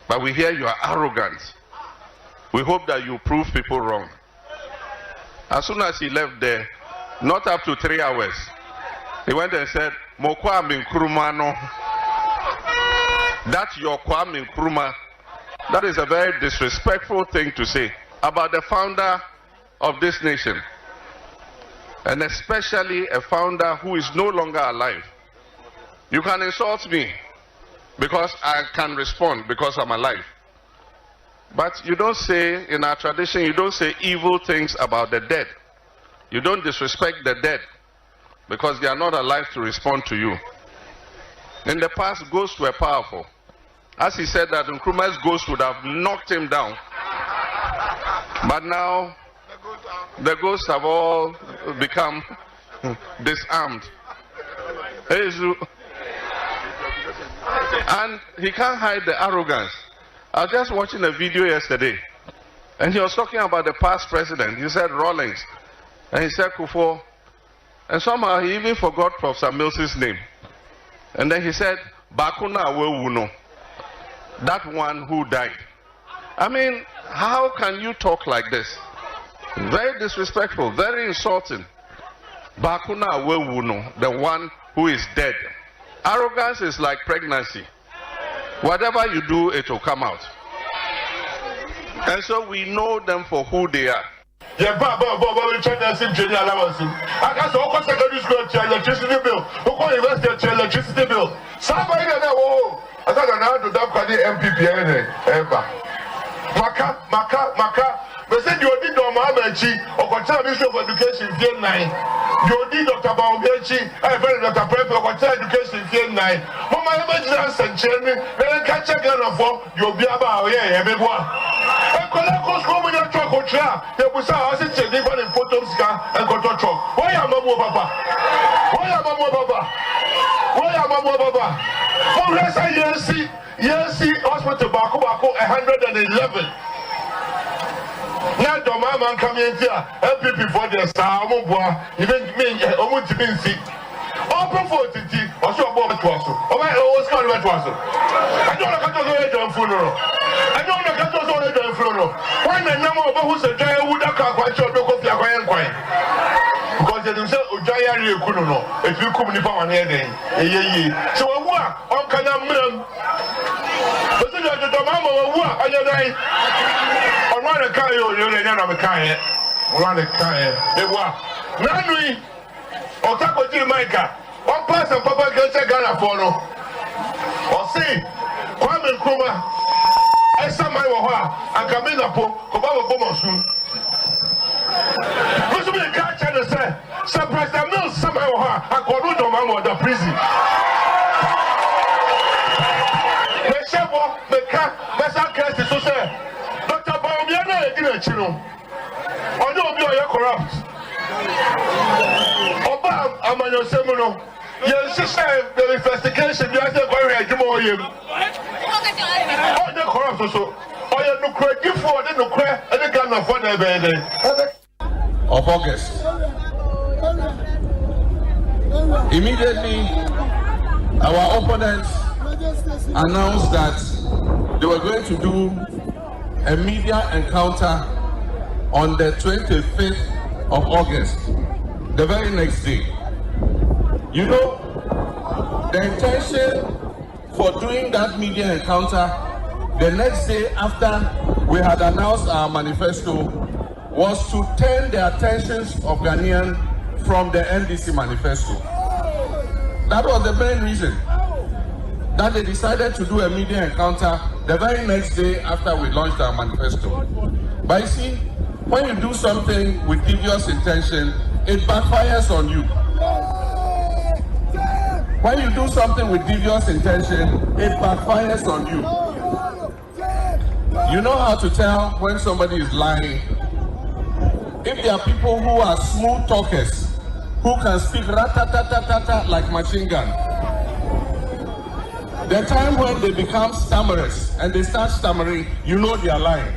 But we hear you are arrogant. We hope that you prove people wrong. As soon as he left there, not up to 3 hours, he went and said, Mokwa Minkruma no. That's your Kwame Nkrumah. That is a very disrespectful thing to say about the founder of this nation. And especially a founder who is no longer alive. You can insult me because I can respond because I'm alive. But you don't say, in our tradition, you don't say evil things about the dead. You don't disrespect the dead because they are not alive to respond to you. In the past, ghosts were powerful. As he said that Nkrumah's ghost would have knocked him down. But now, the ghosts have all become disarmed. And he can't hide the arrogance. I was just watching a video yesterday, and he was talking about the past president. He said Rawlings, and he said Kufuor, and somehow he even forgot Professor Mills's name. And then he said, Bakuna Awewuno, that one who died. I mean, how can you talk like this? Very disrespectful, very insulting. Bakuna Awewuno, the one who is dead. Arrogance is like pregnancy. Whatever you do, it will come out. And so we know them for who they are. Yeah, I got so secondary school electricity bill. University electricity bill. Somebody know. I thought I had to dump the MPP Maka. They said you did Domachi or Ministry of Education Field 9. You did Dr. Baumbechi, I very Dr. Prep or Education Field 9. Mama Emergency and Chen, then catch a gun of war, you'll be about everyone. And Colacos Roman Chocotra, they was our sister, they got in Potomska and Kotocho. Why am I more Papa? Why am I more Papa? Why am I more Papa? For rest I see hospital Baku 111. Now, the man come in here, MPP for the star, even me, almost to be see. Open for the tea, or so about to us. Oh, my always come to us. I don't know how to go down funeral. I don't know how to go down funeral. When the number of who's a giant would have come quite short, look at your coin. Because they say, Ujaya Kuno, if you come in the power heading. So, I'm kind of men. But the mama of what are you dying? Run a car, you're not a car. Run a car. They were. Nanui, or Taco Jamaica. One person, Papa gets a Ghana for no. Or see, Kwame Nkrumah, Esamai Waha, and Kamina Po, Kobaba Bomosu. What's the catch and say, surprise the mill, Samai Waha, and Korudo Mamo, the prison. The Shabo, the cat, Massa Cassie, so say. I know you are corrupt. Oba, I'm on your seminar. Yes, the investigation, you have to go ahead and more him. All the corrupt also. I am no credit for the no credit and the gun of whatever of August. Immediately, our opponents announced that they were going to do a media encounter on the 25th of August, the very next day. You know, the intention for doing that media encounter the next day after we had announced our manifesto was to turn the attentions of Ghanaians from the NDC manifesto. That was the main reason that they decided to do a media encounter the very next day after we launched our manifesto. But you see, when you do something with devious intention, it backfires on you. When you do something with devious intention, it backfires on you. You know how to tell when somebody is lying. If there are people who are smooth talkers, who can speak rat-ta-ta-ta-ta-ta like machine gun, the time when they become stammerers and they start stammering, you know they are lying.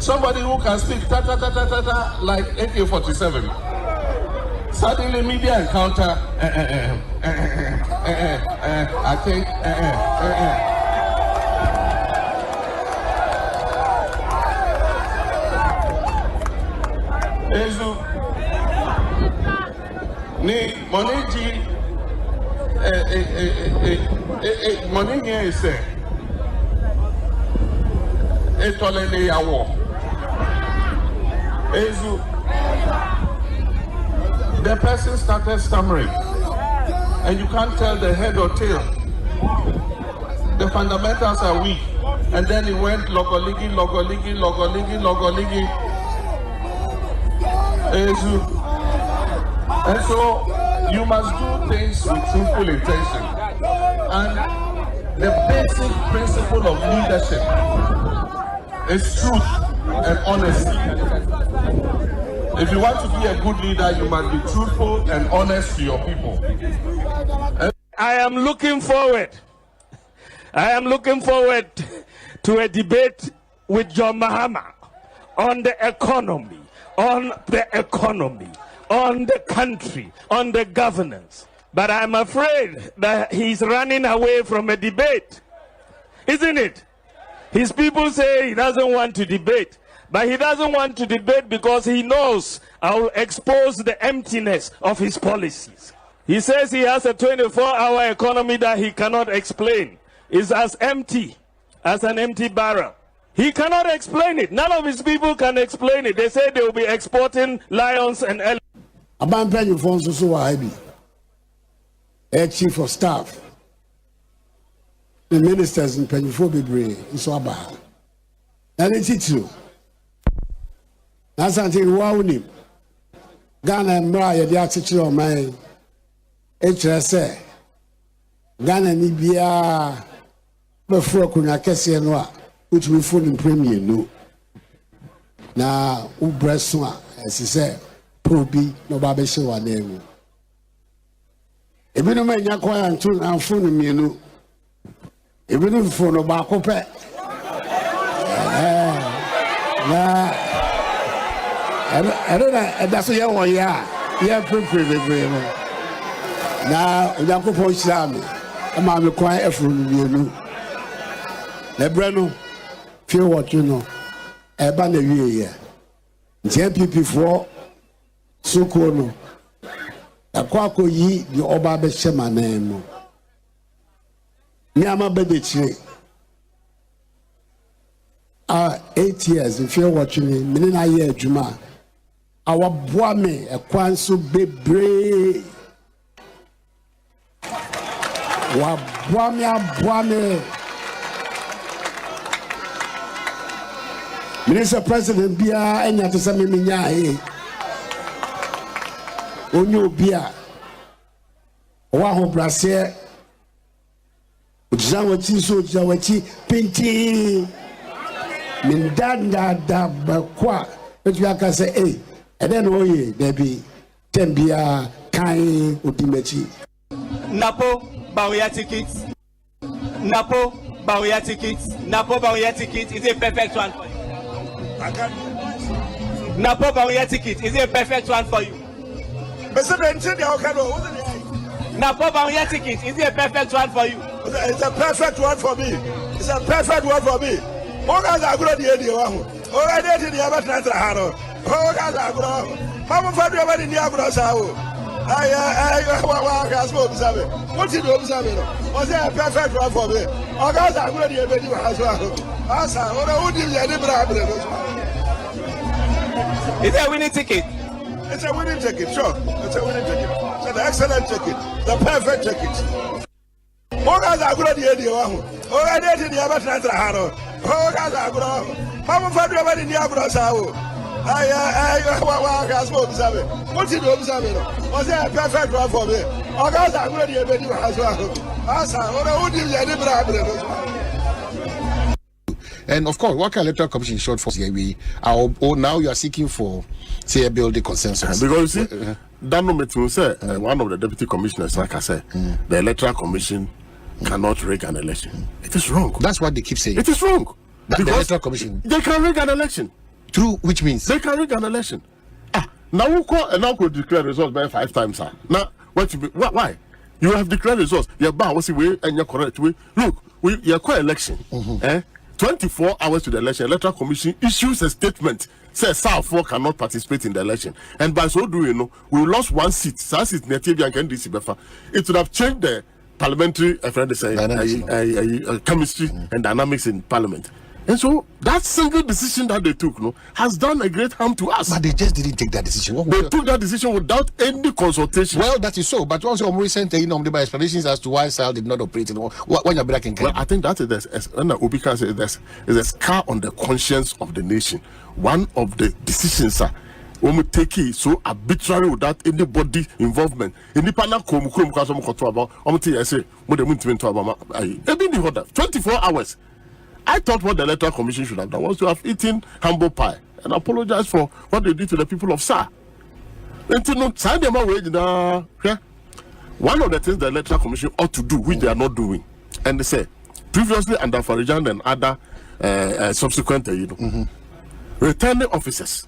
Somebody who can speak ta-ta-ta-ta-ta-ta like AK-47. Suddenly media encounter, I think, Moniji, money here is etolele yawo. Ezu, the person started stammering, and you can't tell the head or tail. The fundamentals are weak, and then he went logoligi. Ezu. And so you must do things with truthful intention. And the basic principle of leadership is truth and honesty. If you want to be a good leader, you must be truthful and honest to your people. I am looking forward to a debate with John Mahama on the economy, on the country, on the governance. But I'm afraid that he's running away from a debate, isn't it? His people say he doesn't want to debate, but he doesn't want to debate because he knows I'll expose the emptiness of his policies. He says he has a 24-hour economy that he cannot explain. It's as empty as an empty barrel. He cannot explain it. None of his people can explain it. They say they will be exporting lions and elephants. Aban penny phones so IB. Air chief of staff. The ministers in penny for be so about. And it's true. That's something wow. Ghana and Maya, the attitude of my HSA. Ghana Nibia before Kuna Kessianoa, which we found in Premier no. Now, Ubreswa, as he said. Probi no babeshe wa nemu ebi no manya kwa antu na phone mienu ebi no phone no ba ko pe na era so ye won ya ye prepare no na Yakobon shami ama me kwa efro mienu na bre no fie what you know e ba na wie ye JPP for Sukono, Akua yi the Oba Beshema name. Niama Bedechi. 8 years, if you're watching me, Minina Ye Juma. Our Boame, a Kwansu Bebre. Boame. Minister President Bia, and yet to some minya. Onyo bia wa ho brase ujawati so ujawati pinti mindanda da bakwa etuaka say eh and then oye there be tembia kan odimachi Napo Bawuya tickets is a perfect one for you. Napo Bawuya ticket is a perfect one for you. Napo Bawuya ticket is a perfect one for you. It's a perfect one for me. It's a perfect one for me. Oh, guys, I grow the idea. Oh, I did the other transfer. Oh, guys, I grow. Mama, for the other in the Agro Sao. I what did you observe? Was a perfect one for me? Oh, guys, I grow the idea as well. Asa, who did the problem? It's a winning ticket. It's a winning ticket, sure. It's a winning ticket. It's an excellent ticket. The perfect ticket. Oh, guys, I grow the idea. Oh, I did the other transfer. Oh, guys, I grow. Mama, for the other in the Agro Sao. What did you observe? Was a perfect one for me? Oh, guys, I grow the idea as well. Asa, who did the problem? And of course, what Electoral Commission is short for CIB, or now you are seeking for, say, a building consensus. Because you see, that no meeting say one of the deputy commissioners, like I said, the Electoral Commission cannot rig an election. It is wrong. That's what they keep saying. It is wrong. The Electoral Commission. They can rig an election. True, which means? They can rig an election. Now we call and now could declare results by 5 times. Now, why? You have declared results. You're bound, what's the way, and you're correct way. Look, you're quite election. 24 hours to the election, Electoral Commission issues a statement, says South 4 cannot participate in the election. And by so doing, we lost one seat. It would have changed the parliamentary chemistry and dynamics in parliament. And so that single decision that they took has done a great harm to us. But they just didn't take that decision. They took that decision without any consultation. Well, that is so. But also recent explanations as to why SAL did not operate. Well, I think that is Obi can say there's a scar on the conscience of the nation. One of the decisions when we take it so arbitrary without anybody involvement. In the panel, 24 hours. I thought what the Electoral Commission should have done was to have eaten humble pie and apologize for what they did to the people of SAR. One of the things the Electoral Commission ought to do, which they are not doing, and they say, previously under Farijan and other subsequent, returning officers,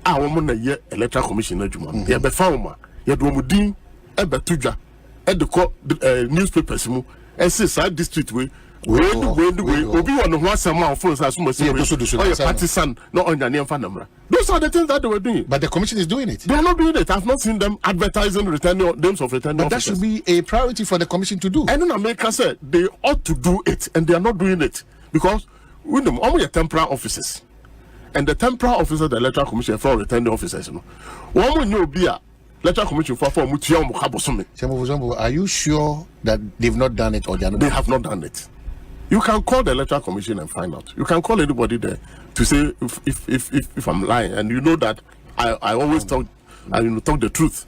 our Electoral Commission, they be found, you do Ebetuja, at the newspapers, and say side district way. Obi one who has some phones as much as partisan, not on your name for number. Those are the things that they were doing. But the commission is doing it. They are not doing it. I've not seen them advertising returning names of returning But officers. That should be a priority for the commission to do. And in America said they ought to do it, and they are not doing it because we know only temporary officers, and the temporary officers, the Electoral Commission for returning officers. One will know be Electoral Commission for Are you sure that they've not done it or they are not? They have not done it. You can call the Electoral Commission and find out. You can call anybody there to say if I'm lying, and you know that I always talk the truth.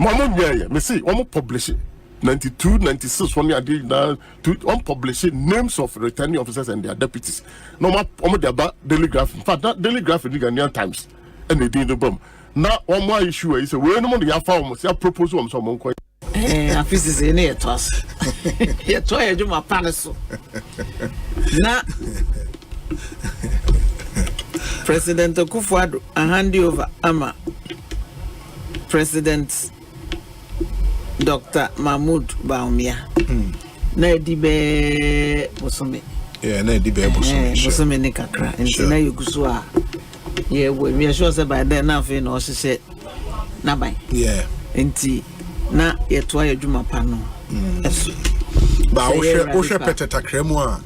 Me see, one publish it 92, 96 one year to unpublish names of returning officers and their deputies. No more they about daily graph. In fact, that daily graph in the Ghanaian Times and they did the bomb. Now one more issue is we no money have found say proposal on someone. Afis is in it was. You try to do my palace. Now, President Akufo-Addo hand over Ama President Dr. Mahmoud Bawumia. Na edibe bosome. Yeah, na edibe bosome. Bosome ne kakra. Nti na yuguso a ye we sure say by then na fe na o hye na ban. Yeah. Nti na yetwa yadwuma pa no. Ba o hwe peteta mu a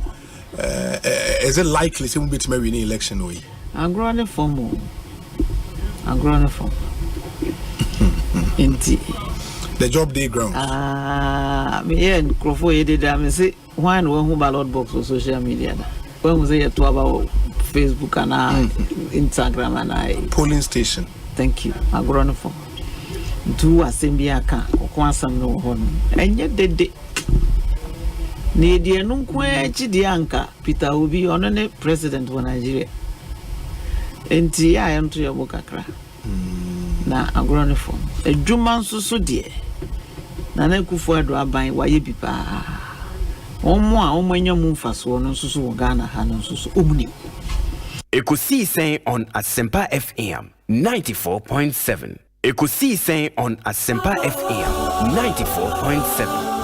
is it likely say we bet me win election we? Agrone form. Inti the job day ground. Me and Crofo did am say why no who ballot box on social media. When we say to about Facebook and Instagram and polling station. Thank you. Agrone form. Do Asembia ka okwansam no ho no. Enye dede. Ne die no kwa chi die anka Peter Obi ono ne president of Nigeria. Enti ya am to your kakra. Na agrone form. Edwuma nso so de. Na na Akufo-Addo aban waye bi pa. Omo a omanya mu mfaso no nso so wo Ghana ha no nso so omuni. Ekosiisen On Asempa FM 94.7. Ekosiisen On Asempa FM 94.7.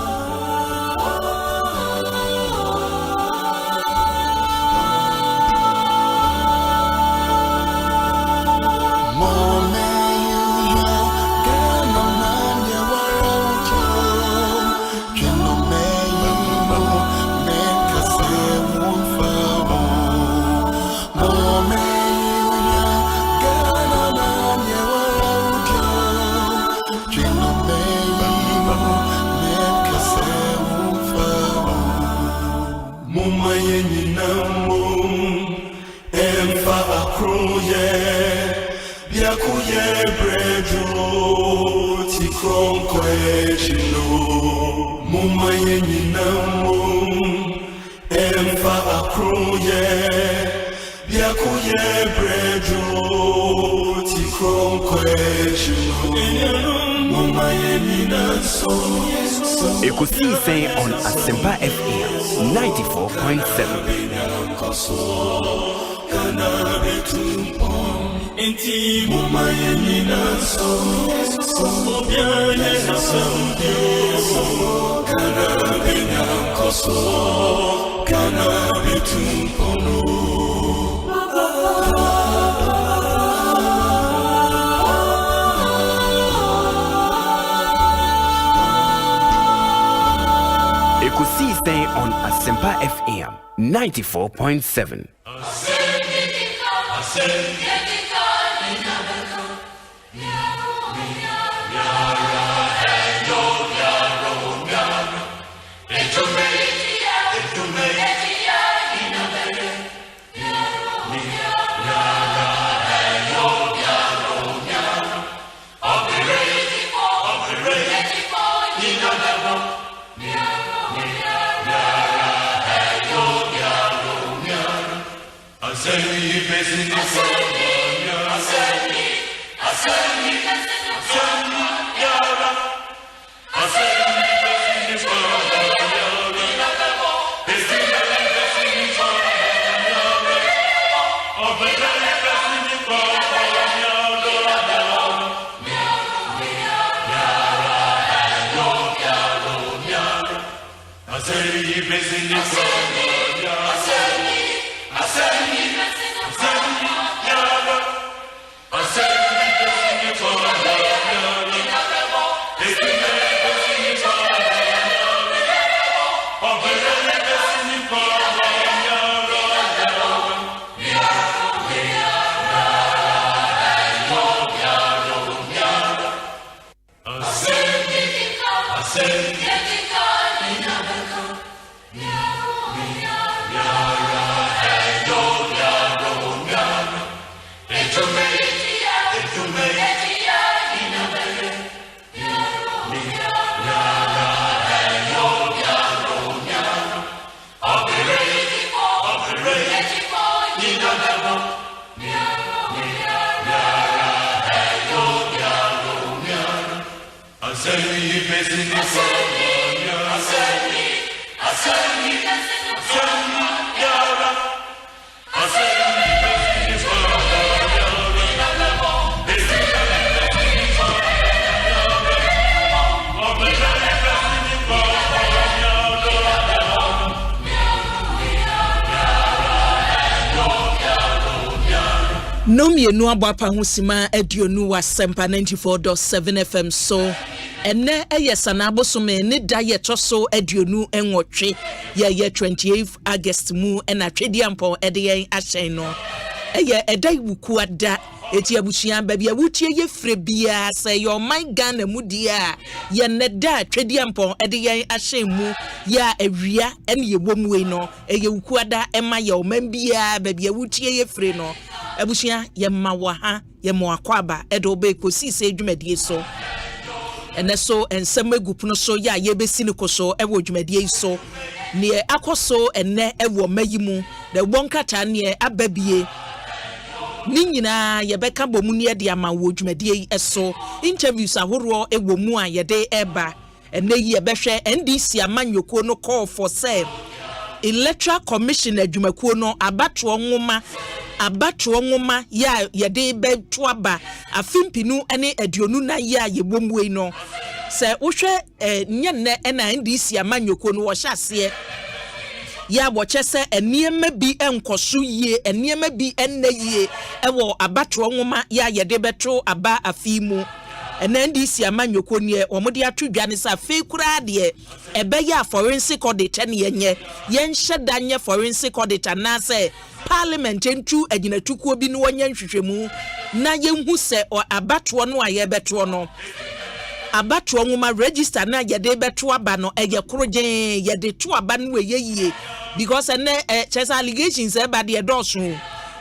Ekosiisen On Asempa FM 94.7. Inti mumayeni naso obiane naso kana bitumpono Asempa FM 94.7. No me no abapa husima edionu wa Asempa 94.7 FM so ene eyesana abosome ne da ye toso edionu enwotwe ye 28 August mu na twediampo ede ahyen no eye edai wuku ada eti abusuan ba bia wutie ye fre bia say your mind Ghana mu dia ye ne da twediampo ede ahyen mu ya awia ene ye bomwe no eye wuku ada ema ye o man bia ba bia wutie ye fre no abusia ye mawa ha ye mo akwaba edo be Ekosiise adwumadie so ene so ensem agupuno so ya ye besi ne koso ewo adwumadie so ne akoso ene ewo mayimu de wonkata ne ababie ni nyina ye beka bomu ne de ama wo adwumadie eso interviews ahoro ewo mu a ye de eba ene ye behwe NDC amanyoko no call for say Electoral Commission adwumakuo no abatro nwoma ya yede beto aba afimpinu ene aduonu na ya yebomwe no se wohwe nyenne ena NDC amanyoko no wo hyase ya boche se eniema bi enkoso yie eniema bi enne yie ewo abatro nwoma ya yede beto aba afimu NDC amanyoko nie omode atwodwa ne sa fe kura de ebeya forensic audit ne yenye yenhyedanye forensic audit na se parliament entu aginatukuo bi no wanya nhwehwemu na yenhu se abato no aye beto no abato nwoma register na yede beto aba no eye korogen yede to aba no yeyie because chesa allegations e ba de doso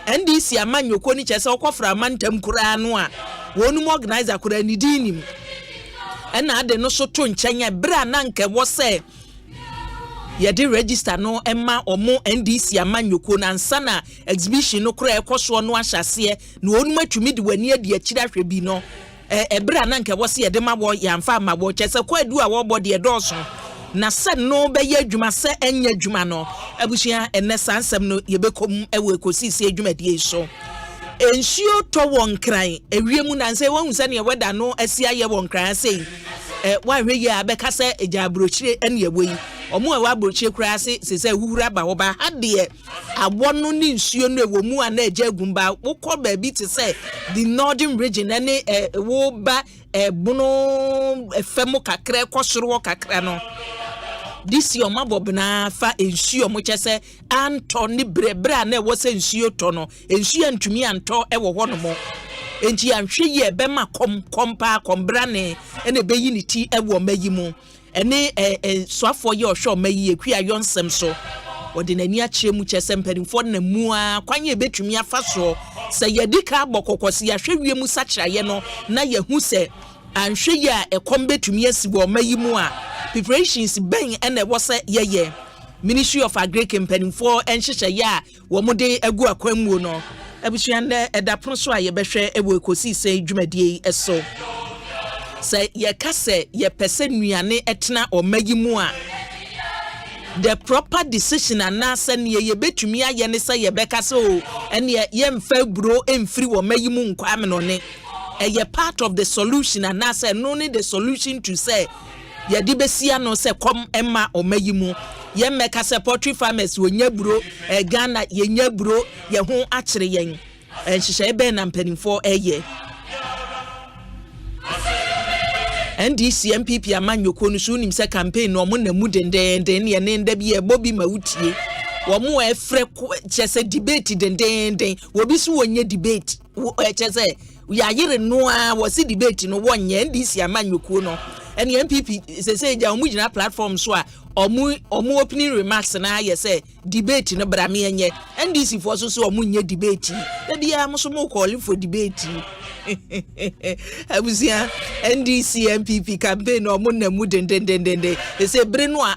NDC amanyoko ni chesa okofra mantam kura no a wonu organizer kura ni dinim ena ade no so to nkyenya bra na nke wo se ye de register no emma omo NDC amanyoko na nsana exhibition no kura ekoso no ahyase na wonu matumi de wani ade akira hwe bi no bra na nke wo se ye de mabo yamfa mabo chese kwa adu a wo bode doso na se no be ye adwuma se enya adwuma no abusia enne sansem no ye bekom ewe Ekosiise adwumadie so ensio to wonkran ewiemu na nse won se ne weda no asia ye wonkran sei wa hwe ye abeka se eja abrochire ene yewe omo wa abrochire kura se huhura ba wo ba ade awono ni nsuo no ewomu ana eja agumba wokọ ba bi te se the northern region ene wo ba bunu efemu kakra kwosoro kakra no this year mabob na fa ensuo mo chese anto ne brebra na wo se ensuo to no ensuo antumi anto e wo ho no mo enti anhwe ye be ma kompa kombra ne ene be yi ni ti e wo mayi mu ene soafo ye ohwe mayi ekua yonsem so wode nani akire mu chese mpadimfo na mu a kwanye betumi afa so se ye dika bokokose ya hwe wie mu sakraye no na ye hu se anhwe ye a ekom betumi asibo mayi mu a preparations ben ene wo se ye Ministry of Agric mpadimfo enhyehyɛ ya wo mu de agu akwanmu no abusuande edapono so a ye behwe ewo Ekosiise dwumadie eso se ye kase ye pese nuane etena omayi mu a the proper decision anasa ne ye betumi aye ne se ye bekase o ene ye mfa buro emfiri wo mayi mu nkwa me no ne ye part of the solution anasa no ne the solution to say ye di besia no se kom emma omayi mu ye meka se poultry farmers wo nya buro Ghana ye nya buro ye ho akere yen enhyehyɛ ebe na mpanimfo eye NDC MPP amanyoko no so nim se campaign no mo na mu dendenden ye ne nda bi e bobi mawutie wo mo efre chese debate dendenden wo bi so wonye debate chese ya yire no a wo si debate no wonye NDC amanyoko no ene MPP se ja omu gina platform so a omu opening remarks na ye say debate no bra me enye NDC for so omu nye debate da bia mo so mo call for debate abusia NDC MPP campaign omu na mu dendendendende they say brenu a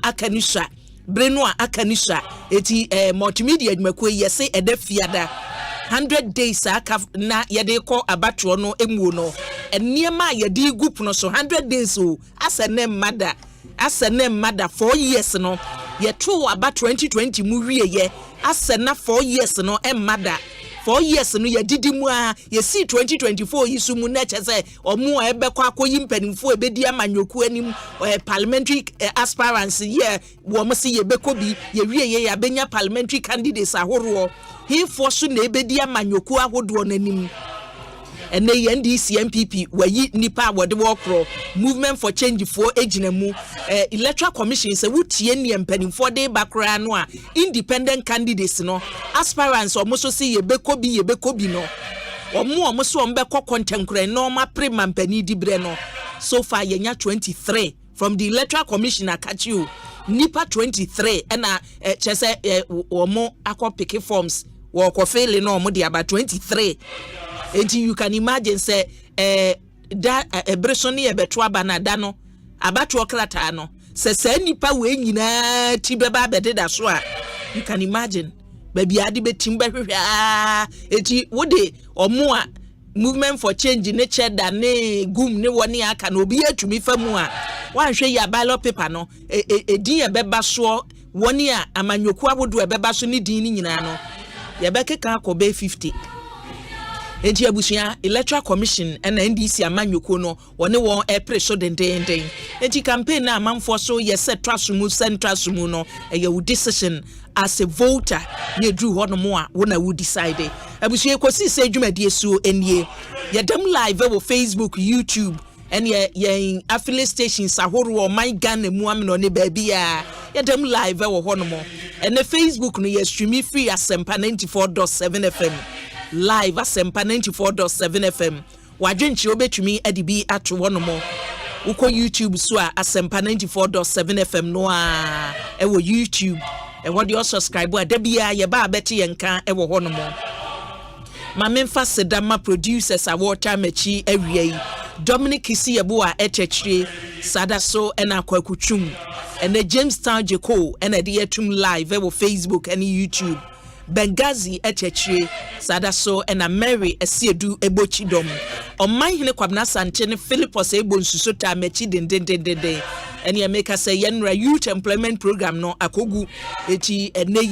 akanisha eti multimedia adwumakwe ye say eda fiada 100 days aka na yede ko abatro no emu no eniema yede group no so 100 days o asene mada 4 years no ye to about 2020 mu wie ye asena 4 years no emada 4 years no ye didi mu a ye si 2024 yisu mu na chese omu a ebe kwa akoyi mpanimfo ebedi amanyoku anim parliamentary aspirants ye wo mo si ye bekobi ye wie ye ya benya parliamentary candidates ahoro he force na ebedi amanyoku ahodo nanim ene ye NDC MPP wayi nipa wode wokro movement for change for ejinamu electoral commission say wutie ne mpanimfo de bakra no a independent candidates no aspirants omoso say ye bekobi no omoso ombekọ contemporary normal prima mpani dibre no so far yenya 23 from the electoral commission akachi o nipa 23 ena chese omo akọ forms wo ko fail no omo de about 23 and you can imagine say that ebresoni ebeto abana da no abato krata no se nipa we nyina ti beba bededa so a you can imagine baby ade betim behwehwa eti wode omo a movement for change ne cheda ne gum ne woni aka no obi atumi famu a wanhwe ya ballot paper no edin ebeba so woni a amanyoku abodo ebeba so ne din ni nyina no ye bekeka akobe 50 enti abusia electoral commission and NDC amanyoko no wone won preso dendenden enti campaign na amanfo so ye set trasumu central sumu no ye wo decision as a voter ye drew hono mo a wona wo decide abusia Ekosiise dwumadie so enie ye dem live wo Facebook YouTube and ye affiliate stations ahoro my Ghana mu amno ne ba bia ye dem live wo hono mo and the Facebook no ye stream free Asempa 94.7 FM live Asempa 94.7 FM wadwenchi obetumi adibi ato wonomo uko YouTube so a Asempa 94.7 FM no a ewo YouTube e wode subscribe a da bia ye ba beti yenka ewo honomo ma memfa sedama producers a water machi awie Dominic Isiebo a etechire sadaso ena kwakutwum ene Jamestown Jeko ena de yatum live ewo Facebook and YouTube Bengazi etechire sadaso ena Mary Esiedu ebochidom oman hene kwabna sanche ne Philipos ebo nsusota machi dendendendende ene ya make say yenra youth employment program no akogu eti enei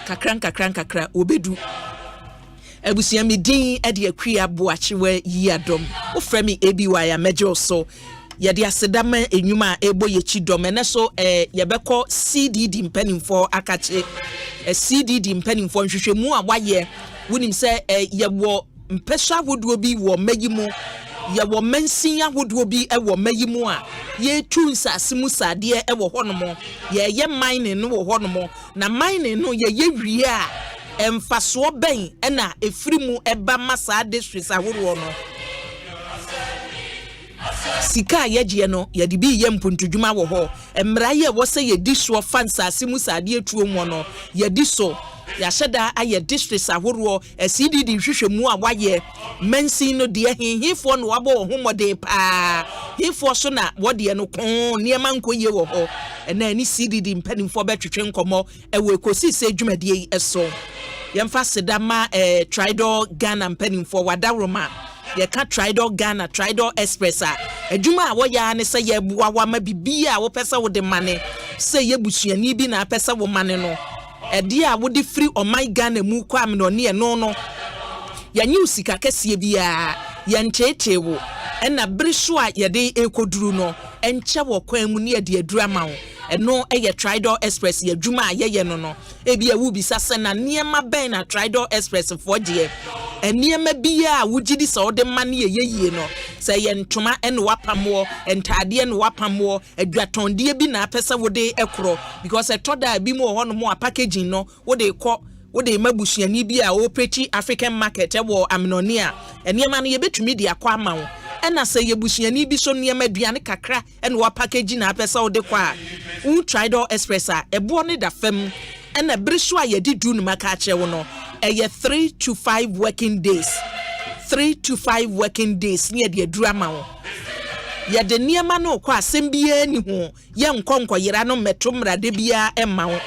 kakran obedu ebusia mi din e de akua Boakyewaa Yiadom ofra mi ABY a mejo so ye de asedama enwuma ebo ye chidom ene so ye beko CDD mpanimfo akache CDD mpanimfo nhwehwemu a waye wonim se ye wo mpesa woduo bi wo magimo ye wo mansin ahodo bi e wo mayimu a ye tu nsase mu sade e wo honomo ye mining no wo honomo na mining no ye wie a emfaso ben e na efiri mu eba masa districts ahoro no sika yeje no ye de bi ye mpuntudwuma wo ho emra ye wo se ye diso fansase mu sade etuo mu no ye diso ya sheda aye districts ahoro CDD hwehwemu a waye mansin no de hinhifo no wabo homode pa hifo so na wode no kon niema nkoye wo ho na ni CDD mpanimfo betwetwe nkomo ewe Ekosiise dwumadie eso yemfa sedama Tridor Ghana mpanimfo wadawroma ye ka Tridor Ghana Tridor Express a adwuma a wo ya ne se ye bua wa ma bibia a wo pesa wo de mane se ye busuani bi na pesa wo mane no edi a wo de free on my Ghana mu kwa amnone no ya nyi sika kese bia ya ncheche wo na briso a ye de ekoduru no enche wo kwan mu ne ye de adura ma wo eno eye Tridor Express ye dwuma a ye no ebi a wo bisa se na niema ben na Tridor Express for de eniema bia a wo gidi se wo de mane ye no se ye ntoma ene wapamo entade ene wapamo adwatonde bi na apesa wo de ekro because etoda bi mu ho no mo packaging no wo de kɔ wo de mabusuani bi a operate African market wo amnone a eniema no ye betumi de akɔ ama wo ena se ye busuani bi so niema aduane kakra ene wa packaging na apesa wo de kɔ a un Tridor Express a ebo ne da fam ena briso a ye di du no maka ache wo no eye 3 to 5 working days 3 to 5 working days near the drama wo ya de niema no kwa asembia ni ho ye nkonko yera no metomra de bia emma wo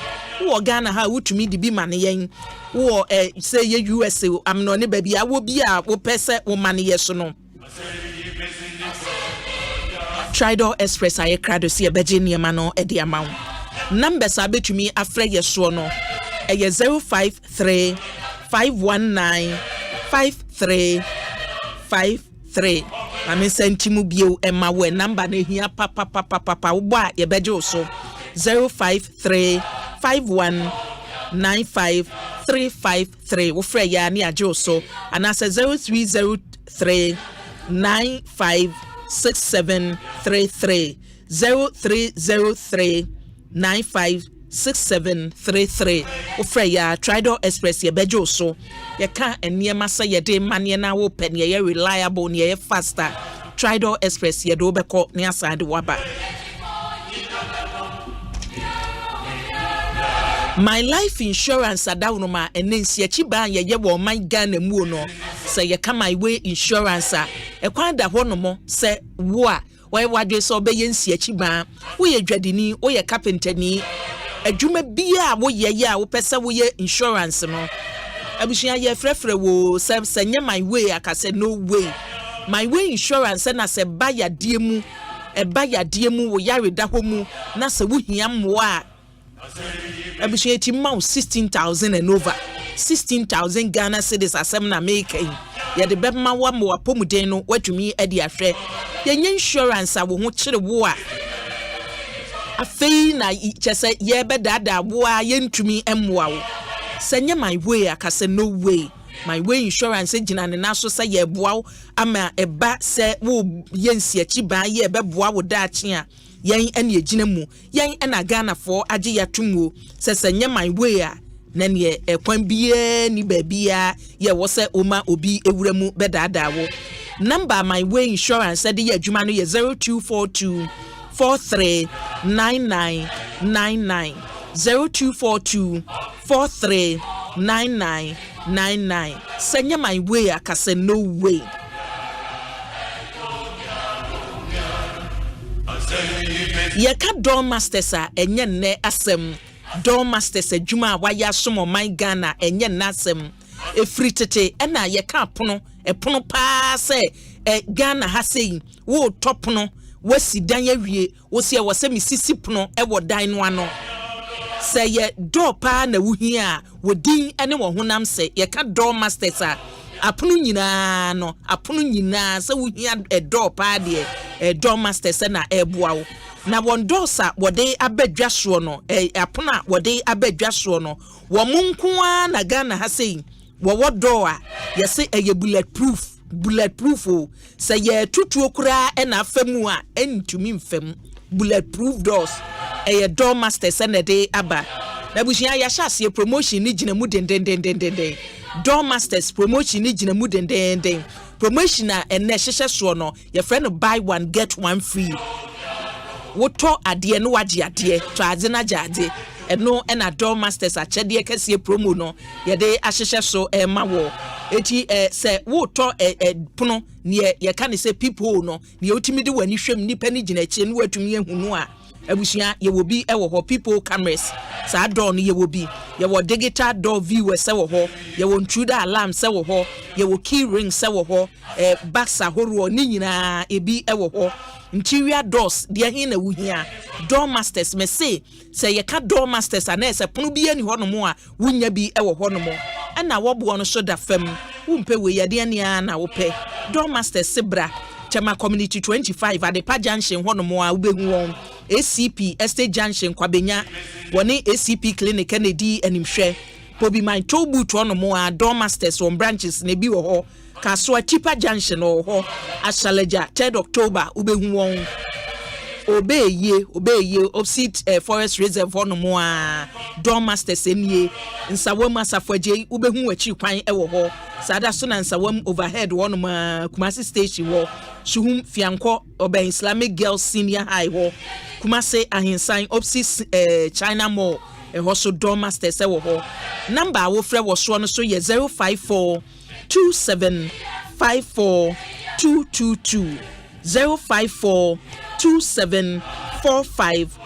Ghana ha wutumi de bi mane yen wo say ye USA amno ne ba bia wo bia wo pese wo mane ye so no Tridor Express aye krado se e beje niema no e de amawo numbers abetumi afre ye so no eye 053 519 5353 ame sentimu bio ema we number na hia papa wo ba ye beje so 053 5195353 wo frɛ ya ne agye so anase 0303 956733 0303 956733 wo frɛ ya Tridor Express ye beje so ye ka eniema sa ye de mane na wo pen ye reliable ne ye faster Tridor Express ye do beko ne asade waba My life insurance adawroma enensi achiba ye wo man Ghana mu no se ye ka my way insurance a ekwan da ho no mo se wo a wo wadwe so be ye nsi achiba wo ye dwadini wo ye carpenter ni adwuma bia wo ye ya wo pese wo ye insurance no abushia ye frefre wo se nye my way akase no way my way insurance na se ba ya die mu wo yare da ho mu na se wo hia mo a abushia ti ma 16,000 and over 16,000 Ghana cedis asem na making ye de be ma wa mo apomuden no watumi adi ahwe ye insurance a wo ho kire wo a afei na chese ye be dada wo a ye ntumi emwa wo senye my way akase no way my way insurance gina ne na so se ye boa ama eba se wo ye nsi achi ba ye be boa wo da achi a yen ene agina mu yen ena Ghana for age ya tumu se senye my way a na ne ekwan bia ni ba bia ye wo se oma obi ewura mu be dada wo number my way insurance de ye adwuma no ye 0242 439999 0242 439999 senya my way akase no way ye ka door masters a enye ne asem door masters adwuma wa ya somo man Ghana enye na asem efri tete ena ye ka epono pa se Ghana ha sei wo topono wasi dan awie wo se wo se misisi pono wo dan no ano se ye door pa na wuhia wodin ene wo honam se ye ka door masters a apono nyina no apono nyina se wuhia door pa de door masters na eboa wo na won dosa wode abadwa so no apono a wode abadwa so no wo munko na Ghana ha sei wo door a ye se bulletproof bulletproof o say ye tutuo kura e na afemu a entumi mfem bulletproof doors e door masters na dey aba na bushia ya hyase promotion ni gina mu den door masters promotion ni gina mu den promotion na enne hyehye so no your friend buy one get one free woto ade no wage ade to ade na jade eno na door masters achede kese promo no ye de ahyehye so ma wo eti se woto pono ne ye ka ne se people no ne otimi de wani hwem nipa ni gina eche no watumi ehunu a abusia ye wo bi wo ho people cameras sa door no ye wo bi ye wo digital door viewer se wo ho ye wo intruder alarm se wo ho ye wo key ring se wo ho box ahoro ni nyina ebi wo ho interior doors de hin na wuhia door masters me say ye ka door masters ana se pono bi ani ho no mo a wunya bi wo ho no mo na wo bo no so da fam wumpe we ye de ania na wo pe door masters sebra Chama community 25 at the Pa Junction ho no mo a ubehu won ACP Estate Junction kwabenya woni ACP clinic Kennedy animhwe Pobi my tobu to no mo a door masters on branches na bi wo ho Kaso Tipa Junction ho Ashaleja 3rd October ubehu won obeye opposite forest reserve ho no mo a door masters enie nsawam asafoje ubehu wachi kwan wo ho sada so na nsawam overhead ho no ma Kumasi station ho Suhum Fianko Oba Islamic Girls Senior High ho Kumasi ahinsan opposite China Mall ho so door masters wo ho number wo frɛ wo so no so ye 054 2754 222 054 2745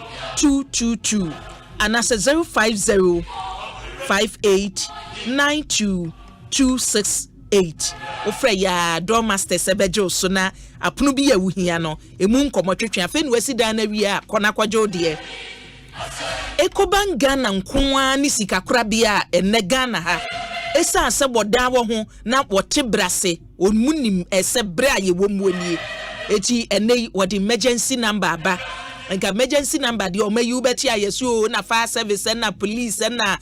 and that's 050 58 92 268 ofre ya door master sebejo so na apono bi ya wuhia no emu nkomotwetwe afa ni wasi dan na wi a kona kwajo de Ekoban Ghana nkoa ni sika korabia enne Ghana ha esa aseboda wo ho na wote brase onmunim esebre aye wo muani eti ene wodi emergency number ba nka emergency number de o mayu beti ayesu na fire service na police na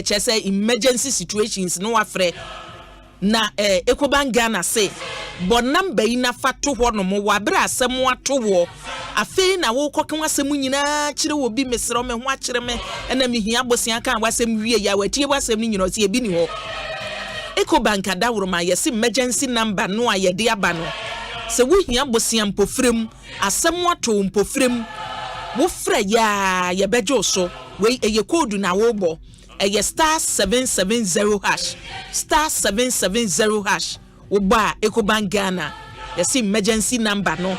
chese emergency situations no afre na Ekoban Ghana say but number ina fato ho no mo wabra asem ato wo afi na wo kokan asem nyina kire wo bi mesro me ho akire me na mehia bosia kan wasem wie ya watie wasem nyina o se ebi ni ho Ekoban kada woro ma yesi emergency number no ayede aba no se wo hia bosia mpofrem asem ato mpofrem wo fra ya ye bejo so we eye code na wo bo eye *770# *770# wo ba Ekoban Ghana yesi emergency number no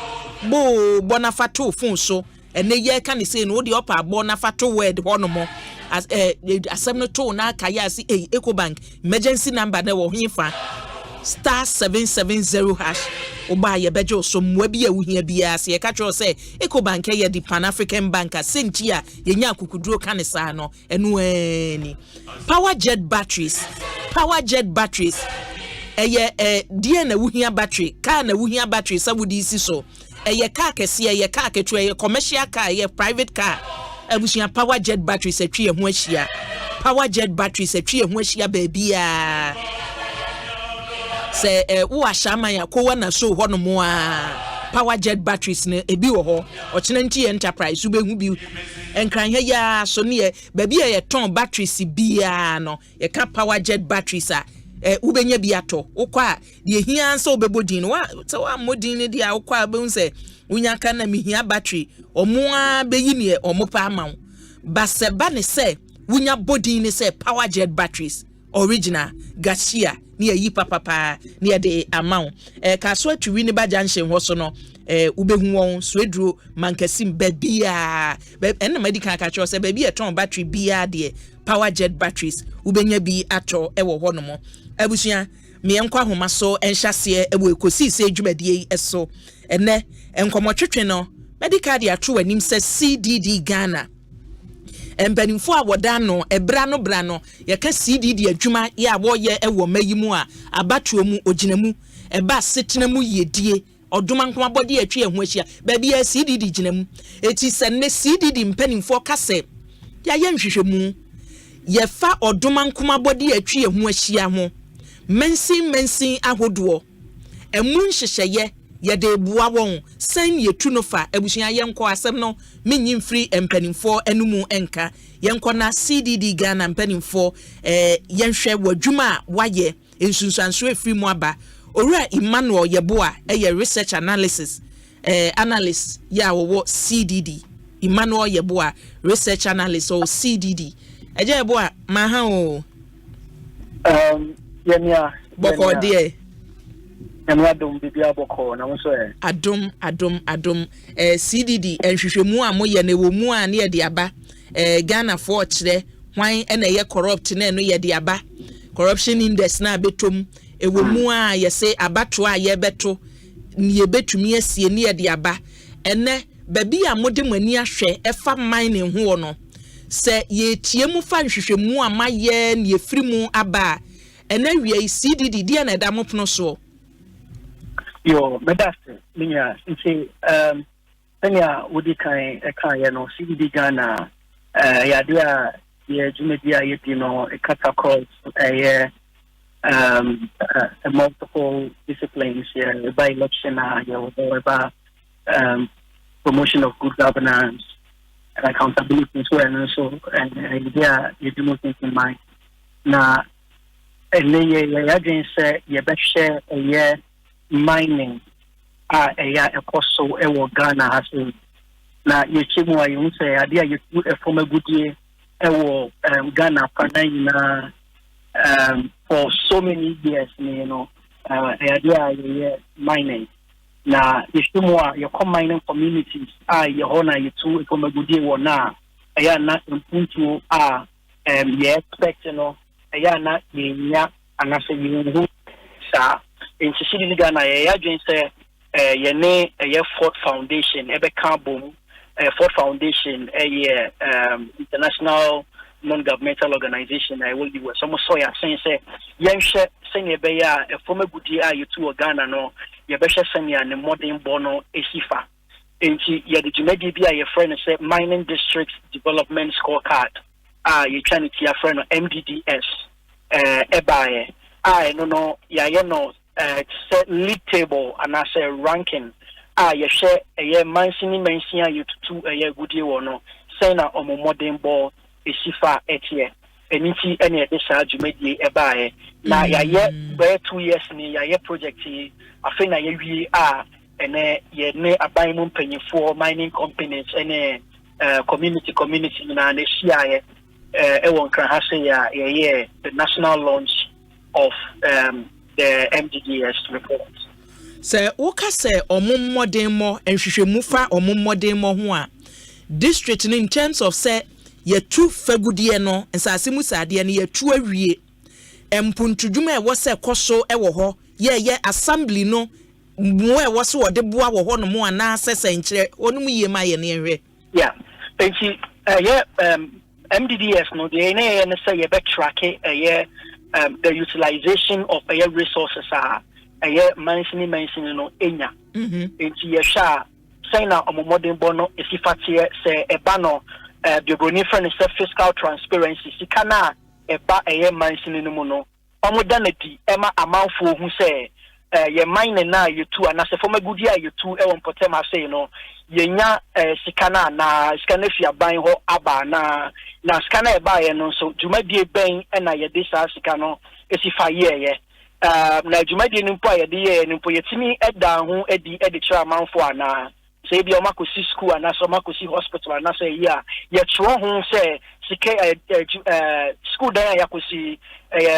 bo bona fato phone so ene ye ka ne say no de opa bona fato word hono mo as asem no to na kaya si Ecobank emergency number na wo himfa *770# oba ye bejo so mwa bi awuhia bia se ye ka tro say Ecobank ye di Pan African Bank asenti a ye nya akukuduro kanisa no enu ani power jet batteries eye die na wuhia battery car na wuhia battery sabudi isi so eye car kese eye car ketu eye commercial car eye private car abusia power jet batteries atwi ho ahia power jet batteries atwi ho ahia baabia se wo ashama ya ko wana so ho no mo a power jet batteries ne ebi wo ho ochenanti enterprise ubehu bi enkran he ya so ne baabia ye ton batteries bia no ye ka power jet batteries a ubenya biato okwa de hia nso obebodin wa so wa modin ne dia okwa be unse unya ka na mihia battery omo a beyi ne omo pa amaw baseba ne se unya bodin ne se power jet batteries original gashia ne yi papa ne de amaw ka so atwi ne ba junction ho so no ubehu won so eduro mankasim babia en medical ka cho se babia ton battery bia de power jet batteries ubenya bi ato ewo ho no mo abusia me enkwa homa so enhyase ewo Ekosiise adwumadie eso ene enkomotwetwe no medical de atwo anim se CDD Ghana empanimfo awoda no ebra no bra no ye ka CDD adwuma ya wo ye ewo mayimu a abatuo mu oginamu eba setena mu yedie oduma nkomabode atwe ehu ahia baabi ya CDD ginamu eti se ne CDD mpanimfo kase ya ye nhwehwemu ye fa oduma nkomabode atwe ehu ahia ho mensin ahodoɔ emu nhyehyeye ye de bua won san ye tu no fa abusua yenko asem no menyi mfiri empanimfo anumu enka yenko na CDD Ghana empanimfo yenhwe wadwuma waye ensunsanso efiri mu aba owura Emmanuel Yeboa research analysis analyst ya wo CDD Emmanuel Yeboa research analyst or CDD eje Yeboa ma ha o yemia boko de Yiadom bibia boko na so adom CDD enhwehwemu a moye na wo mu a na ye de aba Ghana for kire hwan na ye corrupt na no ye de aba corruption index na betom ewo mu a ye se abato a ye beto ni ye betumi asie na ye de aba ene babi a mode mani ahwe efa mining ho no se ye tie mu fa nhwehwemu a maye na ye firi mu aba ene wie CDD dia na da mopono so yo medase minya nti enya wodi kan ya no CDD Ghana ya dia ye jumedia ye no catacross multiple disciplines here by election about promotion of good governance and accountability and so and there you do not think in mind na against ye share a year mining ekoso ewo Ghana has na ye chimu wa you say adia you form a good year ewo Ghana na for so many years you know adia mining na ye chimu wa your mining communities ye hona you too form a good year wo na na impuntu ye expect you know na ye nya anase you sa in CDD Ghana ye adwen say ye ne ye Ford Foundation ebe carbon Ford Foundation international non-governmental organization I will be with some so ya saying say yen hwe senya be ya e former gudi you to Ghana no ye be hwe senya ne modern bono esifa enti ye de jumedi bia ye friend say mining district development scorecard ye trying to your friend MDDS ebaye no ya ye no league table and as a ranking ye share a mansini mensia you to a good year no sena omo modern ball esifa etie eniti ene de sa jumedi ebae na ya ye by 2 years ni ya ye project afi na ye wi ene ye ne aban mu mpanyifo mining companies ene community na na share e won kran ha say ya ye the national launch of the MDDS report. Se woka se omummoden mo enhwehwemu fa omummoden mo ho a district in terms of say ye tu fagudie no nsase mu sade no ye tu awie empuntudwuma e wo se koso e wo ho ye assembly no mo e wo se wo de boa wo ho no mo ana sese nkire onum ye ma ye ne ehwe yeah enti MDDS no de ne say ye be track the utilization of resources mentioning no enya enti ye sha say na omodern bono esifatie say eba no the broni friend say fiscal transparency sikana eba mentioning no no omoda na di ema amanfo hu say ye mine na ye tu ana se forma gudi ye tu e won potem say no ye nya sikana na sikana fi aban ho aba na sikana eba ye no so dwumadie ben na ye de sa sikano esifa ye na dwumadie no mpo ye de ye no mpo yetimi eda ho edi kira amanfo ana say bi o makosi school ana so makosi hospital ana say ye tro ho say sike school dan yakosi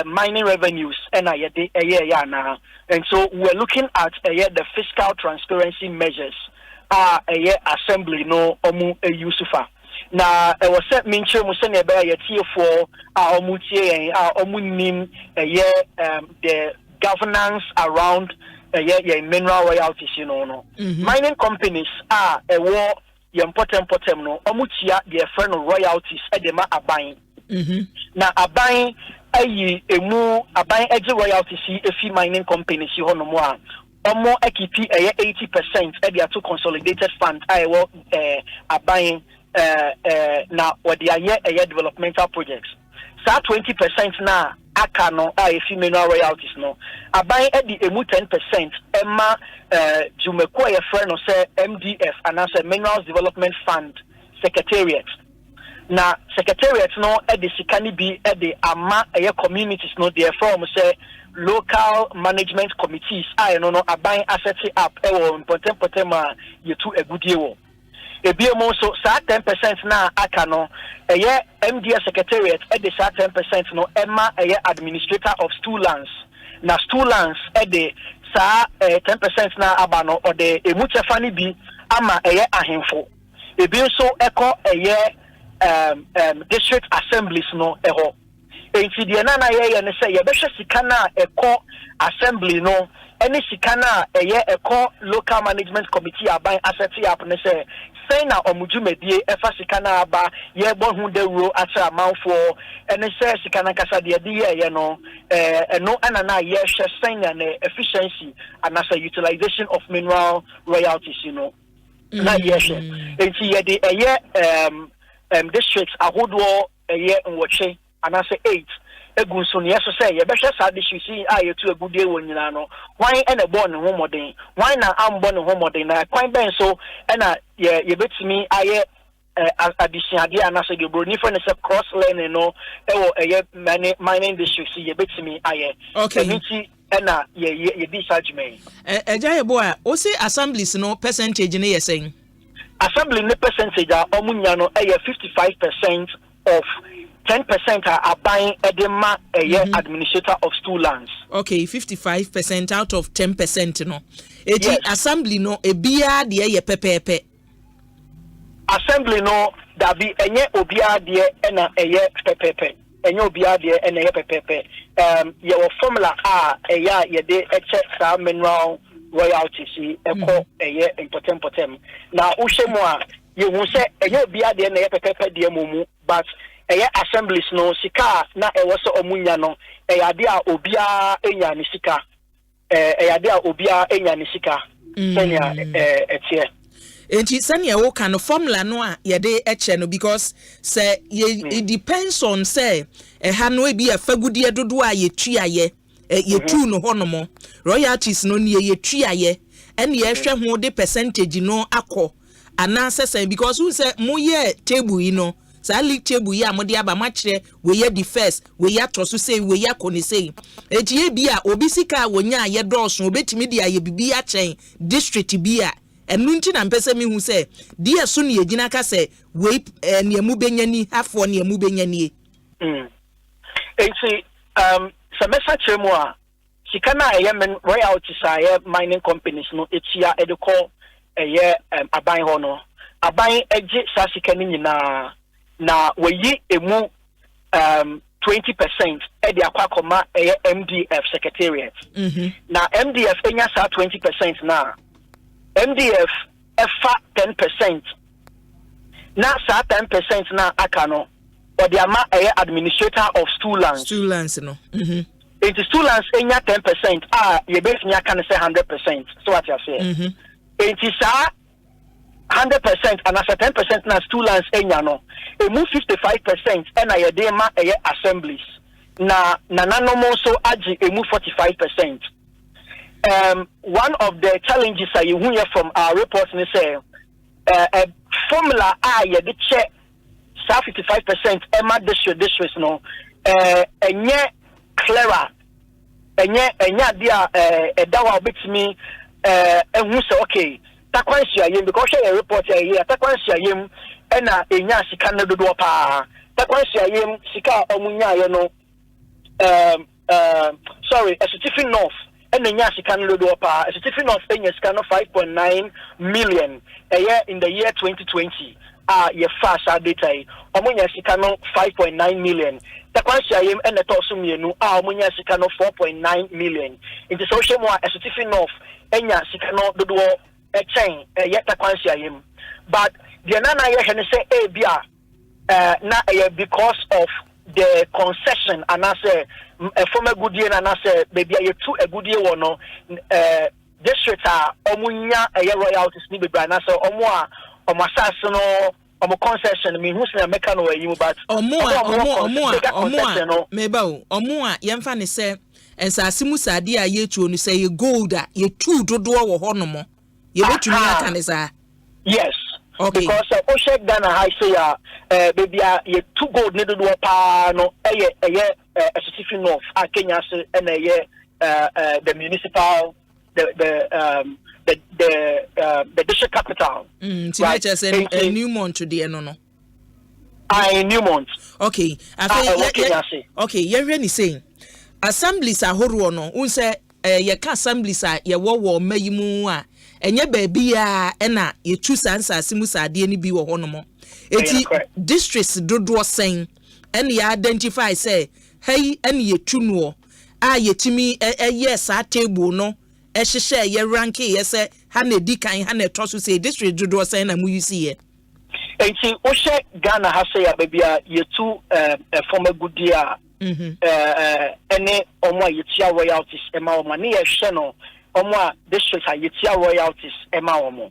mining revenues and and so we're looking at the fiscal transparency measures assembly no omu yusufa na was set minche mu se ne ba ye tie for omu tie omu nim the governance around mineral royalties no mining companies are important no omu tia the friend royalties edema aban na aban ayi emu aban eje royalties efi mining companies ho no mo a omo ekipi 80% e dia to consolidated fund ayewo aban na wodi aye developmental projects sa 20% na aka no a mineral royalties no aban edi emu 10% emma jumeko ye friend no say MDF and as a Minerals Development Fund Secretariat na secretariat no edi sikani bi edi ama communities no dey from say local management committees no aban asset up important yetu egudie wo ebiemo so sa 10% na aka no MDS secretariat edi sa 10% no emma administrator of stool lands na stool lands edi sa 10% na aba no ode emuchefani bi ama ahemfo ebi so eko district assemblies no eho enti de na ne say ye behwe sika na eko assembly no any sika na eko local management committee aban asset up ne say na omujumedie efa sika na aba ye bo hu de ro atra amanfo ene say sika na kasa de ye no no anana ye hwe na efficiency and as a utilization of mineral royalties na ye hwe enti ye de districts ahodo nwoche and I say 8 egunso ne yeso say ye behwe sa de hwisi a ye tu agudie wo nyina no wan ene bo ne ho moden wan na ambo ne ho moden na kwan ben so ena ye betimi aye addition ade ana say the broni for ne say cross learning no ewo mining districts ye betimi aye nti ena ye di sajme eja ye bo a o say assemblies no percentage ne ye saying assembly ne percentage a omunya no 55% of 10% are buying edema administrator of stool lands. Okay, 55% out of 10% no. Yes. Assembly no ebia de ye pepepe. Assembly no da bi enye obia de na pepepe. Enye obia de na ye pepepe. Your formula ye de check sa mineral royalties eko important. Na ushemu a ye hu se enye obia de na ye pepepe de momu but assemblies no sika na so omunya no ade a obia enya ni sika ade a obia enya ni sika senya etie enti sanya wo kan formula no a ye de eche no because say it depends on say ha no e bi afagudie dodo a ye tuaye ye tu no honomo royalties no ne ye tuaye ene ye hwe ho de percentage no akọ anase because who say mo ye table yi no sa league table ya mode aba machire we ye the first we ya to so say we ya koni say etie bia obi sika wonya ye dɔɔso obetimi dia ye bibi ya chen district bia enu nti na mpese mi hu say dia so ne yegina ka say we ne mu benyani afo ne mu benyani enti sa message mu a sika na ye royalties a mining companies no etia edeko aban ho no aban eje sa sika ni nyina na we emu 20% edi akwakoma MDF secretariat na MDF enya sa 20% na MDF efa 10% na sa 10% na aka no odi ama administrator of stool lands no into stool lands enya 10% ye betnya kan say 100% so what you say into sa 100% and as a 10% na stool lands enya no e move 55% and I dema assemblies na nanomo so agi e move 45%. One of the challenges I hear from our reports ni say a formula ye de check 55% emma districts no enye clearer enye dia edawa betimi ehun say okay takwansia yem because share report here takwansia yem ena enya sika na dodo pa takwansia yem sika omunya ye no sorry a certificate north ena enya sika na dodo pa a certificate north enya sika no 5.9 million in the year 2020 ye fast data omunya sika no 5.9 million takwansia yem ena to so mienu omunya sika no 4.9 million in the social more a certificate north enya sika no dodo chain yet yem but the nana ye say bia na because of the concession and I say former goodie and I say baby you two a goodie one no district omunya royalties ni be and I say omwa omasase no omo concession me who say make no you but omo meba omo a yemfa ne say ensase mu sade a yetuo no say ye gold a ye tu dodo wo ho no mo ye betumi aka ne sa yes okay because Oshek Ghana high say baby ye two gold ne dodo pa no eye specific north Kenya say na eye the municipal the district capital right just a Newmont to the no Newmont okay okay you really saying assemblies ahoro no unse ye ka assemblies a ye wo mayimu a enye baabi a na ye tu sansase mu sade ni bi wo ho no mo eti districts dodo sen ene ya identify say hey ene ye tu no a ye timi yes a table no ehye ye rank ye say ha na di kan ha na to so say district dodo sen na mu use ye enti o she Ghana ha say ya baabi a ye tu former goodia any omo yetia royalties ema omo ne ye hwe no omo districts a yetia royalties ema omo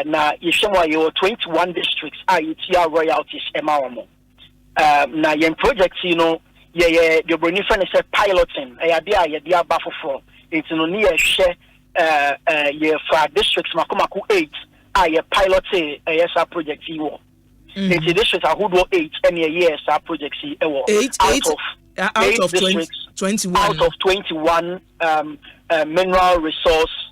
na ye hwe mo ye 21 districts a yetia royalties ema omo na ye project you know ye the Boniface say piloting ya dia ye dia ba foforo enti no ne ye hwe ye for districts makomako 8 a ye piloting yes a project you wo enti districts a who do 8 and yes a project see ewo out of 21 out of 21 mineral resource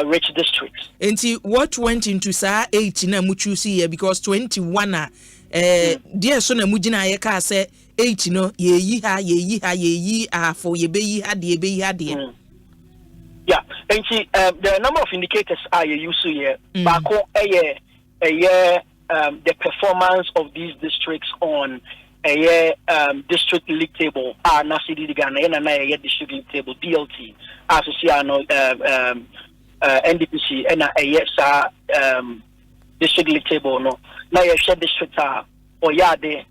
rich districts. Enti what went into sa 8 na mu choose here because 21 dear so na mu gina ye ka say 8 no ye yi for ye be yi ha de yeah enti there are a number of indicators are you use here bako the performance of these districts on a district league table na city Ghana na district league table DLT associano NDPC and district league table no na ye share district or ya de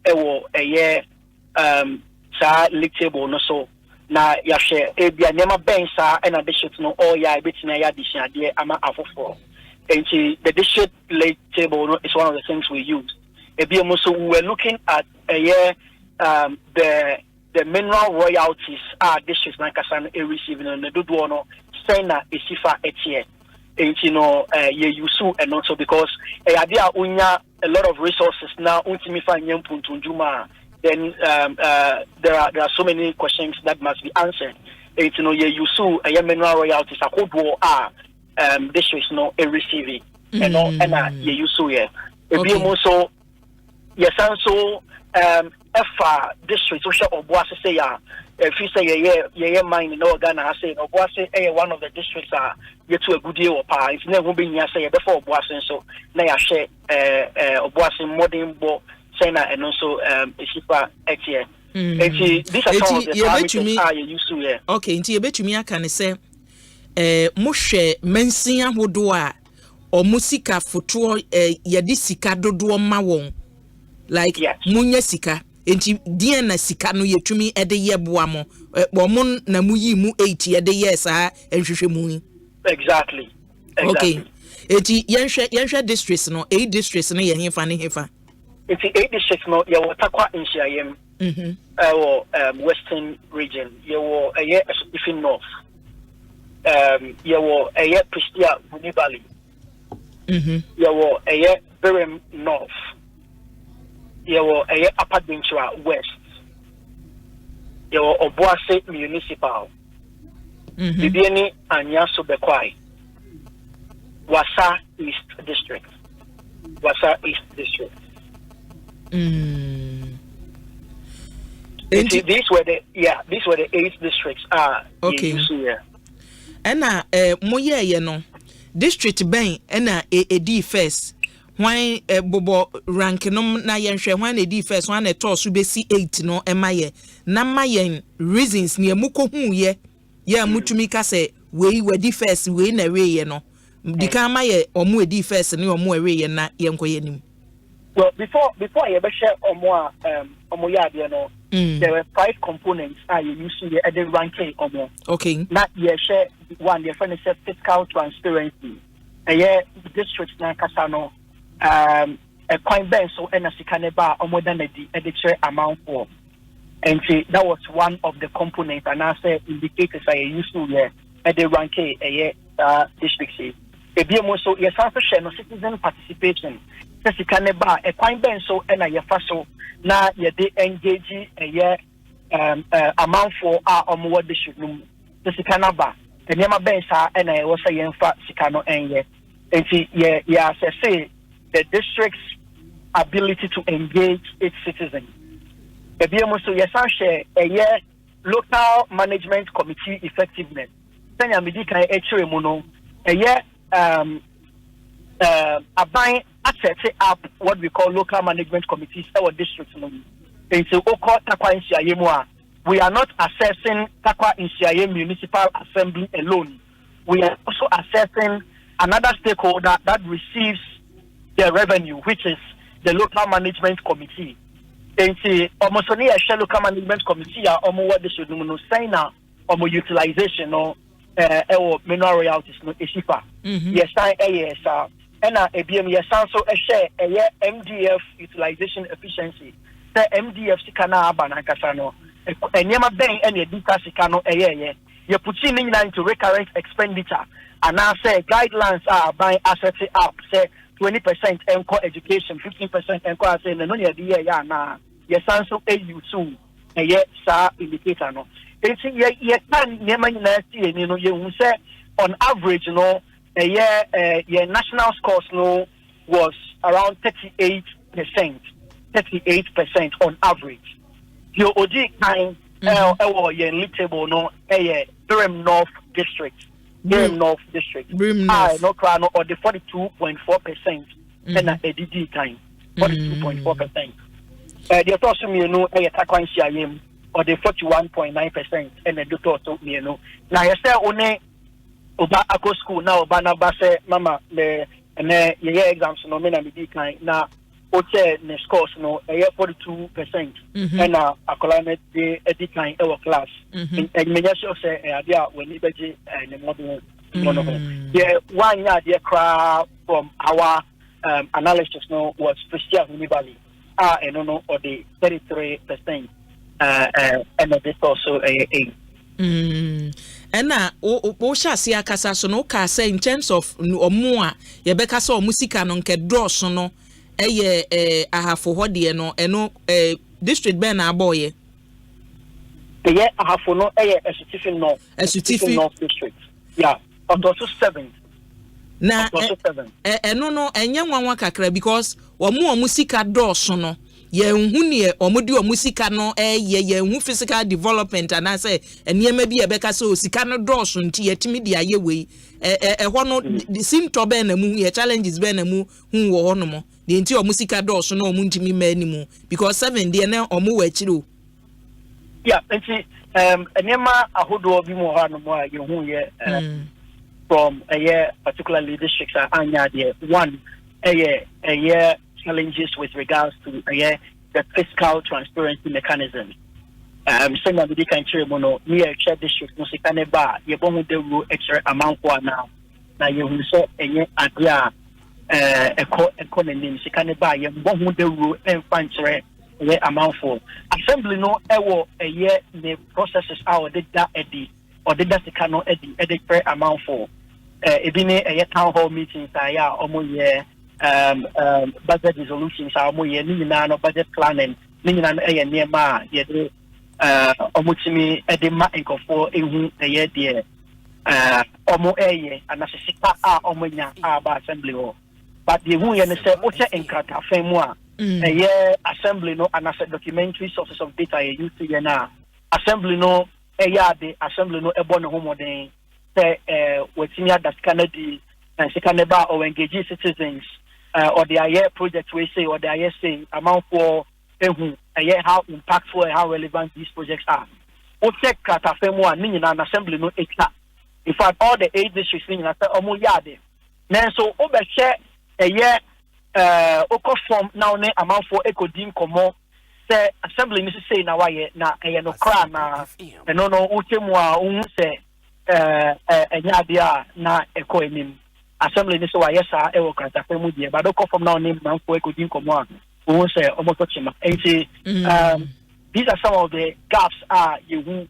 sa league table no so na ya share e bia nema ben sa and district no all ya betina ya addition de ama afofo and the district league table is one of the things we use. So we were looking at the mineral royalties districts like receiving on the Duduono, Sena, Isifa, Etie, and you use and also because idea unya a lot of resources now untimifa nyampuntunjuma, then there are so many questions that must be answered. And you use mineral royalties a cold war districts no receiving and you use here. So yes, and so district social Obuasi say if you say yeah mine no Ghana say Obuasi one of the districts are yet to a good deal of power. It's never been say before Obuasi so now I share Obuasi modern bo Sena and also Isipa Etie. These are some of the parameters you use here. Okay, into you bet me I can say Moshe mensia hodo a omusika foto yedi sika dodo ma won like munya sika enti die na sika no yetumi ede yeboa mo mo na muyi mu 8 ede yes a enhwehwe mu exactly okay enti yenhwe districts no 8 districts no ye hefa ne hefa enti 8 districts no ye watakwa nhyiayem western region ye wo if in north ye wo Pristia Bunibali ye wo very north ye wo Upper Denchura west ye wo Obuasi municipal bibieni anya so bekwai Wasa East district these were the 8 districts okay ena moye ye no district ben ena edi first when bobo rank no na yenhwe when edi first when e to so be si 8 no emaye na mayen reasons ne amukohu ye ya mutumi ka se we di first we na we ye no dika maye omo edi first ne omo we ye na yenkoye nim. Well, before you share omo ya de no there were 5 components you use at the ranking omo. Okay. Not you share one the friend say fiscal transparency. Districts na kasano kwan ben so na sika ne ba omoda na di editure amount for. And that was one of the components, and I said indicators I used to at the rank district. So yes, also share no citizen participation. Kasi kaneba a quite ben so and a faso na ye de engage amount for our what they should know. Kasi kanaba and yama ben sa and I was a yenfa sikano enye. And say the district's ability to engage its citizens. So yes, I share a local management committee effectiveness. Sanya midika eche mono a buying asset up what we call local management committees or districts. And so Takwa Insiayemwa, we are not assessing Takwa Insiayem Municipal Assembly alone. We are also assessing another stakeholder that receives the revenue, which is the local management committee. And see, almost only a local management committee are almost what they should do, sign now, almost utilization or mineral royalties, no Esipa. Yes, yes, and ABM, yes, also a share a MDF utilization efficiency. The MDF Sikana Banakasano, and Yama Bang and a Dita Sikano, you're putting into recurrent expenditure, and now say guidelines are buying assets up, say 20% encore education, 15% encore, saying, no, yeah, yes, also AU soon, and yet, sir, indicator. No. It's you say on average, a year national scores was around 38% on average. Your OD kind Litable Durham North District. North District. No crown or the 42.4% and a DD kind. 42.4%. The also a Takwan or the 41.9% and the doctor told me, Now, I say only Oba Akua school now, Obana Basse, Mama, the year exams, no men and decline. Now, Oche, the scores, no, a year 42%, and a climate, the decline our class. And Menyasho say, idea when Ibeji and the model. Yeah, 1 year, dear crowd from our analysis, was Christian Univali, and or the 33%. And this also and now, o shall see a casa so no car say in terms of or more, Yebeka saw musica non ke draw so no, a have for what dear no, and no district ben a boy. Yeah, I have for no a certificate no, a certificate North District. Yeah, also 7. Now, and no, and young one kakra because or more musica draw so no. Ye nhuni omodu omusika no ye hu physical development and I say ene ma bi ebeka so sika no dros nti yetimi dia ye we ho no the symptom be na mu ye challenges be na mu hu wo ho no mo de nti omusika dros no omuntimi ma animu because 7 de na omu wa chiro yeah nti ene ma ahodo bi mo ha no mo ye hu ye from a year particularly districts are anya there one a year challenges with regards to the fiscal transparency mechanism. Saying that we can share mono near share district no sikane ba ye bomu de ru extra amount for now. Na ye hu so enye adia economy sikane ba ye bomu de ru enfantre ye amount for. Assembly no ewo eye ne processes our did that edi or did that sikano edi amount for. Ebine eye town hall meetings aya omo ye budget resolutions are more no budget planning nina near ma ye omutimi edema enkofo ehu eye de omo eye anasika omonya ba assembly ho but the hu ye ne say oche enkata femu a eye assembly no anase documentary sources of data ye use ye na assembly no eye ade assembly no ebo ne homoden say wetimi adaskana di and sekaneba or engage citizens or the year project we say or the year say amount for how impactful and how relevant these projects are. O check kata femu a ni na assembly no extra. In fact, all the 8 districts ni na say omo yade. Then so o be share a year oko form now ne amount for ekodim komo say assembly ni say na waye na no kra na no utemu a say enya dia na eko enim. assembly ni so wa yes e wo krata fa mu die but do from now name man for ekodi nkomo a who say omoto chima enti these are some of the gaps you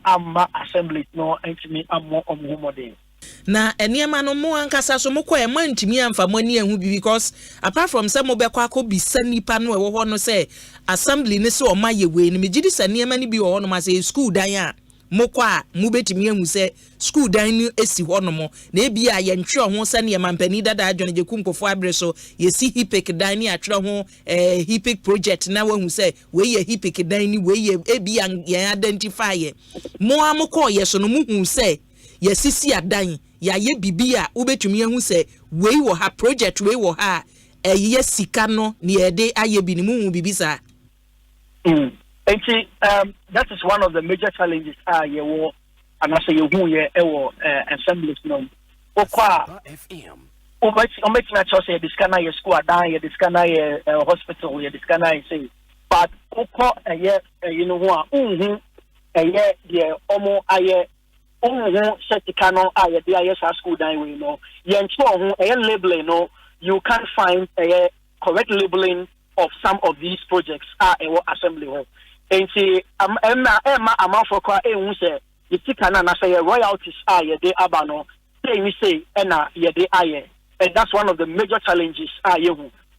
amma assembly no enti me ammo omhomode na eniema no mo ankasa so mokọ e mantimi amfa mo ani ehu bi because apart from say mo bekọ akobisa nipa no e wo ho no say assembly ne se o mayewe ni megidi sa niema ni bi wo ho no ma say school dan a mokọ a mo betimi ehu say school dan ni esi ho no mo na ebi a ye ntwe ho sa niema mpani dada adwene je kunkofo abre so ye si hipik dan ni atwere ho hipik project na wahu say we ye hipik dan ni we ye ebi ye identify ye mo amokọ ye so no mo hu say yesisi adan ya ye bibia ubetumi ehu se wei wo ha project wei wo ha eye sika no ne ede aye bi ni mu bibisa that is one of the major challenges ye wo anase ye hu ye ewo assemblies no okwa ometi na cho say diskana ye school adan ye diskana ye hospital ye diskana ye say but okwa eye you know who unhu eye ye omo aye certificate school down we know labeling no you can't find a correct labeling of some of these projects assembly hall and see amount for say the ticket na say royalties they abano say we say and that's one of the major challenges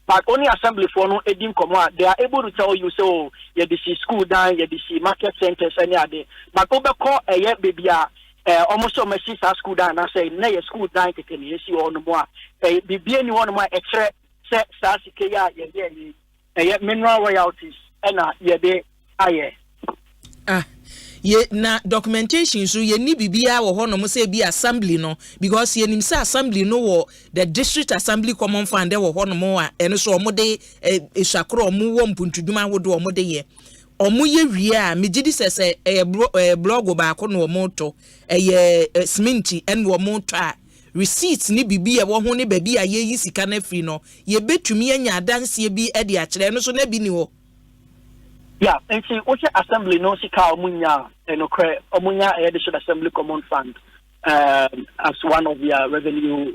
but only assembly for no edim komo they are able to tell you so this school down this market centers any other but obeko baby almost so much school down and say na school down can you see on more be anyone more extra set sasikeya mineral royalties and they ye na documentation so ye ni bibia wo ho no mo say bi assembly no because ye nim say assembly no wo the district assembly common fund wo ho no mo a eno so mo de esakro mo wo mpuntuduma wo do mo de ye omo ye wie a megidi sese blog ba ko no mo to cement en wo mo to a receipts ni bibi e wo ho ne ba bi a ye yi sika na free no ye betumi anya adanse bi e de a kire no so na bi ni wo yeah and see what assembly no sika omunya enokre omunya the should assembly common fund as one of their revenue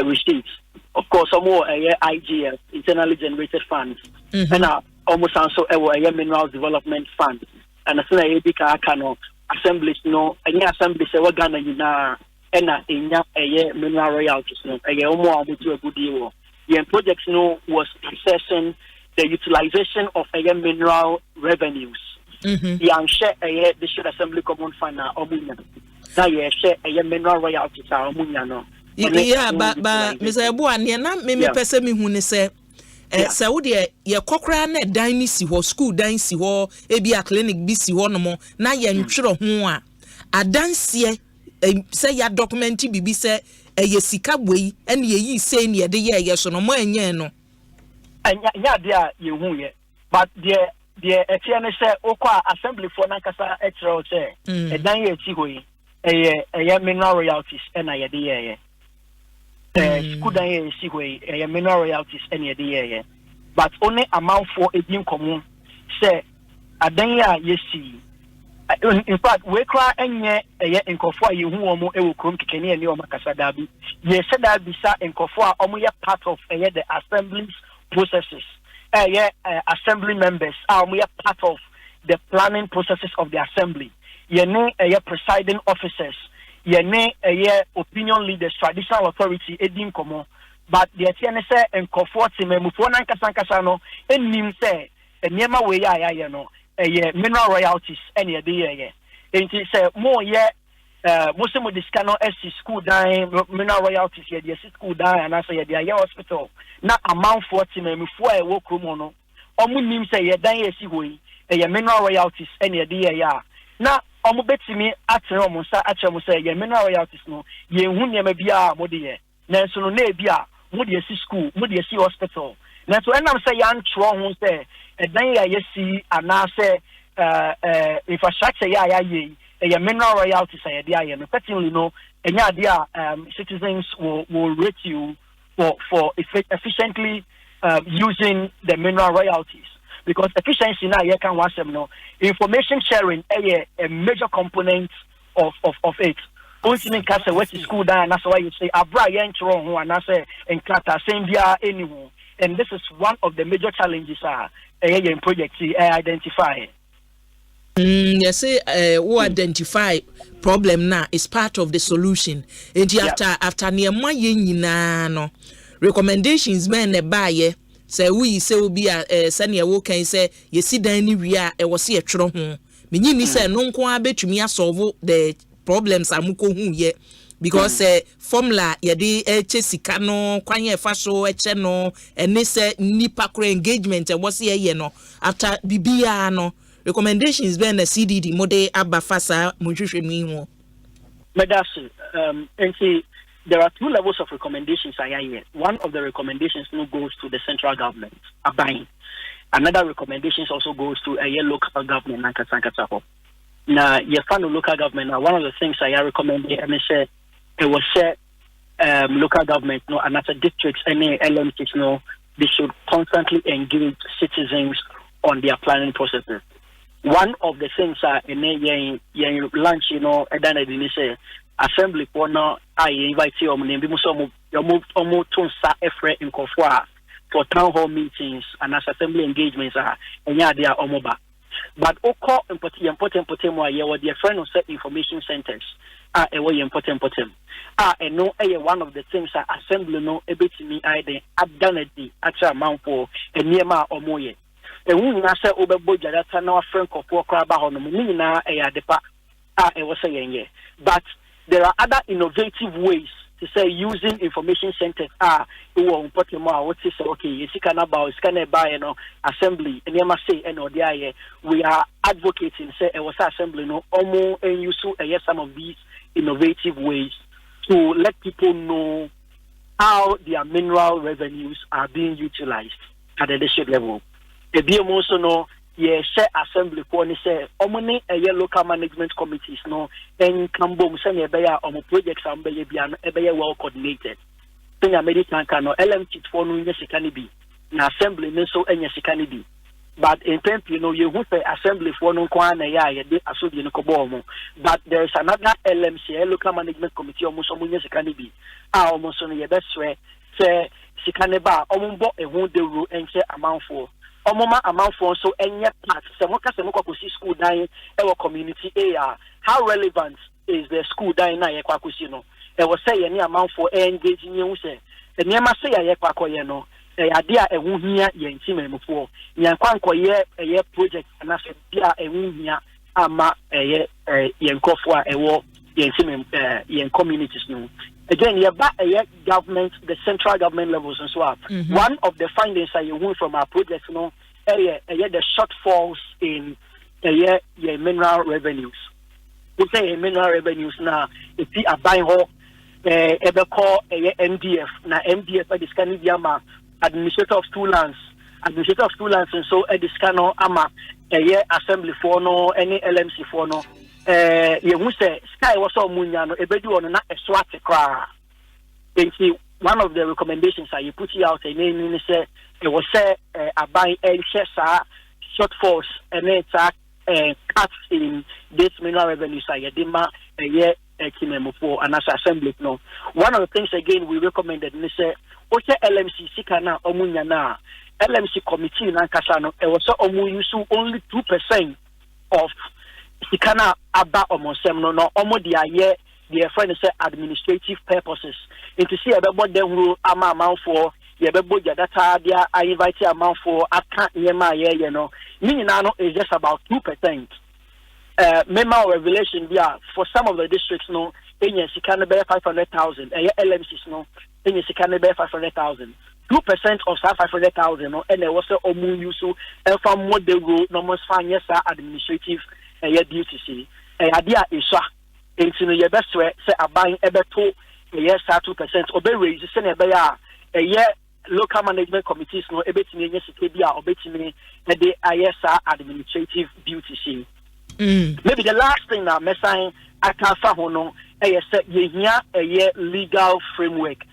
receipts of course some more IGF internally generated funds and almost also a mineral development fund and as soon as you can assemblies no any assembly say we Ghana na ena enya mineral royalties no omo amutu agudi wo the projects no was assessing the utilization of mineral revenues yang share the should assembly common fund na omunya na share mineral royalties a omunya no yeah but Mr. Ebuane na me pese me hu ne se se wo de ye kokra na dan ni si ho school dan si ho ebi a clinic bi si ho no mo na ye ntwere ho a adanse se ya document bibi se ye sika boi ene ye yi se ne ye de ye so no mo enye no anya de a ye hu ye but the etie ne se okwa assembly for na kasa Electoral se dan ye ti ho yi mineral royalties ena ye de ye school dan ye si ho yi mineral royalties ena ye de ye but only amount for edin common say adan ya ye si in fact we cry enye nkofo a ye hu omo e wo krom kekeni ene o makasa da bi ye said that bisa nkofo a omo ye part of the assemblies processes assembly members omo ye part of the planning processes of the assembly ye ne presiding officers ye ne opinion leaders traditional authority edin komo but the tiene say nkofo timemufo na nkasa no enim say eniema we ya no mineral royalties any ye ye enti say mo ye musimo discano SC school dan mineral royalties ye the school dan and say ye hospital na amount for timemufo e wo kromo no omu nim say ye dan ye si hoyi mineral royalties any ye ya na omu betimi atere omu sa ache mu say ye mineral royalties no ye hu niam bia mo de ye nanso no na bia mo de si school mo de si hospital na so enam say yan tro hu say dan ya yesi anase infrastructure ya ye mineral royalties ya dia ye no certainly no enya dia citizens will rate you for efficiently using the mineral royalties because efficiency na ye can wasem no information sharing a major component of it Only cast went to school down, and that's why you say Abra Yentro who and I say and Kata Sambia anywho. And this is one of the major challenges in project identify. You say who identify problem now is part of the solution. And after near my no recommendations men a buyer say we say will be a senior worker and say you see the anywhere I was here tro ho. Me say no kwa betumi solve the problems amuko hu ye because formula ye de sika no kwanye fa so no ene say nipa kro engagement e was ye no after bibia no recommendations be na CDD mode abafasa mohwehwe mi ho Medasi and see there are two levels of recommendations here. One of the recommendations no goes to the central government abain. Another recommendations also goes to a local government Nankasankatapo. Now, your final local government. Now, one of the things I recommend, I say, it was local government, no, and other districts, any LMTs, no, they should constantly engage citizens on their planning processes. One of the things in lunch, you know, and then I didn't say assembly for now. I invite you on you move to in Kofwa for town hall meetings and as assembly engagements and they are omoba. But oko important more ye what their friend of set information centers are a way important and no one of the things assembly no ebetimi ide adanadi actual amount for a nearma or more. And we na say obebo data na friend of kraba hono ni na depa e was saying but there are other innovative ways to say using information centers important more what is okay you see can about scan by assembly and you must say and we are advocating say it was assembly no omo and use some of these innovative ways to let people know how their mineral revenues are being utilized at the district level. The BM also know share assembly for say omni local management committees no and kambom say ebeya omo projects am be well coordinated. Thing American can no LMT for no yesikani bi na assembly no so enya sikani bi. But in temp you know you say assembly for no kwa na ya de asodi no kobo but there is another LMC local management committee almost omo yesikani bi almost no ye best say sikane ba omo bo ehun de ru and say amount for Omoma amount for so any part. Semoka kwakusi school dying our community area. How relevant is the school dying na kwakusi no? E was say any amount for engaging you say. And yama say a kwakoye no. Idea a wuhia ye ntime mufo. Nyankwanko ye project and as dia a wuhia ama ye nkofo a ewo ye ntime ye communities no. Again, government, the central government levels and so on. One of the findings that you want from our project, you know, the shortfalls in mineral revenues. We say mineral revenues now, if you are buying ever call MDF, now MDF by this kind of administrator of school lands, and so this kind of assembly for no, any LMC for no. You say sky was all munyano ebedu on na eswate kra. One of the recommendations that you put out and say it was say abai share shortfalls and it's cuts in this mineral revenues dima kimemufo and as assembly no. One of the things again we recommended and say LMC sikana omunyana LMC committee na kasano it was omu use only 2% of Sikana aba omosem no omo their friend say administrative purposes. And to see about them who amount for yebebo data dia I invite amount for account yema you know. Meaning is just about 2%. Memo revelation for some of the districts no in Sikana be 500,000 LMCs no in Sikana be 500,000. 2% of 500,000 no and there was a omu yusu and from what they wrote no most fine yes administrative duty see idea is into your best way say a buying ever 2% obey raise a year local management committees no ebetini yes or betini the ISR administrative duty see. Maybe the last thing that messing I can fahono a year legal framework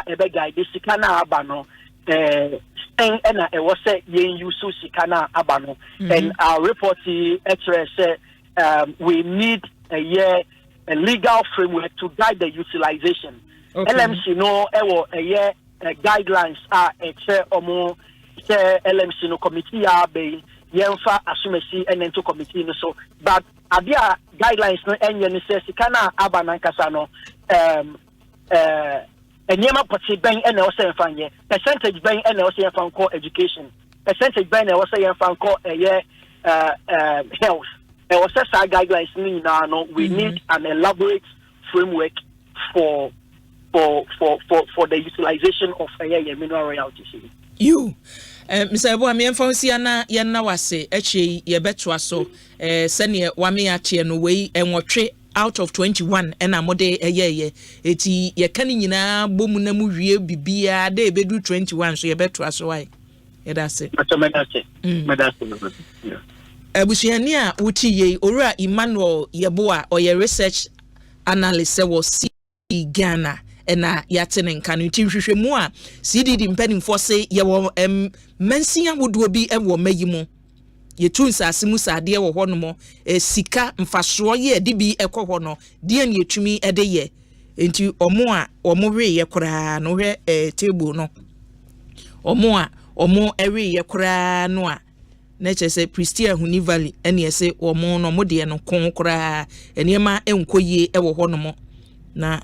ebe guide this sikana abano and I was say you sikana abano and our report say we need a year a legal framework to guide the utilization. Okay. LMC no guidelines are LMC no committee be yenfa asumesi and into committee no so but abia guidelines no enye ni say sikana aba nankasa no enyema poti ben ene o say fanye percentage ben ene o say fan call education percentage ben ene o say fan call health e o say guidelines ni na no we need an elaborate framework for the utilization of mineral royalties. You Mr. Ebo am yemfonsi ana yenna wase eche ye betwa so sene wame ache no wei enwotwe out of 21 ena mode eyeye eti ye kan nyina bomu na mu wie bibia da ebedu 21 so ye betwa so wai ye da se medase abusuani a wuti ye owura Emmanuel Yeboa oye research analyst wo si Ghana ena yatene nka no tinhwehwe mu a CDD mpanimfo se ye wo mansia wodo bi e wo mayimu ye tunsa asimu sade wo hono mo sika mfaso ye de bi ekọ hono de ne yetumi ede ye enti omo we ye kora no hwe table no omo ewe ye kora no a na chese Pristia Huni Valley ene yese omo no mo de no kon kora enema enkoyie e wo hono mo na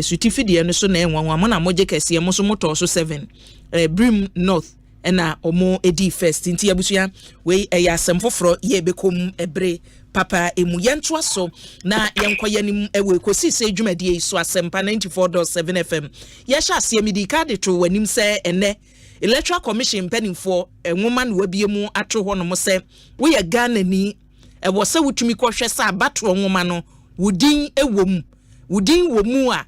sutifidi no so na enwanwa na moje kese mo so moto so 7 Brim North ena omo edi first nti abusua we Asem foforo ye bekom ebre papa emu yento aso na yenkoye nim ewe Ekosiise adwumadie so Asempa 94.7 FM ye sha asiemidi card to wanim se ene Electoral Commission penifo enwoma na wabie mu ato ho no mo se we ye Ghana ni e wo se wutumi kohwe sa abato nwoma no wudin ewom wudin womu a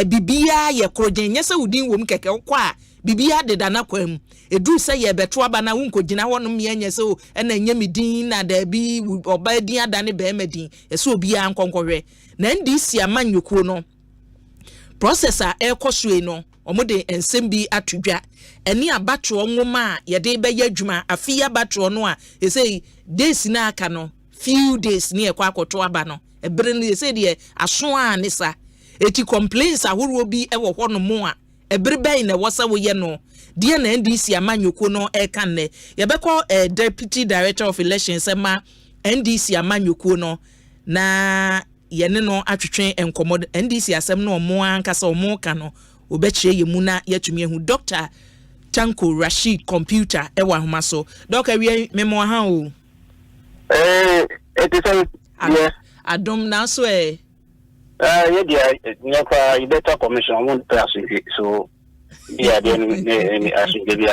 bibia ye krogen nyese wudin wom keke kwa bibia de dana kwam edu se ye beto aba na wonkogina wonom ye nyese o na nya midin na da bi oba din adane be medin ese obia nkonkohwe na ndisi amanyukuo no processor ekosue no omode ensem bi atudwa eni abato nwoma a ye de be ya adwuma afia abato no a ese days na aka no few days ni ekwa akoto aba no ebere no ese de aso a ne sa eti complaints ahoro bi ewo ho no mo a ebere bɛn na wɔsa wo ye no de na NDC amanyoko no eka ne ye bɛkɔ deputy director of elections ma NDC amanyoko no na ye ne no atwetwe enkomo NDC asɛm no ɔmo ankasa ɔmo ka no obɛkyerɛ ye mu na yatumi ehu Dr. Tanko Rashid computer ewa ahoma so Dr. wie memo ha o it is yes adom na so yeah, yeah, Electoral Commission, I won't pass it, so yeah, then I should give you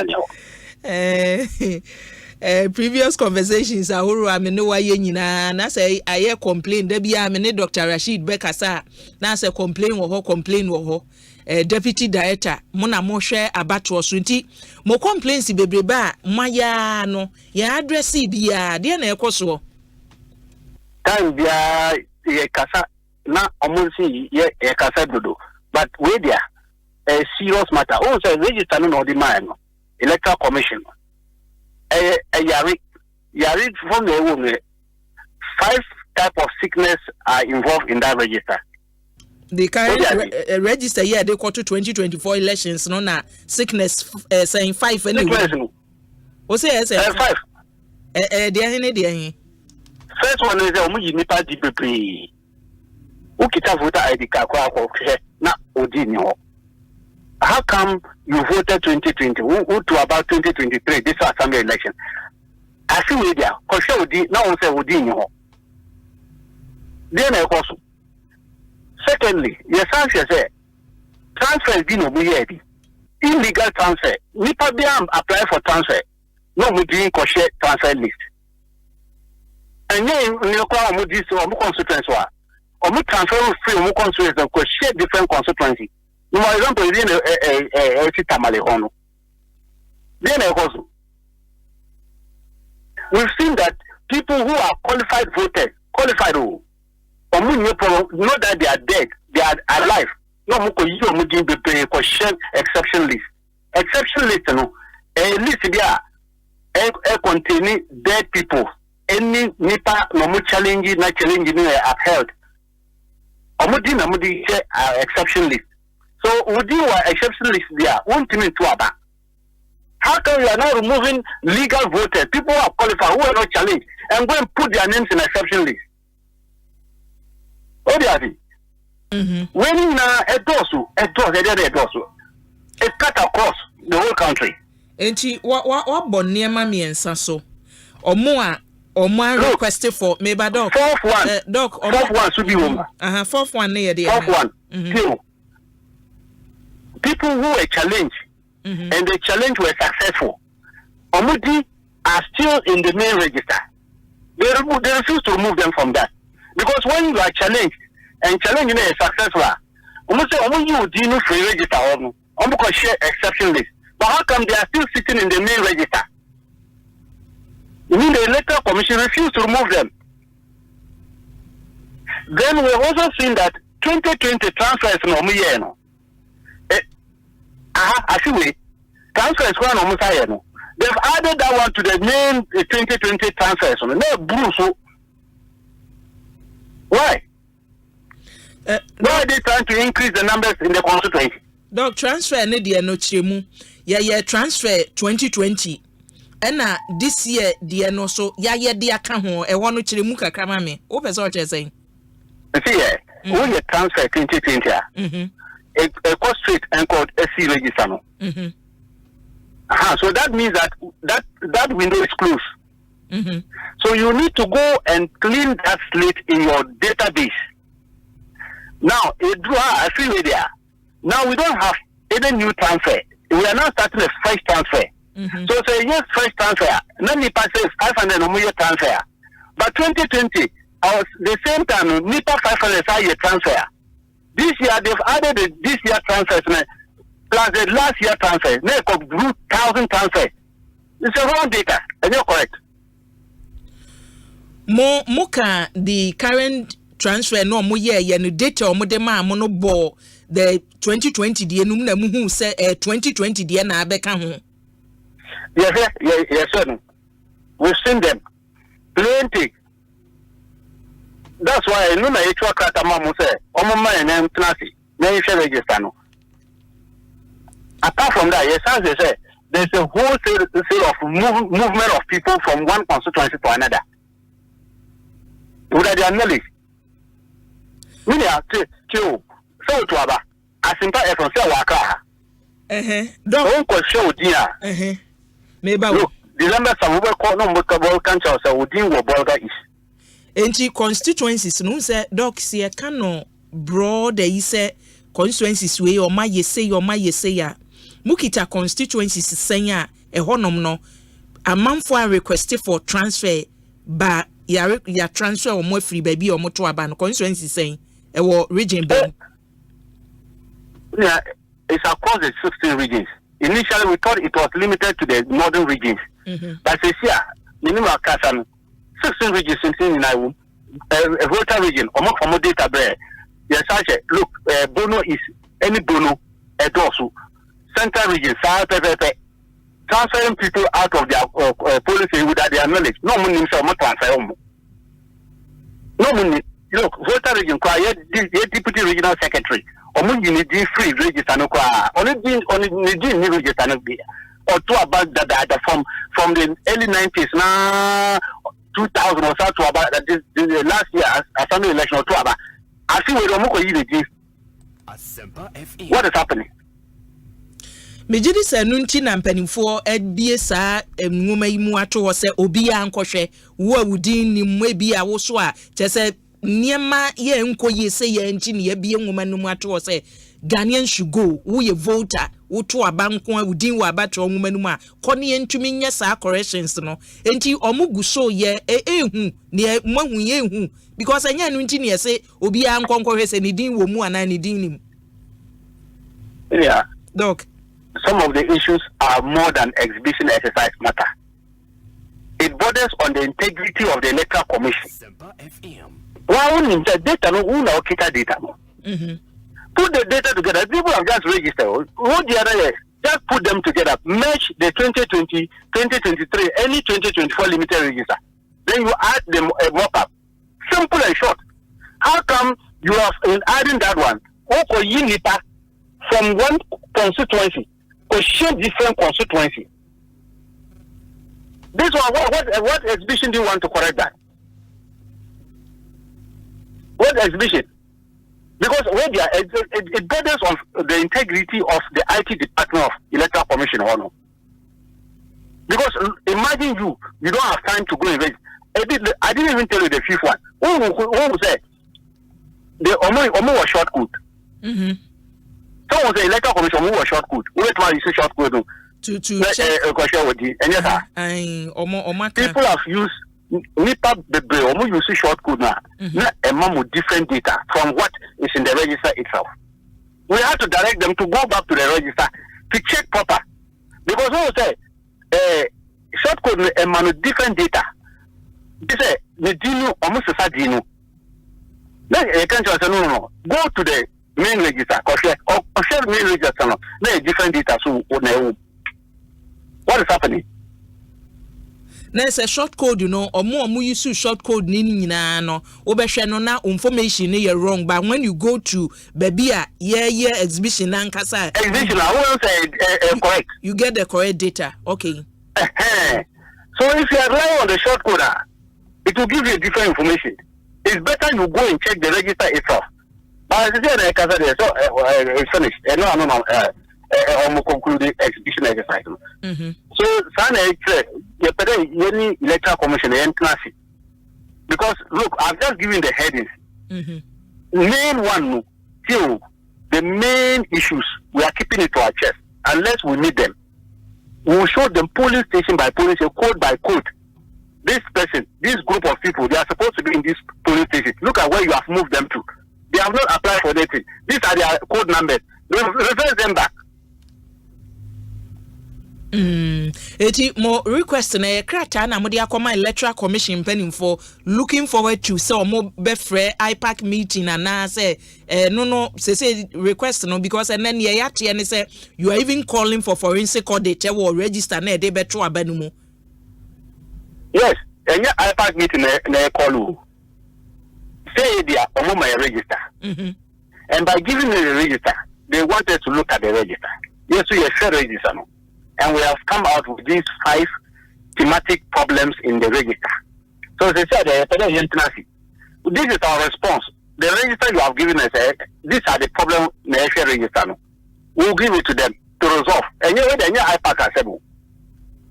previous conversations I mean no why nyina na say I complain there be me Dr. Rashid Bekasa na say complain wo ho deputy director mo na mo hwe abato so nti mo complaints bebrebe a maya no ya address bia de na ekoso time bia ye kasa na omonsi ye kasa dodo but we there a serious matter oh say register no the man Electoral Commission yari from the woman 5 type of sickness are involved in that register. The current register here they go to 2024 elections no na sickness saying 5 anyway. O say 5 first one is omu nipa DPP ukita voter ID card kwa na odi ni ho. How come you voted 2020 who to about 2023 this assembly election? I see we there cause odi na won say odi ni ho. Then e ko so. Secondly, yes say transfer bi no buye bi. Illegal transfer. Nipa bi am apply for transfer. No mu din ko share transfer list. And then we call omu this omu constituency wa. Omu transfer free omu constituency ko share different constituency. No for example, in Tamale Hono. Then we've seen that people who are qualified voters, know that they are dead, they are alive. No muko you mujin be pay for share exception list. Exception list no a list there containing dead people. Any nipa no mu challenge na challenge no upheld. Omudi exception list. So would you exception list there? Won't mean to about. How come you are now removing legal voters, people who are qualified, who are not challenged, and go and put their names in exception list? What do you think? When now a dosu, it cut across the whole country. And what Bonniema me and Sasso or more requested for maybe dog. Fourth one, fourth one should be woman. Fourth one near the fourth one. People who were challenged and the challenge were successful. Omudi are still in the main register. They refuse to remove them from that. Because when you are challenged and challenging is successful, you do no free register or share exception list. But how come they are still sitting in the main register? You mean the Electoral Commission refused to remove them? Then we have also seen that 2020 transfers no muyeno. Actually, transfers one almost no. They've added that one to the main 2020 transfers. No, Bruce. Why? Why are they trying to increase the numbers in the constituency? Dog transfer ne de no chiremu. Yeah, transfer 2020. And this year the no so ya de aka ho e wono chiremu kakra ma me. Wo pese o che saying. See when you transfer 2020 it goes straight and called SC register no. So that means that window is closed. So you need to go and clean that slate in your database. Now, I feel there. Now we don't have any new transfer. We are now starting a fresh transfer. So say yes, fresh transfer. NIPA says 500 no more transfer. But 2020, the same time, NIPA 500 is a transfer. This year they've added this year transfers plus the last year transfer. They could do 1,000 transfers. It's a wrong data, and you're correct. Moka the current transfer no mo ye no data o mo de ma mo no bo the 2020 de enum na mu hu say 2020 de na abeka ho. Yes sir. We've seen them plenty. That's why no na etua krata ma mo say omo ma en emptiness na you share register no. Apart from that, yes, as they say, there's a whole series of movement of people from one constituency to another. Without their knowledge. So to Aba, Asempa from Sewaka. Don't go show dear. Maybe December some call no more country or Saudi or Bolga is. Enti constituencies no say doc see cano broad they say constituencies we or my say ya. Mukita constituencies senya e honom no amanfo request for transfer ba ya transfer or more free baby or moto aba no constituencies saying e wo region ben. Yeah, it's across the 16 regions. Initially we thought it was limited to the northern regions. But this year, minimum 16 regions in a voter region or more data there. Yes, look, Bono is any Bono a dosu. Central region, South transferring people out of their policy without their knowledge. No money himself, not transfer. No money. Look, voter region, deputy regional secretary. Only need free register no kwa. Only need register no be. Or to about that from the early 90s now 2000 or so to about the last year assembly election or to about. I see we don't what is happening? Mejidi se nunti na mpanimfo ebie saa nwoma yi mu ato wo se obi ya nkwohwe wo awudin ni mu ebia wo so a chese niema ye nkoye se ye nchi ne ebie nwoma no mu ato wo se Ghanaian should go wo ye voter wo to abanko awudin wo abato nwoma no mu a kone ye ntumi nya saa corrections no enti omugu so ye ehu ne mahu ye ehu because anya nunti ne se obi ya nkonkwohwe se ne din wo mu ana ne din nim. Yeah, doc. Some of the issues are more than exhibition exercise matter. It borders on the integrity of the Electoral Commission. Why only the data no una okita data no? Put the data together. People have just registered. What the other is just put them together. Match the 2020, 2023, any 2024 limited register. Then you add them a mock-up. Simple and short. How come you have doing that one, Oko Yinipa from one constituency, or share different constituency. This one, what exhibition do you want to correct that? What exhibition? Because when they are, it borders on the integrity of the IT department of Electoral Commission or no. Because imagine you don't have time to go and read. I didn't even tell you the fifth one. Who will say the Omo was short code? Someone say Electoral Commission Omo was short code. Wait while you say short code to check. And yes, people have used Nipa Bebe Omo use short code now. Not a mom with different data from what is in the register itself. We have to direct them to go back to the register to check proper. Because we say short code a man with different data. They say the dino almost a dino. Then you can't say no. Go to the main register, or share main register. No, there different data. So what is happening? There's a short code, you know, or more use short code no na information you're wrong. But when you go to Babia, exhibition Lankasa exhibition, I won't say correct. You get the correct data. Okay. So if you rely on the short code, it will give you different information. It's better you go and check the register itself. But as I said, so it's finished. No. Conclude the exhibition exercise. So, the Electoral Commission emptiness. Because look, I've just given the headings. Main one, two, the main issues we are keeping it to our chest unless we need them. We will show them police station by police, code by code. This person, this group of people, they are supposed to be in this police station. Look at where you have moved them to. They have not applied for anything. These are their code numbers. Reverse them back. Eti mo request na ye krata na mo de akoma Electoral Commission pending for looking forward to say mo befre IPAC meeting and na say no say request no because and then ye yate and say you are even calling for forensic audit or register na de betro abanu mu. Yes, and your IPAC meeting na call say they are on my register. And by giving me the register, they wanted to look at the register. Yes, so you share register no. And we have come out with these 5 thematic problems in the register. So they said, this is our response. The register you have given us, these are the problems in the register. We'll give it to them to resolve. And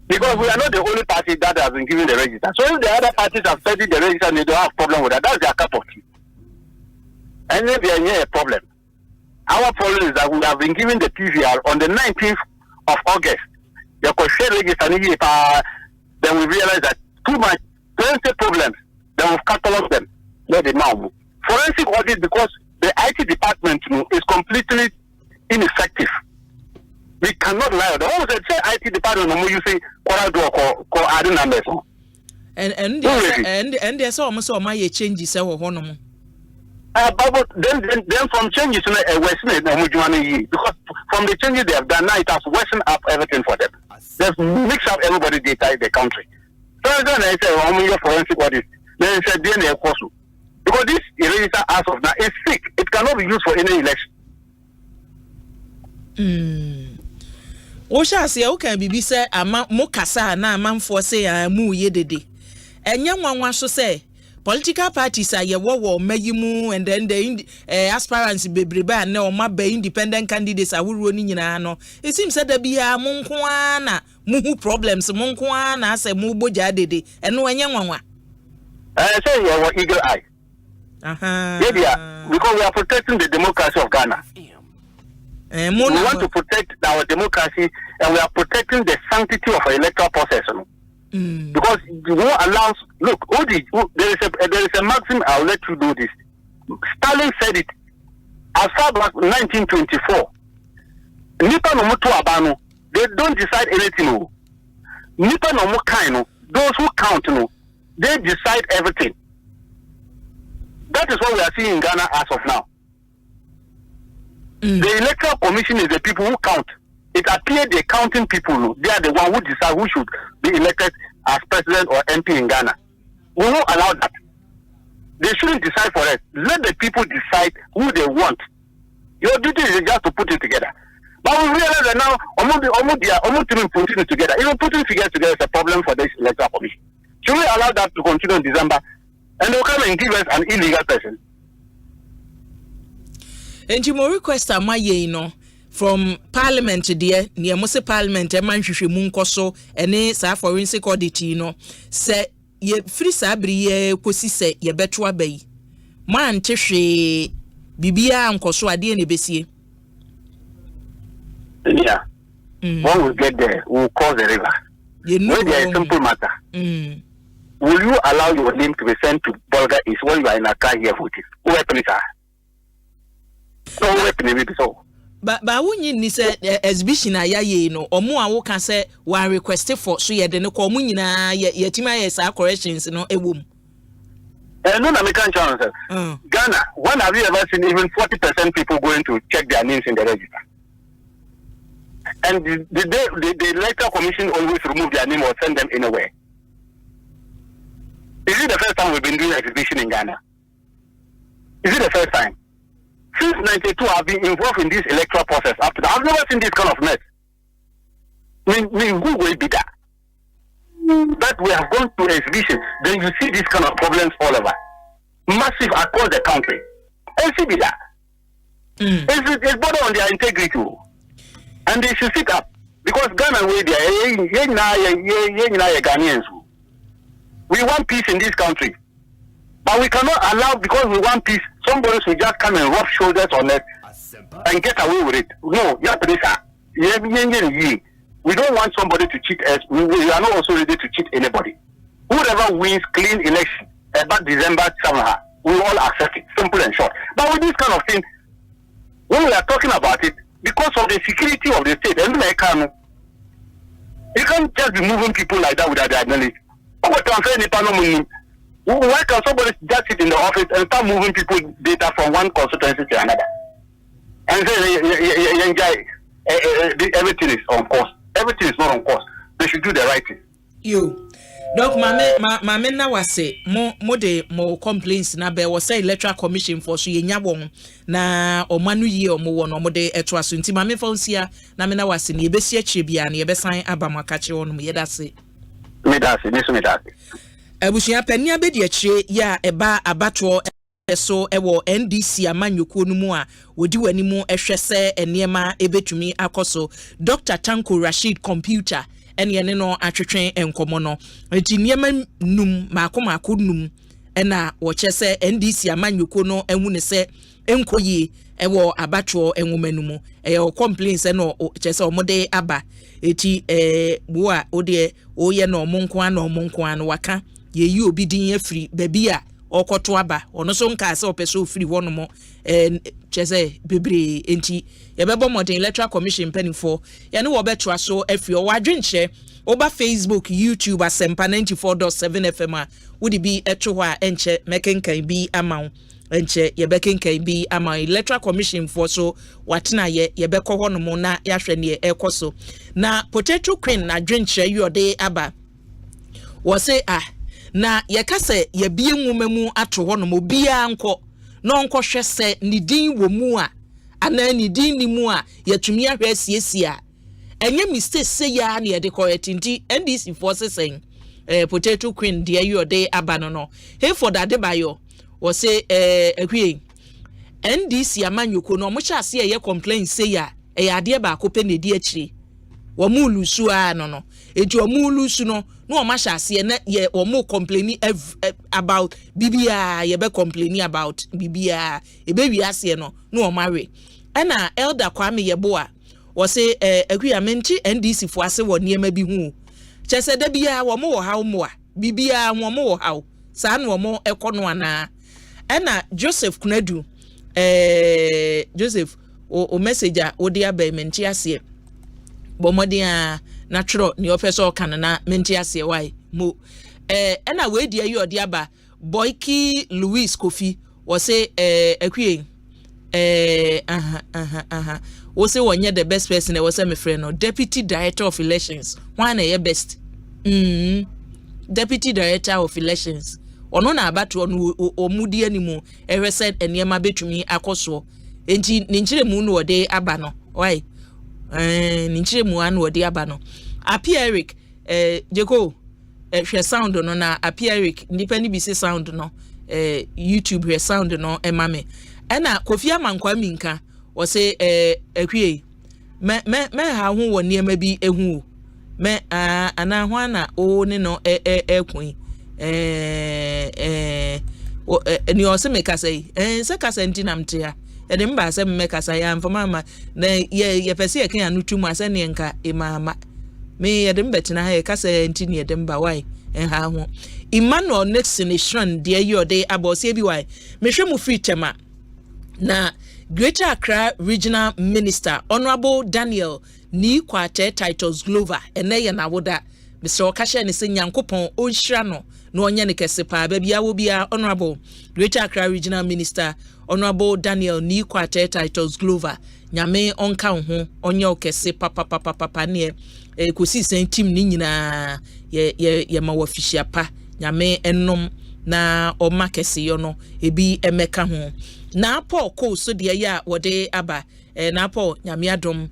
because we are not the only party that has been given the register. So if the other parties have studied the register and they don't have problem with that, that's their cup of tea. And then they are a problem. Our problem is that we have been given the PVR on the 19th of August. Then we realize that too much plenty problems. Then we've cataloged them. Let them now. Forensic audit because the IT department is completely ineffective. We cannot lie. The whole say IT department you say call adding numbers. And there's almost all my changes honor. But then from changes because from the changes they have done now it has worsened up everything for them. They've mixed up everybody data in the country. So then I say your forensic audit. Then I said DNA also. Because this register as of now is sick. It cannot be used for any election. Osha say okay bibi say ama mokasa na amanfo say mu ye dede. Enya nwanwa so say political parties are ye wo mayimu and then the aspirants bebreba na o ma be independent candidates awuro ni nyina no. It seems that bia mo nko na mu problems mo nko na say mu boja dede. Eno enya nwanwa. Say you have eagle eye. Yeah, because we are protecting the democracy of Ghana. We want to protect our democracy and we are protecting the sanctity of our electoral process. Because you won't allow. Look, there is a maxim. I'll let you do this. Stalin said it as far back 1924. Nipa no mutu abano. They don't decide anything. Nipa no mu kaino. Those who count, they decide everything. That is what we are seeing in Ghana as of now. The Electoral Commission is the people who count. It appears they're counting people. They are the one who decide who should be elected as president or MP in Ghana. We won't allow that. They shouldn't decide for us. Let the people decide who they want. Your duty is just to put it together. But we realize that now, almost even putting it together. Even putting figures together is a problem for this electoral commission. Should we allow that to continue in December? And they'll come and give us an illegal person. And you more request a my from Parliament there, near Mose Parliament, a man should munkoso, and a forensic audit, say ye free sabri pussy say ye betua bay. Man tishe bibia and koso a DNA besi. Yeah. When we get there, we'll cross the river. You know, there is simple matter. Will you allow your name to be sent to Bulgaria is when you are in a car here voting? Who weapon is that? No weapon is so. But when you say exhibition, I know, or more, I can say, one requested for so you didn't call me yet corrections, no, a womb. No, I can't chance. Ghana, when have you ever seen even 40% people going to check their names in the register? And the electoral commission always remove their name or send them anywhere. Is it the first time we've been doing exhibition in Ghana? Is it the first time? Since 92, I've been involved in this electoral process. After that, I've never seen this kind of mess. Who will be that? That we have gone to exhibition, then you see these kind of problems all over. Massive across the country. And see that. It's border on their integrity. And they should sit up. Because Ghana, Ghanaians. We want peace in this country. But we cannot allow, because we want peace, somebody should just come and rub shoulders on us and get away with it. No, we don't want somebody to cheat us. We are not also ready to cheat anybody. Whoever wins clean election about December somehow, we all accept it. Simple and short. But with this kind of thing, when we are talking about it, because of the security of the state, you can't just be moving people like that without their knowledge. Why can somebody just sit in the office and start moving people data from one constituency to another? And say everything is on course. Everything is not on course. They should do the right thing. You. Doc, mame na wase mo complaints na be was say electoral commission for so yenya won na omanu ye omo won omo de eto aso nti mame fonsia na me na wase ne ebesi akire bia na yebesan abamaka che won ye dase me dase abusia pani abedi akire ya eba abato so ewo NDC amanyoko no mu a wodi wani mu ehwe se enema ebetumi akoso Dr. Tanko Rashid computer ene no atwetwen enkomo no enti niema num maako num ena wo kyese NDC amanyoko no enwu ne se enkoyi ewo abatwo enwoma numu o complaints no kyese omode aba eti bo a ode oye no omonko an waka ye yi obi din afiri baby a okoto aba ono so nka se opeso ofiri wono mo kyese bebre enti yebebo modern electoral commission penny for ya no obeto aso afiri o wadwenche oba Facebook YouTube Asempa 94.7 FM a wodi bi eto ho a enche mekenkan bi amaw enche yebekenkan bi amaw electoral commission for so watena yebekọ ho no mo na yahwe ne ekoso na potato queen na dwenche yode aba wo say na yekase yebie nwoma mu ato ho no mo bia nko no nko hwe se ni din wo mu a ana ni din ni mu a yetumi ahwe asiesia enye mistake say ya na yede correct nti NDC forces saying potato queen de yode aba no hey for that bayo wo say ehwe NDC amanyoko no mo cha se ye complain say ya ade ba ko pe na di akire wo mu lusu a no eti wo mu lusu no ma sha se na ye wo mu complain about bibia ye be complain about bibia e be wi ase no ma we na elder Kwame Yeboa wo say agreement NDC fo ase wo niema bi hu chese da bia wo mo wo hawo mo a bibia wo mo wo hawo sa na wo mo ekono ana na Joseph Kunadu Joseph o messenger o dia ba menti ase bomodin natural ni officer kan na menti ase why mo na we dia yi odi aba Boyki Louis Kofi wo say akwie we say one the best person was my friend no deputy director of elections one na best deputy director of elections ono na abato no omudi animu ehwe said eniema betumi akoso enti ninchiremu no ode aba no why ninchiremu anu ode aba no Apia Eric Jeko hwe sound no na Apia Eric ndipani bi se sound no YouTube hwe sound no emame ena Kofi Amankwa minka wo se ehwie me ha ho wo niema bi ehu me ana ho ana o ne no ekun ni o se me kasa yi se kasa ntina mtea de mba se me kasa ya mfama ma na ye pese ye kan anu tumu ase ne nka imama me ye de mbetina ha ye kasa ntini ye de mba wai ha ho Emmanuel Nixon Shran de yode abose bi wai me hwe mu free tema na Greater Accra Regional Minister Honorable Daniel ni kwate titles Glover ene na woda Mr. Okasha ni se nyankopon onhira no na onye ne kese pa ba bia wo bia Honorable Greater Accra Regional Minister Honorable Daniel ni kwate titles Glover nyame onka ho onye okese papa ne kosi sen team ni nyina ye ma wafishia pa nyame ennom na oma kese yo no ebi emeka ho na Paul ko so de ya wode aba na Paul nyame adom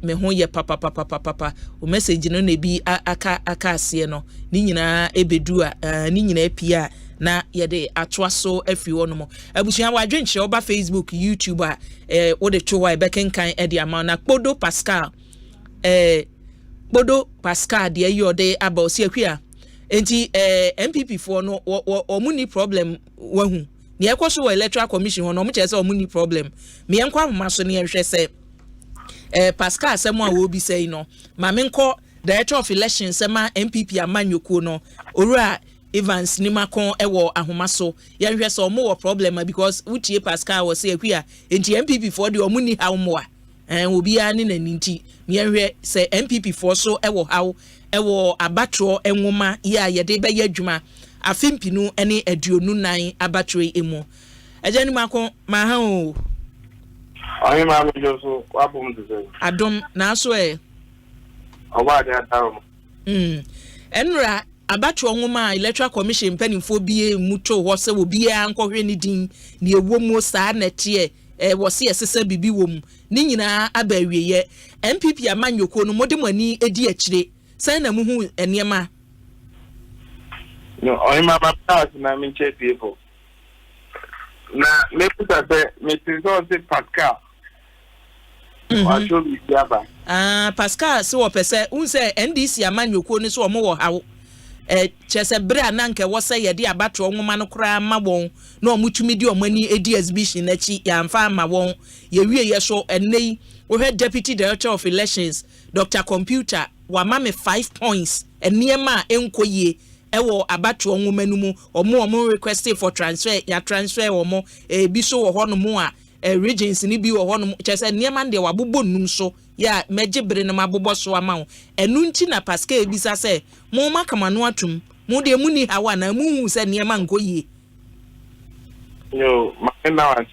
me ho ye papa o message no na bi aka ase no ni nyina ebedu a ni nyina apia na ye de atwa so afi wono mo abusuan wa dwenche oba Facebook YouTube a wo de to wa bekenkan e de ama na Kpodo Pascal Kpodo Pascal de yode aba o se akua enti MPP for no omuni problem wahu ni ekoso wo Electoral Commission ho no mo chese omuni problem me enkwa homa so ne ehwe se Pascal asemo a wo bi sei no ma menko Director of Elections sema MPP amanyoko no Owura Evans ni makon ewo ahoma so ya hwe se omo wo problem because utie Pascal wo se akua enti MPP for de omuni hawmo a obi a ne naninti me hwe se MPP for so ewo haw ewo abatro enwoma ya ye de be yadwuma afimpinu ene aduonu nan abatro emu ajani makon ma ha o ayi ma mi joso wabum de se adom na so oba de atawo enra abatro nwoma Electoral Commission panimfo bie muto ho se obi a nkwohwe ni din ni ewomu saa na tie wo se esesa bibi wom ni nyina abawieye MPP amanyoko no modemani edi akire sai na muhu eniema no oyi ma pass na mi che people na me puta se me tizo se Pascal wa show bi aba Pascal se wo pese unse NDC amanyoko ni so omo wo hawo chese bra na nke wo se ye de abatro nwoma no kra ma won na omutumi di omani edi exhibition na chi ya mfa ma won ye wie ye so enei wo head Deputy Director of Elections Dr. Computer wa ma me 5 points eniema enkoye ewo abatro nwoma numu omo requested for transfer ya transfer omo bi so wo hono mu a regions ni bi wo hono chese eniema nde wa bobo num so ya mejebre na mabobo so ama enu nti na Pascal ebisa se mo makama no atum mo de mu ni hawa na mu hu se niema nkoye yo ma na wa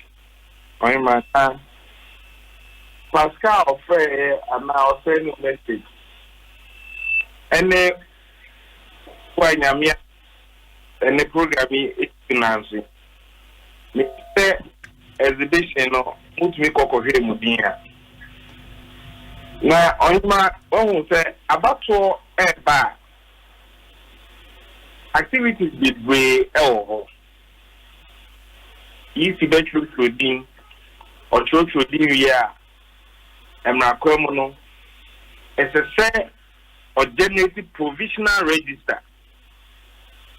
oyi ma ta Pascal offer ama offer no message ene kwa nyamia ene programi finance ni se exhibition no mutumi kokohwe mu dia na onima ohun se abato eba activities bebre ewo isi betru clothing or clothing ya emra kwemu no ese or generate provisional register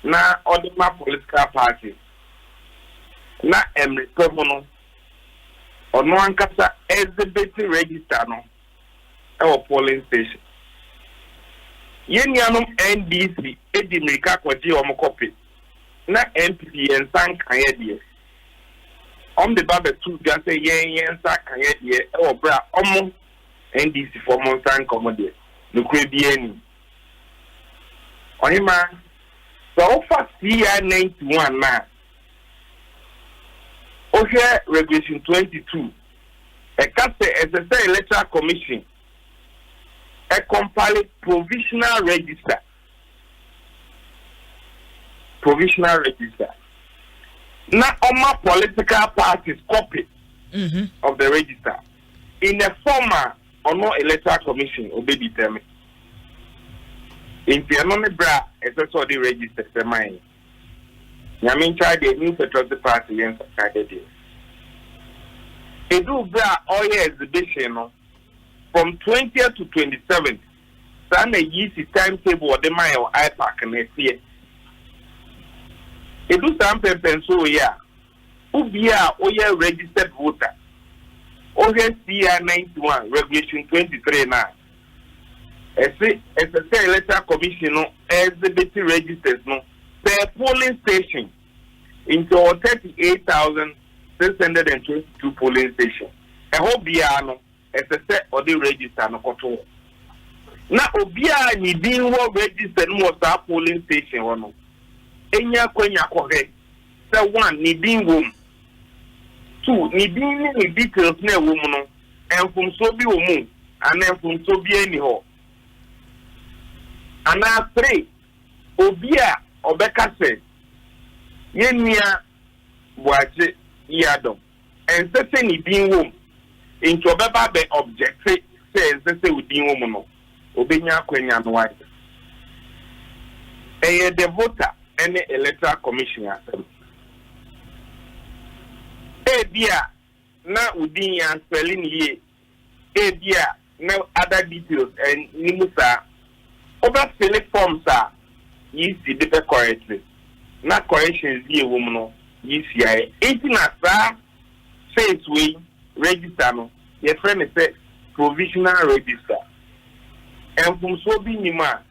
na odima political party na emre kwemu no ono ankasa exhibit register no our polling station. Yenianum NDC Edimrika kwaji omokopi na MPP ensan kanyedie. The Baba two just say yen sa kanyedie e obra omo NDC for monsan komodie. No kwebi eni. Onima so far CR 91 na. Ohwe regulation 22. Ekase SSA Electoral Commission a compiled provisional register provisional register. Now, all political parties copy of the register in a former or no electoral commission will be determined. In the anonymous bra, as I saw the register, the mine. Yamin tried the new patriotic the party and started it. A do bra all year exhibition from 20th to 27th. Sunday yeasty timetable or the mile IPAC and next year. A do some pencil ya. Ubia or year registered voter. OHCR 91 regulation 23 now. As a electoral commission exhibiting registers no per polling station into 38,622 polling stations. A whole biano as a set or the register no control. Now obia ni din wo register no was polling station one. Enya kwenya correct. So one ni din wom. Two ni din ni details na wom no. En from so bi wom and en from so bi any ho. And now 3, Obia Obeka said, Yenia Yiadom, and certainly being womb. Into Obeba be objected, says the say with being woman, Obenya Quenya White. A the voter and the electoral commissioner. A dear, now Udin and spelling ye, a dear, no other details and Nimusa. Over select forms are you see the correctly. Not corrections be a woman, you see 18 as says we register no. Your friend is a provisional register. And from so be Nima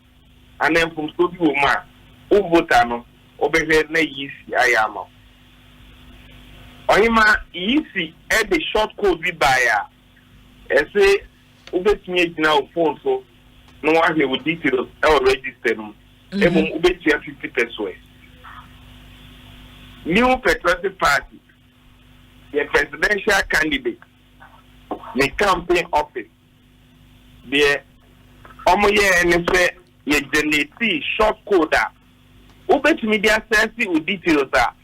and then from so be woman, Ubotano, over here na you see I am. Oima easy at the short code we buy. I say Ubet now phone so. No one here with details or register them. Even ubet 50%. New patriotic party, the presidential candidate, the campaign office, the Omoye and say ye generate short code. Ubet media says with details are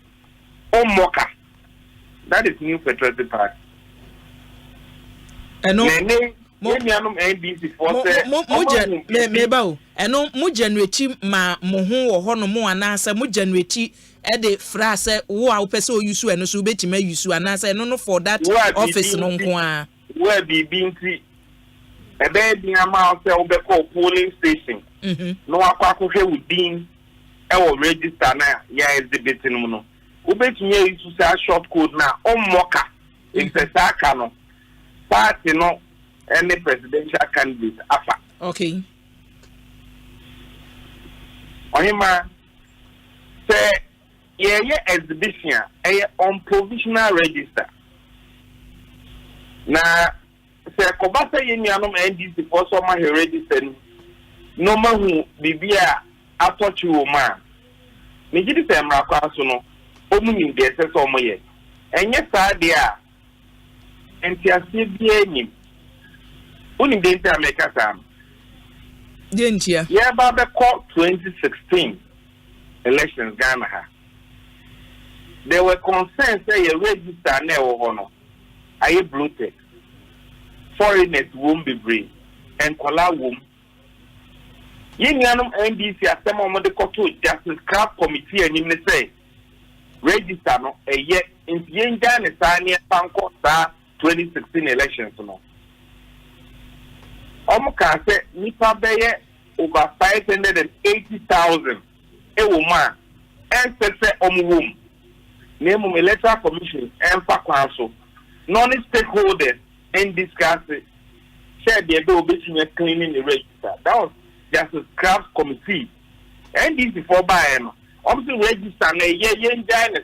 Omoka. That is new patriotic party. And no. Meba eno mu generate ma mo ho wo ho no mo anasa mu generate e de fra se wo a wo pese o use eno so betima use anasa eno no for that office no nko a we bibi nti e be bi ama se wo be call polling station no akwa akohwe within e wo register na ya exhibit no no wo betima use sa short code na o moka insesa ka no party no any presidential candidate afa. Okay. Ohima say ye exhibition on provisional register. Na say kobasa ye nuanom NDC for so ma register no ma hu bibia atochi wo ma. Me gidi say mra kwa so no omunim de say so mo ye. Enye saa de a entiase bia enyim. Unim de enta America sam. Dentia. Yeah, about the call 2016 elections Ghana ha. There were concerns that you register now honor. Are you bloated? Foreigners won't be brave and collar womb. Yanum NDC as some of the court justice crab committee and you say register no a year in Ghana Sania Panko 2016 elections no. Can say nipa beye over 580,000 a woman and say womb. Name electoral commission and for council. Non-stakeholders and discuss it. Share the obligation cleaning the register. That was just a crafts committee. And this is for buying. Also register na yen Ghana.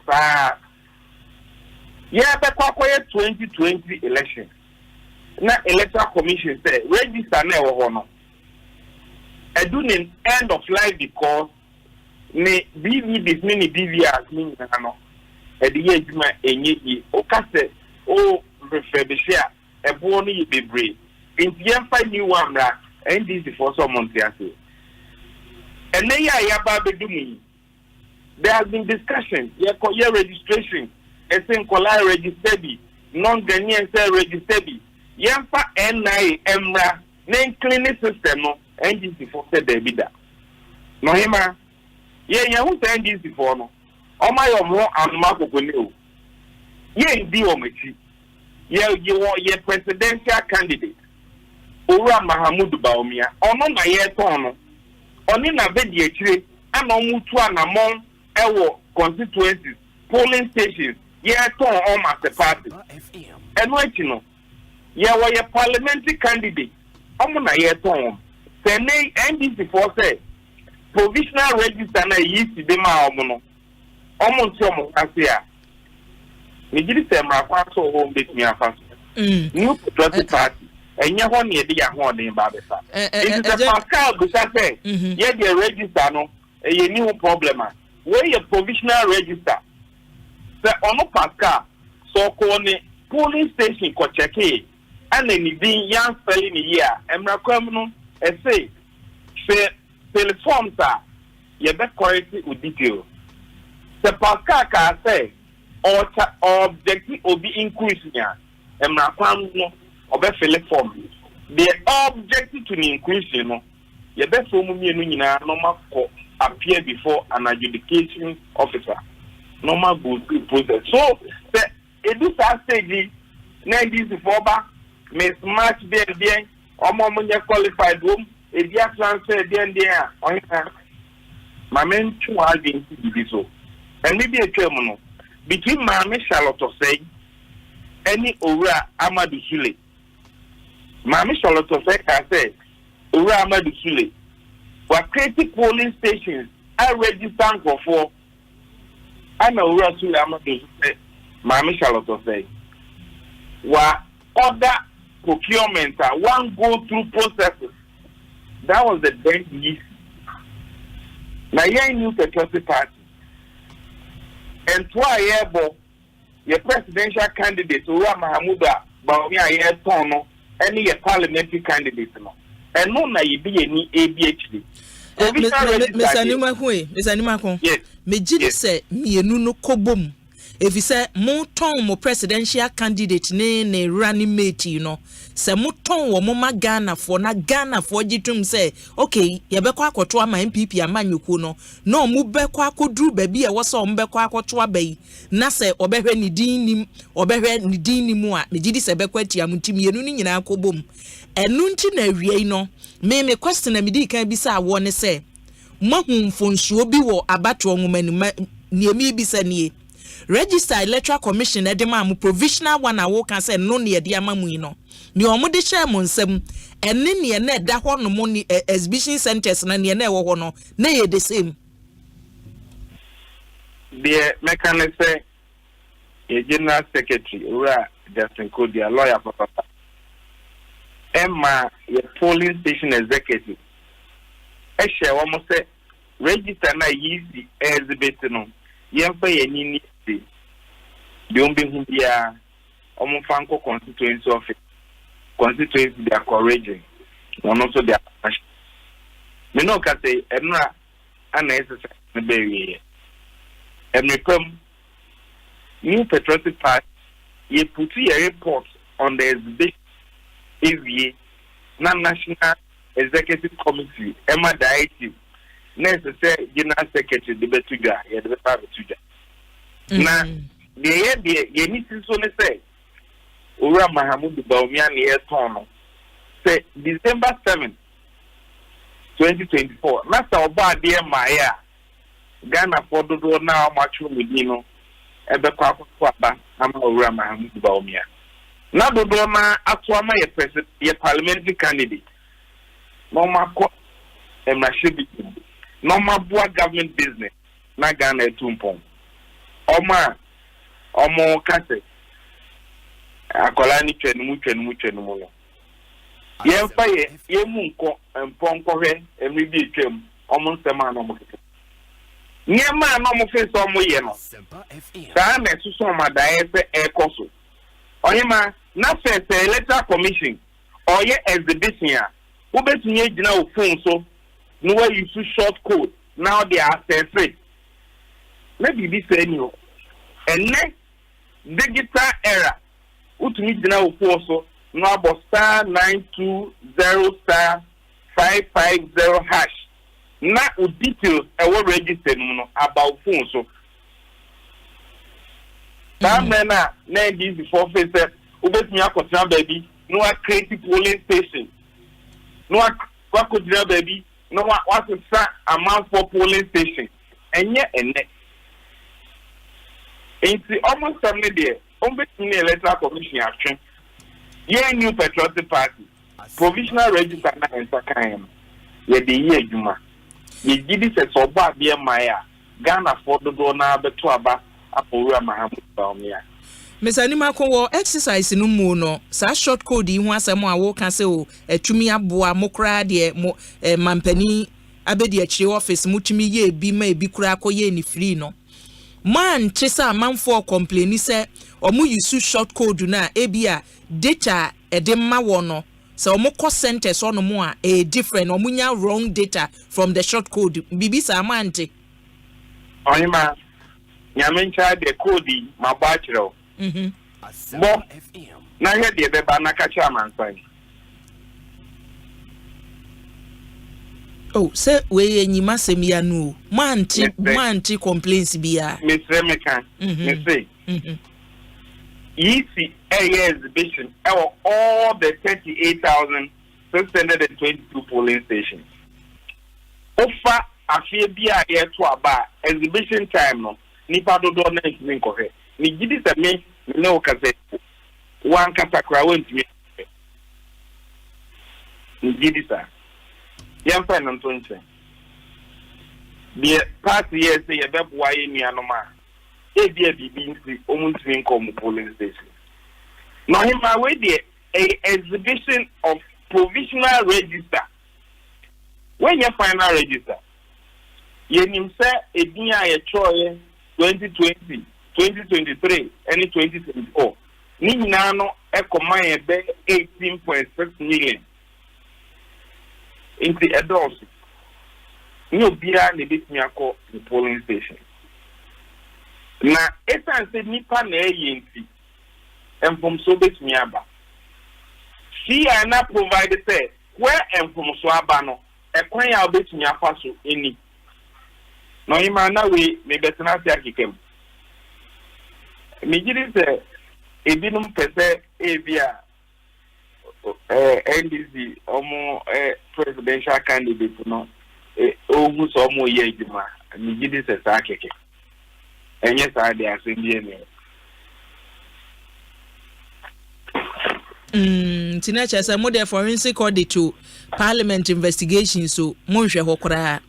Yeah, but 2020 election. Na electoral commission say register na wo no edunin end of life because ne BV this many BVRs mean no e de yejuma enyeji o ka say o refurbish e bo no ye bebre nti yen fa new one ra NDC for some months ya say ene ya ba bedumi there has been discussion. Your registration, Esenkola registered, non-Ghanaian registered. Yemfa NI Emra, name cleaning system no NGC for said Debida. No hima, who's NGC for no. Oh my more and Marco Guneo. Ye di omechi. You are your presidential candidate. Ura Mahamudu Baumia, ono na ye tono. Oni na bedi echire, ana mutu anamon ewo constituencies, polling stations, ye ton on as a party. And what you know, ye were your parliamentary candidate. Omo na ye ton. Sene NDC for say provisional register na yisi de ma omo. Omo nti omo kasia. Me gidi se mra kwa so home bit me afa. New Patriotic Party. And you want the Yahoo Babasa. It is a Pascal Busate. Yet the register no a new problem. Where your provisional register. The Ono Pascal so called polling station ko check and then the young spelling year. And Rakamno say telephone sir. You better correct it with detail. The Pascal can say or objective will be increasing. And Rakamno obe fill form. The objective to the increase, you know, you best form me normal appear before an adjudication officer. Normal go through process. So it is a stage 94 mismatch there, or more qualified room, a dear transfer there, my men two are being so. And maybe a terminal between Mammy Charlotte of say any Ura Amadou Sule. Mammy Charlotte of say Ura Amadou Sule. What creating polling stations I registered for I know Ura Sule Amadou Sule. Mammy Charlotte of say what other procurement one go through processes. That was the best easy. Now you knew the Patriotic Party. And twice your presidential candidate, Ura Mahamuda, Baumia Tono, any your parliamentary candidate. And no, na you be any ABHD. Mr. Animakwe, yes. Me jidi se mienu no kobom. If you say mo ton mo presidential candidate ne running mate, you know, se mo ton wo mo ma Ghana for na Ghana for jitum say, okay, ye be kwa akwoto ama MPP amanyuku no mo be kwa akodru baabi e wo so mo be kwa akwoto abai na se obehwe ni din ni mu a me jidi se be kwa tia mutim yenu ni nyina akobom. Enu nti na awie no me question na me di kan bi sa wo ne se mahumfonsuo bi wo abato nwoma ni emi bi sa nie register Electoral Commission edema mu provisional one awo kan say no ne de amamu yi no ni omo de share mo nsem enne ne na da ho no mo ni exhibition centers na ne na ewo ho no na ye the same the mechanic say a general secretary ura Justin Kodia lawyer papa Emma your polling station executive share one say register na easy exhibit no yemfa ye ni the only here Omofanko constituency office constituency they are courageous one also they are me no can say enra unnecessary bury come New Patriotic Party ye put a report on the exhibition every national executive committee Emma Directive necessary general secretary the betuga ye the betuga na the need to say Ura Mahamudu Baumia ni tono say December 7 2024 nasa oba de maya Ghana for do now machu medino ebe kwa aba ama Ura Mahamudu Baumia na do na atwama ye parliamentary candidate no mako emrashibi no mabua government business na Ghana etumpon Omo kase akola ni twenu mo no yemfa ye mu nko mponko hwe emribi twem omo nsema na omo keke niema na omo fe so omo ye no sa na suso madaye se ekoso oyema na fe Electoral Commission oye exhibition a wo betunye gina ofun so no way you short code now they are free maybe be saying you and digital era utumi dina ofoso no about star 920 star 550 hash na u details e wo register no about phone so na this before face ubetumi akotna baby no a creative polling station no a kwakodina baby no what sa amount for polling station enye ene enti almost something there on the Electoral Commission action, ye new patriotic party, provisional register na ensakayam, ye de ye juma, ye gidi se soba biya maya, Ghana for the dona beto aba, apurua mahamu baumia. Mr. Animako exercise no mu no sa short code yi ho asem a wo ka se o atumi aboa mokra de mampani abedi akire office mutumi ye bi ma ebi kura akoye ni free no. Man chesa manfo complain say omu use short code na ebia data edemma wono so omu call center so no mo a different omunya wrong data from the short code bibi sa amante oyima nyamencha de code mabachiro bo na he de be ba na kacha mansan oh say we enyima semia no manti complaints bia Mr. Mekan me say easy exhibition all the 38,622 polling stations offer afie bia ye to aba exhibition time no nipa dodo na ntimi nkohe ni gidi se me ne o kaze wan katakra wantimi ni gidi sa yam fa no ntonche the party yes say ye beboa ye nuanoma ebia bibi nsi omuntimi nkom polling station no him away there a exhibition of provisional register when you final register yenim say edin a ye choye 2020 2023 and 2024 ni nyina no ekoma ye be 18.6 million in the adults ni obia ne betimi akọ the polling station na esan se nipa na eyenti enfom so betimi aba si ana provide say where enfom so aba no ekwan ya betimi afa so eni no ima na we me betena tia kikem me gidi se ebinum pese ebia NDC omo presidential candidate no ogu so omo ye eduma me gidi se sa keke enye sa de asembie ne tinacha say mo de forensic audit to parliament investigation so mo hwe hokora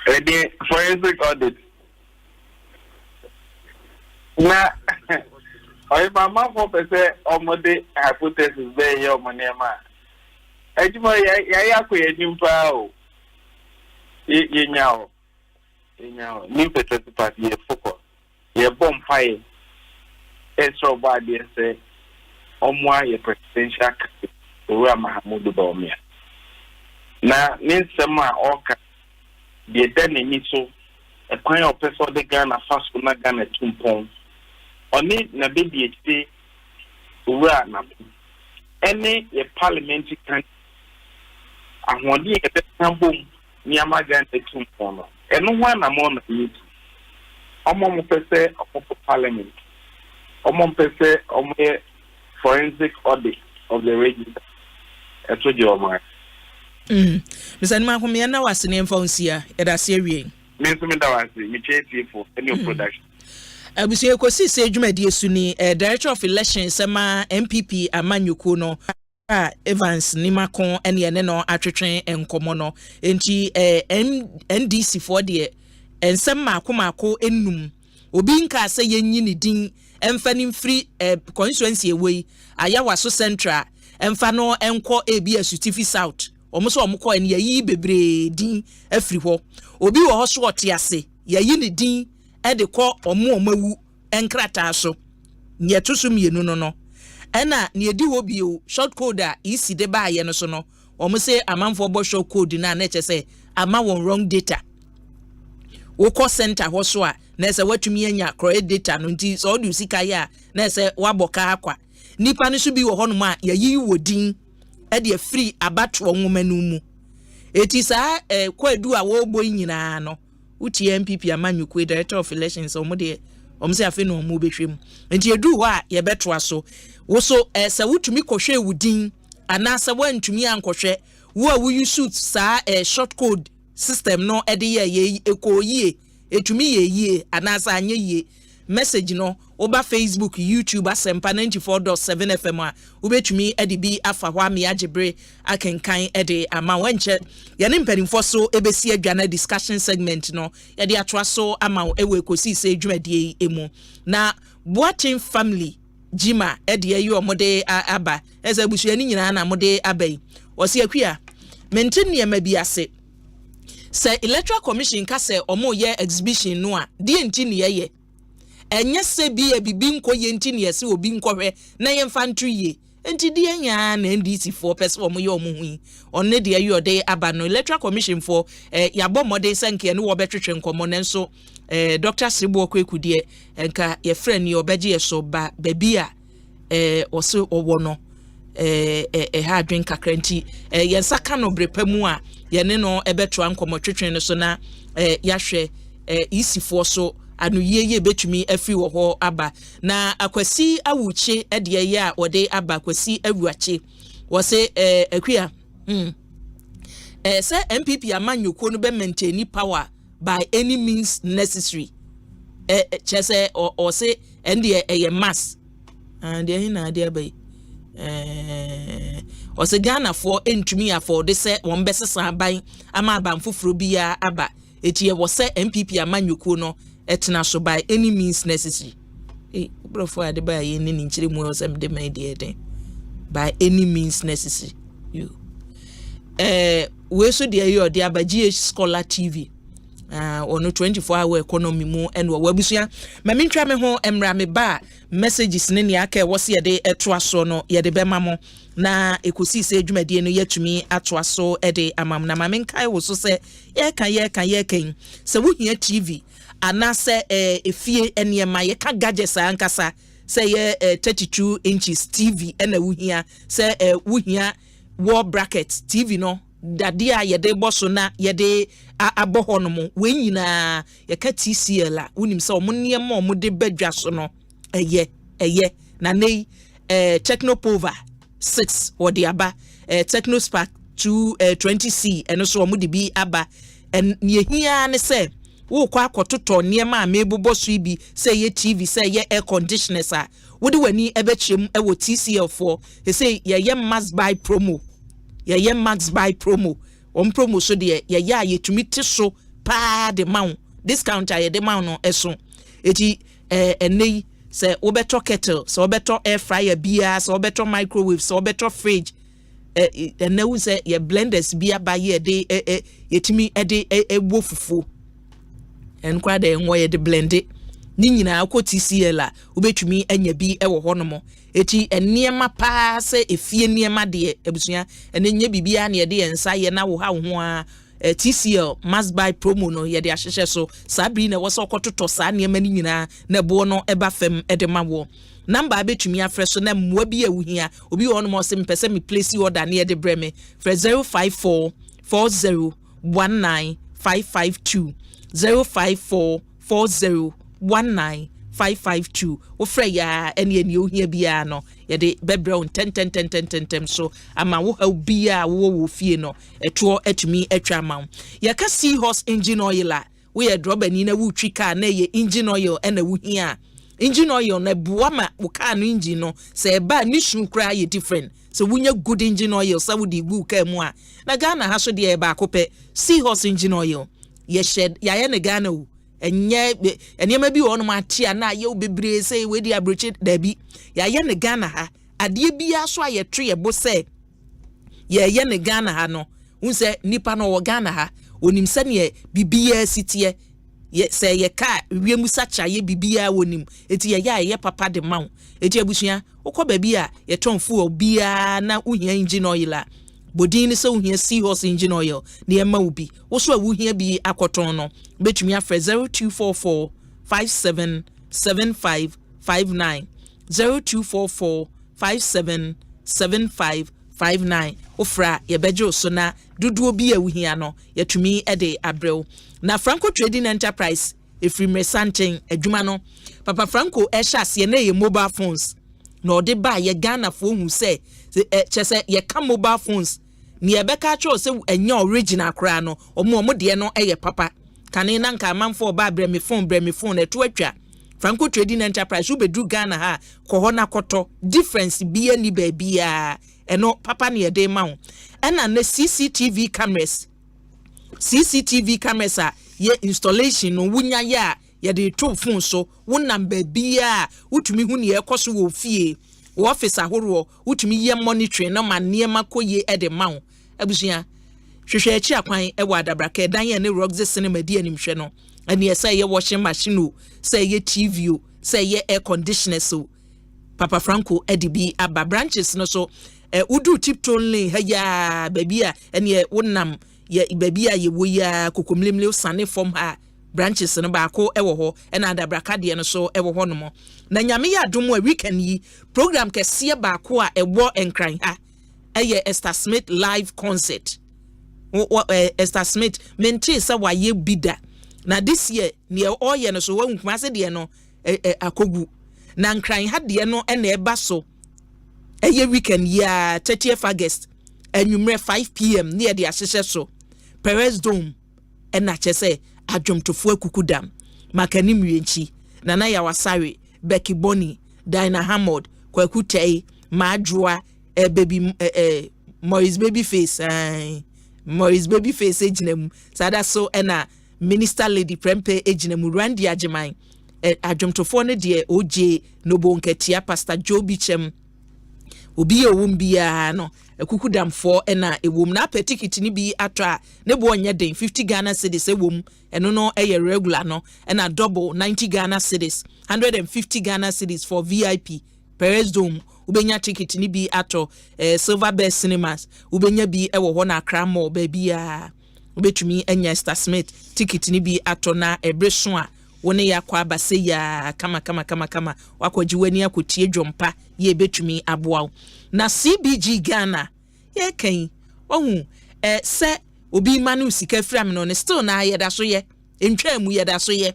the forensic audit na oi mama for pese omode hypothesis be ye omonema ejimo ya ko ye nimpa o ye nyao ni pese party ye focus ye bomb fire extra body say omwa ye presidential Ura Mahamudu Baumia na ninsema oka de den ni so e kwan o peso de Ghana faso na Ghana tumpon oni na bebi ete ura na ene ye parliamentary kan ahodi ye be tambom ni amagan tumpon no eno ho na mo na yi omo mo pese opo parliament omo pese omo forensic audit of the register eto je omo Mr. Nimakwame na wasene emfonsia edase awie me da wase me chetie for any production abusu Ekosiise adwumadi esuni director of elections sema MPP amanyuko no Evans Nimakon ene ene no atwetwen enkomo no enti NDC for de ensem makomako ennum obi nka se yenyi ne din emfa ni free constituency ewei ayawaso central emfa no enko ebi asutifi south omuso omukọ ene yayi bebre din afri ho obi wo ho so otiase yayi ne din e de kọ omawu enkrata so nyetusu mienu no ena ne edi ho bio short code a isi de ba ye no so no omse amanfo bo short code na na eche se ama won wrong data wo call center ho so a na sɛ watumi anya correct data no nti sɛ ɔde sika ya na sɛ wabɔka akwa nipa no so bi wɔ hɔnom a yayi wodin ɛde free abato nwoma no mu eti saa kwadu a wo boy nyina no uti MPP amanyukwe director of elections omde omse afi no mu behwem nti edu hɔ a ye beto aso wo so sɛ wutumi kɔhwɛ wudin ana sɛ wantumi ankɔhwɛ wo a wuyu suit saa short code system no ɛde ye ekoyie etumi ye ana sɛ anye ye message no oba Facebook YouTube Asempa 94.7 FM a ubetumi edi bi afa hwa me agebre akenkan edi ama wenche yene mpanimfo so ebesi adwana discussion segment no yede atoa so ama ewe Ekosiise dwumadie emu na Boakyewaa family jima edi ayi omode aba eza busuani nyina na mode abai osi akua mentini ma bi ase se Electoral Commission ka se omo ye exhibition no a die ntini ye enye se bi e bibi nko ye nti ne yesi obi nkɔhwɛ na ye mfa ntu ye enti de anya na NDC for person omo ye omo hu onne de ayi ode aba no Electoral Commission for yabɔ mode senke ne wo betwetwe nkomo ne nso Dr. Boakyewaa de enka ye friend ye obegye ye so ba baby a ɔse ɔwɔ no ha adwen kakra nti ye nsaka no brepamu a ye ne no ebetwa nkomo twetwe ne so na yahwɛ isifo so anu yeye betumi afi wo ho aba na akwasi awuche ede ye a wode aba akwasi awuache wo se akua se MPP amanyoko no be maintain power by any means necessary chese o se ende ye mass and ye na ade abai o se Ghana for entumi afford se won besesa aban ama aban foforo bia aba etie wo se MPP amanyoko no etna so by any means necessary brofo ade ba ye ni nchire mu osem de my de by any means necessary you we so de ye ode abagie scholar TV ono 24-hour economy mu eno wabusua ma mentwa me ho emra me ba messages ne ne aka wo se de eto aso no ye de bema mo na Ekosiise adwumadie no yatumi ato aso de amam na ma menkai wo so se ye kan se wo hia TV anase efie enema ye ka gadgets ankasa se ye 32 inches TV ena wuhia se wuhia wall bracket TV no dade a ye de boso na ye de aboho no mo we nyina ye ka TCL a unim se omonniam omode badwa so no eye na nei Technopova 6 odi aba Technospark 220C eno so omode bi aba en ye hia ne se wo kwa akototo niema a mebobɔ so bi say ye TV say ye air conditioners a wode wani ebetwem ewo TCL for say ye max buy promo on promo so de ye ya yetumi te so pa de maun discount a ye de maun no eso eti enei say obeto kettle so obeto air fryer bia so obeto microwave so obeto fridge enewu say ye blenders bia ba ye de yetumi de ewo fufu enkwa de enwo ye de blende ni nyina akọ TCL a obetumi anya bi ewo honomo eti eniema pa se efie niema de ebusua enenya bibia na ye de ensa ye na wo ha ho a TCL must buy promo no ye de ahyehye so sabri na wo so kototo sa niema ni nyina na bo no eba fam de mawo number abetumi afre so na mwa bi awuhia obi honomo se mpese me place order na ye de breme for 054 40 19 552 05440195552 ofre ya ene ohia bia no ye de bebrew 10 so ama wo ha bia wo fie no eto atumi atwa ma ya ka Seahorse engine oil a we ye drop ani na wo twi car na ye engine oil ena wo hia engine oil na buwa ma wo car no engine no se ba ni sunu kra ye different so wunya good engine oil sa wo di gu ka mu a na Ghana ha so de ba akopɛ Seahorse engine oil ye shed ya ye ne Ghana o enye enema bi wonu ma tia na ye obebre say we di abrochi dabi ya ye ne Ghana ha ade bia so aye twe ye bo say ye ne Ghana ha no unse nipa no wo Ghana ha onim se ne bibia sitie ye say ye ka wiemu sacha ye bibia wonim eti ye papa de mawo eti abusua ukọ ba bi a ye tonfu obia na uhia engine oil a bodin se uhia Seahorse engine oil na ye ma ubi wo so awuhia bi akoton no betumi afre 0244 02445775559 0244577559 ofra yebejo so na duduo bi awuhia no yetumi ede abrel na Franco Trading Enterprise efrimre santen adwuma no Papa Franco ehya na ye mobile phones na ode ba ye Ghana fo hu se chese ye ka mobile phones ni ebeka cho se enye original kra no omo de no eye papa kane na nka amanfo ba bremi phone eto atwa Franco Trading Enterprise ubedru Ghana ha ko na koto difference bi ani ba bia eno papa ne de ma ho ena na CCTV cameras a ye installation no wunya ya ye de to phone so wonam ba bia utumi hu ne ekoso wo fie wo office ahoro utumi ye monitoring na mane makoye e de ma ho abusia hwehwe achi akwan e wa adabraka dan ye ne Roxy cinema di animhwe no ene ye say ye washing machine o say ye TV o say ye air conditioner so Papa Franco edibi aba branches no so udu tipton lane haya babia ene wonam ye babia ye wo ya kokomlemle usane form ha branches no ba ko ewo ho ena adabraka de no so ewo ho no mo na nyame ya domo a weekend yi program kese ba ko a ewo enkran ha eye Esther Smith live concert Esther Smith menti sa wa ye bida na this year ne oye no so wan kuma se de no akogu na nkran ha de no ena eba so eye weekend ya 30th August enumere 5 p.m. near the asese so Perez Dome ena chese adwomtofo akukudam makani mwienchi nana ya wasare Becky Bonnie Dinah Hammond kwakutei madroa baby Morris Babyface ejinemu sada so ena Minister Lady Prempe ejinemu Randy Ajeman adwomtofo ne de oje nobo nketia Pastor Joe Bichem obi ewumbia no ekukudam for ena ewum na petikiti ni bi atwa ne bo onye den 50 Ghana cedis ewum eno no eye regular no ena double 90 Ghana cedis 150 Ghana cedis for VIP Perez Dome ubenya ticket ni bi ato Silver Bear Cinemas ubenya bi ewo ho na Accra Mall ba bia ubetumi enya Star Smith ticket ni bi ato na ebreso a woni yakwa abase ya kama wakwaji wani akotie dwompa ye betumi aboa na CBG Ghana ye kan ohu se obi manu sika fram no ne still na yeda so ye entwa mu yeda so ye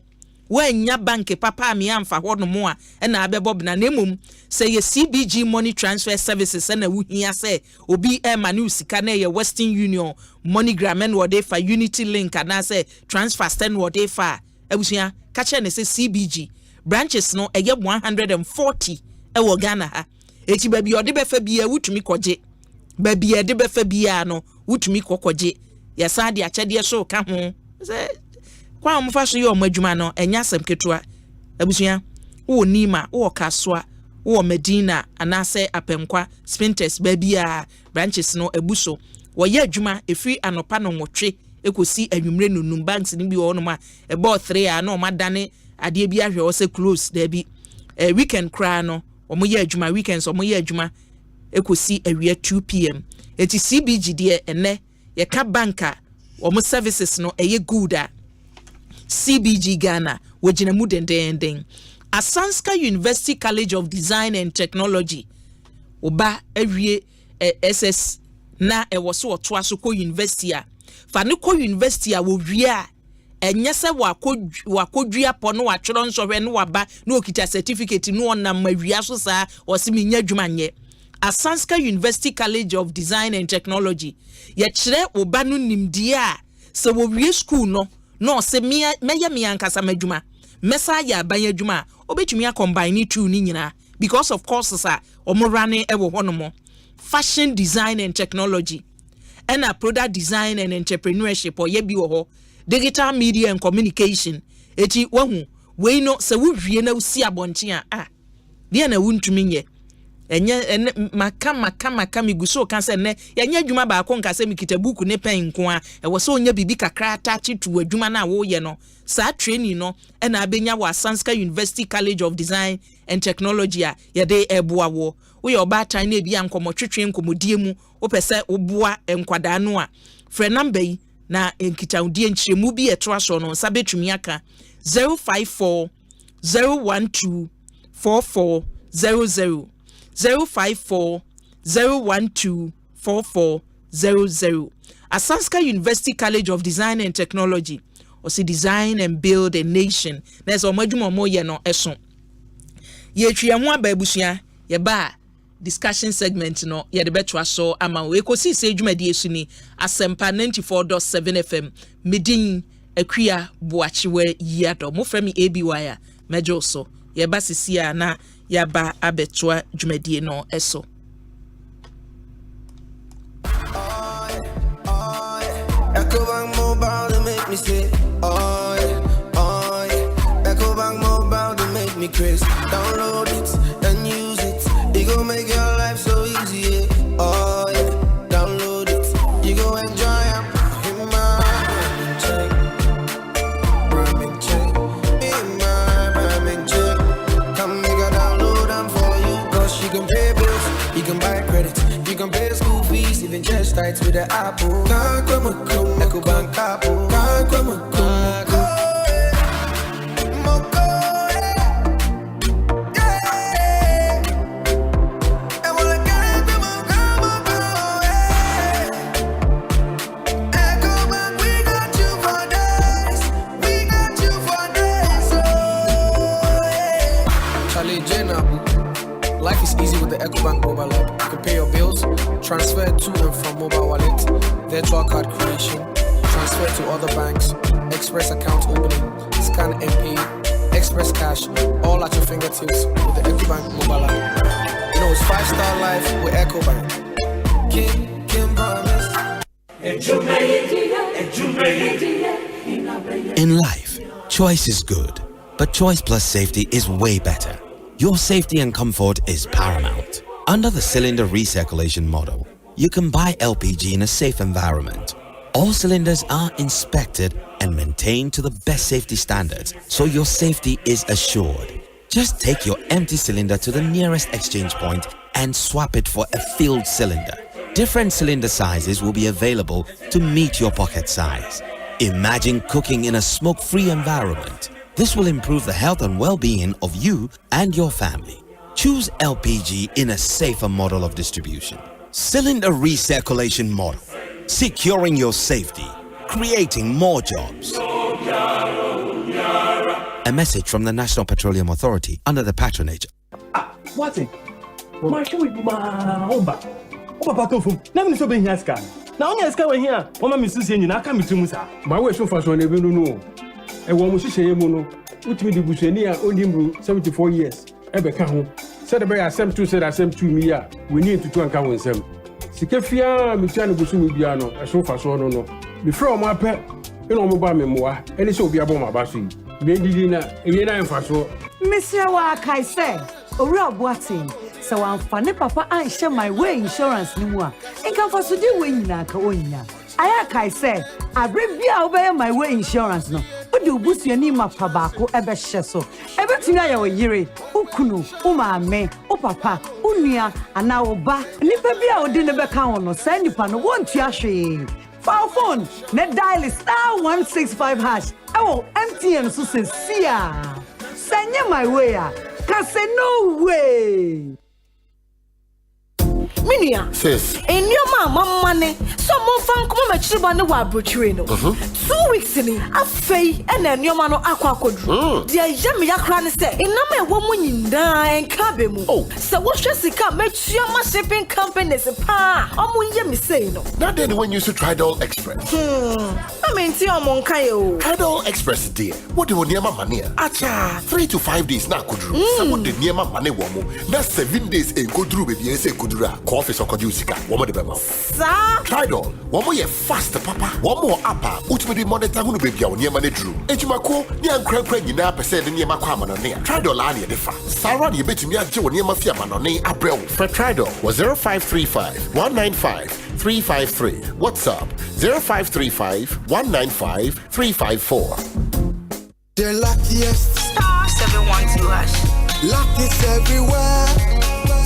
wanya bank papa mi amfa ho no mo a na abebob na nemum se ye CBG money transfer services na wuhia se obi manu sika na ye Western Union MoneyGram and what they for Unity Link and say transfer stand what they for ebusia kache ne se CBG branches no eye 140 ewo Ghana ha eti baby ode befa bia wutumi koje baby ode befa bia no wutumi kokoje yasa de achede so ka ho se kwa mfa so ye omadwuma no enya asem ketua ebusia wo nima wo kasoa wo Medina anase apenkwa Spinters baby a branches no ebuso wo ye adwuma efi anopa no nwotwe ekosi anwumre nunum banks ni bi wo no ma ebo 3 a no madane ade bi ahwe wo se close there bi weekend kra no omo ye adwuma weekends omo ye adwuma ekosi awia 2 p.m. eti CBG de ene ye ka banka omo services no eye good a CBG Ghana wojina mu dendenden Asanska University College of Design and Technology oba awie SS na ewo so oto asoko university a fa ne ko university a wo wie a enye se wakodua po no watworo nsohwe no waba na okita certificate no onam mawia so saa osimi nya dwuma nye Asanska University College of Design and Technology ye kire oba no nimdie a se wo wie school no se meye me ankasa madwuma mesa ya ban adwuma obetumi a combine two ni nyina because of courses a omorane ewo honomo fashion design and technology and a product design and entrepreneurship or ye bi wo ho digital media and communication eti wahu we no se wo hwie na usi abonche a de na wuntumi nye enye maka miguso kan se ne yenye adwuma ba ko nka se mikita buku ne pen nko a ewo se onya bibi kakra atachi tu adwuma na wo ye no sa training no e na abenya wa Asanska University College of Design and Technology a ye de eboa wo wo ye oba tan na bia nkomotwetwe nkomodie mu wo pese oboa enkwada no a frɛ number yi na enkita udie nkyeremu bi eto aso no sa betumi aka 054 012 4400 054 012 4400. Asanska University College of Design and Technology, or see design and build a nation. There's a major ye no eson. Ye triamwa babusia ye ba discussion segment no ye de betwa so ama we Ekosiise dwumadi esuni Asempa 94.7 FM medin Akua Boakyewaa Yiadom mo frɛ me ABY a mejo so ye ba sisia na ya ba abetwa dwumadi no eso. Ecobank Mobile to make me say, oh yeah. Ecobank Mobile to make me crazy. Download it and use it. It gon' make your life so easy, yeah. Oh yeah. Download it. You go enjoy it. In my Birmingham check. In my Birmingham check. Come make a download them for you. Cause you can pay bills, you can buy credit, you can pay school fees, even just tights with the Apple. Ecobank Apple. Life is easy with the Ecobank mobile app. You can pay your bills, transfer to and from mobile wallet, virtual card creation, transfer to other banks, express account opening, scan and pay, express cash, all at your fingertips with the Ecobank mobile app. You know it's 5-star life with Ecobank. Kim promise. In life, choice is good, but choice plus safety is way better. Your safety and comfort is paramount. Under the cylinder recirculation model, you can buy LPG in a safe environment. All cylinders are inspected and maintained to the best safety standards, so your safety is assured. Just take your empty cylinder to the nearest exchange point and swap it for a filled cylinder. Different cylinder sizes will be available to meet your pocket size. Imagine cooking in a smoke-free environment. This will improve the health and well-being of you and your family. Choose LPG in a safer model of distribution. Cylinder recirculation model, securing your safety, creating more jobs. A message from the National Petroleum Authority under the patronage. What's it? My show is my Oba Patofum. Never so being here, scan. Now, yes, come here. Oma Mrs. Yen, I come to Musa. My way so far, so I never know. A woman she say mono, which me the Bushenia only 74 years. Ebeka home. Said the bear Asempa said Asempa me ya. We need to account with them. Sikefia Michano Busu Biano, a sofa so no. Before my pet, you know mobile memoir, and it's so be about my bassy. Maybe dinner, and faso. Mr. Wakai said, Ora Boatin, so I'm funny papa and share my way insurance no more. And come for to do when you are. I said, I bring beer my way insurance no. What do boost your name up tobacco ever sheso? Everything I owe yere, Ukunu, Uma me, O papa, Unia, and now ba, Nipper beer dinner back on, send you pan one tiashi. File phone, net dial is *165 hash. I will empty and so sincere. Send you my way, cause say no way. Minia, sis, in your money, someone found come at Chibane Wabutrino. 2 weeks in a fay and then your man Aqua could. Dear Yamia Cran said, in no woman in dying cabin. Oh, so what should she come? Make your shipping companies a pa. Yami say no. Not anyone used to Tridol Express. I mean, see, I'm on Kayo. Tridol Express, dear. What do you near my money? Acha, 3 to 5 days now could do. Someone did near my money woman. That's 7 days and go through with the essay could do. Office or Kodusika, one more the Sir Tridol, one more faster, papa, one more upper, which made the monitor who be your near money drew. Ejimako, near crank, you now percent near my quaman on near. Tridol, I need the fa. Sarah, you bet me a Joe near my fiaman on near Abril. For Tridol was 0535 195 353. WhatsApp 0535 195 354. The luckiest star 712 hash. Luck is everywhere.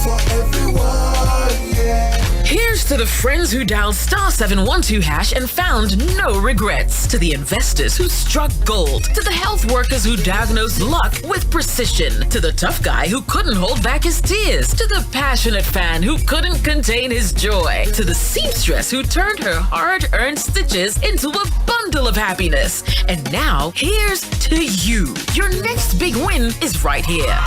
For everyone, yeah. Here's To the friends who dialed *712# and found no regrets. To the investors who struck gold. To the health workers who diagnosed luck with precision. To the tough guy who couldn't hold back his tears. To the passionate fan who couldn't contain his joy. To the seamstress who turned her hard-earned stitches into a bundle of happiness. And now, here's to you. Your next big win is right here.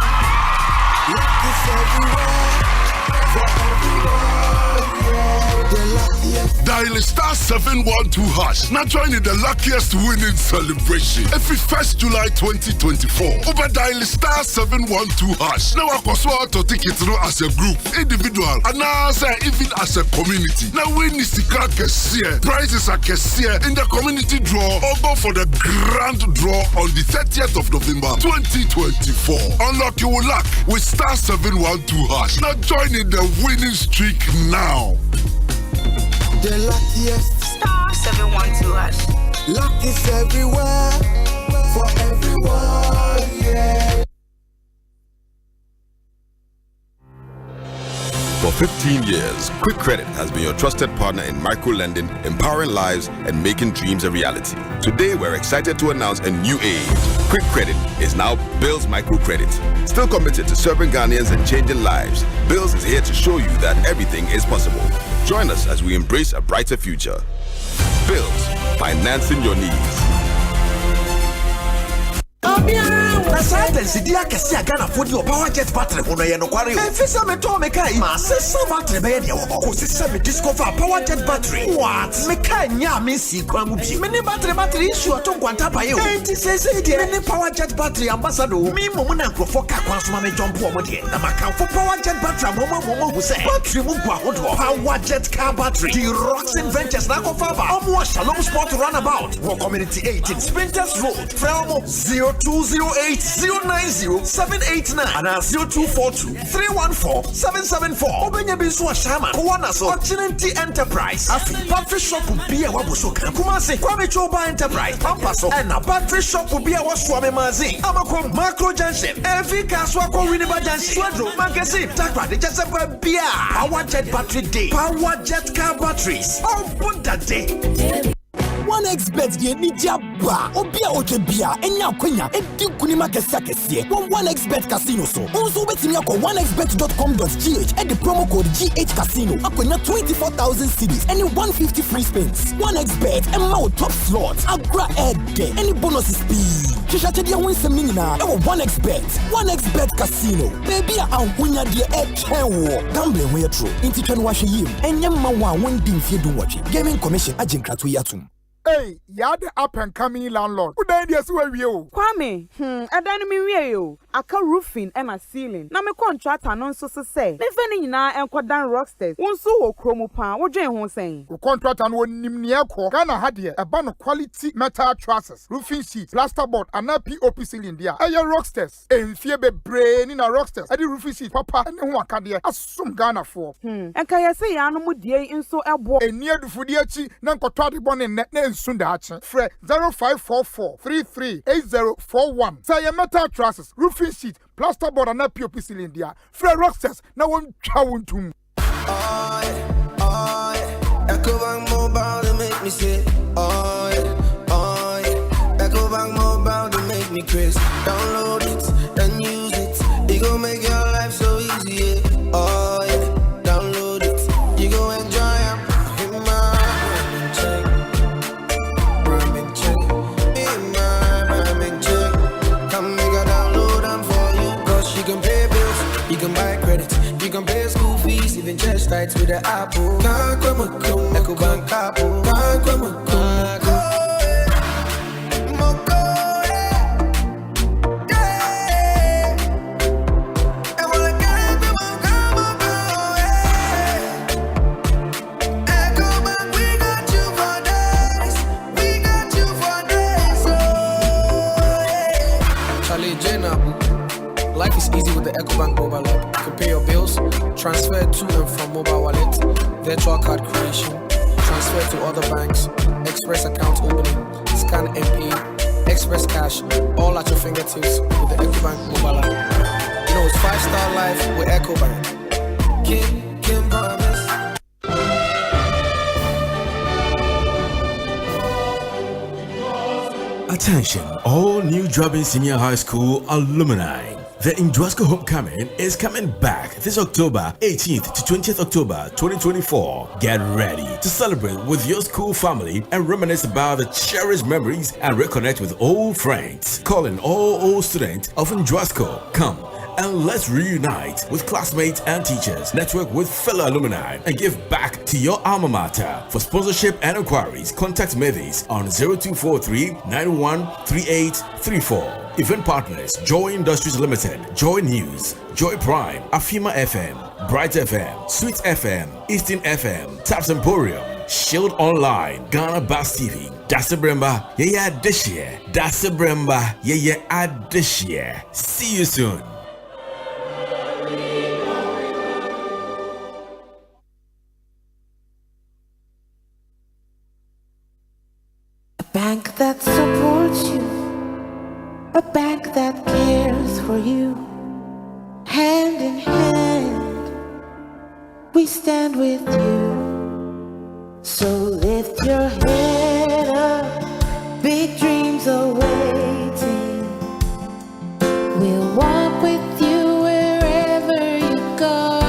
Dial *712#. Now join in the luckiest winning celebration. Every 1st July 2024. Over dial *712#. Now I can swap to tickets as a group, individual, and now even as a community. Now win is the prizes are in the community draw or go for the grand draw on the 30th of November 2024. Unlock your luck with *712#. Now join in the winning streak now. The luckiest *712#. Luck is everywhere for everyone, yeah. For 15 years, Quick Credit has been your trusted partner in micro-lending, empowering lives, and making dreams a reality. Today, we're excited to announce a new age. Quick Credit is now Bills Microcredit. Still committed to serving Ghanaians and changing lives, Bills is here to show you that everything is possible. Join us as we embrace a brighter future. Bills, financing your needs. Sidia Cassia Gana for your power jet battery on a Yanoquari. And Fissa Mekai, Massa battery by any of discover power jet battery. What? Mekanya Missy Kwamubi. Many battery issue to Quanta by you. And it says many power jet battery ambassador. Me Momona Profoca Quasmame John Pomodi. Namaka for power jet battery. Momo who say battery Mugwa power jet car battery. The Rocks Inventors Nako Faba. Omo Shalom Sport Runabout. War Community 18 Sprinters Road. Frelmo 0208090789 and 0242-314-774. Obenya Biswa Shama, Kuwanaso, Occidenti Enterprise, Afi, Battery Shop will be a Wabusoka, Kumasi, Kwame Choba Enterprise, Pampaso, and a battery shop will be a Waswame Mazi, Amakom, Macro Junction, every Caswako Winneba Junction, Swadro, Magazine, Takra, the Jasper Bia, Power Jet Battery Day, Power Jet Car Batteries, oh, put that day. 1xBet ye ni jaba obia ojebia enya kwenya edi kunima kesia 1xBet casino so unso betimi akọ 1xBet.com.gh and the promo code GH casino akwenya 24,000 cedis and 150 free spins 1xBet emma o top slots agra egg any bonuses speed Chishachedia win some nina e 1xBet casino baby anwunya de e chewo gambling we true inti twa no hwe yim enya ma wa won di mfie du watch gaming commission agenkrato yatum. Hey, you're the up and coming landlord. Who died yes where you? Kwame, I don't mean you. Aka roofing and a ceiling. Na me contract anon so say. Me feni na enko dan rocksters. Wonso wo kromo pan. Wo dwen ho sen. Wo contract an wo nimne ekọ. Ghana ha de e ba no quality metal trusses, roofing sheets, plasterboard and POP ceiling dia. Eye rocksters. Enfie bebre ni na rocksters. E di roofing sheet papa ne ho aka de asum Ghana for. Enka ye say ya no mu die nso ebo. Eni adufudi achi na nkotwa de bone ne Sundachi. Fre 0544-338041. Say metal trusses, roofing sheet, plasterboard and POP ceiling dia. Fre rocksters na won chawun tum. Ecobank Mobile to make me say, Ecobank Mobile to make me crazy. Download it and use it. It gon' make your life so easy. Download it. You go enjoy it. You can buy credit, you can pay school fees, even chest tights with the Apple. Ecobank Apple. Life is easy with the Ecobank mobile app. You can pay your bills, transfer to and from mobile wallet, virtual card creation, transfer to other banks, express account opening, scan and pay, express cash, all at your fingertips with the Ecobank mobile app. You know it's 5-star life with Ecobank. Kim promise. Attention, all new Jobbing Senior High School alumni. The Indwasco Homecoming is coming back this October 18th to 20th October 2024. Get ready to celebrate with your school family and reminisce about the cherished memories and reconnect with old friends. Calling all old students of Indwasco. Come and let's reunite with classmates and teachers, network with fellow alumni, and give back to your alma mater. For sponsorship and inquiries, contact Mavis on 0243 913834. Event partners: Joy Industries Limited, Joy News, Joy Prime, Afima FM, Bright FM, Sweet FM, Eastern FM, Taps Emporium, Shield Online, Ghana Bass TV, Dasabremba, yeah this year. Dasabremba, yeah this year. See you soon. A bank that supports you. A bank that cares for you. Hand in hand, we stand with you. So lift your head up, big dreams are waiting. We'll walk with you wherever you go.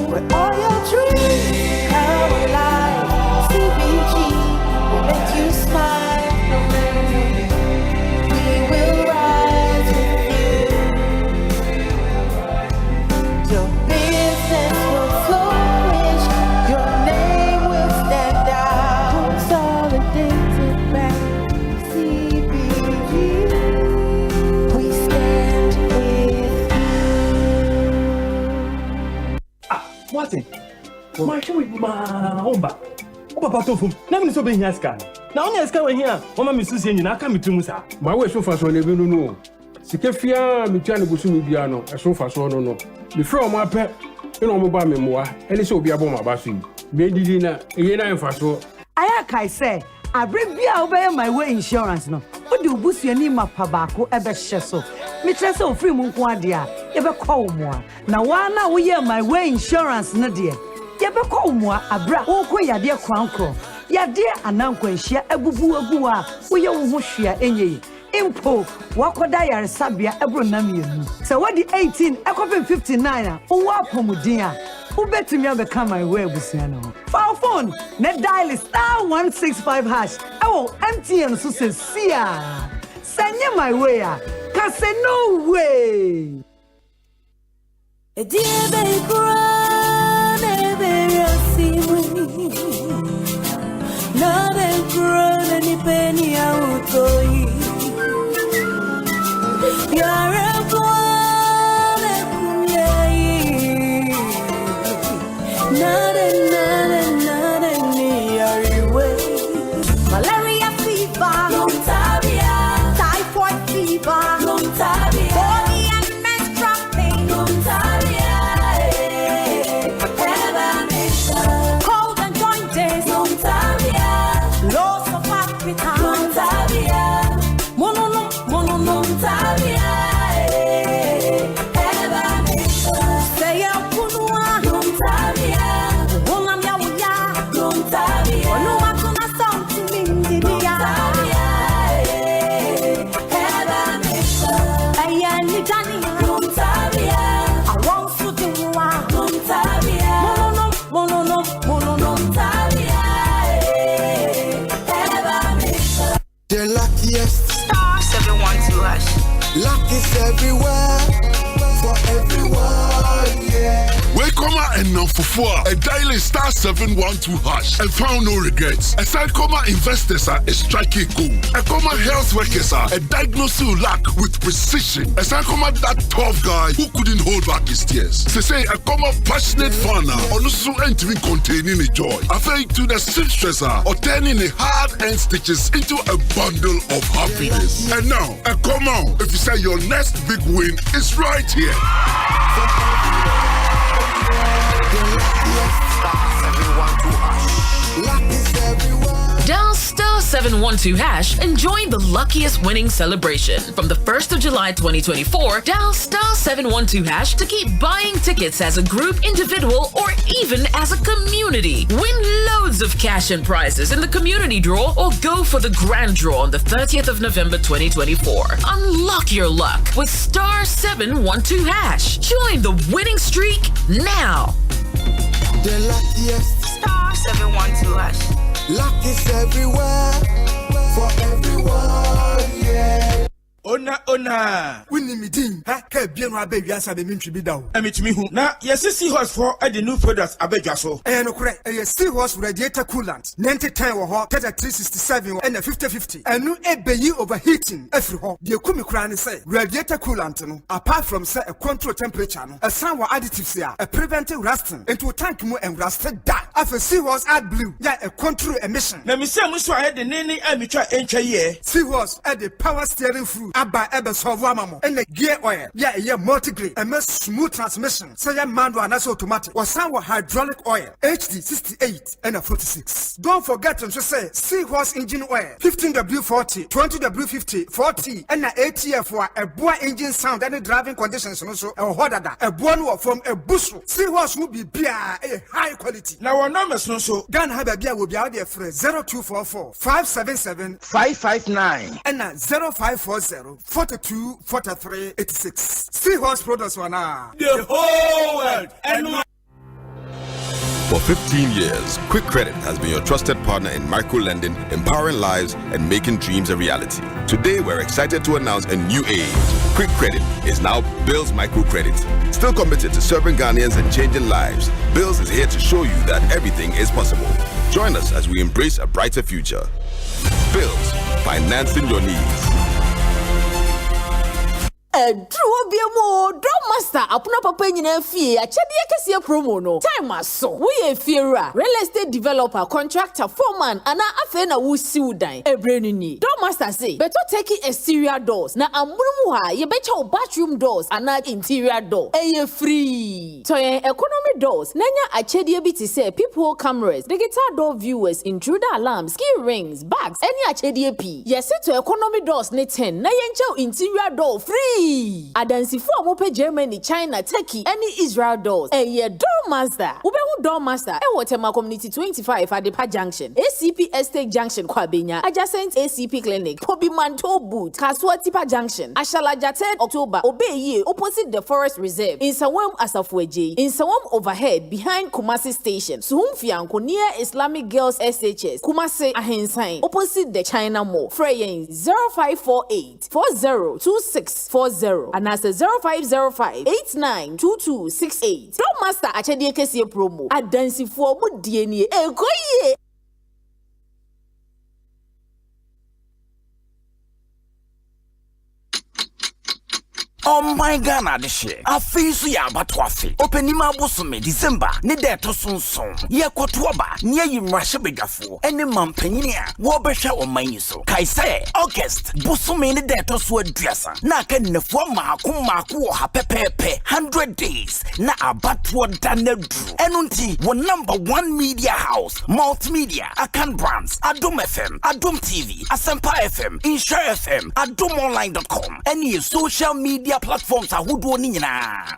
Where all your dreams come alive, CBG will make you smile. March with my Omba. Papa tofu. Never so being here scan. Now only scan here. Mama Miss Susie and I come to Musa. My way so far so never know. Sikefia Michani Busumi Biano, as so far so no. Before my pet, you know mobile memoir, and it's so be about my basu. Baby dinner, a year and for so. I say, I bring me away my way insurance no. What do boost your name up Pabako ever sheso? Mistress of free Munkwadia, ever call more. Now one now we hear my way insurance no dear. Yebe call more abra oko ya dear crown crow. Ya dear ananko share ebubu agua, we yo share enye. Impo, wakoda ya sabia ebro nami. So what the 18, ekopin 59, uwa pomudia. Ubeti me become my way busiano. For phone, net dial *165#. MTN so says sia. Send my way. Cause no way. A dear baby grown, a very not a grown any penny out of you. You're a boy, not a way. Malaria fever, typhoid fever, body and menstrual pain, cold and joints, loss of appetite, mono. The luckiest star 712#. Luck is everywhere for everyone, yeah. Welcome and now for a dialing *712# and found no regrets. A side comma investors are a striking goal. A comma health workers are a diagnosing luck with precision. A side comma that tough guy who couldn't hold back his tears. They say a comma passionate farmer on also entering containing a joy. After to the stressor or turning the hard-earned stitches into a bundle of happiness. And now, a comma if you say your next big win is right here. Luck is everywhere. Dial 712 hash and join the luckiest winning celebration. From the 1st of July 2024, dial star 712 hash to keep buying tickets as a group, individual, or even as a community. Win loads of cash and prizes in the community draw or go for the grand draw on the 30th of November 2024. Unlock your luck with star 712 hash. Join the winning streak now. The luckiest. Star 712 hash. Luck is everywhere. For everyone, yeah. Ona. Winnie me ding. Ha, bien wa baby asa be mintri bi dawo. Emitimi hu. Na yes seahorse for the new products abedwa so. No correct. Seahorse radiator coolant. 9010 wo ho, 367 and 5050. Enu ebeyi overheating every ho. De kumi kura ne say radiator coolant no apart from say a control temperature no, a san wa additives ya, a preventing rusting into tank mu and rusted da. After Seahorse add blue, ya a control emission. Na me say muso ahead the nene emitwa encha ye. Seahorse add the power steering fluid. Abba ebe solve mamo and the gear oil. Yeah, yeah, multi-grade and smooth transmission. Say so manual and that's automatic. Was some hydraulic oil. HD 68 and 46. Don't forget to say Seahorse engine oil. 15W40, 20W50, 40 and 80 for a boa engine sound and driving conditions also a hodada. A boa from a bushel. Seahorse will be beer a high quality. Now our numbers no so. Gun have a beer will be out there for 0244 577 559 and 0540 42 43 86. Seahorse products one the whole world and For 15 years, Quick Credit has been your trusted partner in micro-lending, empowering lives, and making dreams a reality. Today, we're excited to announce a new age. Quick Credit is now Bill's Microcredit. Still committed to serving Ghanaians and changing lives, Bills is here to show you that everything is possible. Join us as we embrace a brighter future. Bills, financing your needs. Drew Biamo, Drum Master, Apuna Papa in Fee, a Chadiakasia promo no. Time as so. We a Fira, real estate developer, contractor, foreman, and a Afena who sue dine. A brainy. Drum Master say, better take exterior doors. Na Amumuha, ye better bathroom doors and not interior door. A free. So economy doors. Nanya a Chadiabiti say, people cameras, digital door viewers, intruder alarms, key rings, bags, any Chadiapi. Yes, to economy doors, net 10. Nayancho interior door free. Adansi for mope Germany, China, Turkey, any Israel doors. Door master. Ubehu door master. Watema Community 25 at the Pa Junction. ACP Estate Junction, Kwabenya. Adjacent ACP Clinic. Pobi Manto Boot. Kaswati Pa Junction. Ashalaja 3rd October. Obeye opposite the Forest Reserve. In Sawam Asafweji. In Sawam overhead behind Kumasi Station. Suhumfianko near Islamic Girls SHS. Kumasi Ahensain. Opposite the China Mall. Freyen 0548 402640. And that's 0505 892268. Don't master Achadi Kesia promo. A dancing for good DNA. Goye. Oh my God, this year. I feel so ya batwafi. Open hima bosume December. Ni de to sonson. Ye kwatuaba. Niye yimrashe bedafo. Ene mampenyinia. Wobesha o manyiso. Kai say August. Bosume ni de to so aduasa. Na ke nefo maku ha pepepe. 100 days. Na abatwa danedru. Enunti wo #1 media house. Multimedia. Akan brands. Adom FM. Adom TV. Asempa FM. Insure FM. AdomOnline.com. Any social media platforms are who do ni na.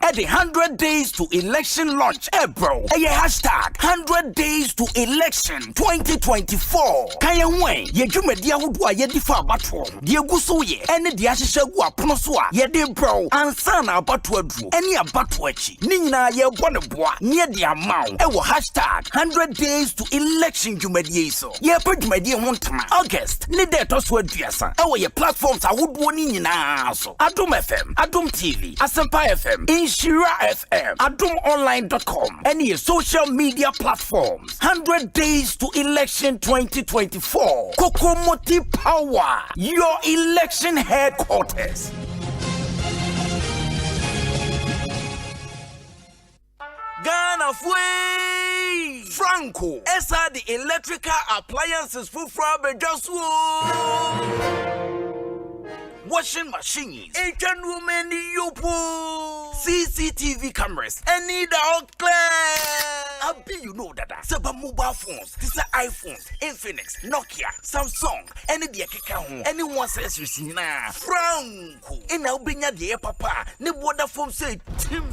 At the 100 days to election launch, bro. Hashtag 100 days to election 2024. Kaya wen ye dwumadia who do ye difa batwo. Die guso ye ene die ahihye gu apono so a ye de bro. Ansa na abatwo adru. Ene abatwo achi. Ni nyina ye bone boa. Ne de amaw. Ewo hashtag 100 days to election dwumadia so. Ye dwumadia ho ntama. August ni de to so aduasa. Ewo ye platforms are who do ni nyina so. Adom FM, Adom TV, Asempa FM, Insura FM, AdomOnline.com, any social media platforms. 100 days to election 2024. Kokomoti Power, your election headquarters. Ghana Fui Franco, Esa the electrical appliances for washing machines, Asian women, CCTV cameras, any dog clear. Abi, you know that. Seba mobile phones, these are iPhones, Infinix, Nokia, Samsung, any the Keka, anyone says you see na Franco. In our binya the papa, ne water phone say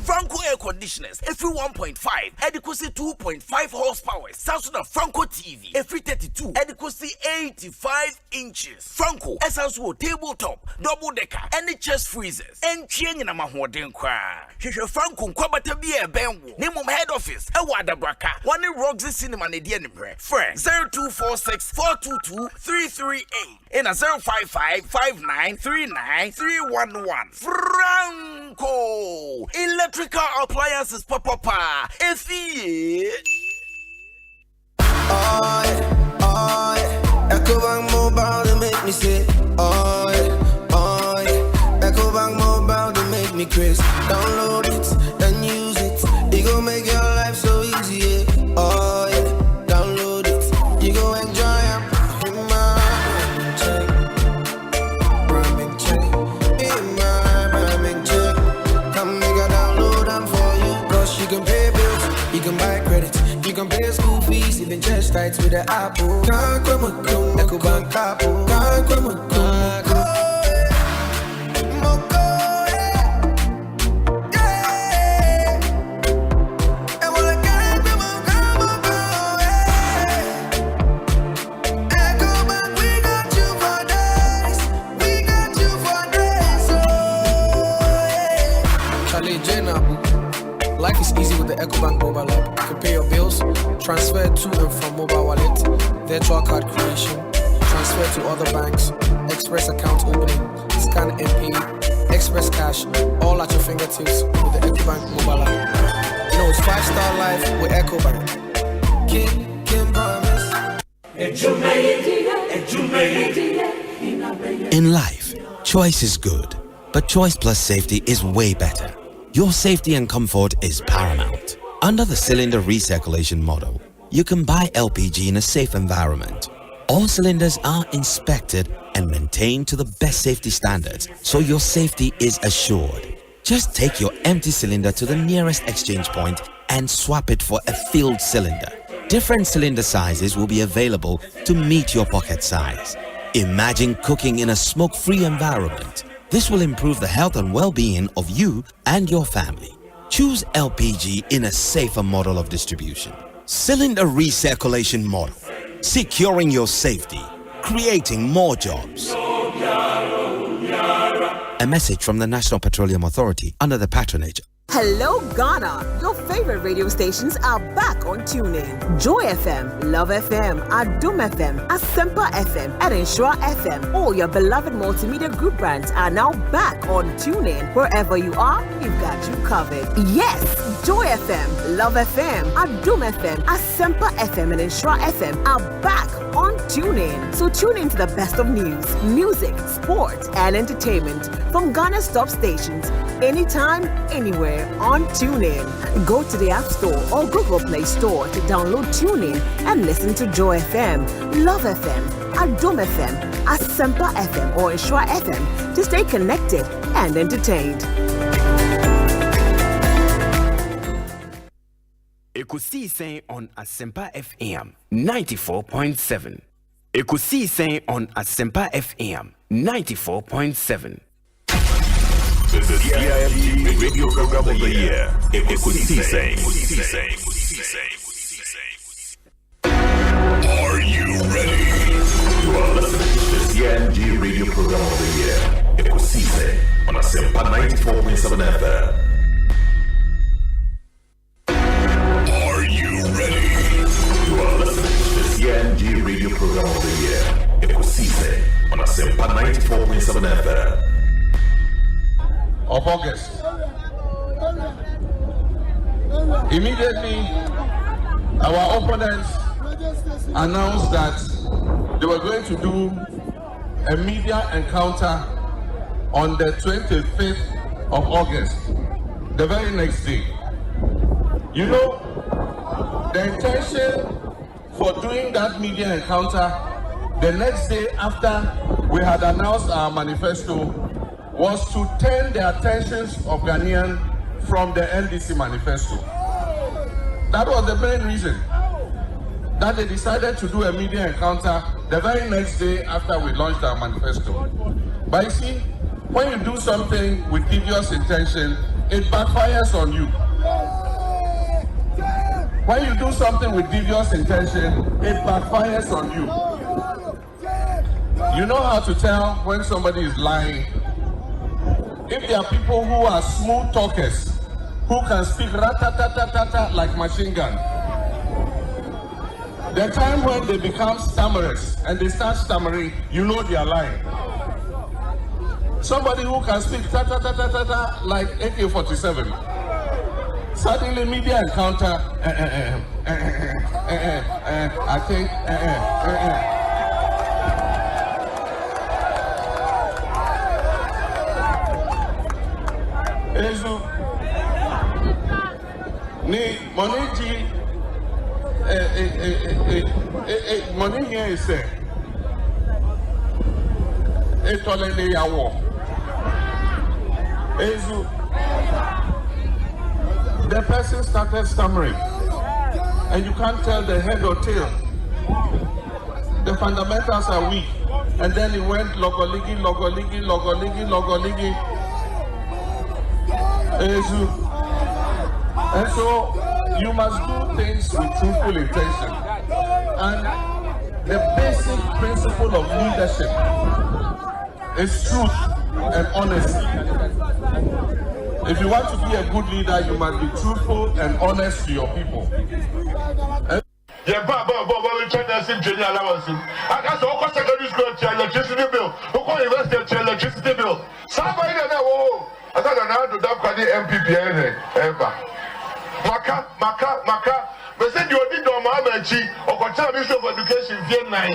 Franco air conditioners, every 1.5, adequacy 2.5 horsepower, Samsung Franco TV, every 32, adequacy 85 inches. Franco, SSO tabletop, double decker, any chest freezers, and chain in a mahoden cry. Franco, Kwabata be a benwo, name of head office, a water braka, one in Roxy Cinema, Nadian, friend 0246 422 338, and a 055 5939 311. Franco, electrical appliances, papa, if he. Ecobank Mobile, they make me say, Ecobank Mobile, they make me crazy. Download it and use it. It gon' make your life so easy. Download it. You go enjoy it. In my ramen check. In my ramen check. Come make a download them for you. Cause you can pay bills, you can buy credit, you can pay school fees, even just tights with the Apple. Can't come and come, Ecobank Apple. Can't come and come. Life is easy with the Ecobank mobile app. You can pay your bills, transfer to and from mobile wallet, virtual card creation, transfer to other banks, express account opening, scan and pay, express cash, all at your fingertips with the Ecobank mobile app. You know, it's 5-star life with Ecobank. Kim promise. In life, choice is good, but choice plus safety is way better. Your safety and comfort is paramount. Under the cylinder recirculation model, you can buy LPG in a safe environment. All cylinders are inspected and maintained to the best safety standards, so your safety is assured. Just take your empty cylinder to the nearest exchange point and swap it for a filled cylinder. Different cylinder sizes will be available to meet your pocket size. Imagine cooking in a smoke-free environment. This will improve the health and well-being of you and your family. Choose LPG in a safer model of distribution. Cylinder recirculation model, securing your safety, creating more jobs. A message from the National Petroleum Authority under the patronage. Hello Ghana, your favorite radio stations are back on TuneIn. Joy FM, Love FM, Adum FM, Asempa FM, and Ensure FM. All your beloved multimedia group brands are now back on TuneIn. Wherever you are, we've got you covered. Yes, Joy FM, Love FM, Adum FM, Asempa FM, and Ensure FM are back on TuneIn. So tune in to the best of news, music, sport, and entertainment from Ghana's top stations, anytime, anywhere on TuneIn. Go to the App Store or Google Play Store to download TuneIn and listen to Joy FM, Love FM, Adom FM, Asempa FM, or Ensure FM to stay connected and entertained. Ekosiisen On Asempa FM 94.7. Ekosiisen On Asempa FM 94.7. The CIMG Radio Program of the Year, Ekosiisen. Are you ready? You are listening to the CIMG Radio Program of the Year, Ekosiisen on Asempa 94.7 FM. Are you ready? You are listening to the CIMG Radio Program of the Year, Ekosiisen on Asempa 94.7 FM. Of August. Immediately, our opponents announced that they were going to do a media encounter on the 25th of August, the very next day. You know, the intention for doing that media encounter the next day after we had announced our manifesto was to turn the attentions of Ghanaians from the NDC manifesto. That was the main reason that they decided to do a media encounter the very next day after we launched our manifesto. But you see, when you do something with devious intention, it backfires on you. When you do something with devious intention, it backfires on you. You know how to tell when somebody is lying. If there are people who are smooth talkers, who can speak rat-ta-ta-ta-ta-ta like machine gun, the time when they become stammerers and they start stammering, you know they are lying. Somebody who can speak ta-ta-ta-ta-ta-ta like AK-47, suddenly media encounter, I think, Ezu, ni money money here is a tolene yawo. Ezu, the person started stammering, and you can't tell the head or tail. The fundamentals are weak, and then it went logoligi. And so you must do things with truthful intention. And the basic principle of leadership is truth and honesty. If you want to be a good leader, you must be truthful and honest to your people. Electricity bill. Somebody know. I thought I had to dump the MPPN ever. Maka. They said you did Domachi or Ministry of Education in 9.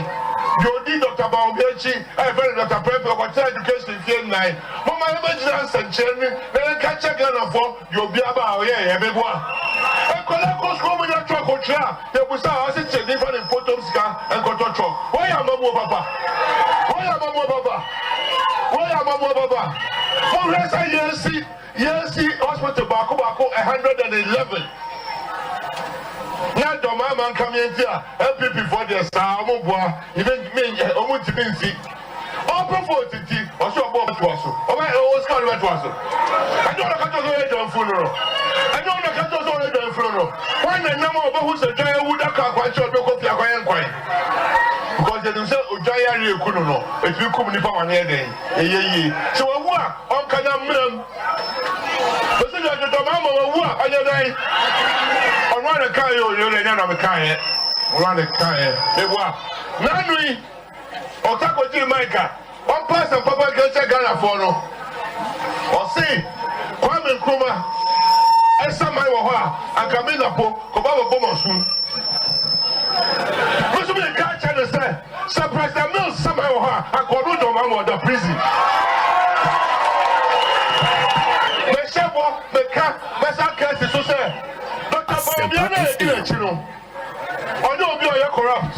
You did Dr. Baumbechi, I heard Dr. Prepo or Education in 9. Mama Emergence and Chen, then catch a gun of you'll be about everyone. I collect woman at Trocotra. There was a different in Potomska and Cotocho. Why am I Papa? Why am I Baba? For rest I yes, hospital Bako 111. Now the man come in here, LPP for the Samoa, even me, almost to be open for TT, or so about Twasso. Oh, my own scar went to us. I don't know how to funeral. I don't know how to do a funeral. When the number of who's a giant would have come quite short, because they are quiet. Because they say, Ujaya Kuno, if you come in for one day. So, what? On Kanam. But the Mama, what are you doing? I want a car, you're a car. Run a car. They were. Nanui, Otako Jamaica. One person, Papa gets a Ghana for no. Or say, Kwame Nkrumah, Esa Maiwa, and Kamina Po, Kobaba Bomosun. Must be a catch and say, surprise the mill somehow, and Kodudo Mama, the prison. Meshabo, the cat, Messa is so say, Dr. Babiana, I know you're corrupt.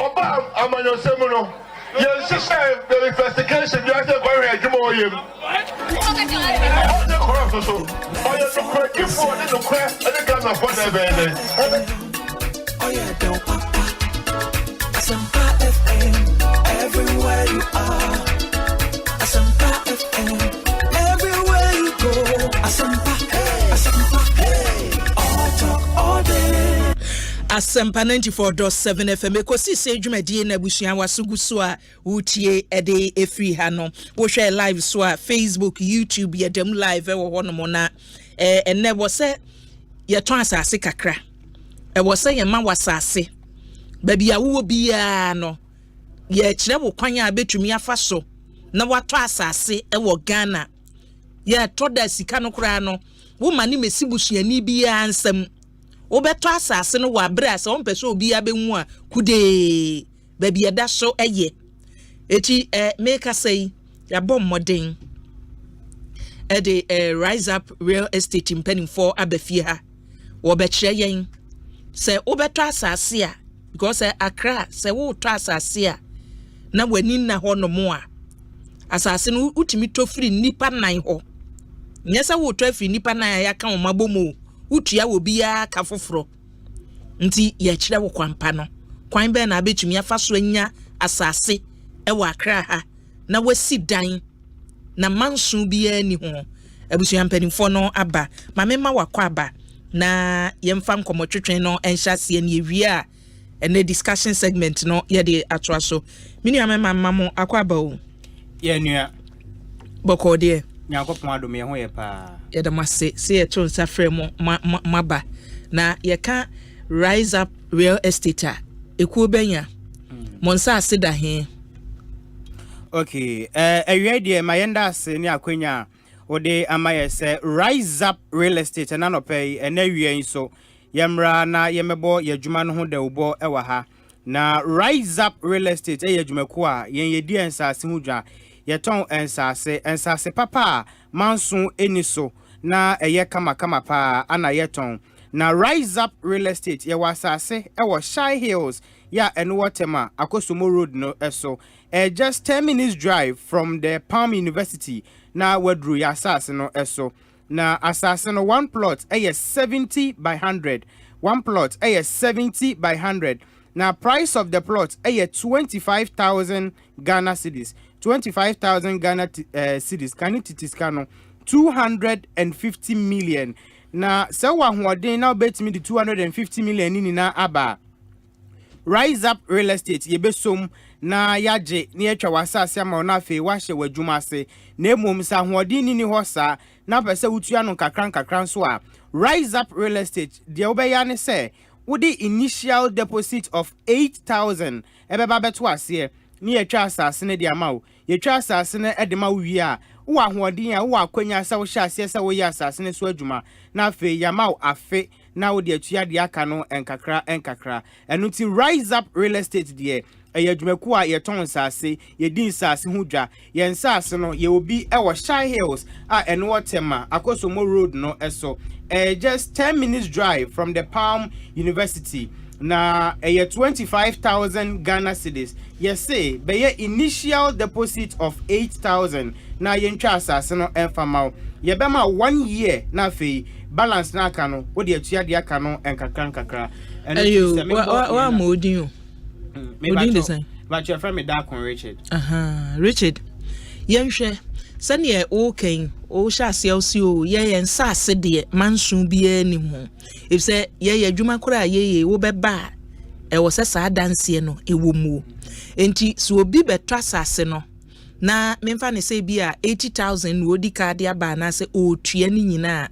Oba, I'm on your seminal. Yes, the investigation, you have to go ahead, come on, you. The corrupt, so. Oh, you're so quick, you fall in the crack, and the gun of whatever. Oh, yeah, don't papa. Asempa FM, everywhere you are. Asempa FM, everywhere you go. Asempa, hey, all talk all day. Asempa 94.7 FM Ekosiise dwumadie na busua wasugu so a utie ede efri ha no wo hwe live so a Facebook YouTube Yiadom live wo ho no mo na enne wo se ye ton asase kakra wo se ye ma wasase ba bia wo bia no ye kire wo kwan a betumi afa so na wato asase wo Ghana ye to da sika no kra no wo mani mesi busuani bia nsam Obeto asase no wa bra se on pese obi abenwu a kude ba bia da so eye eti make say ya bom modern the rise up real estate in penning for abafie ha wo be kire yen se obeto asase a because Accra se wo to asase a na wani na ho no mo a asase no utimi to free nipa nan ho nyesa wo to free nipa nan ya ka o mabomo utua wo bia ka foforo nti ye kire wo kwampa no kwan be na abetumi afa so anya asase e wa akra ha na wasi dan na mansu bia ni ho abusu ampanimfo no aba mamema wakwa aba na yemfa nkomotwetwen no enhyase ne ewie a ene discussion segment no ye de atoa so mini amema mamo akwa aba o ye nua boko de Nyankopon adom ye ho ye pa ye da mase se ye to nsa frɛ mo maba na ye ka rise up real estate ekuo benya monsa aseda he okay awie de mayenda ase ne akwanya ode amaye se rise up real estate na no pay ena wie so yemra na yemebo yadwuma no ho da ubo ewa ha na rise up real estate yadwumako a yen yedi ensase hudwa yeton ensase papa manso eniso na eye kama pa ana yeton na rise up real estate ye wasase ewo Shy Hills ya enwotema Akosomo Road no eso just 10 minutes drive from the Palm University na wadru ya asase no eso na asase no one plot 70 by 100 one plot 70 by 100 na price of the plot 25,000 Ghana cedis 25,000 Ghana cedis kanititis kano 250 million na se wa hoden na obetimi di 250 million ni na aba rise up real estate ye besom na yaje ni etwa wasase ama na afi wa hye wadwuma ase na emom sa hoden ni hosa na pese wutua no kakran so a rise up real estate de obeya ne se with the initial deposit of 8,000 ebeba beto ase ni etwa asase ne de ama wo yetwa asase ne edema wi a wo ahoden a wo akwanya sa wo hye ase se wo ya asase ne so adwuma na afi yama wo afe na wo de atua de aka no enkakra enu ti rise up real estate de eyadwumaku a yeton asase yedin asase hudwa yen asase no ye obi e wo Shy Hills a eno wotema Akosomo Road no eso just 10 minutes drive from the Palm University na 25,000 Ghana cedis yes say be ye initial deposit of 8,000 na yentwa asase no enfama ye be ma 1 year na fe balance na aka no wo de atua de aka no enkakra ayo wa modin o modin design but your friend me da kon Richard Richard yenhwe sane o ken o sha ase o ye nsase de mansun bia ni ho if say ye adwuma kora ye wo beba e wo sesa danse no e wo mu enti so obi betwa asase no na memfa ne say bia 80,000 wo di card ya ba na se o tua ni nyina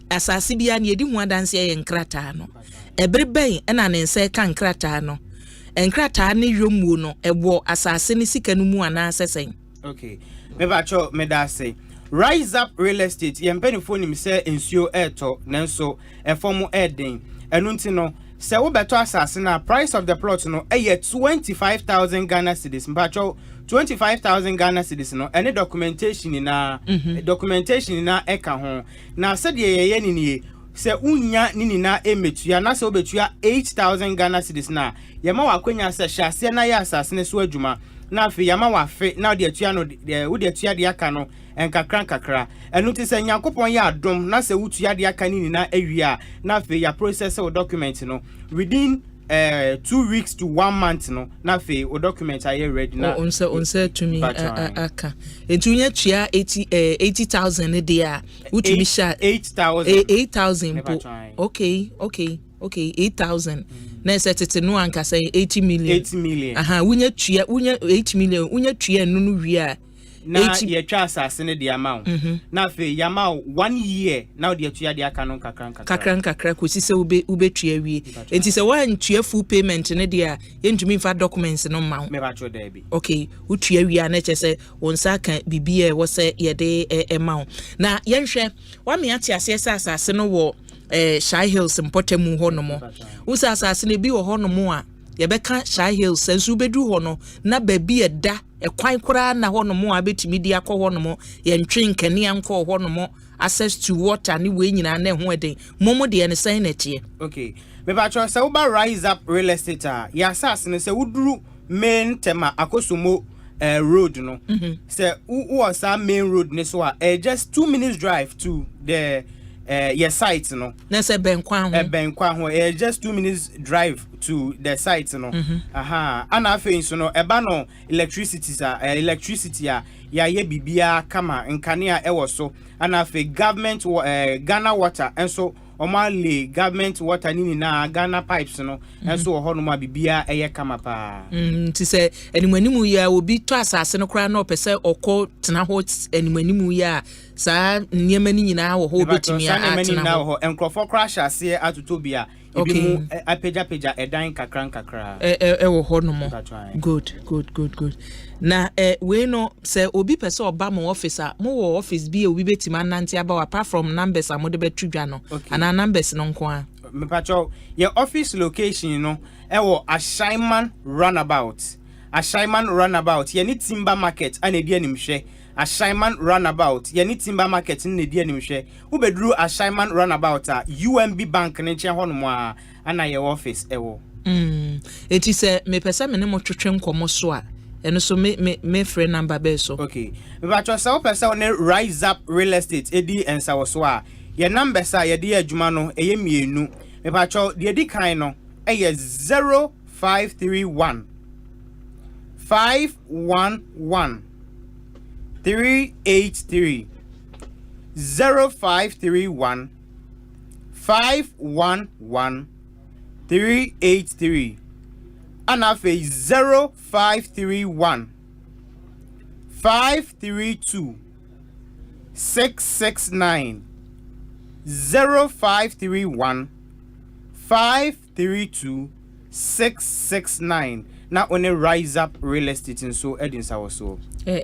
asase bia ne edi ho danse ye nkrata no ebre ben na ne nse ka nkrata no enkrata ne yomu no ebo asase ne sika no mu ana asesen okay mebacho medase rise up real estate yempenifo nim se ensuo eto nanso efomu eden enunti no se wo beto asase na price of the plot no 25,000 Ghana cedis mbacho 25,000 Ghana cedis no any documentation na eka ho na se de ye ni se unya nini na emetua na se obetua 8,000 Ghana cedis na yema wakwenya se hyase na ya asase ne so adwuma na afi yama wafe na de atua no de wo de atua de aka no enkakra enu ti se Nyankopon ya adom na se wutua de aka nini na awia na afi ya process o document no within 2 weeks to 1 month no na afi o document are ready na onse to me aka etunya tua 80,000 de a wutumi sha 8,000 okay 8,000 na setete no anka say 80 million aha wunya 8 million wunya tua nunu wi a na ye twa asase ne de amount na fe yama 1 year na de atua de aka no kakran ko si se ube tua wi enti se wan tua full payment ne de a yentumi fa documents no ma me ba cho da bi okay utua wi a na che se wonsa kan bibie wo se ye de amount na yenhwe wa me ate asase no wo Shy Hills Mpotemu honomo usa asase ne bi wo honomo a ye beka Shy Hills sensu bedu hono na baby eda ekwan kura na honomo a betimi di akọ honomo ye ntwe nkane anko honomo access to water ni we nyina na ho eden momo de ne san na tie okay me ba cho se uba rise up real estate a ya asase ne se wuduru main tema Akosomo road no se wo sa main road ne so a just 2 minutes drive to the your site no na say benkwa ho just 2 minutes drive to the site no ana afei so no eba no electricity ya ye bibia kama nkane a ewo so ana afei government Ghana water enso omale government water nini na Ghana pipes no enso ho no ma bibia eye kama pa ti say animanimu ya obi to asase no kra na opese okọ tena ho animanimu ya sa niema ni nyina wo ho betimi a tena ho enkrofo crash ase atutobia ebi mu apeja edan kakra wo ho no mo good na we no say obi pese oba mo office a mo wo office bi obi betimi anante aba apart from numbers amode betudwa no ana numbers no nko a me pacho your office location no ewo Ashaiman roundabout ye ni timber market anedi animhwe Ashaiman roundabout ye ni timber market anedi animhwe wo beduru Ashaiman roundabout a UMB bank ne nche ho no mo a ana your office ewo enti se me pese me ne mo twetwe nkomo so a eno so me friend number be so okay me pacho se wo pese one rise up real estate edi ensa wo so a ye number sa ye de adwuma no eye mienu me pacho de edi kan no eye 0531 511 383 0531 511 383 and afe 0531 532 669 0531 532 669 na on a rise up real estate and so edins our so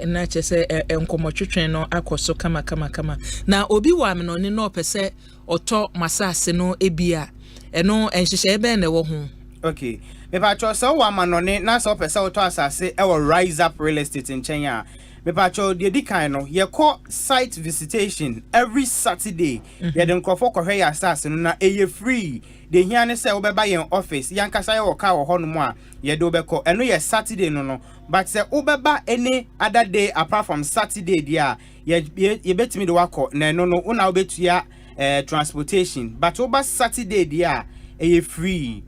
na che se enkomotwetwen no akoso kama na obi wa me no ne no pese oto masase no ebia eno enhyehyɛ ebe na wo ho okay me pa cho so wa manone na so pese oto asase e wo rise up real estate in Kenya me pa cho de dikan no ye call site visitation every Saturday ye den krofo kohwe ya asase no na eye free de hia ne se obeba yen office yankasa ye woka wo ho no mo a ye de obeko eno ye Saturday no but se obeba any other day apart from Saturday dia ye betimi de wako na eno no una obetua transportation but oba Saturday dia eye free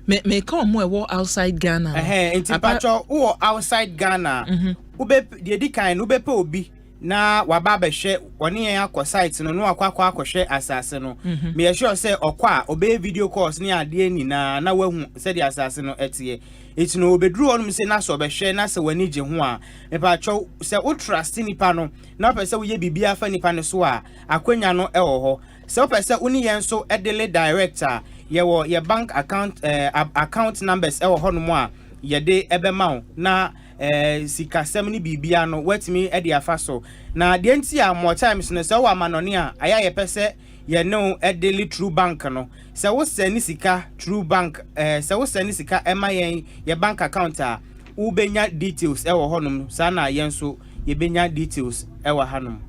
me come we outside Ghana enti pacho wo outside Ghana ube de dikan no be pe obi na waba behwe woni yen akọ site no akwa hwe asase no me sure say okwa obe video calls ni ade ni na wahu say the asase no etie it no obedru onum say na so behwe na se wani je ho a me pa cho say o trust nipa no na pese wo ye bibia fa nipa no so a akwanya no ewo ho say pese uni yen so edele director ye wo ye bank account numbers ewo ho no mo a ye de ebema na sika semni bibia no wetimi e de afa so na de nti a more times no se wa manone a aya ye pese ye no daily true bank no se wo send sika true bank se wo send sika ema ye bank account a u benya details e wo honum sa na ye nso ye benya details e wo hanum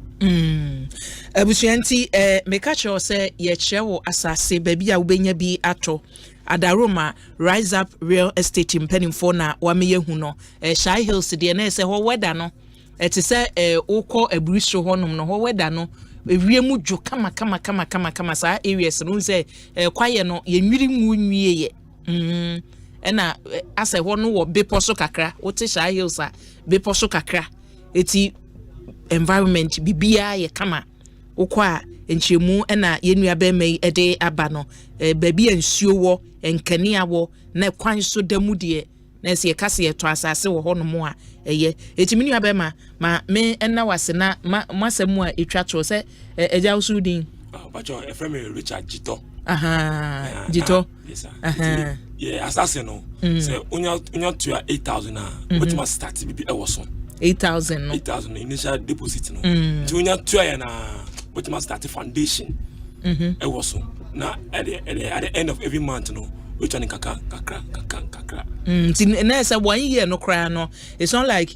abusuanti meka cho se ye chewo asase baby a u benya bi ato Adaroma rise up real estate mpanimfo na wameye hu no Shy Hills de na se ho weda no eti se ukọ aburiso honum no ho weda no ewiemu dwo kama sa areas no se kwaye no ye nwiri nwie ye na ase ho no wo beposo kakra wote Shy Hills a beposo kakra eti environment bibia ye kama ukọ a enchemu na yenua be mai ede aba no baby ensuo wo enkania wo na kwan so damu de na se kase ye to asase wo ho no mo a eye etimi nua be ma me na wase na masemu a etwa to se eja usudin bacho efrem Richard Jito Jito yes sir yeah asase no say unya to 8,000 na but must start bibi e wo so 8,000 no 8,000 initial deposit no ti unya to ya na but must start foundation e wo so na at the end of every month no which one kakra na say 1 year no cry no it's not like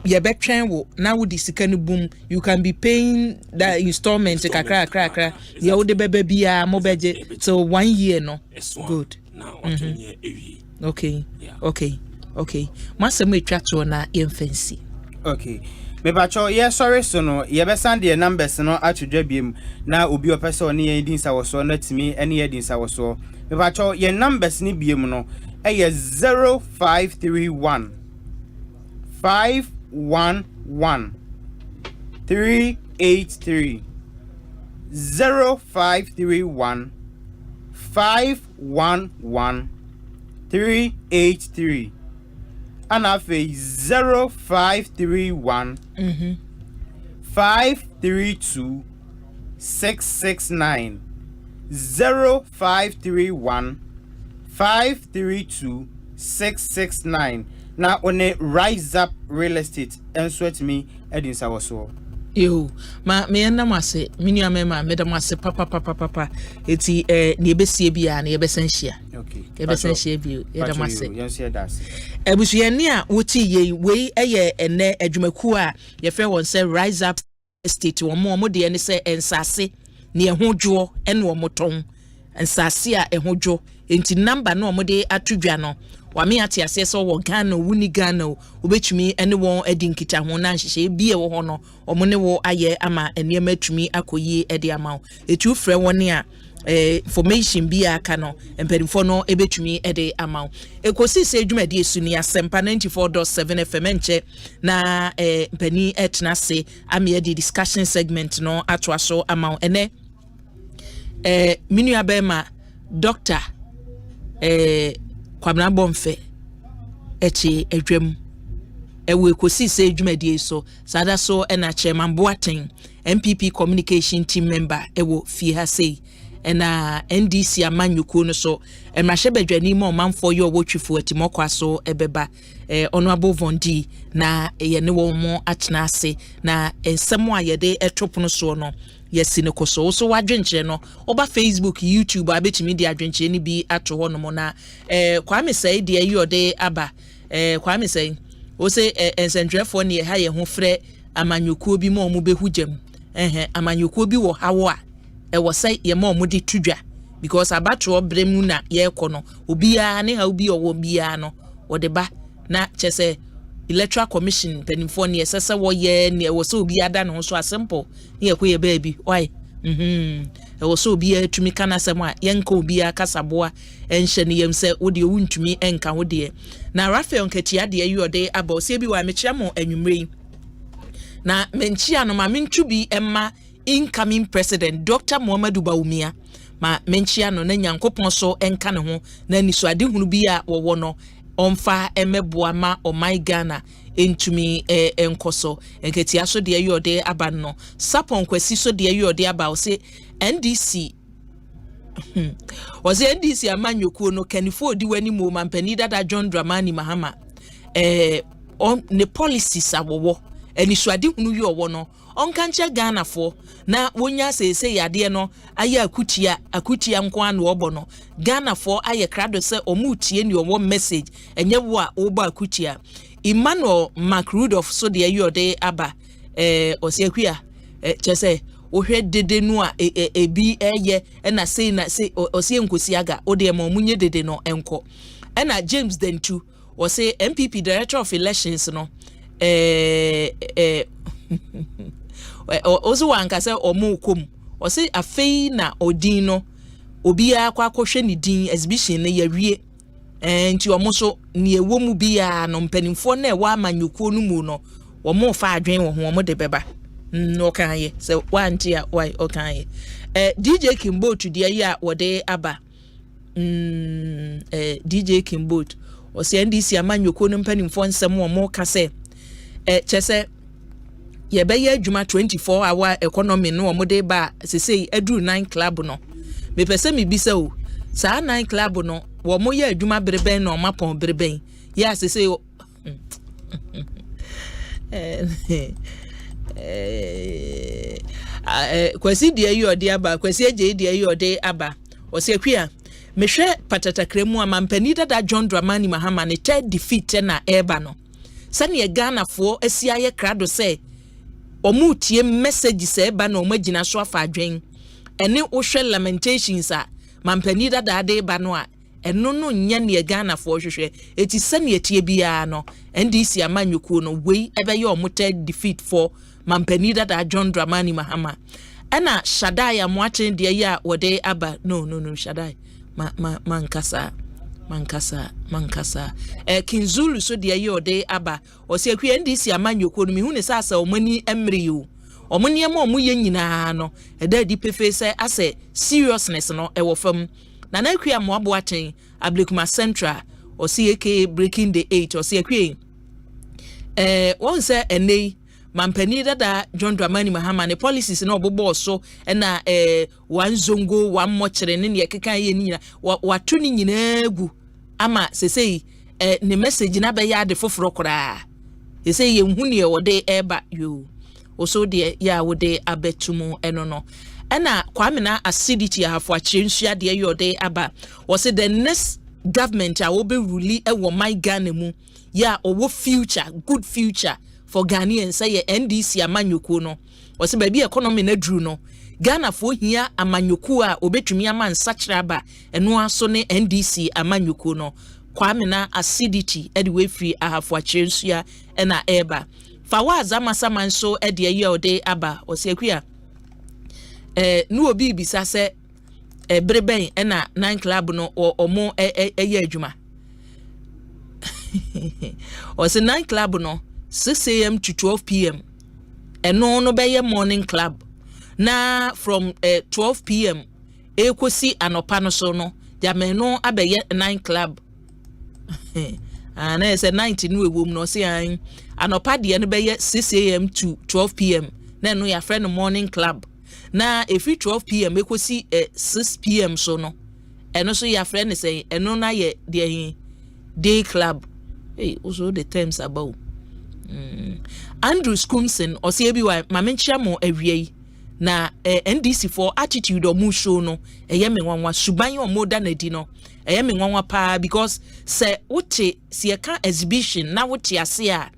you betwen wo na wo di sika no boom you can be paying that installment kakra ya wo de bebe bia mo beje so 1 year no good now 1 year every okay masem etwa to na yemfancy okay me bacho ye sorry so no ye be send the numbers no atwedwa biem na obi opese one ye din sa wo so na timi ene ye din sa wo so me bacho ye numbers ni biem no eye 0531 511 383 0531 511 383 and afe 0531 532 669 0531 532 669 na one Rise Up Real Estate and sweat me edin sa so yo ma me na mase minua me ma me da mase papa eti ne ebesie bia na ebesan hia okay ebesan hia bi e da mase yan se da se ebusuani a woti ye we eye ene adwumaku a ye fe won se Rise Up Estate wo mo de ne se ensase ne ehudwo ene wo moton ensase a ehudwo enti number no mo de atudwa no wame ate ase so wo Ghana wuni Ghana obetumi ene won adinkita ho na nhye bie wo ho no omo ne wo aye ama ene matumi akoyi ede ama etu frɛ woni a information bia aka no emperimfo no ebetumi ede ama Ekosiise adwumadi esu ni Asempa 94.7 FM enche na mpani etna se ame edi discussion segment no atwa so ama ene minu abema doctor kwabna bomfe echi edwam ewe Ekosiise adwumadi so sada so na chairman Boaten MPP communication team member ewo fie ha sei na NDC amanyuko no so emahye badwani ma omanfo yo wotwifo atimokwa so ebeba honorable Vondi na ye ne wo mo atena ase na ensem a ye de etopono so no yesi ne koso so wadwenche no oba Facebook YouTube abetimi de adwenche ni bi ato ho no mo na Kwame say de ayode aba Kwame say o say ensendrefo ne ha ye ho frɛ amanyuko bi ma omu behugem amanyuko bi wo hawo a e wo say ye ma omu de tudwa because abatro bremu na ye kono obiya ne ha obi owo biya no wo de ba na chese Electoral Commission penifo ne sese wo ye ne wo so obi ada no so simple ne ye koye baby why e wo so obi atumi kana sem a ye nka obi akasaboa enhye ne yem se wo de wuntumi enka wo de na Rafael Nketia de ayode aba se bi wa mechia mo anwumre na menchia no ma mentwu bi emma incoming president Dr. Muhammadu Bawumia ma menchia no na nyankopon so enka ne ho na nisuade hunu bi a wo no onfa emeboa ma omai Ghana entumi enkoso Nketia so de ayode aba no sapon kwasi so de ayode aba o se NDC was NDC amanyoko no kanifo di wani mo mampani dada John Dramani Mahama on ne policies awowo enisuade hunu yi owo no onkanche Ghana fo na wonya sese yade no aye akutia nko an obo no Ghana fo aye krado se omutie ni owo message enye wo a obo akutia Emmanuel Macrudof so de ayode aba osiakua chese ohwe dede no a ebi eye na sei osie nkosi aga ode ma omunye dede no enko na James Dentu o say MPP Director of Elections no ozo wanka se omukom o say afei na odin no obi akwa akohwe ni din exhibition na yawie nti omoso ni ewomu bia no mpanimfo na ewa amanyuko no mu no omo fa adwen wo ho omo de beba no kan ye se wanti a why o kan ye DJ Kimbot de ayi a wode aba DJ Kimbot o se NDC amanyuko no mpanimfo nsem omo ka se chese ye be ye adwuma 24 hour economy no omo de ba sesei aduru 9 club no me pese me bisa o sa 9 club no wo mo ye adwuma bereben no mapon bereben ya sesei kwasi de ayi ode aba kwasi eje de ayi ode aba o se kwia mehwe patatakremu amampani dada John Dramani Mahama ne third defeat na eba no sane Ghana fo asia ye krado se omutie message se eba na omagina so afa adwen ene wo hwe lamentations a mampani dada de eba no a eno no nya ne Ghana for hwehwe eti sane etie bia no NDC amanyuku no wei ebeye omote defeat for mampani da John Dramani Mahama ana Shaddai amwache de ya wode aba no Shaddai mankasa Kinzulu so de ya wode aba o se akwi NDC amanyuku no mi hu ne sasa omani emri yo omani ema omuye nyina no eda di pefe se ase seriousness no ewo fam na na akwi amoabo achen Ablekuma Central o se eke breaking the 8 o se akwi won say enei mampani dada John Dramani Mahama ne policies na obobo so na wanzongo wammochere ne ye keka ye ni watu ni nyina gu ama sesei ne message na be ya de foforo kora sesei ye hu ne wode eba yo oso de ya wode abetumu eno no na Kwame na acidity ahafo akyensua de yode aba o se the next government a wo be rule ewo my Ghana mu ya owo future good future for Ghanaians say NDC amanyoko no o se ba bi economy na dru no Ghana fo hia amanyoko a obetumi ama nsachira ba eno aso ne NDC amanyoko no Kwame na acidity e de we free ahafo akyensua na eba fa wa azama samanso e de yode aba o se akua nu obi bisa se breben na 9 club no omo eye adwuma o se 9 club no 6 a.m. to 12 p.m. no be morning club na from 12 p.m. ekosi anopa no so no jameno abeye 9 club ana se 90 no ewom no se an anopa de no be 6 a.m. to 12 p.m. na no ya friend morning club na every 12 p.m. ekosi 6 p.m. so no eno so ya friend say eno na ye de day club hey also the terms about Andrew Skumson or say bi wa mamenchia mo awie na NDC for attitude or mu show no eyeme nwanwa suban o moda na di no eyeme nwanwa pa because se wote se ka exhibition na wote ase a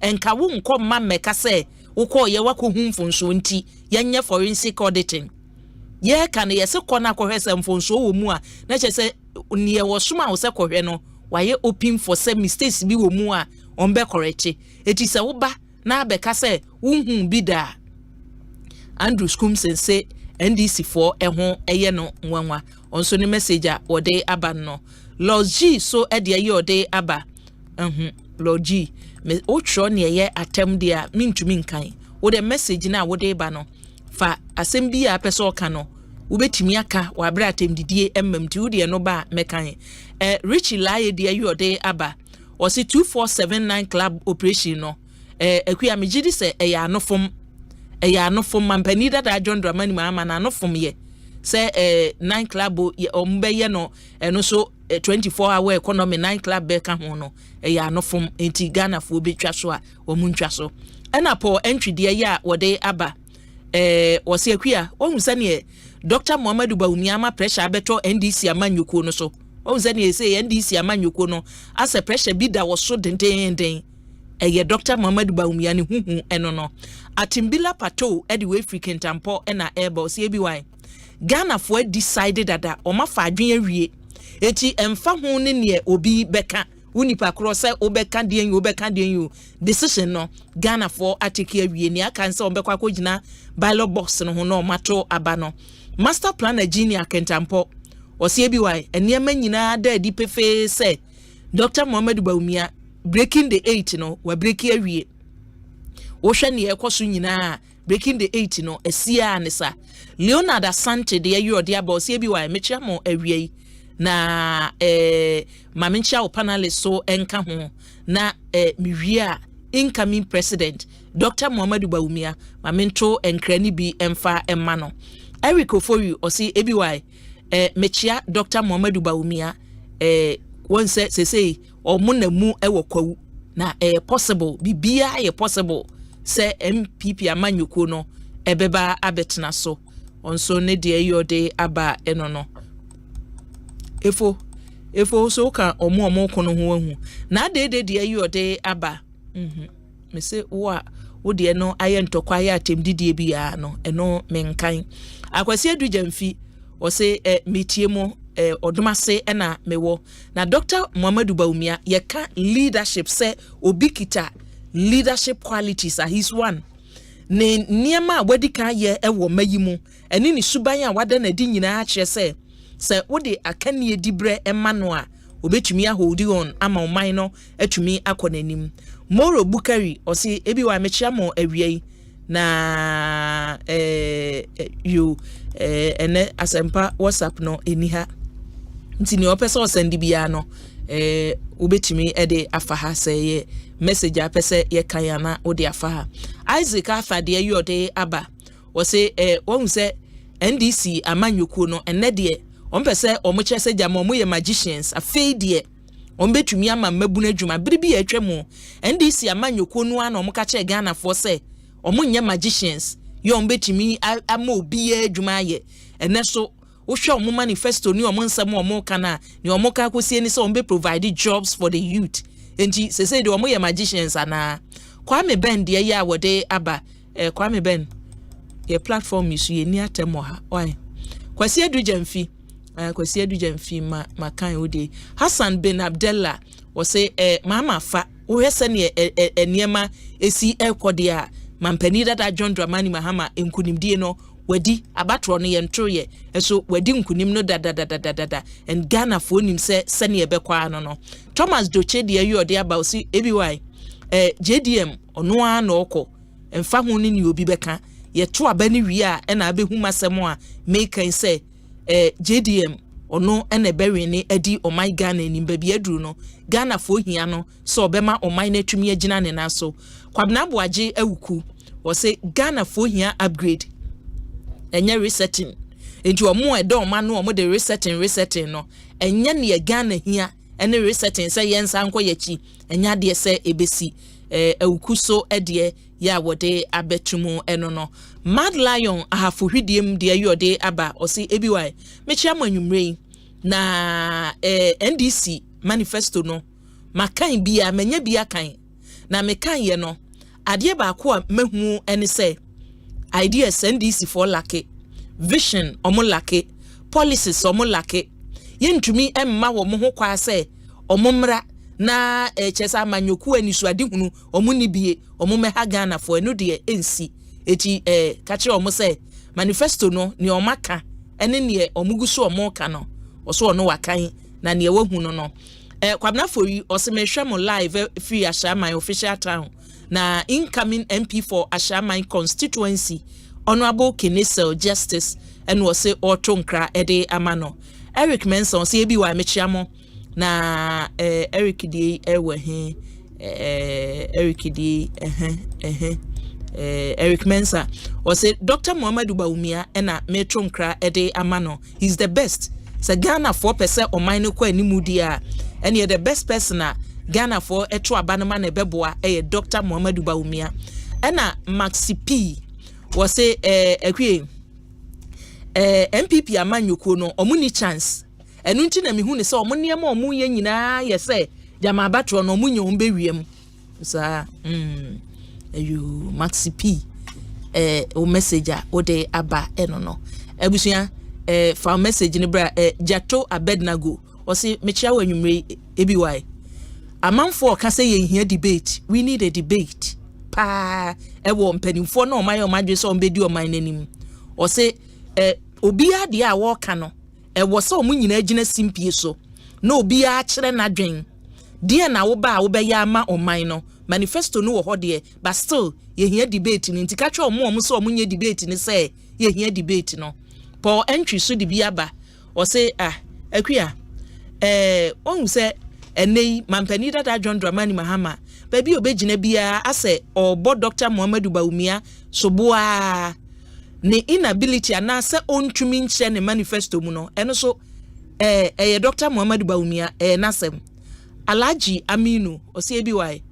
enka wo nko ma meka se wokọ ye wakohu mfonso nti yenye forensic auditing ye kan ye se kọ na kohwese mfonso wo mu a na che se ne wo soma wo se kohwe no waye open for some mistakes bi wo mu a ombe correct eti se wo ba na abeka se wunhu bi da Andrew Skumsen say NDC for eho eye no nwanwa onso ne message a wode aba no Lord G so e de ye ode aba Lord G me o tro ne ye atem dia mintumi nkan wo de message na wo de ba no fa asem bi a pese oka no wo betimi aka wa bra atem didie emmam ti wo de no ba mekan Richie Laye de ye ode aba o si 2479 club operation no akua megidi se eya anofom mampani da John Dramani Mahama na anofom ye se 9 club ombeye no eno so 24 hour economy 9 club be ka ho no eya anofom enti Ghana fo betwa so a omuntwa so ena po entry de ya wode aba o se akua ohun se ne Dr. Muhammadu Bawumia pressure beto NDC amanyuko no so ohun se ne say NDC amanyuko no as a pressure bi da wo so den eye Dr. Muhammadu Bawumia ne huhu eno no atimbila pato e de we freaking tampo na eba se bi wan Ghana for decided that oma fa adwen awie eti emfa ho ne ne obi beka unipa cross obeka den you decision no Ghana for atiki awie ni aka nse obekwa kogina ballot box no ho no mato aba no master plan Virginia kentampo o se bi wan enema nyina da di pefe se Dr. Muhammadu Bawumia breaking the 8 no wa break awie wo hwe ne ekoso nyina breaking the 8 no esia anesa Leonard Asante de yode aba o se bi wa mechia mo awie na mamenchia o panelist so enka ho na miwia incoming president Dr. Muhammadu Bawumia mamento enkrani bi emfa emma no Eric Ofori o se ebi wa mechia Dr. Muhammadu Bawumia won say omunamu ewo kwawu na possible bibia ye possible se MPP amanyuko no ebeba abetena so onso ne de yode aba eno no efo so ka omo kono ho ahu na de yode aba me se wo de no aye ntokwa ya atemdidie bia no eno menkan akwasi adujamfi o se metie mo odumase ena mewo na Dr. Muhammadu Bawumia yeka leadership say obikita leadership qualities are his one ne niema wadika ye ewo mayimu eni ni suban a wada na di nyina a kire se wode akane dibre emano a obetumi ahodi on ama oman no atumi akonanim Moro Bukari osi ebi wa mechia mo awie na you ene Asempa WhatsApp no eniha nti ni opese osendi bia no obetumi ede afaha seye message apese ye kayana ode afaha Isaac afade yode aba wose won se NDC amanyoko no ene de ompese omoche se jama omoye magicians afei de ombetumi ama mabuna adwuma biribi atwemu NDC amanyoko no ana omoka che Ghana for se omonye magicians yo ombetumi ama obi adwuma ye ene so wohwe omo manifesto ni omo nsam omo kana ni omo ka kosie ni se ombe provide jobs for the youth enti se say de omo ye magicians ana Kwame Ben de ya wode aba Kwame Ben ye platform isu ye ni atemo ha why Kwasi Edu Jamfi ma kan ode Hassan Ben Abdallah wo say mama fa wo hese ne eniema esi ekode a mampani dada John Dramani Mahama enkunimdie no wadi abatro no yentroye eso wadi nkunim no dada and Ghana for nim se ne ebekwa no Thomas Doche de ayode aba osi ebiwai JDM ono a no okọ emfa hu ni obi beka ye to abani wi a na abehu masem a make say JDM ono ene bewe ni edi omai Ghana ni baby aduru no Ghana fo hia no so obema omai na twumi agina ne na so kwabna boaje awuku wo say Ghana fo hia upgrade enye resetting enti omo edo oma no omo de resetting no enye ne Ghana hia ene resetting say yensa nko yachi enya de se ebesi awuku so ede ya wode abetumu eno no Mad Lion ahafu hwidiem de ayode aba osi ebiwai mechia manwumrei na NDC manifesto no makan bia menya bia kan na mekan ye no ade ba ko a mahu ene se ideas NDC for lake vision omo lake policies omo lake yentumi emma wo mo ho kwa se omo mra na chesa manyoku anisuade hunu omo ni bie omo meha Ghana for eno de ensi eti kache omo se manifesto no ni omaka ene ne omuguso omo ka no oso no wakan na ne wahu no kwabna fori osemehwe mo live free Ashaman official town na incoming MP for Ashaman constituency Honorable Kenesel Justice and was say otonkra ede amano Eric Menson say bi wa mechiamo na Eric di ewe he Eric di Eric Mensa was say Dr. Muhammadu Bawumia ena metronkra ede amano he's the best so Ghana 4% o mine kwa animu dia and you're the best person Ghana for etro abanama na beboa Dr. Muhammadu Bawumia ena Maxi P was say MPP amanyoko no omuni chance enu nti na mehu ne se omunne ma omu ye nyina ye se jama batro no omunye ombe wiem sa you Maxi P o messenger o de aba eno no abusua fa message ni bra Jato Abednago o se mechia wanwumre ebiwai amanfo ka se ye hia debate we need a debate pa ewo mpanimfo na omaye omadwe so ombedi oman nanim o se obia de a wo ka no ewo se omunyina agina simpie so na obia a kire na dwen de na wo ba wo be ya ama oman no manifesto no wo ho de but still ye hia debate ni ntika twa omo so omunye debate ni se ye hia debate no Paul entry so de biaba o say akua ohun se enei mampani dada John Dramani Mahama baby obegina bia ase obo Dr. Muhammadu Bawumia soboa ne inability ana se ontumi nche ne manifesto mu no eno so Dr. Muhammadu Bawumia nasem Alhaji Aminu o say bi why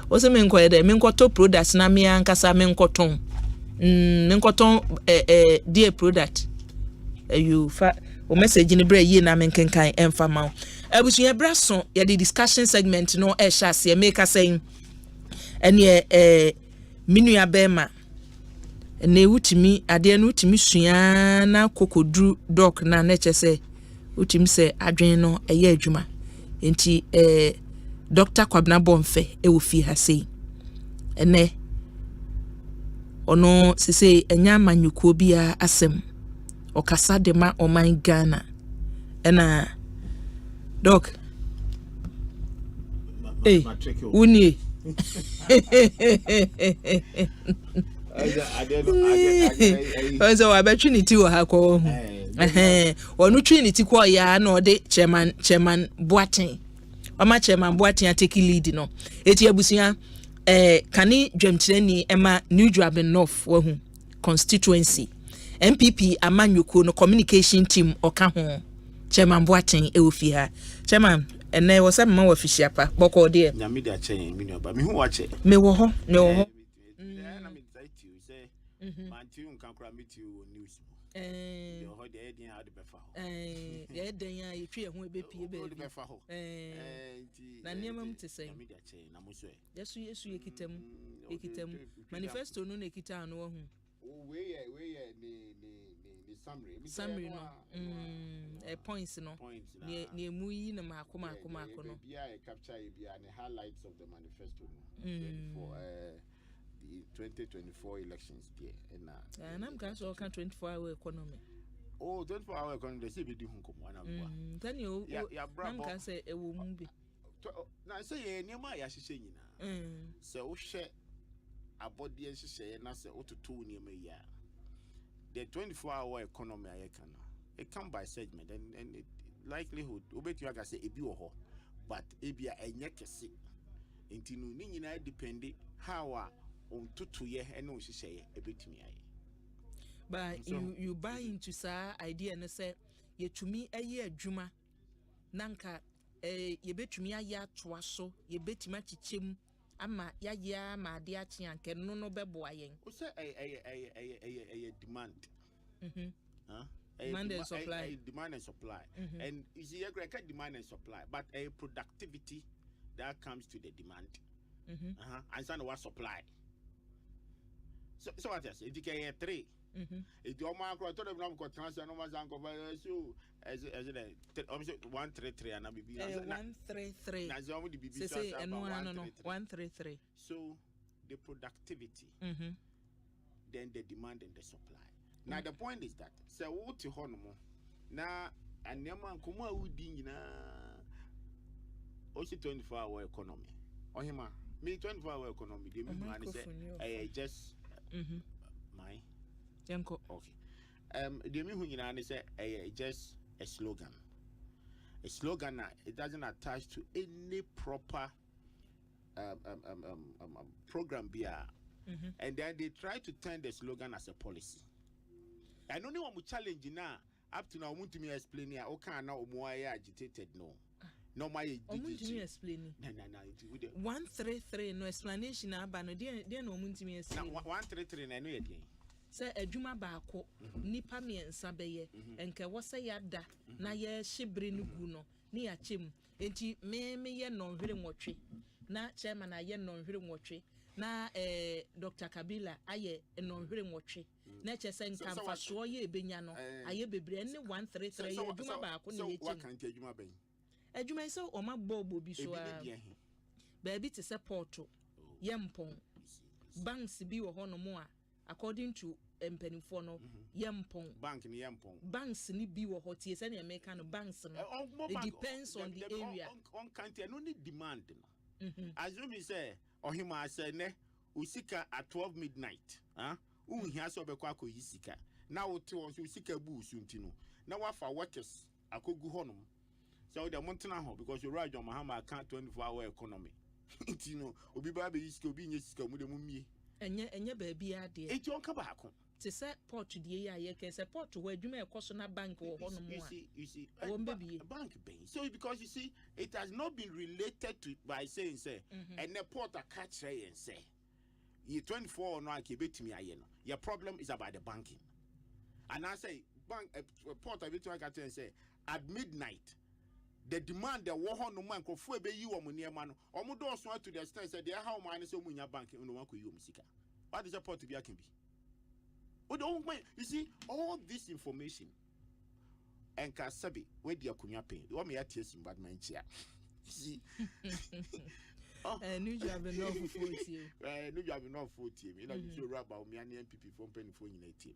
o se men ko de men ko to products na me ankasa men ko ton dear product you fa o message ni bra yi na menkenkan emfa ma abusuya braso ya the discussion segment no e sha se make saying ene minua bema ne wutimi ade no wutimi sua na kokodru doc na na chese wutimi se adwen no eye adwuma enti Dr. Kwabena Bonfe e wo fi ha sei ene ono sese enya manyuko bia asem okasa de ma oman Ghana ena doc uni wa trinity wo ha ko onu trinity ko ya na ode chairman Boaten Oma chairman Boaten ateki lead no eti abusia kani dwemtirani ema New Draben North wahu constituency MPP amanyuko no communication team oka ho chairman Boaten e ofi ha chairman ene wo se ma wo fihia pa boko de na media chain mi no ba me hu wa che me wo ho na me try to say man ti un kan kra meet you news yo ho de edin how de be fa ho ye den ya ye twe ho e be pie be be fa ho na niam mu te say na media chain na mo so yesu ye kitam manifesto no na kita no hu we summary no points no ne emu yi na makoma no bia capture bia the highlights of the manifesto for the 2024 elections there and I'm going to 24-hour economy 24-hour economy they say be di hun komo na bua then you I'm can say e wo mu bi na say ye niam ya hihye nyina so wo hwe abodi en hihye na say ototo niam ya the 24-hour economy it come by segment and it likelihood obeti aga say ebi wo ho but ebia enye kese enti no ni nyina depend how on tutu ye ene o hihye ebetumi aye but you buy into sa idea na say yetumi aye adwuma nanka yebetumi aye atoa so yebetumi achichem ama ya ma ade achi anke no bebo ayen o say a demand demand and supply demand and supply and you see you get demand and supply but a productivity that comes to the demand and so what supply so what I say it get 3 it your man to them go transfer no man go so as it 133 and be 133 na so the BB say no 133 so the productivity then the demand and the supply now the point is that say what to honomo na anema nkomo a wudi nyina o 24-hour economy ohima me 24-hour economy dey me man say just my yanko okay dey me hu nyina ne say just a slogan it doesn't attach to any proper program bia and then they try to turn the slogan as a policy. And only one challenge now up to now want to me explain here okay now omoya agitated no my explain no 133 no explanation aba no dey no want me explain 133 na no ye dey say adwuma baako nipa miensa beye enke wo say yada na ye hyebre no gu no ne ya chem enti me ye no hwere nwotwe na chairman aye no hwere nwotwe na Dr. Kabila aye no hwere nwotwe na chese nka mfaso ye ebenya no aye bebre ne 133 ye adwuma baako ne ye chem so what adwuma ben adwuma so o ma bobo bi so a ba bi te support ye mpon banks bi wo hono mo a according to mpanifo no yempon banks ni bi wo hotie se na American no banks no it depends on the area on country no need demand assume say ohima say ne usika at 12 midnight unhia so be kwa yisika na wote won so usika bu suntino na wafa workers akogu honum so the montana ho because you right on Mahama account 24-hour economy ntino obi ba be yisika obi nye sika mu de mu mie enye ba bia de e ti on ka ba ko te se port die ya ye ke se port wo adwuma e koso na bank wo hono mo you see bank ben so because you see it has not been related to by saying say and the port a catch and say you 24 no ake betimi aye no your problem is about the banking and I say bank port a betimi catch and say at midnight the demand the wo hono man ko fu e be yi wo mo niema no omo do so to the extent say they how man say omunya bank no wan ko yi o musika what is the port to be akin bi You see, all this information and Kasabi, where the Akunya pay, you want me at yes, but man, you see. New job enough for 40. New job enough for 40. You know, you rub about me and MPP from penny for 18.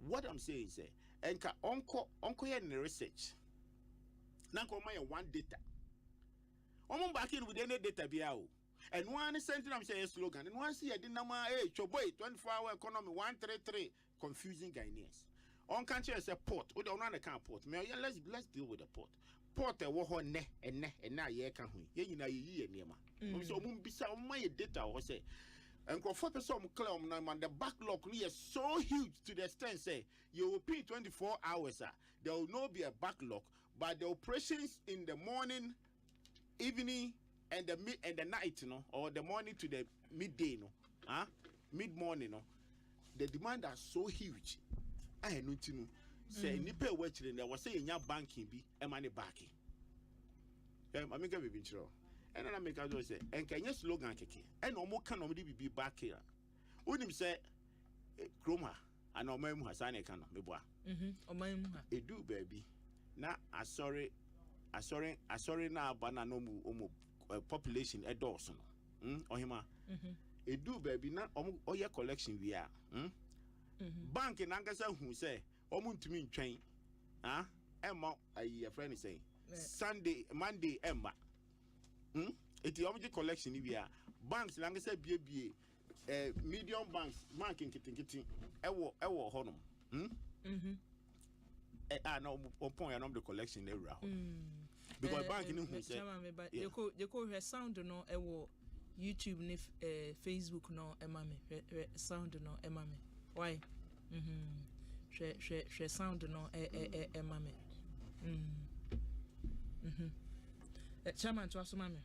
What I'm saying is, and uncle in the research. Now, come one data. I'm back in with any data be out. And one sentence I'm saying slogan, and one see a dinama, hey, Choboy, 24-hour economy, 133, confusing Ghanaians. On country as a port, we don't run a car port. Let's deal with the port. Port a war and now ye can we. You know, ye near so beside my data or say. And go for some clown and the backlog is so huge to the extent say you will pay 24 hours. There will not be a backlog, but the operations in the morning, evening, and the night, or the morning to the midday, mid morning, the demand are so huge. I know to know. Say nipe watching there was saying your banking be a money backing. I make a bit intro. And then I make a say, and can you slogan keke? And no more can only be back here. Wouldn't say Chroma and no mem has any kind of me boy. A do baby. Now I sorry now, but no population a Dawson. Or him. A do baby now all your collection we are. Bank in Angasa who say, Omun to me train. Emma, a friend is saying Sunday, Monday, Emma. It's the object collection we are. Banks, like I said, medium banks, banking kitty, ewo honum. No point on the collection area. Because banking who say, you call her sound no ewo YouTube ni Facebook no emame sound no emame. Why? She sound no emame. Chairman to Asumame.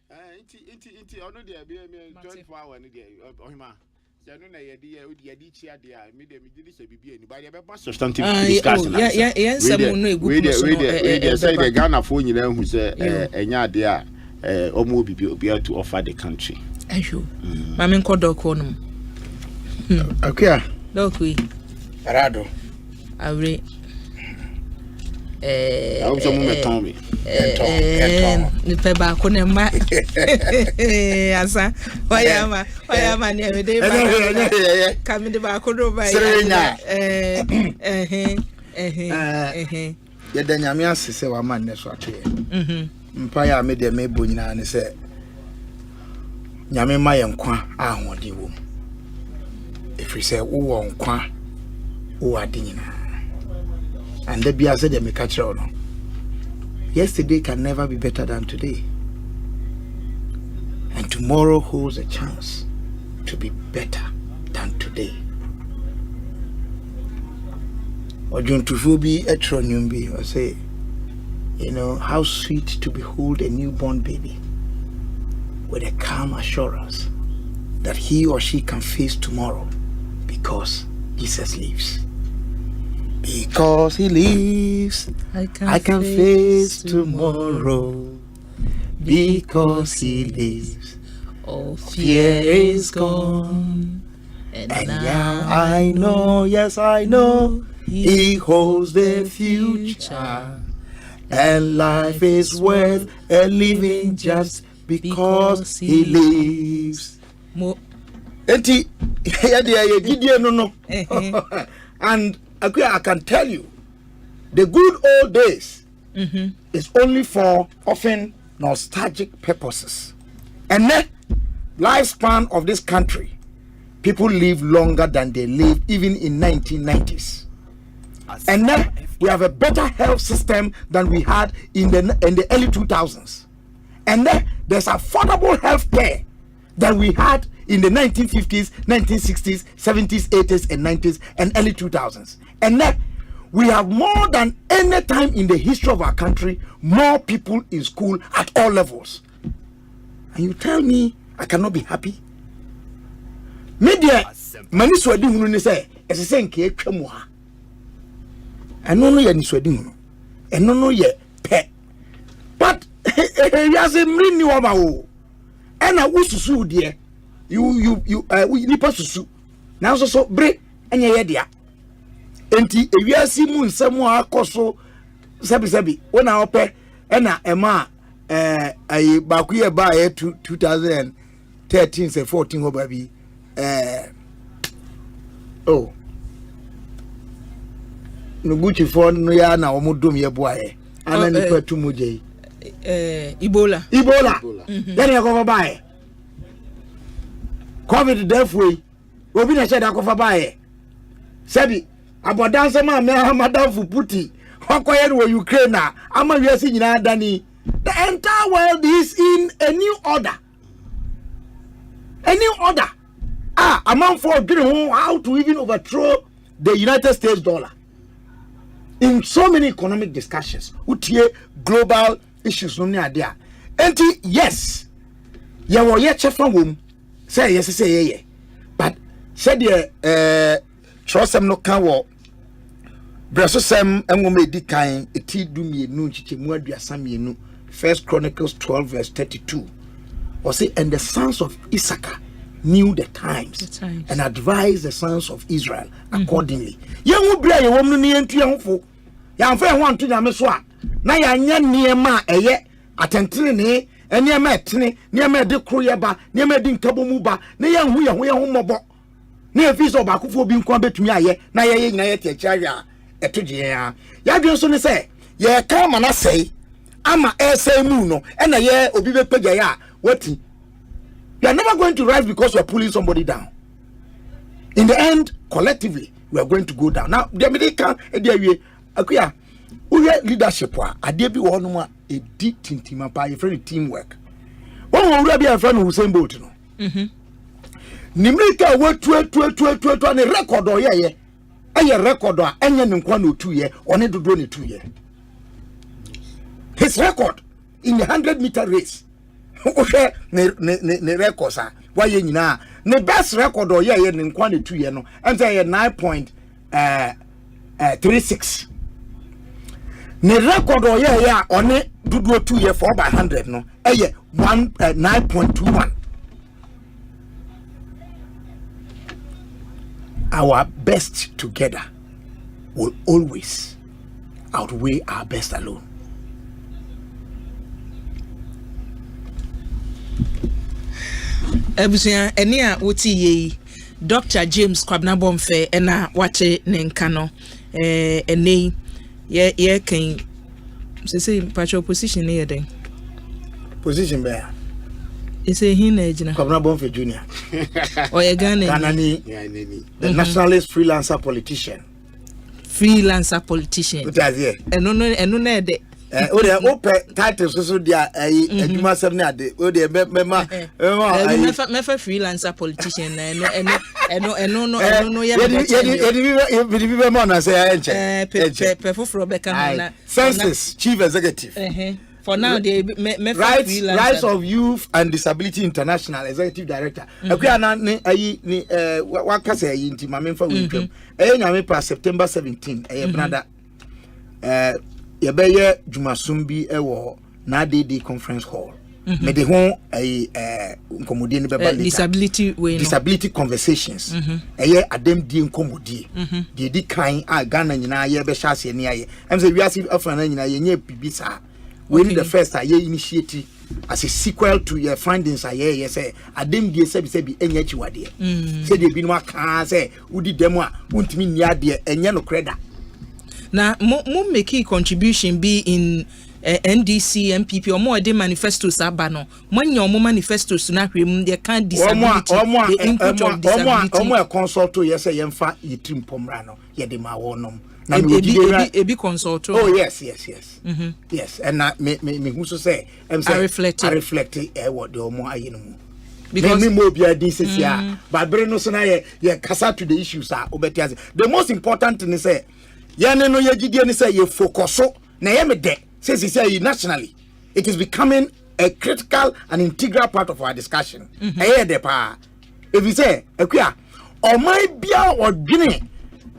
Inti ono dia be 24 hour ni dia ohima. Se no na ye dia odi adi chia dia me dem didi se bibia ni ba dia be substantive discussion. Yes some no egu so. We say the Ghana for nyina hu se enya ade a omo bibia to offer the country. Ayo. Mame nkodo ko no. Akua. Dokui. Arado. Awre. I was a moment me. Ni pe ba ko ne ma. Asa. Why am I near day ba. Come the ba ko do ba. Ye da nyame asese wa man ne so atwe. Mpa ya me de me bo nyina ne se. Nyame ma ye nkwa ahode wo. Efri se wo nkwa wo ade nyina. And the Bia said, "Me catch on. Yesterday can never be better than today, and tomorrow holds a chance to be better than today." Ojuntufubi etronyumbi or say, you know, how sweet to behold a newborn baby with a calm assurance that he or she can face tomorrow because Jesus lives. Because he lives, I can face tomorrow. Because he lives, all fear is gone. And now I know, yes I know, he holds the future. And life is worth a living just because he lives. And I can tell you, the good old days is only for often nostalgic purposes. And the lifespan of this country, people live longer than they lived even in 1990s. And now we have a better health system than we had in the early 2000s. And then there's affordable health care than we had in the 1950s, 1960s, 70s, 80s, and 90s, and early 2000s. And then we have more than any time in the history of our country, more people in school at all levels. And you tell me I cannot be happy? Media, many sweating when they say, as a saying, Kemwa. And no, you're sweating, and no, yet pet. But as a mini wabao, and I wish to sue, dear. You, we need to sue. Now, so break and your idea. enti ewiase mu nsɛm a akɔso sabi wona opɛ ɛna ɛma ayi Boakyewaa ba 2013 say 14 ho ba bi no buchi for no ya na omodom ye boaye ana ni patu muje Ebola yani yakofa bae covid death way obi na sheda yakofa bae sabi abodanse ma me amadafu puti hokoye no Ukraine na ama wiase nyina dani. The entire world is in a new order. A man for getting how to even overthrow the United States dollar. In so many economic discussions, global issues no near there. And yes, you were yet chef from whom say yes, say yeah. But said trust them no can walk. Brasosem enwome dikan eti dumie nu chichemu aduasam yenu 1 Chronicles 12 verse 32 or say and the sons of Issachar knew the times and advised the sons of Israel accordingly. Yenwu bra ye wom nu ne yentu yehofo yamfa ho anto nyame so a na yanya niema eye atentene ne eniema etene niema de kroye ba niema de nkabomu ba ne yenhu ye ho mobo ne efiso ba kofo bi nko betumi aye na ye nyina ye tiachiawa etugye ya dwen so ne se ye ka ma na sei ama say mu no na ye obi be pagya ya wati. You are never going to rise because you are pulling somebody down. In the end, collectively, we are going to go down. Now, the American Akua, we leadership ade bi wo no ma e di tintima pa ye friend teamwork. One will be a friend who same boat no. Nimrika we tu ne record o ye eye record a enye ne nkwa no 2 year one dodo ne 2 year. His record in the 100-meter race. Okay, ne records are why ye nyina ne best record or ye ne nkwa ne 2 year no and say 9.36. Ne record or ye on dodo 2 year 4 by 100 no 9.21. Our best together will always outweigh our best alone. Ebusia eni a woti ye Dr. James Kwabna Bomfe ena wate ne nka no eni ye kan say patro position ne yeden position be ise hin na ejina Kwabna Bomfe Junior o ye Ghana ni the nationalist freelancer politician what is here eno na ede o de open titles so dia adwuma sem na ade o de mema me freelancer politician eno ya be mo na say enche pe foforo be kan na census chief executive for now they me Rights of Youth and Disability International executive director akwa na ni wakasa yi nti ma memfa wetwam nyame pa September 17 brother ye beye jumasumbi ewo na DD conference hall me de ho nkomodie ne beba disability conversations adem die nkomodie de di kan a Ghana nyina ye be hyase ne aye em say we are afana nyina ye nya bibisa we need the first aye initiative as a sequel to your findings aye say adem die sebi enya chiwade say de bi no aka say udi dem a untimi ni ade enya no kreda. Now, mo make a contribution be in NDC, MPP, or more de manifestos abano. When your manifestos na him, they can't disability. The input of disability. Or consult to yes, yemfa yitim pomrano. Yedema wonum. A big consult. Oh yes. Yes, and me who say I reflect what the omo ayinu. Because me more be a this year, but Breno so na ye kasa to the issues are obetias. The most important thing is say yane no yegidie ni say ye focus na ye me de say nationally it is becoming a critical and integral part of our discussion de pa if you say akua o mai bia odwene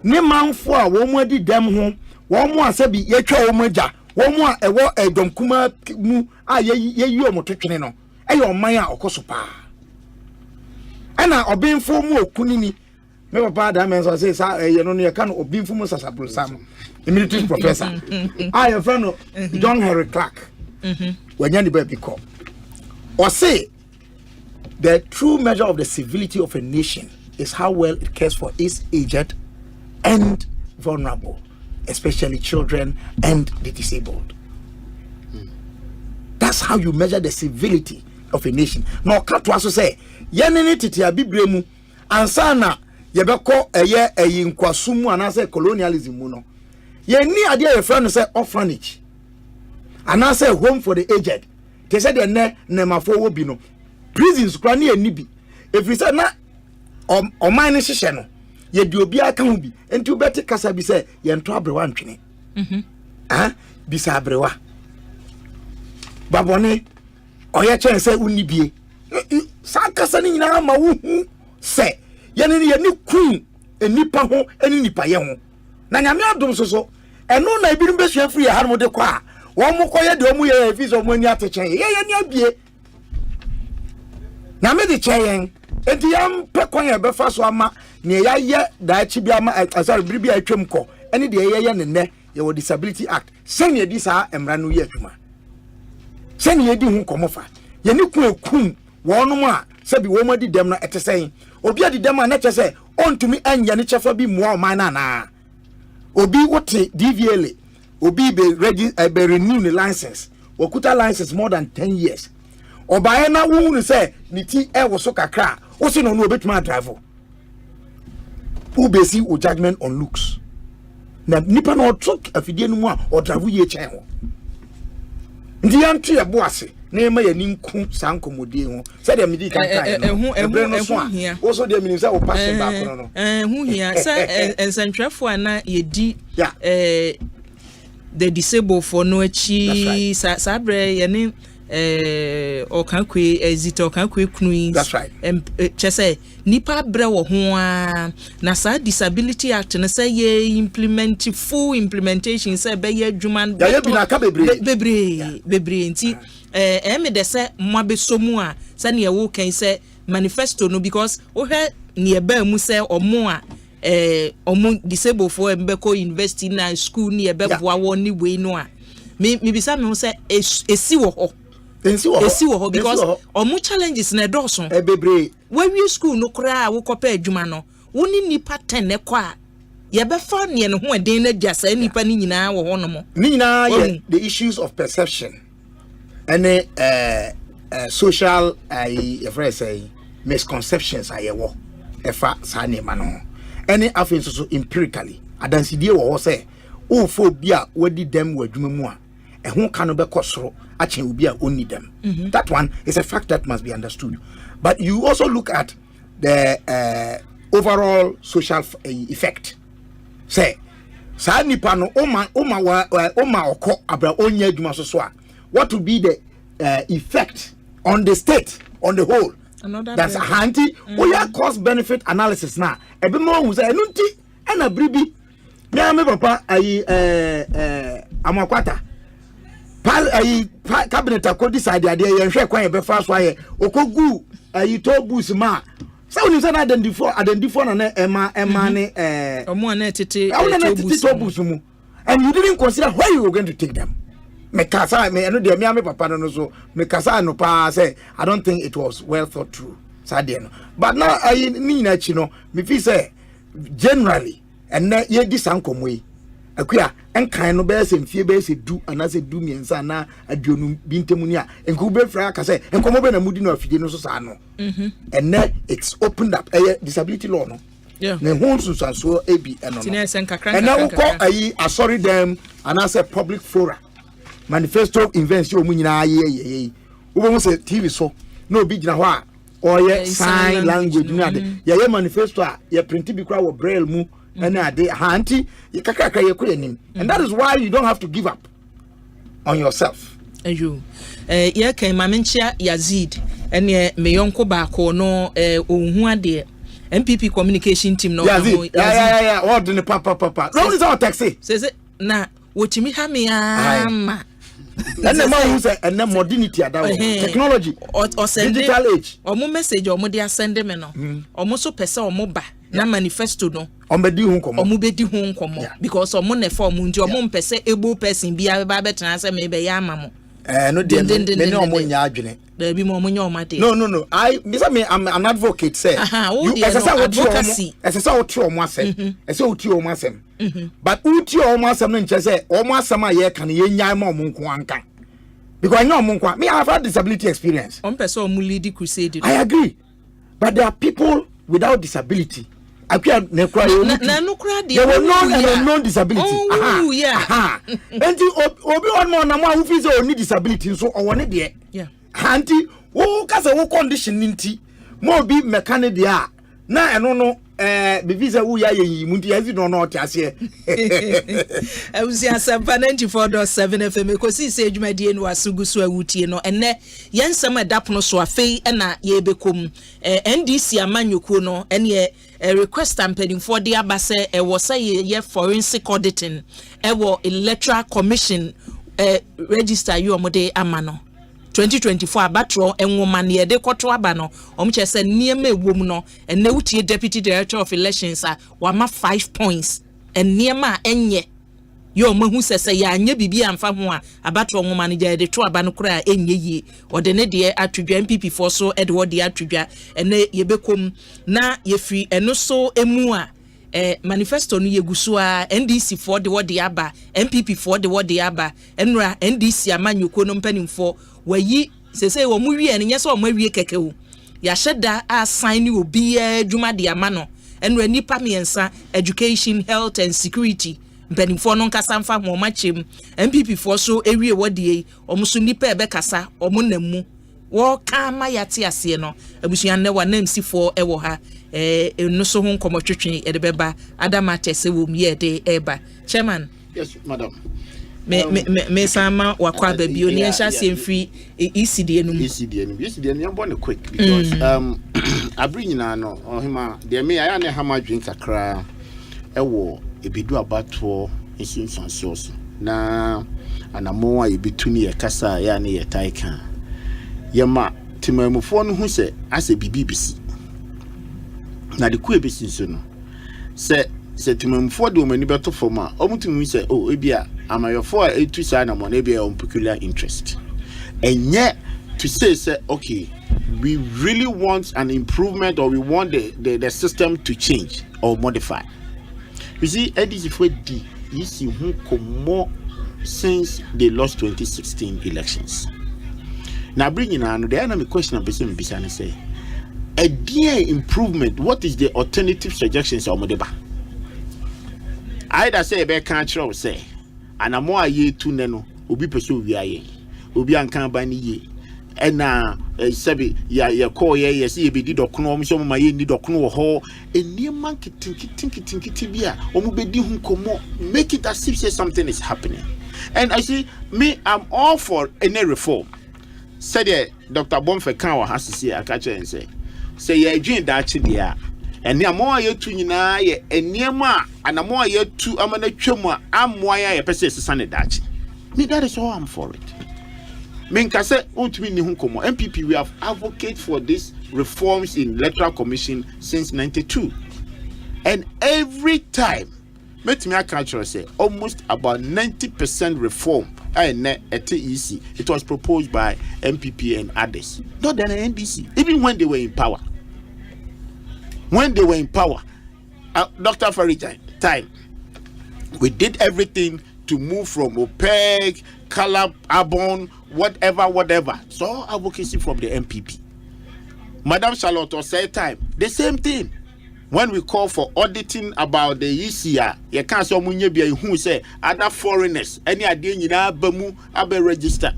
ne manfo a wo mu adi dem ho wo mu asabi ye twa wo mu agya wo mu a ewo edonkuma mu a ye o mototwene no o man a okoso pa ana obinfo mu okunini me papa that means I say sir you know you can obi fumu sasabro sam emeritus professor your friend John Henry Clark when you be call or say the true measure of the civility of a nation is how well it cares for its aged and vulnerable, especially children and the disabled. That's how you measure the civility of a nation. No, cut to also say, Yanini Titia Bibremu, Ansana, Yabeko, a Kwasumu, and I say colonialism. Ye idea a friend say orphanage, and I say home for the aged. They said the Nemafo Wobino. Prisons, Granny and Nibi. If we said na or mine shishano, ye do be a can be, and to better Casabi say, Yan Trabrewa and Trini. Bisabrewa Babone, or ya chance say, Unibi. Sakasani na ma wu say, Yanini a new queen, a nipaho, and nipayon. Nanyamia dum so, and no, I didn't be free a harmo de qua. One more quiet domu if he's on when you have to change. Yeah. Na me de chayen enti yam pekwan ya be fa so ama ne ya ye da chi bi ama asari biribi atwem ko ene de ye ne ye disability act sen ye di sa emra no ye atwuma sen ye di hu komofa ye ne ku ekum wonom a se bi wo madi dem na etesen obi adi dem na chese ontumi anya ne chefa bi muo man na obi wote DVLA obi be renew the license okuta license more than 10 years obaye na wu say ni ti e wo so kakra wo se no obetuma drive who base o judgment on looks na nipa na otok afidie no mu a o drive ye chen ho ndi antu ye boase na ema ya ninku sankomodie ho se de medi kan kan ehu hia wo so de mini say o pass back no hu hia say ensantwefo ana ye di the disabled for no achi sabre ye ne or can kwe ezito can kwe knuins. That's right. Chese nipa bre wo ho a na sa disability act na say ye full implementation say be ye adwuma ya ye bi na ka bebre nti me de say mo be somu a say na ye wo kan say manifesto no because wo hwe ne ba mu say omo a omo disabled for mbeko university na school ne ye be boa wo ni we no a me bisa me say esi wo ho esi wo ho because omo challenges na doson bebre when you school no kra wo kopa adwuma no woni nipa 10 ne kwa ye be fa ne no ho den na dia sa nipa ni nyina wo ho no mo ni nyina ye the issues of perception and social misconceptions ayewo efa sa ne ma no any afin so empirically adansidie wo ho say o phobia wadi dem wadwuma mu a ehun ka no be kosoro achen obi a oni dem. That one is a fact that must be understood. But you also look at the overall social effect. Say sa nipa no oma oko abra onya adwuma so a what will be the effect on the state on the whole. That's a handy we are cost benefit analysis now ebe mo hu say enunti na bribi me papa amakwata cabinet akodi decide ade ye hwe kwan ye be fa so aye okogu to bus ma so ni say na identify na ema ne omo na tete to bus mu and you didn't consider where you were going to take them. Me kasa me eno de me papa no so me kasa no pa say I don't think it was well thought through sadie no but now ni na chi no me feel say generally and ye di sankomo yi akua enkan no be say mfie be say du ana say du miensa na aduonu bintemu ni a enko be fra ka say enkomo be na mudi no afide no so sa no and it's opened up disability law no yeah na hon so ebi eno no and now ko sorry them and I say public fora manifesto invest you munyina ye we won say TV so no be gina ho a or ye sign language ni ade ye manifesto a ye print bi kra wo braille mu and ade hanti ye kakaka ye kuranim and that is why you don't have to give up on yourself ayu ye kan mamenchia Yazid ene me yonko ba ko no ohun ade MPP communication team no Yazid yeah what the papa no is our taxi say na wochimi ha me ama and the man who say and the modernity technology or digital age omo message omo dey send me no omo so pese omo ba na manifesto no ombedi hu komo omubedi hu komo because omo na fa omo nti omo mpese able person bia ba betena se me be ya amamo no de me omo nya adwene da bi mo omo nya omate no I'm an advocate say you advocacy esesa wo tro omo asem esesa wo tro omo asem but wo tro omo asem no nche say omo asem a ye kan ye nya ma omo nko anka because I know me I have had disability experience on person omo lead crusade I agree but there are people without disability akwa na kwa they were non disability enti obi on mo na mo a wo fi say oni disability so owo ne de anti wo kasa wo condition ninti mo bi mechanic de a na eno no bivisa wo ya yi mu nti yazi no no tiase Ewusi Asempa 94.7 FM Ekosiise adwumadie no asugusu awutie no enne yensem edapono so afei na ye bekom NDC amanyoko no ene request ampadinfo de abase wo say ye forensic auditing wo Electoral Commission register you omode amano 2024 abatro enwoma ne yede kwoto aba no omche se niema ewom no enne wutie Deputy Director of Elections a wama 5 points enniema enye yo mahu sese ya anye bibi amfa ho a abatro nwoma ne yede to aba no kura enye yi ode ne de atudwa MPP for so ede wo de atudwa enne yebekom na yefri eno so emu a manifesto no yegusu a NDC for de wo de aba MPP for de wo de aba enra NDC amanyoko no mpanimfo wayi sese wo mu wie enye so mo awie kekewu ya sheda a sign obi adwuma de amano enra nipa miensa education health and security mpanimfo no nkasa mfa ho machem MPP for so ewie wo de omuso nipa ebekasa omo namu wo kama yate ase no abusuan ne wa namsi for ewo ha no so ho nkomotwetwe edebeba adama tese wo mie de eba chairman. Yes madam. Me sama wakwa baby oni ehya se mfiri ECD enum yambo ne quick because abri nyina no ohima de me ya ne hama drink akra ewo ebidu abato insunsanso so na anamo a ebituni ye kasa ya ne ye taika yema timamufo no hu se ase bibibisi na de ku ebisi so no se timamufo de omani beto forma omutumi se ebia amayofo a etu sa na mo na ebia on peculiar interest enye to say okay we really want an improvement or we want the system to change or modify. You see edisi for di isi hu komo since they lost 2016 elections. Now bringing on the enemy question of person bisane say a dear improvement, what is the alternative suggestions of Modeba? Either say be can't say and a more ye to neno obi pursue ye obi ankan bani ye ena sabi ya call ye yes ye be did okno so ma ye ni dokno ho eni man kitinki bia omu be di hu komo make it as if say something is happening. And I see me I'm all for any reform. Said Dr. Bomfe Kawa has to say a catcher and say ye dream that dia and near more ye to nyina ye and near ma and a more ye to amana chuma am why a person is Sunday that me that is all I'm for it. Menkase utwini hunkomo MPP we have advocate for this reforms in Electoral Commission since 92 and every time met me culture say almost about 90% reform at EC it was proposed by MPP and others, not than NDC, even when they were in power. Dr. Farid time we did everything to move from OPEC, color, carbon, whatever. So advocacy from the MPP. Madam Charlotte said time the same thing. When we call for auditing about the ECR, you can't say who say other foreigners, any idea in Abamu, Abe register.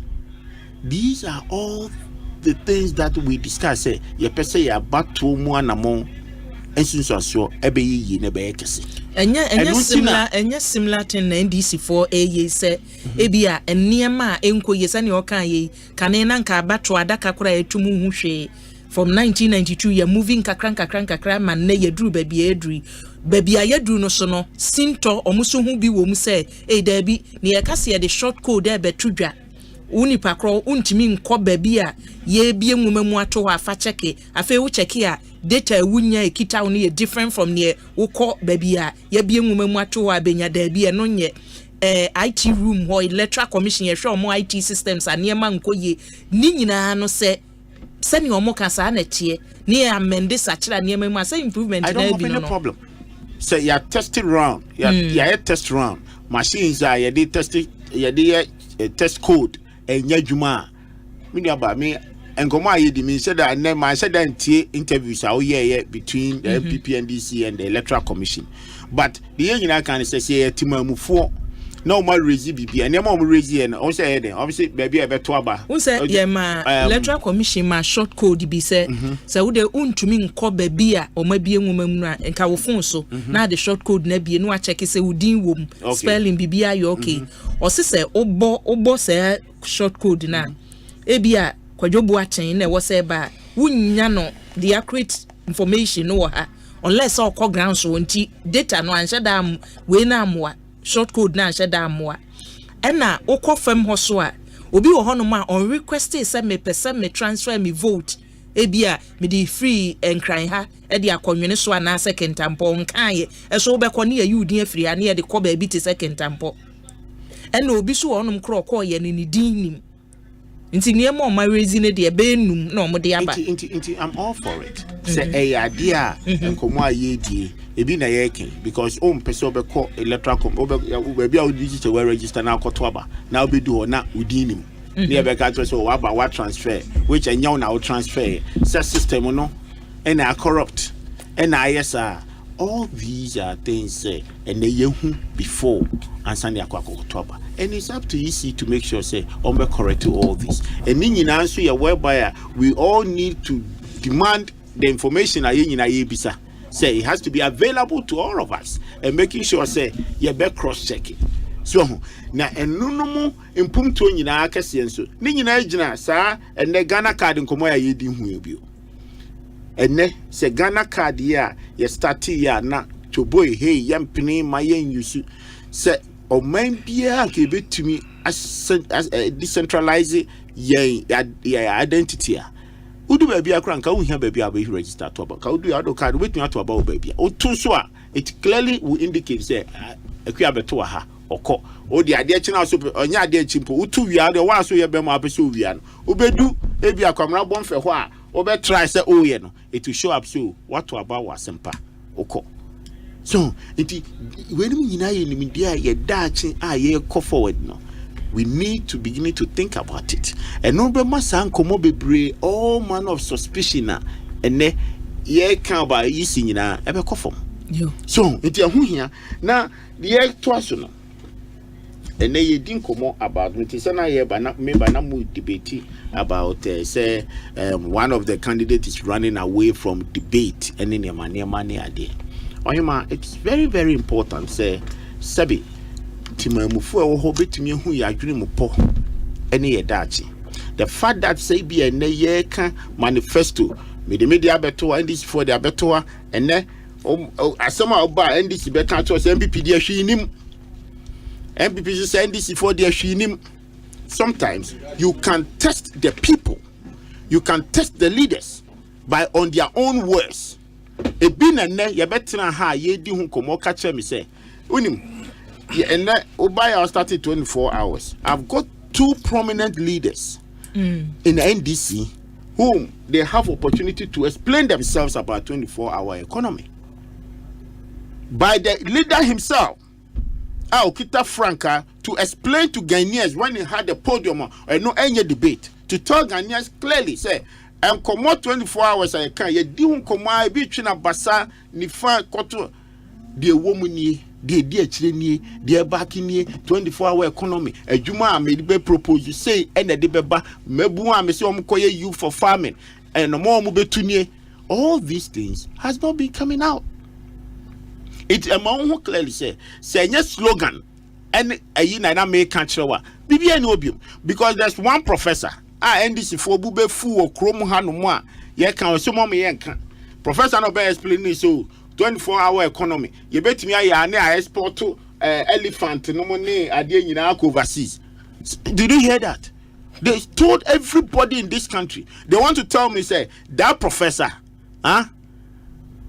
These are all the things that we discuss. Say, you say about 2 months among and since so ebe yi ne be kese. Enya similar to NDC for a say ebia eniema enko yesa ne okan ye kane na nka abatro adaka kura etumu hu hwe. From 1992 you're moving kakran man na yedru baby a yedru no so no sinto omuso hu bi wo mu say da bi ne yakase de short code e betudwa uni pakro untimi nko baby a ye bie nwuma mu ato afa cheke afa wo cheke a data wunya ekita wo different from near woko baby a ye bie nwuma mu ato wa benya da bie no nye IT room or electoral commission ye hwe mo IT systems anema nkoye ni nyina no se ni omo kasa na tie ni amende sachira anema mu asa improvement na bi no. I don't have any problem. So you are testing round. You are test round. Machines are you dey test code enya djuma. Me about me enkomo ayedi me said that I said that interviews are between the MPP and DC and the Electoral Commission. But the engineer can say timamufo no more raise BB and more raise and also obviously baby a better aba. Who said Electoral Commission ma short code be say so de untumi nko baby a o ma bie nwoma mu a enka wo phone so na the short code na bie no a check say udin wom spelling BB are you okay or say obo say short code na ebia kwadwobu achen na wo say ba wunya no the accurate information no ha unless all call ground so nti data no anhye dam we na amwa short code na anhye dam wa ena okofam ho so a obi wo hono ma on request say me person me transfer me vote ebia me di free enkran ha e di akonwene so na second tampo nkan e so be ko ne ya yudin afiri ha ne ye de ko ba bi te second tampo ena obi so hono mkro ko ye ne dinim nti niemo ma rezine de be num na omo de aba nti I'm all for it say idea enkomo ayedie ebi na yeke because person be call electoral be a digital we register na akoto aba na obedu ho na udinim ne be ka to so aba wa transfer which enya na transfer system no and are corrupt and ISR. All these are things and they yehu before and Sunday Akwa. And it's up to EC to make sure say be correct to all this. And in answer your whereby we all need to demand the information bisa. Say it has to be available to all of us and making sure say you be cross checking. So na enunumu impumto nyina akese nso ni nyina gina saa ene Ghana card nkomo ya yedi hu bio ene se Ghana card ya ye start ya na choboy hey yampini ma yen yusu se oman bia ka betumi decentralize ye identity a udu ba bia kra nka hu hia ba bia ba register to ba ka udu ado card betumi ato ba ba bia otu so a it clearly will indicate say akua beto ha oko o di ade china so onya ade chimpo utu wia de wa so ye be ma pese wia no obedu ebi akwamra bomfe ho a obe try say oh ye no it will show up so what about Asempa oko so enti when nyina ye ni dia ye dachi a ye go forward no we need to begin to think about it and no be masa nkomo bebre all manner of suspicion ene ye kan about yisi nyina ebe kofom so enti ahu hia na ye to aso no and they didn't come about me. We debate about say one of the candidates is running away from debate and in your money idea. It's very, very important. Say, Sabi, Timamufu or Hobbit me who you are dreaming po any dachi. The fact that say be a Nayeka manifesto, me the media better and this for the better and then somehow by and this better to MPP she him. MPP say NDC for their shinim. Sometimes you can test the people, you can test the leaders by on their own words. E bin and ne ye betina ha ye di hu komo ka che me say unim ye and obaya started 24 hours. I've got two prominent leaders in the NDC whom they have opportunity to explain themselves about 24-hour economy by the leader himself. Okita Franca to explain to Ghanaians when he had the podium or no any debate to tell Ghanaians clearly say and come 24 hours I can ye di come be twina basa ni fa koto de woman ni de achire ni de back ni 24-hour economy adwuma me be propose say and de beba mebu am say omkoye you for farming and no more mu betunie. All these things has not been coming out. It among who clearly say any slogan and a na make country bibi any obium because there's one professor NDC for bube fu or chrome hanumwa ye can so mom ye can professor no be explain so 24-hour economy you bet me I export to elephant no money ade nyina overseas. Did you hear that? They told everybody in this country. They want to tell me say that professor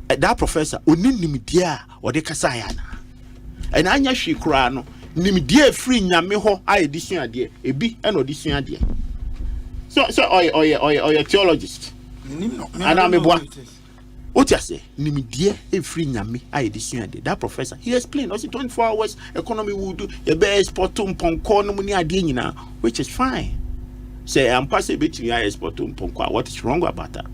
that professor oni nimdia o de kasa ya na and anya hwe kura no nimdia free nyame ho aye disua de ebi e no disua de so or theologist and I'm a boy what you say nimdia e free nyame aye disua de that professor he explained also 24 hours economy will do e be export ponko no mu ni ade nyina which is fine say I'm passing between export ponko what is wrong about that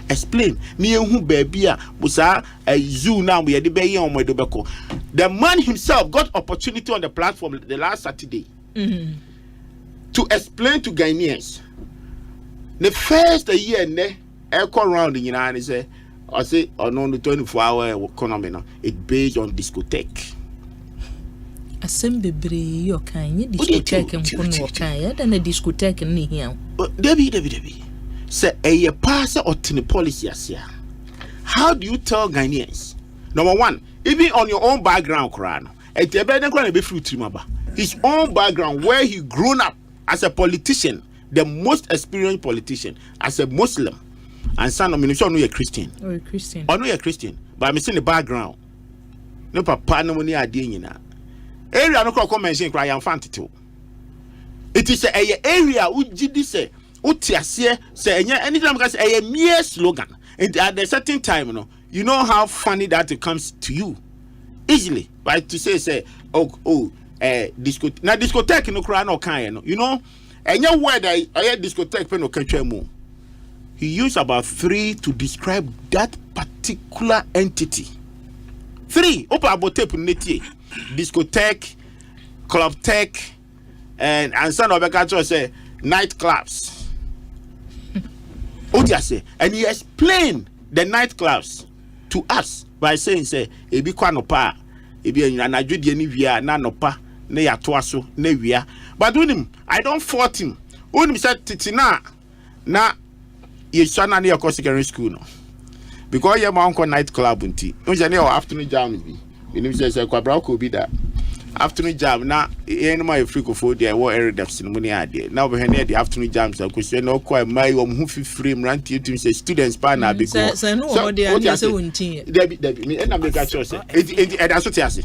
explain me who baby busa a zoo now we the be on beko. The man himself got opportunity on the platform the last Saturday to explain to Ghanaians the first year ne echo round in United say I say on the 24-hour economy now it based on discotheque. Asempa your kind discotheque and kono kan than a discotheque ni here. Debbie. Say a passer or tin policy asia. How do you tell Ghanaians? Number one, even on your own background, Quran, his own background where he grown up as a politician, the most experienced politician, as a Muslim, and son of minister, no, a Christian. Or a Christian. Or no, a Christian, but I'm saying the background. No papa no money idea. Area no call mention cry am fancy. It is a area who did this say. Say anytime because a mere slogan and at a certain time you know how funny that it comes to you easily but to say disco now discotheque no cry no kind you know and your word I discotheque pen no country more he used about 3 to describe that particular entity 3 open about tape neti discotheque club tech and son of a say nightclubs. And he explained the nightclubs to us by saying, say, ebi kwanopa, ebi anajudi ni via na nopa, ne ya toaso, ne via. But with him, I don't fault him. When him said titina, na yeshana ni yako secondary school no. Because ye ma unko nightclub unti. Unja ne afternoon jam bi. Him say kwa bra ko bi da. Afternoon jam na any my freak for there what area that's in money idea now we near the afternoon jams because you know quite my who free rant you to say students partner because so no there say wonti Debbie me na make sure say it that's what you say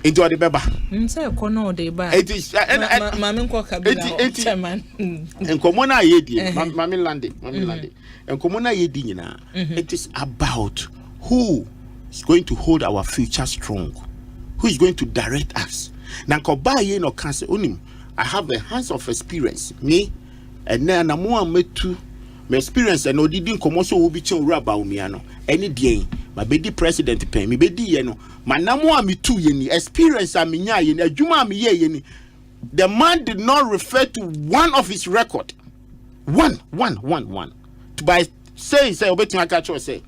into the beba say kono de ba it is mama nko kabila chairman en komona yedi mama lande en komona yedi nyina it is about who is going to hold our future strong. Who is going to direct us? Now, no cancer unim. I have the hands of experience. Me, and then I'm more to my experience and no didn't come also will be children about me. Any day, my baby president pay me, baby, my namo me too, yeni experience. I mean, a juma me yeni. The man did not refer to one of his record. One. To by say, obey my catch or say.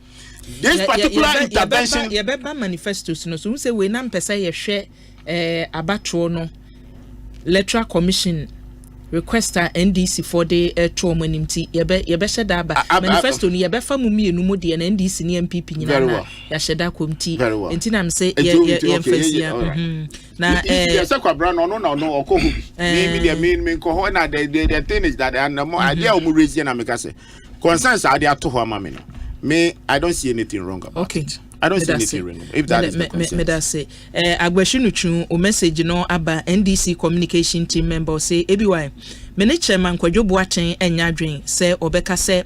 This particular intervention yebeba manifesto no so say we na mpesa ye hwe abatro no electoral commission requester NDC for the traumanimti yebe sheda ba manifesto ni yebe fa mumienu mu de na NDC ni MPP nyina na ya sheda komti enti na mse ye mfasia na say kwa brand no okohu me ko ho na the thing is that and more idea o mu raise na me ka say concerns are there to ho ama me no. Me, I don't see anything wrong about it. I don't see anything wrong. If that is the concern. Me that say, Agbeshinuchu o message no aba NDC communication team member say, ebiwai, me ne chairman Kwadwo Boachen enya adwen say obeka say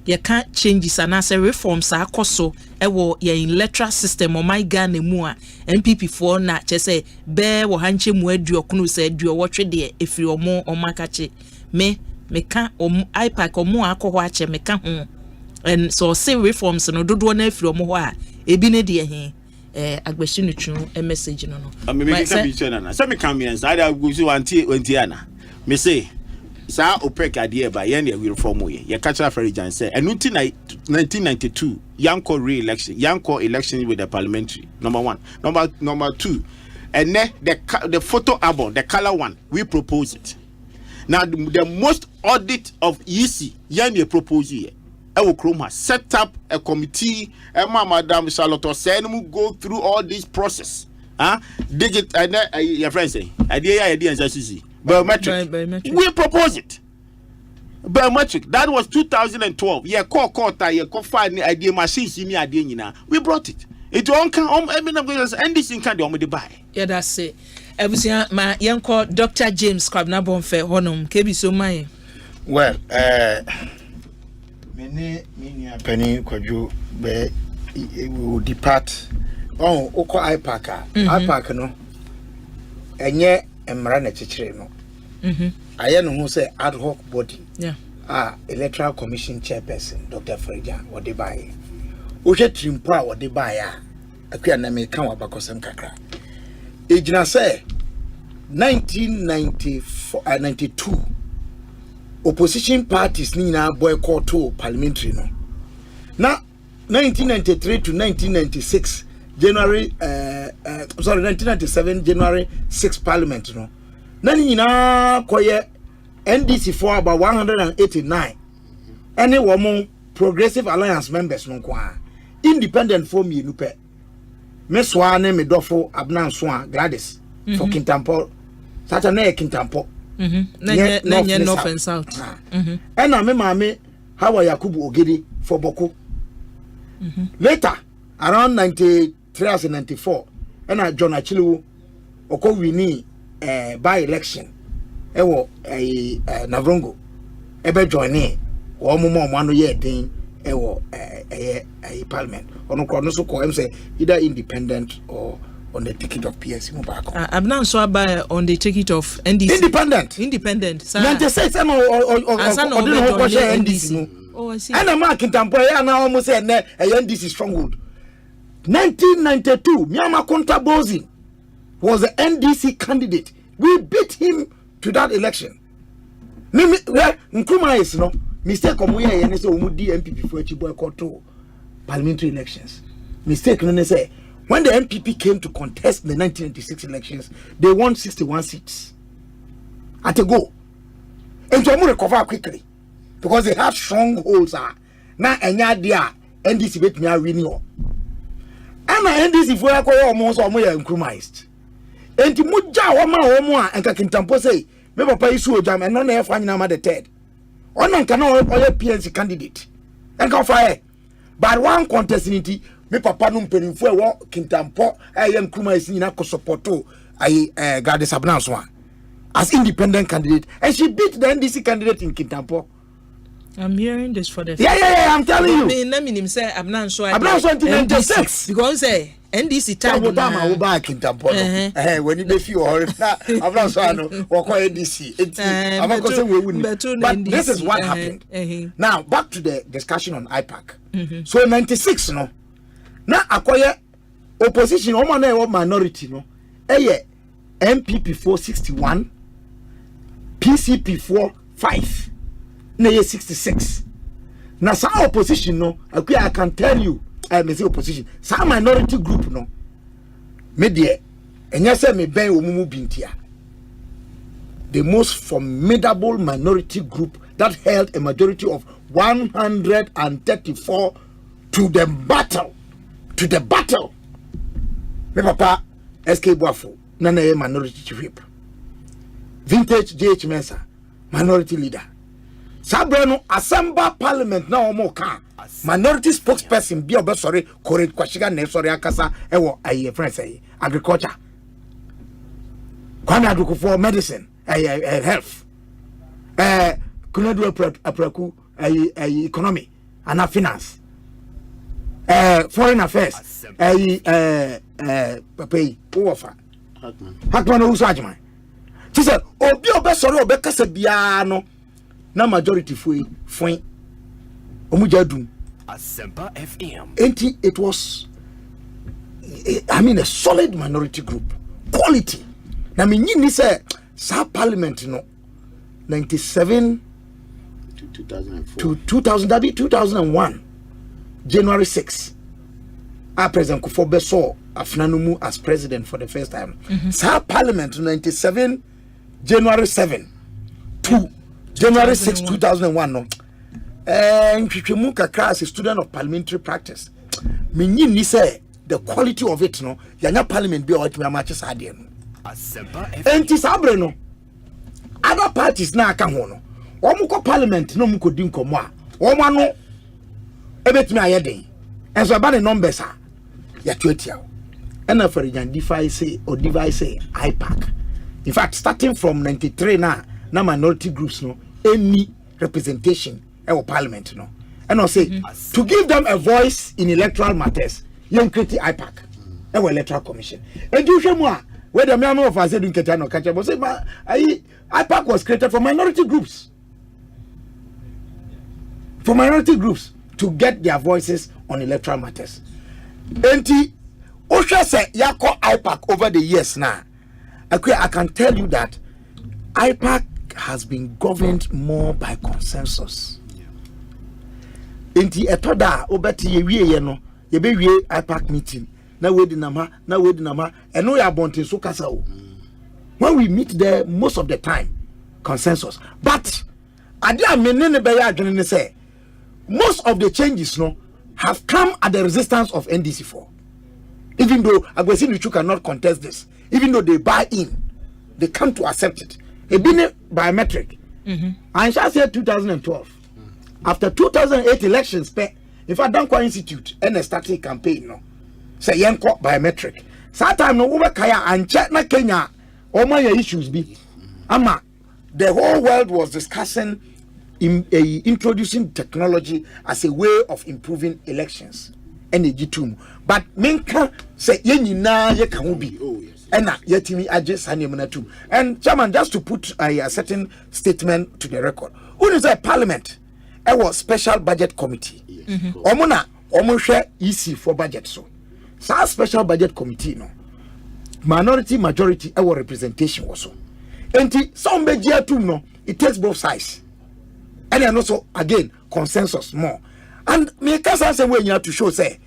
ye can changes and say reforms akoso ewo ye electoral system o my Ghana mu a MPP for na che say be wo hanche mu aduokunu say aduowotwe de efiri omo omakache me ka ipac omo akọ ho ache me ka ho. And so say reforms no dodo na afiri omo ho a ebi ne de he Agbeshinuchu a message no me can be chana so me come here I go so anti ana me say sa opec ade ba ye na we reform ye catch after Jan say and 1992 yanko re-election yanko election with the parliamentary number 1 number 2 and then the photo album the color one we propose it now the most audit of EC yan propose here Ewo set up a committee. Madam Charlotte said we go through all this process. Dig it and your friends say idea and biometric. We propose it. biometric. That was 2012. Yeah, court, yeah, find idea machine, me idea, you know. We brought it. It won't come. I mean, I'm going to end this in kind of buy. Yeah, that's it. Ebusia, my young call Dr. James Kwabna Bonfe Honum, kebi so my. Well, many penny kwaju be will depart. Oh, oko IPAC. IPAC no. Enye emra na chichire no. Aye no who say ad hoc body. Yeah. Electoral Commission chairperson Dr. Freja wode bae. Oje trimpo a wode bae a akua na me kan wabakosem kakra. Ejina say 1992 opposition parties ni na boycott to parliamentary no. Na 1993 to 1996 1997 January 6 parliament no. Na ni na koye NDC for about 189 any woman progressive alliance members no kwa independent for me nupe me swane me dofo abnan soa Gladys for Kintampo sata na Kintampo na north and south ena me mame Hawa Yakubu Ogidi for Boku later around 93 and 94 ena John Achilu oko wini by election ewo Navrongo ebe join wo mo no ye den ewo parliament ono ko no so ko say either independent or on the ticket of PSC mo back I'm not so about on the ticket of NDC independent sir 96 am NDC oh I see and a mark in Tampa na almost say na NDC stronghold 1992 Miama Kontabozin was the NDC candidate. We beat him to that election. Nkrumah is no mistake omo ye ne say omo di MPP for achi boycott to parliamentary elections. Mistake no say when the MPP came to contest the 1996 elections, they won 61 seats. At a go. And to recover quickly because they have strongholds. Now enya dia NDC bet me winning. And NDC for almost Nkrumah. And to muja woma and Kintampo say me papa isu ojam and no na efa nyina ma the third onan kana o PNC candidate and go fire but one contest niti me papa no mpenimfo e wo Kintampo ayem kuma isi nyina ko supporto Gladys Abnanswa as independent candidate and she beat the NDC candidate in Kintampo. I'm hearing this for the yeah I'm telling you. Me na minim say Abnanswa 1996 because say NDC time Obama wo ba Kintampo when you be few or Abnanswa no wo call NDC but this is what happened. Now back to the discussion on IPAC. So 96 no na akoye opposition o na e minority no MPP 461 PCP 45 na 66 na sa opposition no I can tell you me say opposition sa minority group no me de enya say me ben omumu bintia the most formidable minority group that held a majority of 134 to the battle me papa SK Boafo na minority whip vintage JH Mensa minority leader Sabrano Asemba Parliament na omo ka minority spokesperson bi obesore correct kwashiga na sore akasa ewo aye friends agriculture kwana aduko for medicine health kunadu apraku economy and finance foreign affairs papai ofa Hakman uso ajman tise obi obesore obekasa bia no na majority fui omujadum Asempa FM. It was a solid minority group quality na me nyini say sa parliament no 97 to 2001 January 6 our president Kufuor beso afnanumu as president for the first time. Sa parliament 97 January 7 to January 6 2001 no Nkwemu kakra as a student of parliamentary practice me nyini say the quality of it no yanya parliament be what me match ade no enti sabre no other parties na aka ho no Omuko parliament no muko din komo a. Oma no ebetimi ayeden. Enso ba the numbers a ya twetia. And for device IPAC. In fact, starting from 93 now minority groups no any representation in parliament no. And I say to give them a voice in electoral matters, you create IPAC, electoral commission. And you show more where the member of Azedun Ketano catch up. Say, IPAC was created for minority groups. For minority groups to get their voices on electoral matters. And Osha say Yako IPAC over the years now. I can tell you that IPAC has been governed more by consensus. Enti etoda obeti yewie ye no ye be wie IPAC meeting na wedi nama eno ya bontin so kasa o. When we meet there most of the time consensus, but ade amene ne be ya adwene ne say most of the changes no have come at the resistance of NDC4. Even though Agwesi Nuchu cannot contest this, even though they buy in, they come to accept it. It been biometric. I shall say 2012. After 2008 elections, if I don't institute and a static campaign, no, say yanko biometric. That time no over kaya and check na Kenya. All my issues be, ama the whole world was discussing introducing technology as a way of improving elections. Energy too, but menka say yenina ye kan bi ena yetimi age sanemna too. And chairman, just to put a certain statement to the record, who is a parliament was special budget committee omuna omonhwe EC for budget. So special budget committee no minority majority representation also. Enti some begia too no, it takes both sides, and then also again consensus more. And me kasa say when you have to show say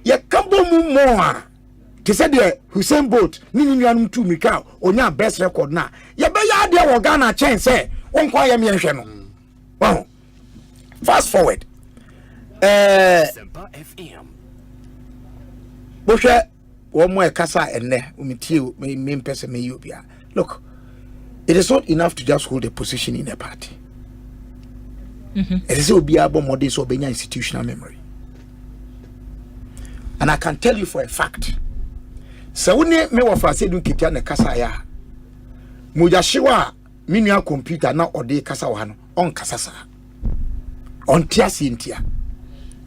ye kambo mu more to say the Hussein Bolt ni nuanum tu mika onya best record na ye be ya de wo Ghana chen say won kwa ye me nhwe no. Wow. Fast forward Asempa FM Boshe wo mo e kasa enne umitie me mpese me yobia. Look, it is not enough to just hold a position in a party. It is about modern so benya institutional memory. And I can tell you for a fact, so when me wa fa se dun kitia na kasa ya mujashiwa minua computer na ode kasa wa no on kasa sa on tia sintia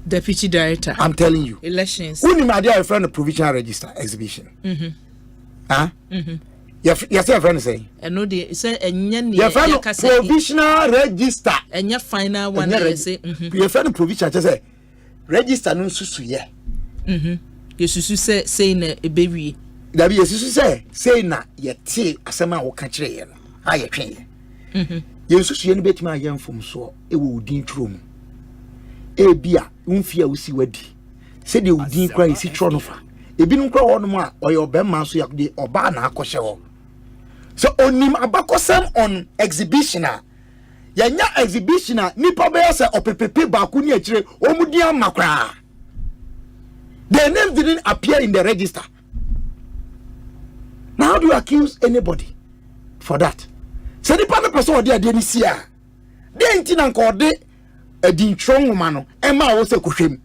deputy director. I'm telling you, elections who my dear friend provisional register exhibition yes your friend say and no dey say enya ne your friend provisional register enya final one dey say your friend provisional say register no susu ye yesusu say na ebewie da bi yesusu say na ye tie asema wo ka kire ye no aye twen ye yesusu ye no betima aye mfom so e wo udin trom e bia mfia usi wadi se de udin kra isi tro no fa ebinu kra wo no a oye obema so yakde oba na akɔhye ho. So onim abakosem on exhibition a yanya exhibition a nipa be say opepepe baako ni akire omudia makra. Their names didn't appear in the register. Now how do you accuse anybody for that? So the person or there didn't see her. They ain't in a din woman Emma was a kushim.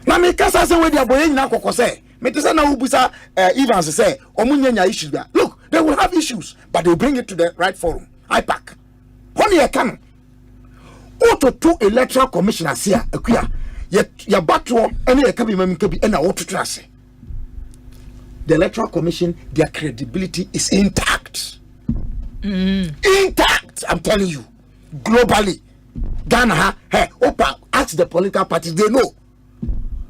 Now me kasa say where they are boying na koko say. Me tisa na ubusa Evans say omunya issues there. Look, they will have issues, but they'll bring it to the right forum. IPAC. When you can auto two electoral commissioners here, akuya. Ya battle any kabi mamikabi and auto trust. The Electoral Commission, their credibility is intact. Intact, I'm telling you. Globally. Ghana, Opa, ask the political parties, they know.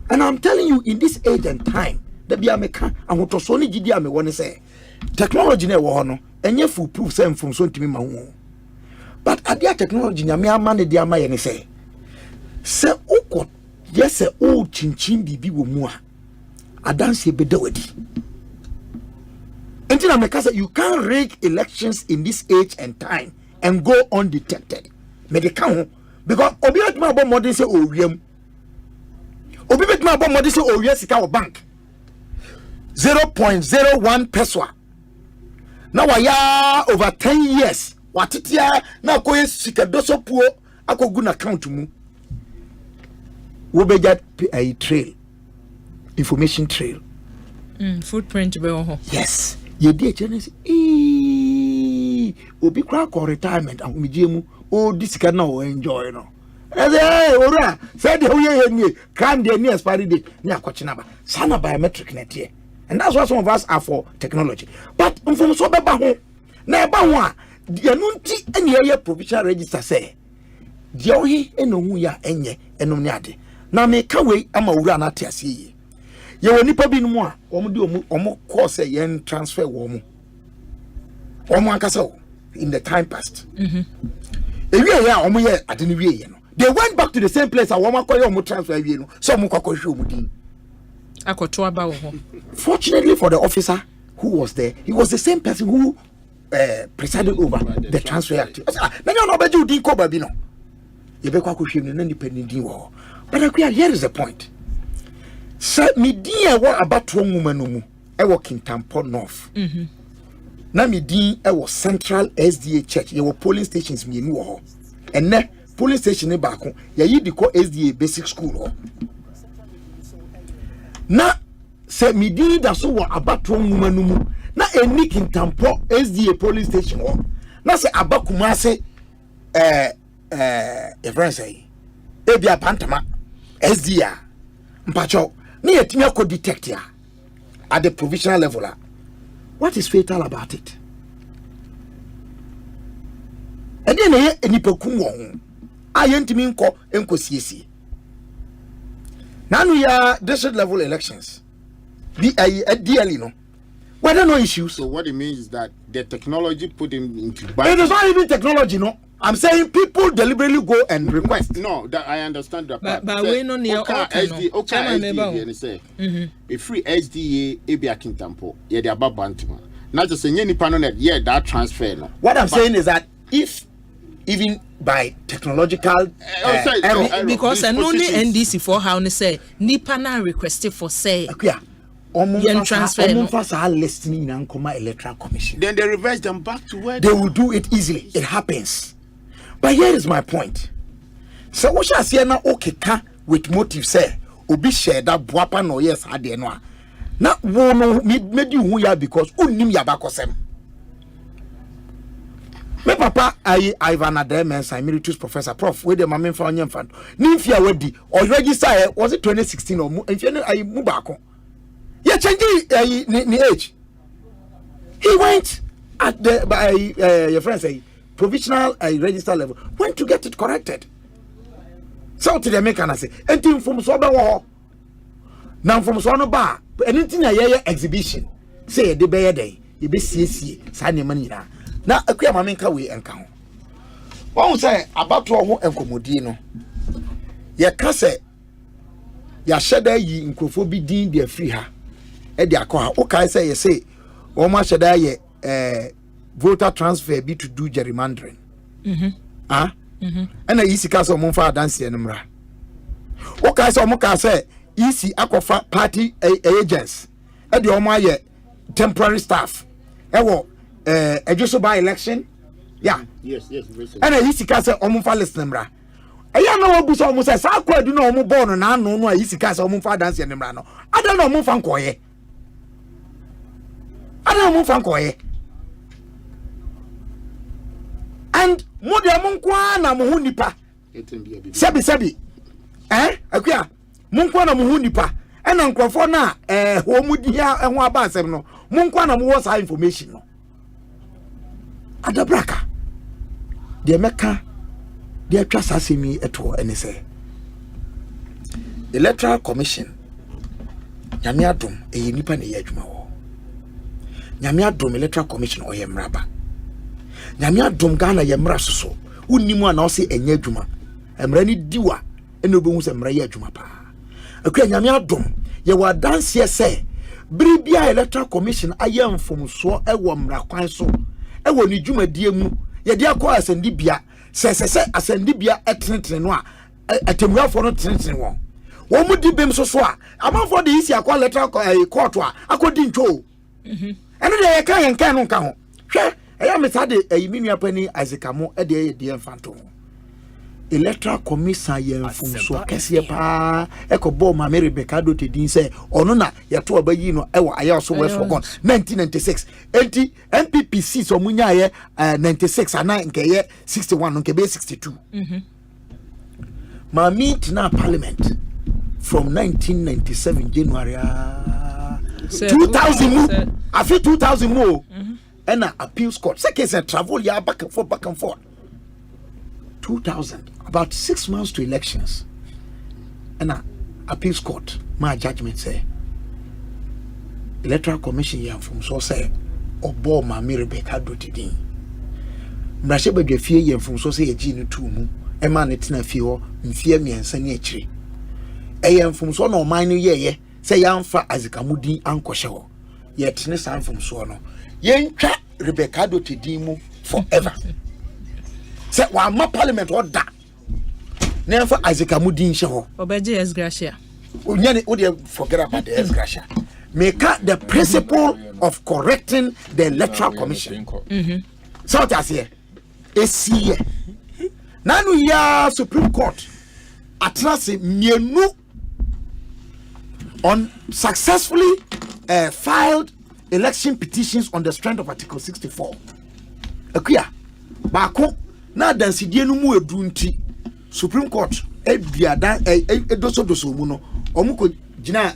And I'm telling you, in this age and time, the Biameka, and what was only Gidia me want to say, technology never won, and you full proof same from so to me, my own. But at their technology, Yamia man, dear my and say, Sir Oko, yes, sir, old chinchin bibi wumua. I dance here bedewedi. Until I say you can't rig elections in this age and time and go undetected. Medical because obiet ma bo modern say owiem. Obiet ma bo modern say owia sika wo bank. 0.01 peso. Now I over 10 years watitia na koye sika doso puo akogu na account mu wo beja a trail information trail footprint be ho yes ye di echenesi obi kwa ko retirement ahomije mu o disika na o enjoy no ora said the way you can the near expiry date ni akochina ba sana biometric net here and that's why some of us are for technology but from so beba ho na eba ho a de no nti ene ye provincial register say de ohi eno hu ya enye enom ne ade na me ka we ama wura na ate ase yi ye woni pa bi no mu a omo de omo course yen transfer wo mu omo ankasa in the time past ewie ya omo ye ade no wie ye no they went back to the same place and woman call you transfer wie no so mo kwakọ hwe omudin akoto aba wo ho. Fortunately for the officer who was there, he was the same person who presided over the transfer act. Na no beji udin ko ba bi no ye be kwakọ hwe no na independent din wo. But here is the point. So me din e wo abato nwuma no mu e wo Kintampo North. Na me din e wo Central SDA Church, ye wo polling stations me ni wo ho. Enne police station ne baako ya yi di ko SDA basic school ho na se midi da so wo abato nwuma no mu na eni Kintampo SDA police station ho na se abakuma se friend say e bia pantama SDA mpacho na yetimi akọ detect ya at the provisional level. What is fatal about it? And then ye enipa kum won ayentimi enko siesi nanu ya district level elections DLE no were there no issues? So what it means is that the technology put him into it is not even technology, no. I'm saying people deliberately go and request. No, that I understand that part. But we no near SDA and say a free SDA ebia Kintampo yeah they about bantima not just say any panel net yeah that transfer no. What I'm saying is that if even by technological error, because only NDC for how they say nipa na requested for say transfer listening and Electoral Commission. Then they reverse them back to where they will do it easily. It happens. But here is my point. So what shall say now okay with motive say obi share that buapa no yes ade no na wo no made you ya because unnim ya bakosem. Me papa Ivan Ademens emeritus professor prof we the mamen fa onyem fan nimfia wadi or register was it 2016 or mfia I mu baako ye change ni age he went at the by your friend say provisional register level went to get it corrected so to the make and say anything from so be wo now from so no ba anything na ye exhibition say the be dey e be siesie sa ne man nyina na akua mamen ka we enka ho won say abato ho enkomodi no ye ka say ya sheda yi nkrofo bi din de afri ha e de akọ o kai say ye say o ma sheda ye voter transfer be to do gerrymandering ana isi ka so mo fa dance enumra o kai say o mo ka say isi akofa party agents e de o ma ye temporary staff e wo just by election yes and isi ka say o mo fa list enumra eya na wo bu so mo say sa akwa du na o mo born na anu no isi ka say o mo fa dance enumra no ada na o mo fa nkoye ada mo fa nkoye and mo de mo nkwa na mo hu nipa sebi akua mo nkwa na mo hu nipa ena nkrofo na ho mu di ya ho aba asem no mo nkwa na mo wo sa information no adabraka de meka de atwa sasemi eto ene se Electoral Commission nyame adom nipa na ye adwuma wo nyame adom Electoral Commission o ye mraba nyame adom Ghana ye mra soso unnimu ana o se enya adwuma emra ni diwa ene obehu se mra ye adwuma pa akua nyame adom ye wa dance se bribia Electoral Commission aye mfomso ewo mra kwan so ewo ni dwumadie mu ye de akọ asendibia se asendibia etrentre no a atemuafo no trentre won mu di bem soso a amanfo de isi akọ Electoral court a akodi ntwo ene de ye kan no nka ho hwe I am sad a mini penny as a camo a day dear phantom. Electoral Commission yen from so Cassia pa Echo Boma Mary Becado to Dean say, or no, ya to obey you know, I also was for 1996. MPPC so Munya 96 and 9 61 on Kebe 62. My meet now Parliament from 1997 January 2000 more. I feel 2000 more. And an appeals court. Second, a travel ya back and forth. 2000, about 6 months to elections, and an appeals court. My judgment say, Electoral Commission ya from so say, Obo ma Rebecca do tidin. Mrashebe de fie ya from so say a gene to mu. Ema netina fie mfie miensa ni achiri. Eya from so no man ye say ya mfa azikamudi ankoshe ho. Ye tene san from so no. Ye ntwa Rebecca do tidin mu forever. Say one more parliament or that. Never Isaac Amudin show. Obeji es gracia. Forget about the es gracia. Make the principle of correcting the Electoral Commission. So what I say, here. Now we are Supreme Court. At last, mienu on successfully filed election petitions on the strength of Article 64. Akua, Bako. Na dansidie no mu edunti Supreme Court ebiada doso mu no omuko gina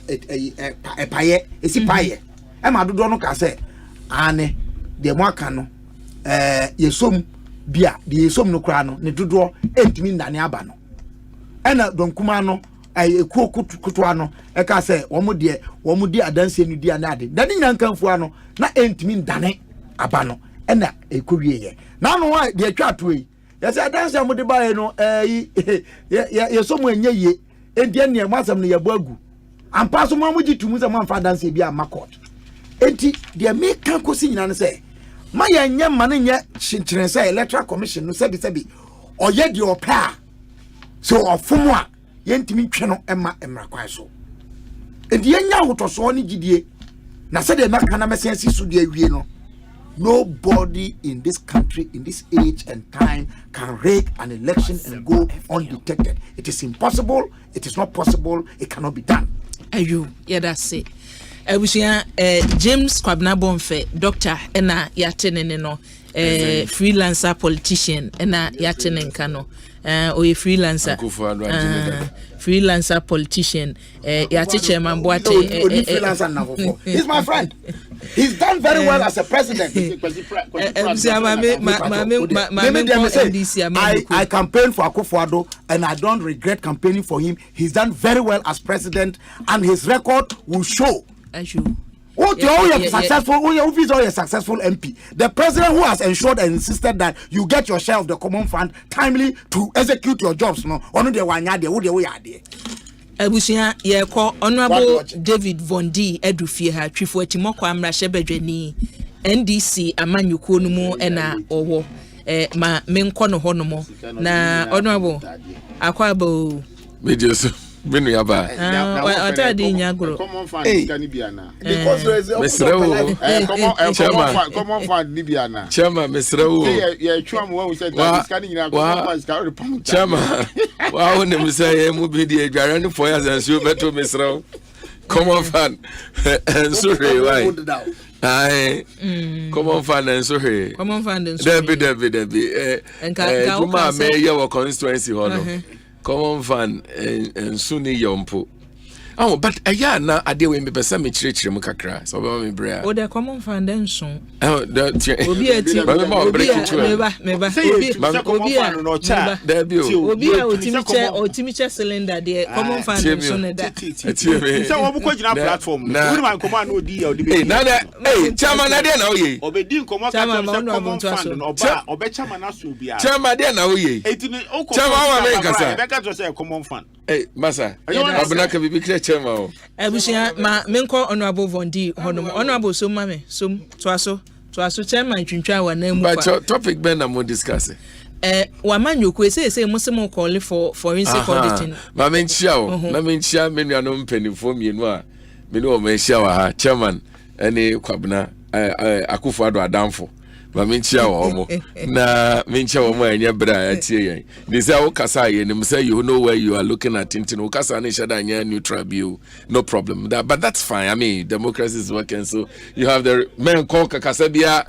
epaye esi paye e ma dodo no ka se ane de mo aka no yesom bia de yesom no kra no ne dodo entimi ndane aba no ena donkuma no ekuo kutu ano e ka se wo mu di adanse no di anade dane nyankanfu ano na entimi ndane aba no ena ekowie ye na no wa de atwa toyi ya say dance am de bae no ye so mu enye ye enti ene masam no ye boagu ampa so mu gitumu se mu amfa dance bi am court enti de me kan kosi nyina ne say ma ye nye ma ne nye chinchire say Electoral Commission no sebi oye de opa so ofumu a ye ntimi twe no ema emra kwan so enti ye nya hotoso ne gidie na say de maka na mesensi so de awie no. Nobody in this country, in this age and time, can rig an election and go undetected. It is impossible. It is not possible. It cannot be done. Ayu, yeah, that's it. James Kwabna Bonfe, doctor, ena yatene no, freelancer politician, ena yatene kano, oye freelancer. Freelancer politician, yatiche mamboate. He's my friend. He's done very well as a president. I campaigned for Akua and I don't regret campaigning for him. He's done very well as president, and his record will show. Who is a successful MP? The president who has ensured and insisted that you get your share of the common fund timely to execute your jobs. No, Abusia ye ko Honorable David Vondi edufie ha twifo atimoko amrahye bedwani NDC amanyuko no mu ena owo ma menko no honomo na Honorable akwabo mejeso benu yaba otadi nyagoro because there is common fund Nibiana chairman mesrewo ye twam when we said that is canning na common fund chairman wa won me say mu bi di adware no for years and so beto mesrewo common fund and so why common fund and so there be Juma me ye wo constituency ho no common fund and Sunni Yompo. Oh, but aya na ade we me pesa me chire mu kakra. So be me bra. O the common fund den so. Oh, that obi ati. Meba. Obi a no cha. There be o. Obi a otimi che cylinder de common fund so na da. So wo ko gina platform. We man command no di o di be. Hey, na chairman na de na oye. Obedi common fund no oba chairman na so bia. Chairman de na oye. Etini o ko. Chairman wa me kasa. Beka to say common fund. Hey, masa. Abuna ka bibi kire chairman. Abusia ma menko Honorable Vondi honom Honorable so mame so to aso chairman twintwa wa na mu fa. But topic ben na mo discuss. Wa manyoko say musimo call for forensic auditing. Ma menchia o. Na menchia menu anom penifo mienu a menu o menchia wa ha chairman ene kwabna Akufo-Addo adamfo. Mamincha Omo. Na Mincha Omo and Yabra at Yen. This is our Kasai, and say you know where you are looking at Tintino Kasani Shadanya neutral view. No problem. But that's fine. I mean, democracy is working, so you have the men called Kasabia.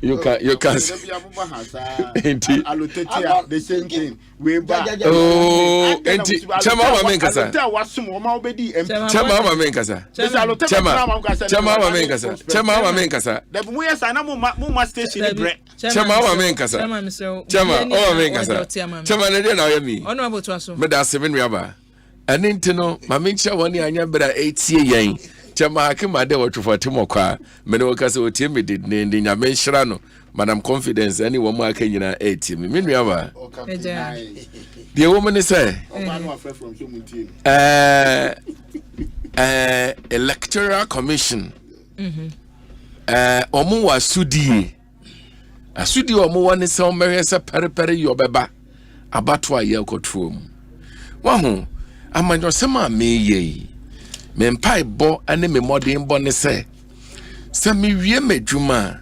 You can the same thing. We Chama Menkasa. Chama Menkasa. Chama Menkasa. The boys are no station bread. Chama Menkasa. Chama Menkasa. Chama Nede me. Honorable Twaso. Meda 7 Riaba. And intino, Mamincha one anya bra 8 year. Chama Hakima de what for Timokwa. Menokasa timid named in Yamenshirano. Madam Confidence, any woman can you 8 me. Minriaba. The woman is Electoral Commission. Omu wa sudi. Asudi omu wani se omere se pere yobeba. Abatwa ye kotrom. Wahu amanyo sema meye. Me mpai bo ane me modern bo ne se me wie medwuma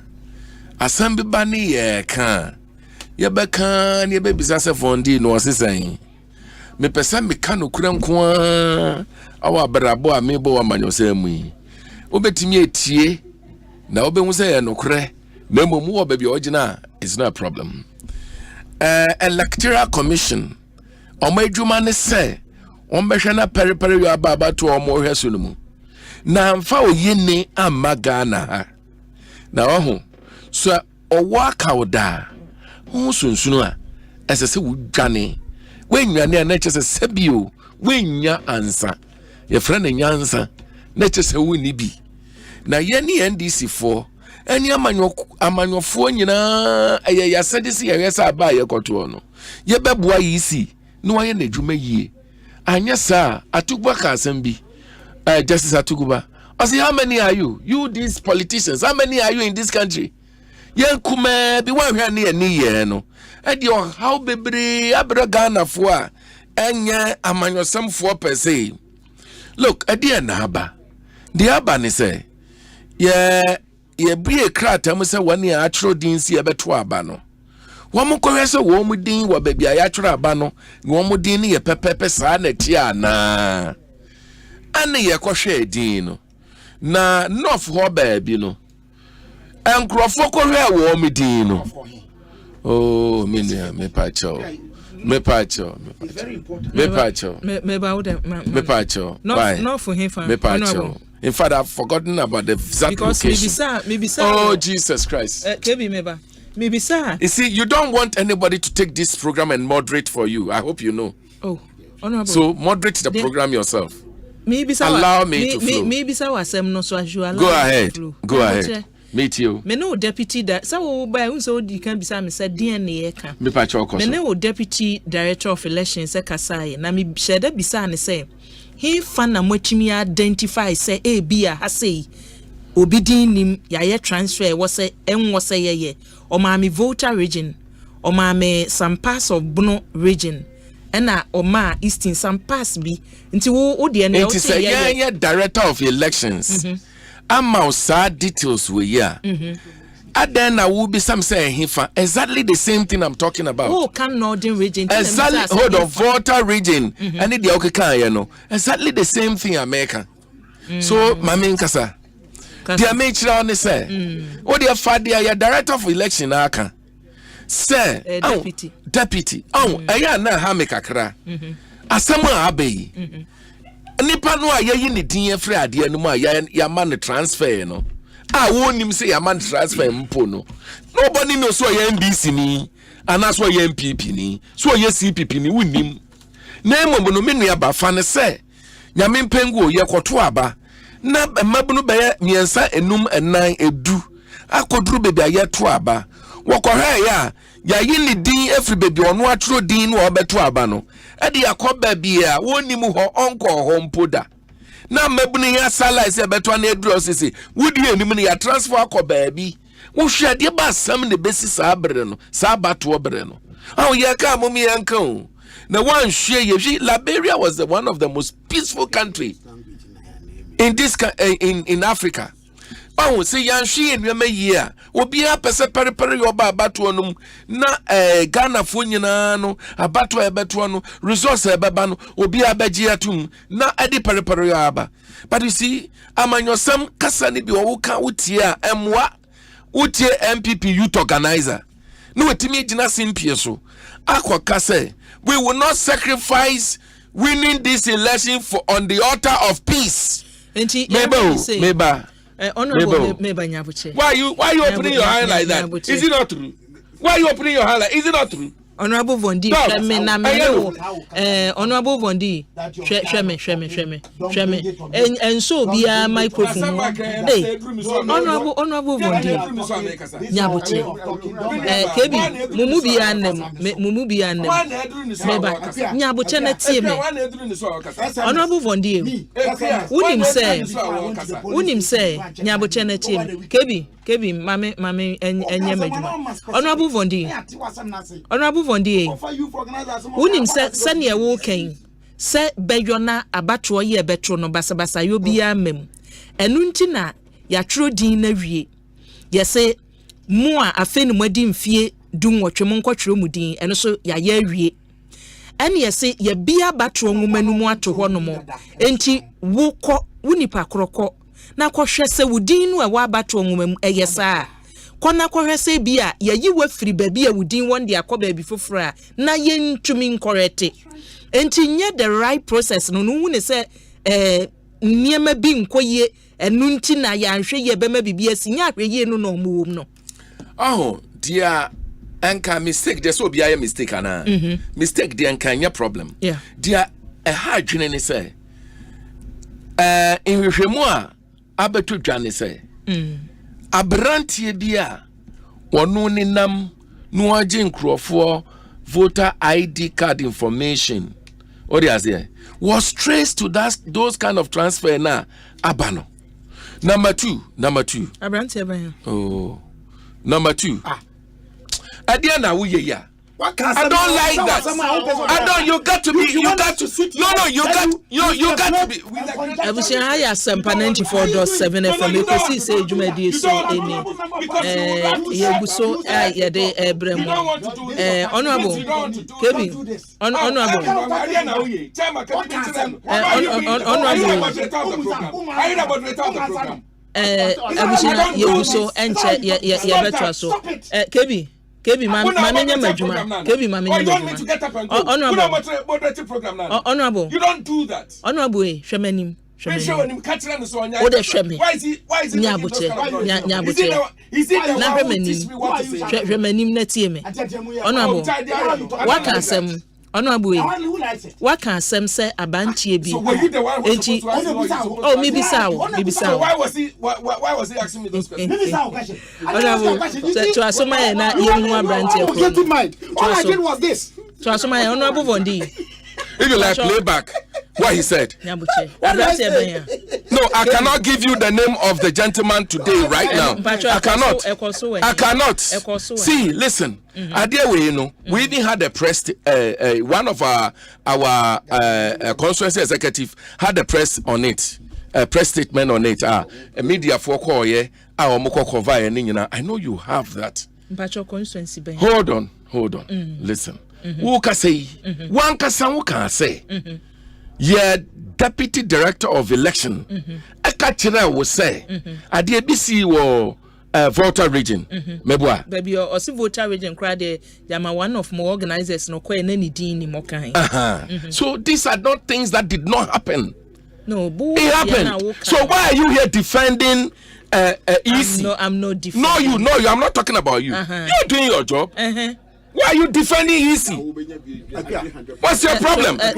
asam bi ba ne ye ka ye be kan ye be bisa se fondi no sesan me pesa me ka no kura nko awa brabo a me bo amanyo se mu yi obetimi etie na obehu se ye no kure na momu wo ba bi ogina is not a problem. Electoral Commission omadwuma ne se ombehwana periperi yo ababa to omo hweso no mu na mfa oyene amagana ha na oho so owo akawda hu sunsuno a esese wudwane wenwane na chese sebio wenya ansa ye frana nyansa na chese woni bi na ye ne NDC fo eni amanyofo nyina eye yasedisi ye yesa aba ye koto no ye beboa yisi no aye na dwuma yie anya sa Atuguba Kasembi Justice Atuguba. I say, how many are you? You these politicians, how many are you in this country? Yen kume bi wa hwa ne ani ye no. E de how bebre abra Ghana fo a enye amanyosam fo per se. Look, e de na aba. The aba ne say ye brie krata mu say wani a atro din si e beto aba no. Womu kwese wo mu din wo babia ya twere aba no wo mu din ne ye pepepe saa na ti ana ane ye kohwe din no na north ho baabi no enkrofo kohwe wo mu din no oh minia me pacho me pacho not for him me pacho. In fact, I've forgotten about the exact because location. Maybe oh Jesus Christ. Maybe sir. You see, you don't want anybody to take this program and moderate for you. I hope you know. Oh, honorable. So moderate the program yourself. Maybe sir. Allow me to flow. Maybe sir was no so as you allow. Go ahead. Meet you. Me no deputy that so by unso you can be some said DNA ka. Me pa choko. Me no deputy director of elections se kasai na me share bisa ne say he fan na mwetimi identify say e bia ha say obi din nim ya transfer wo say enwo say ye o ma me Volta region o ma me some parts of Bono region ena o ma eastern some parts bi nti wo de na o say ye director of elections ama sa details we here then I will be some say hifa exactly the same thing I'm talking about. Oh, can northern region exactly hold on Volta region and the okay you know exactly the same thing America. So mami nkasa dia me chira on say what dia fa dia ya director of election aka say deputy eya na ha me kakra asem a abai nipa no a yayi ne din afri ade no ma ya man transfer no ah won nim say ya man transfer mpo no nobody knows so ya NDC ni anas so ya MPP ni so ya CPP ni wonim na emom no menu aba fa ne say nyame mpengu ye kwoto aba na mabunu be miensa enum enan edu akoduru bebi aye to aba wokohwe ya yi ni din every bebi ono atro din no obeto aba no e de yakoba bia wonim ho onko ho mpoda na mabunu ya sala ise beto na eduro sisi wudi enim ne ya transfer akoba bi wo hwe de ba sam ne besi sabre no sabato bre no aw ye ka mum ye nkan na one share ye Liberia was one of the most peaceful country in this in Africa. Oh, say yan she and me year obia pese periperi yoba abatoɔ no na Ghana fo nyina no abatoɔ ebetoɔ no resource ebeba no obia abegye atum na edi periperi yoba. But you see, amanyosam kasa ni bi owuka utie a emwa utie MPP youth organizer no wetimi gina simpie so Akwa kase we will not sacrifice winning this election for on the altar of peace. Meba. Why you opening your hand like that? Is it not true? Why you opening your hand like? Is it not true? Honorable Vondi, Honorable Vondi, sheme. And so be a microphone. Hey, Honorable Vondi, Nyabuche, Kebi, Mumubi and Nyabuche na team. Honorable Vondi, Unim say, Nyabuche na team. Kebi, mame, and Yamajuma. Honorable Vondi, Vondi, unim se ne woken se beyona abatro ye betro no basabasa yo bia mem enu nti na ya tro din na wie ye se mu a afeni mwadi mfie dunwotwe mo nkotwero mu din eno so ya ya wie ene ye se ye bia batro nwumanu mu ato ho no mo enti wukọ wunipa krokọ na kwohwe se wudin no e wa batro nwumam eyesa kwana kwahwese bia yayi wafiri baabi a wudin won de akọ baabi foforo a na yentumi nkorete enti nye the right process no hu ne se niema bi nkoye enu nti na ya nhwe ye bema bibia sinya ahweye no no muwom no dia anka mistake there so bia mistake ana mistake dia anka nya problem dia ha dwene ne se enhwehwemu a abeto dwane se Abrantie bia wonu ni nam no agye nkrofo voter ID card information what do you say was traced to those kind of transfer na abano. Number two Abrantie ba number 2 adia na wo ye ya I don't like that. I don't. You got to be. You got to. No. You got to be. Abusia haya Asempa 94.7 FM. Ekosiise dwumadi so eni. Yebuso ya de ebremo. Honorable Kebi. Honorable. Abusia yebuso enche ya betwa so. Kebi mamenya majuma. Kebi mamenya majuma. Honorable. You don't do that. Honorable, shwemenim. Why is he? Nyabuche. Is it na shwemenim na tie me. Honorable. Wakasem. Honorable. Wakasem say abantie bi. So were you the one who was supposed to ask you? Oh, maybe so. Why was he asking me those questions? Honorable. To asoma na yemu abantie. Get in mind. All I did was this. To asoma Honorable Vondi. If you like playback, what he said. No, I cannot give you the name of the gentleman today, right now. I cannot. See, listen. You know, we even had a press. One of our constituency executive had a press on it. A press statement on it. A media for call I know you have that. Hold on. Listen. Who can say? One can say. Yeah, Deputy Director of Election. Ekachira will say. At the ABC or Volta region. Mebwa. Baby, or see Volta region crowd. Yama one of more organizers. No quite any dean more kind. So these are not things that did not happen. No, it happened. So why are you here defending? Easy? I'm not defending. No, you. I'm not talking about you. You're doing your job. Why are you defending Easy? What's your problem? So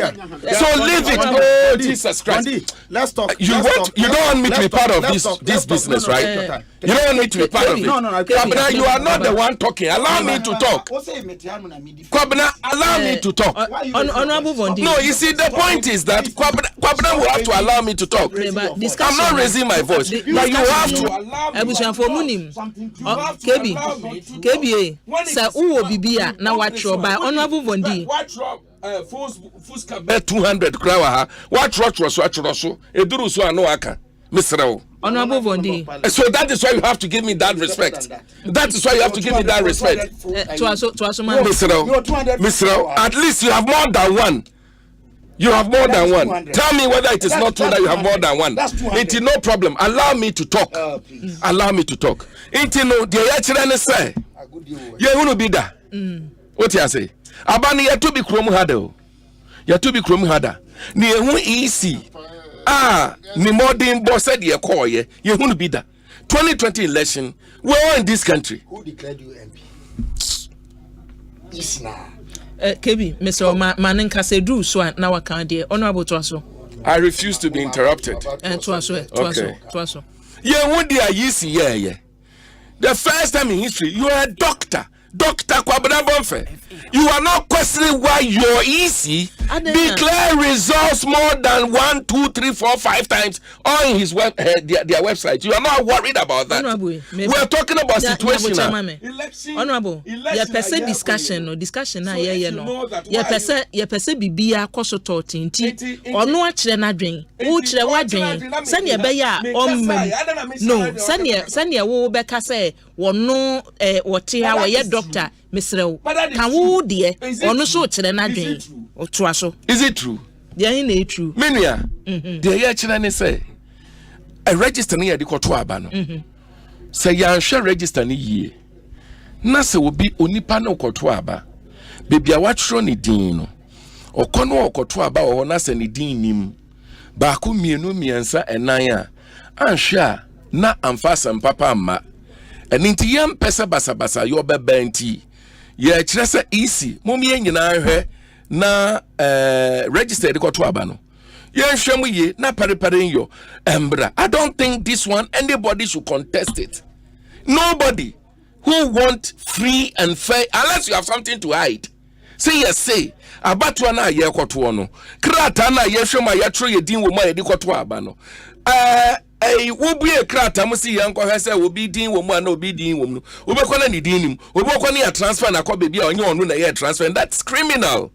leave it. Oh, Jesus Christ. Let's talk. You don't want me to be part of this business, right? You don't want me to be part of it. No. Kwabena, you are not the one talking. Allow me to talk. Kwabena, allow me to talk. Honorable Vondi. No, you see, the point is that Kwabena will have to allow me to talk. I'm not raising my voice. But you have to allow me to talk. KBA. Sa uwo bibia na watch by Honorable Vondi. 200 krawa ha watch so eduru so ano aka Mr. Honorable Bondi. So that is why you have to give me that respect. That is why you have to give me that respect. Mr. At least you have more than one. You have more than one. Tell me whether it is not true that you have more than one. It is no problem. Allow me to talk. Allow me to talk. It is no. The actually say. You want to be there. What you say? Abani ya to be krom hada. Ya to be krom hada. Ni ehu easy. Ni modern boss said ye call ye. You want to be there. 2020 election. We are in this country. Who declared you MP? Isna. Kebi, Mr. Maninka said do so now I can't dear. Honorable Twaso. I refuse to be interrupted. Twaso. Yeah, what they are easy, yeah. The first time in history, you are a doctor. Dr. Kwabena Bonfe. You are not questioning why you're easy. Declare results more than 1, 2, 3, 4, 5 times on his their website. You are not worried about that. We are talking about situation. Honorable, your person discussion no. Your person bibia koso totinti. Ono achire na dwen. Wo chire wa dwen. Sane ye be ya ommem. No, sane wo be ka say wono wote ha we doctor Mr. Can who dear or no so children again or twaso? Is it true? Yeah, ain't true. Mania, the children say a register near the Cotuabano. Say, you shall register ni ye. Nasa will be Unipano Cotuaba. Baby, I watch Ronnie Dino or Cono Cotuaba or Nasa ni Dinim. Baku mienu miansa and Naya. Ansha na amfasa papa ma. And into young pesa basa your benti. Ye chese easy. Mummy nyina na register the Cotuabano. Ye shemu ye na pare yo embra. I don't think this one anybody should contest it. Nobody who want free and fair unless you have something to hide. Say yes, say abatu na ye Kotuo no. Krata na ye shema ye tro ye din wo ma ye di Kotuaba no. Wo bu e krata mo si yan kwa say wo bi din wo mu na obi din wo mu. Wo be kwana ni din nim. Wo be kwana ya transfer na kwa baby a onye onu na ye transfer. That's criminal.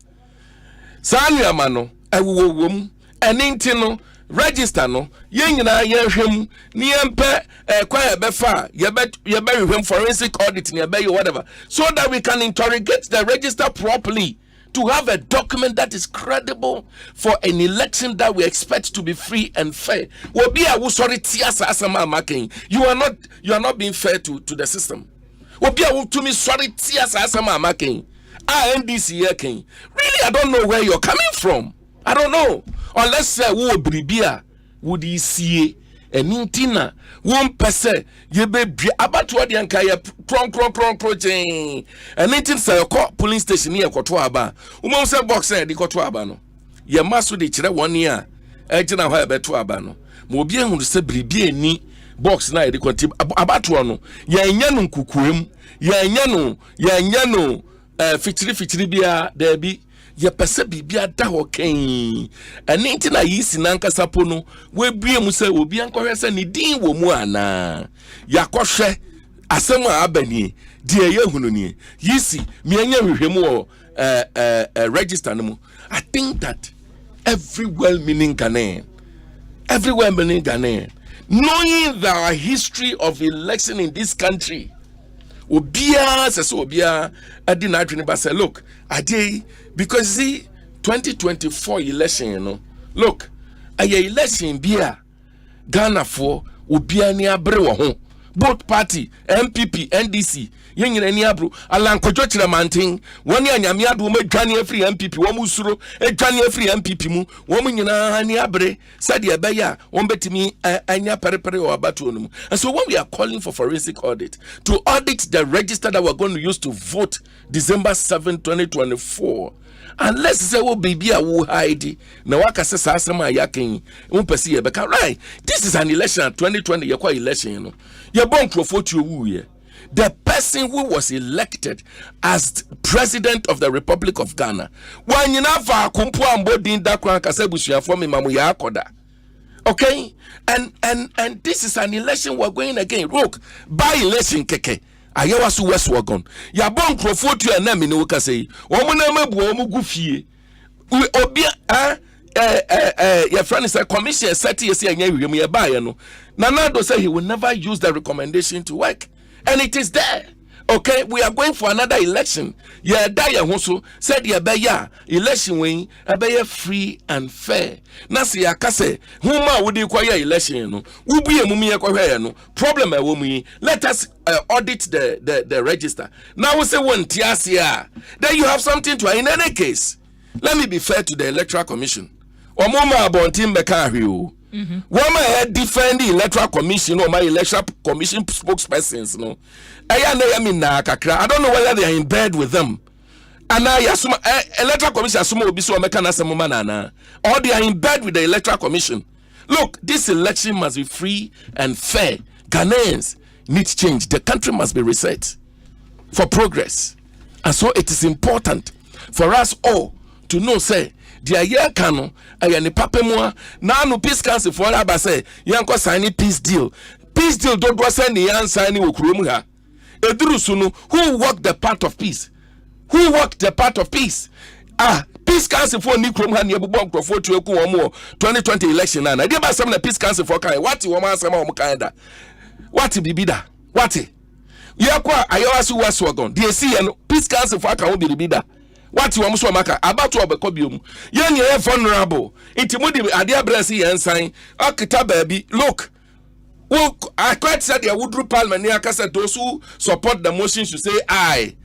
Sanu amano wo mu eninti no register no ye nyina ye hwem ni empe kwa ye be fa ye be hwem forensic audit ni ye be whatever so that we can interrogate the register properly to have a document that is credible for an election that we expect to be free and fair. You are not being fair to the system. NDC really, I don't know where you're coming from. I don't know. Unless would he see a nintina 1% ye be about what the anka prong project and nintin say police station near Kotoaba. Say box the Kotoaba no. Ye masu de chire 1 year. Ejina ho be to aba no. Mo bi ehunu se bribi ani box na de kwati about no. Ye nya no nkukuem. Ye nya no fitiri bia there be ye pese bibia da ho ken eni na yisi nankasa po no we bie mu se obi ankohwe se ne din wo mu ana yakohwe asem a abani die ye hunu ni yisi me anya hwehwem wo register no mu. I think that every well-meaning Ghanaian knowing the history of election in this country obia se obia adi na adwene ba say look ade because see 2024 election you know look aye election bia Ghana for obia ni abre wo ho both party MPP NDC yenyina ni abro alankojo kire mantin woni anyame ado ma dwane afri MPP wo musuro edwane afri MPP mu wo nyina ni abre sade ebeya won betimi anya perepere o abato no mu. And so when we are calling for forensic audit to audit the register that we're going to use to vote December 7 2024, unless say wo baby a wo hide na waka se asema yakin won pese ye beka right, this is an election 2020 ye kwa election you know ye bon crofoti owu ye. The person who was elected as president of the Republic of Ghana, when you never okay, and this is an election we're going again. Look, by election keke. Ayawasu West Wagon. Ya bon crofoti and name in Okase. Woman, we obia your friend is a commission set years and you buy no. Nanado said he will never use the recommendation to work, and it is there. Okay, we are going for another election. Yeah, Daya Hoso said, yeah, election win, a free and fair. Nasi Akase, whom would you acquire election? No, will be a mummy acquire no problem. A woman, let us audit the register. Now we say one Tiasia. Then you have something to. In any case, let me be fair to the Electoral Commission. Or Mama about Tim Mekahio. One may defend the Electoral Commission or my Electoral Commission spokespersons. No, I don't know whether they are in bed with them. And I assume Electoral Commission assume will be so American or they are in bed with the Electoral Commission. Look, this election must be free and fair. Ghanaians need change. The country must be reset for progress. And so it is important for us all to know, say, the year cano, I am a papemua. Now, no peace council for Abba say, Yanko sign peace deal. Peace deal don't was any answer any Ukrumuha. Edrusunu, who walked the path of peace? Who walked the path of peace? Peace council for Nikrumhan Yabubon for 2020 election. And I did some the peace council for Kai. What you want some of Mukanda? What be bida? What? Yakwa, I also was wagon. DSC and peace council for Kai will be bida. What you want to make about to Abacobium? Young, you're vulnerable. Intimudi, Adia Brasi and sign. Akita baby, look. I quite said the Woodrow Palmer near Casa, those who support the motion should say aye.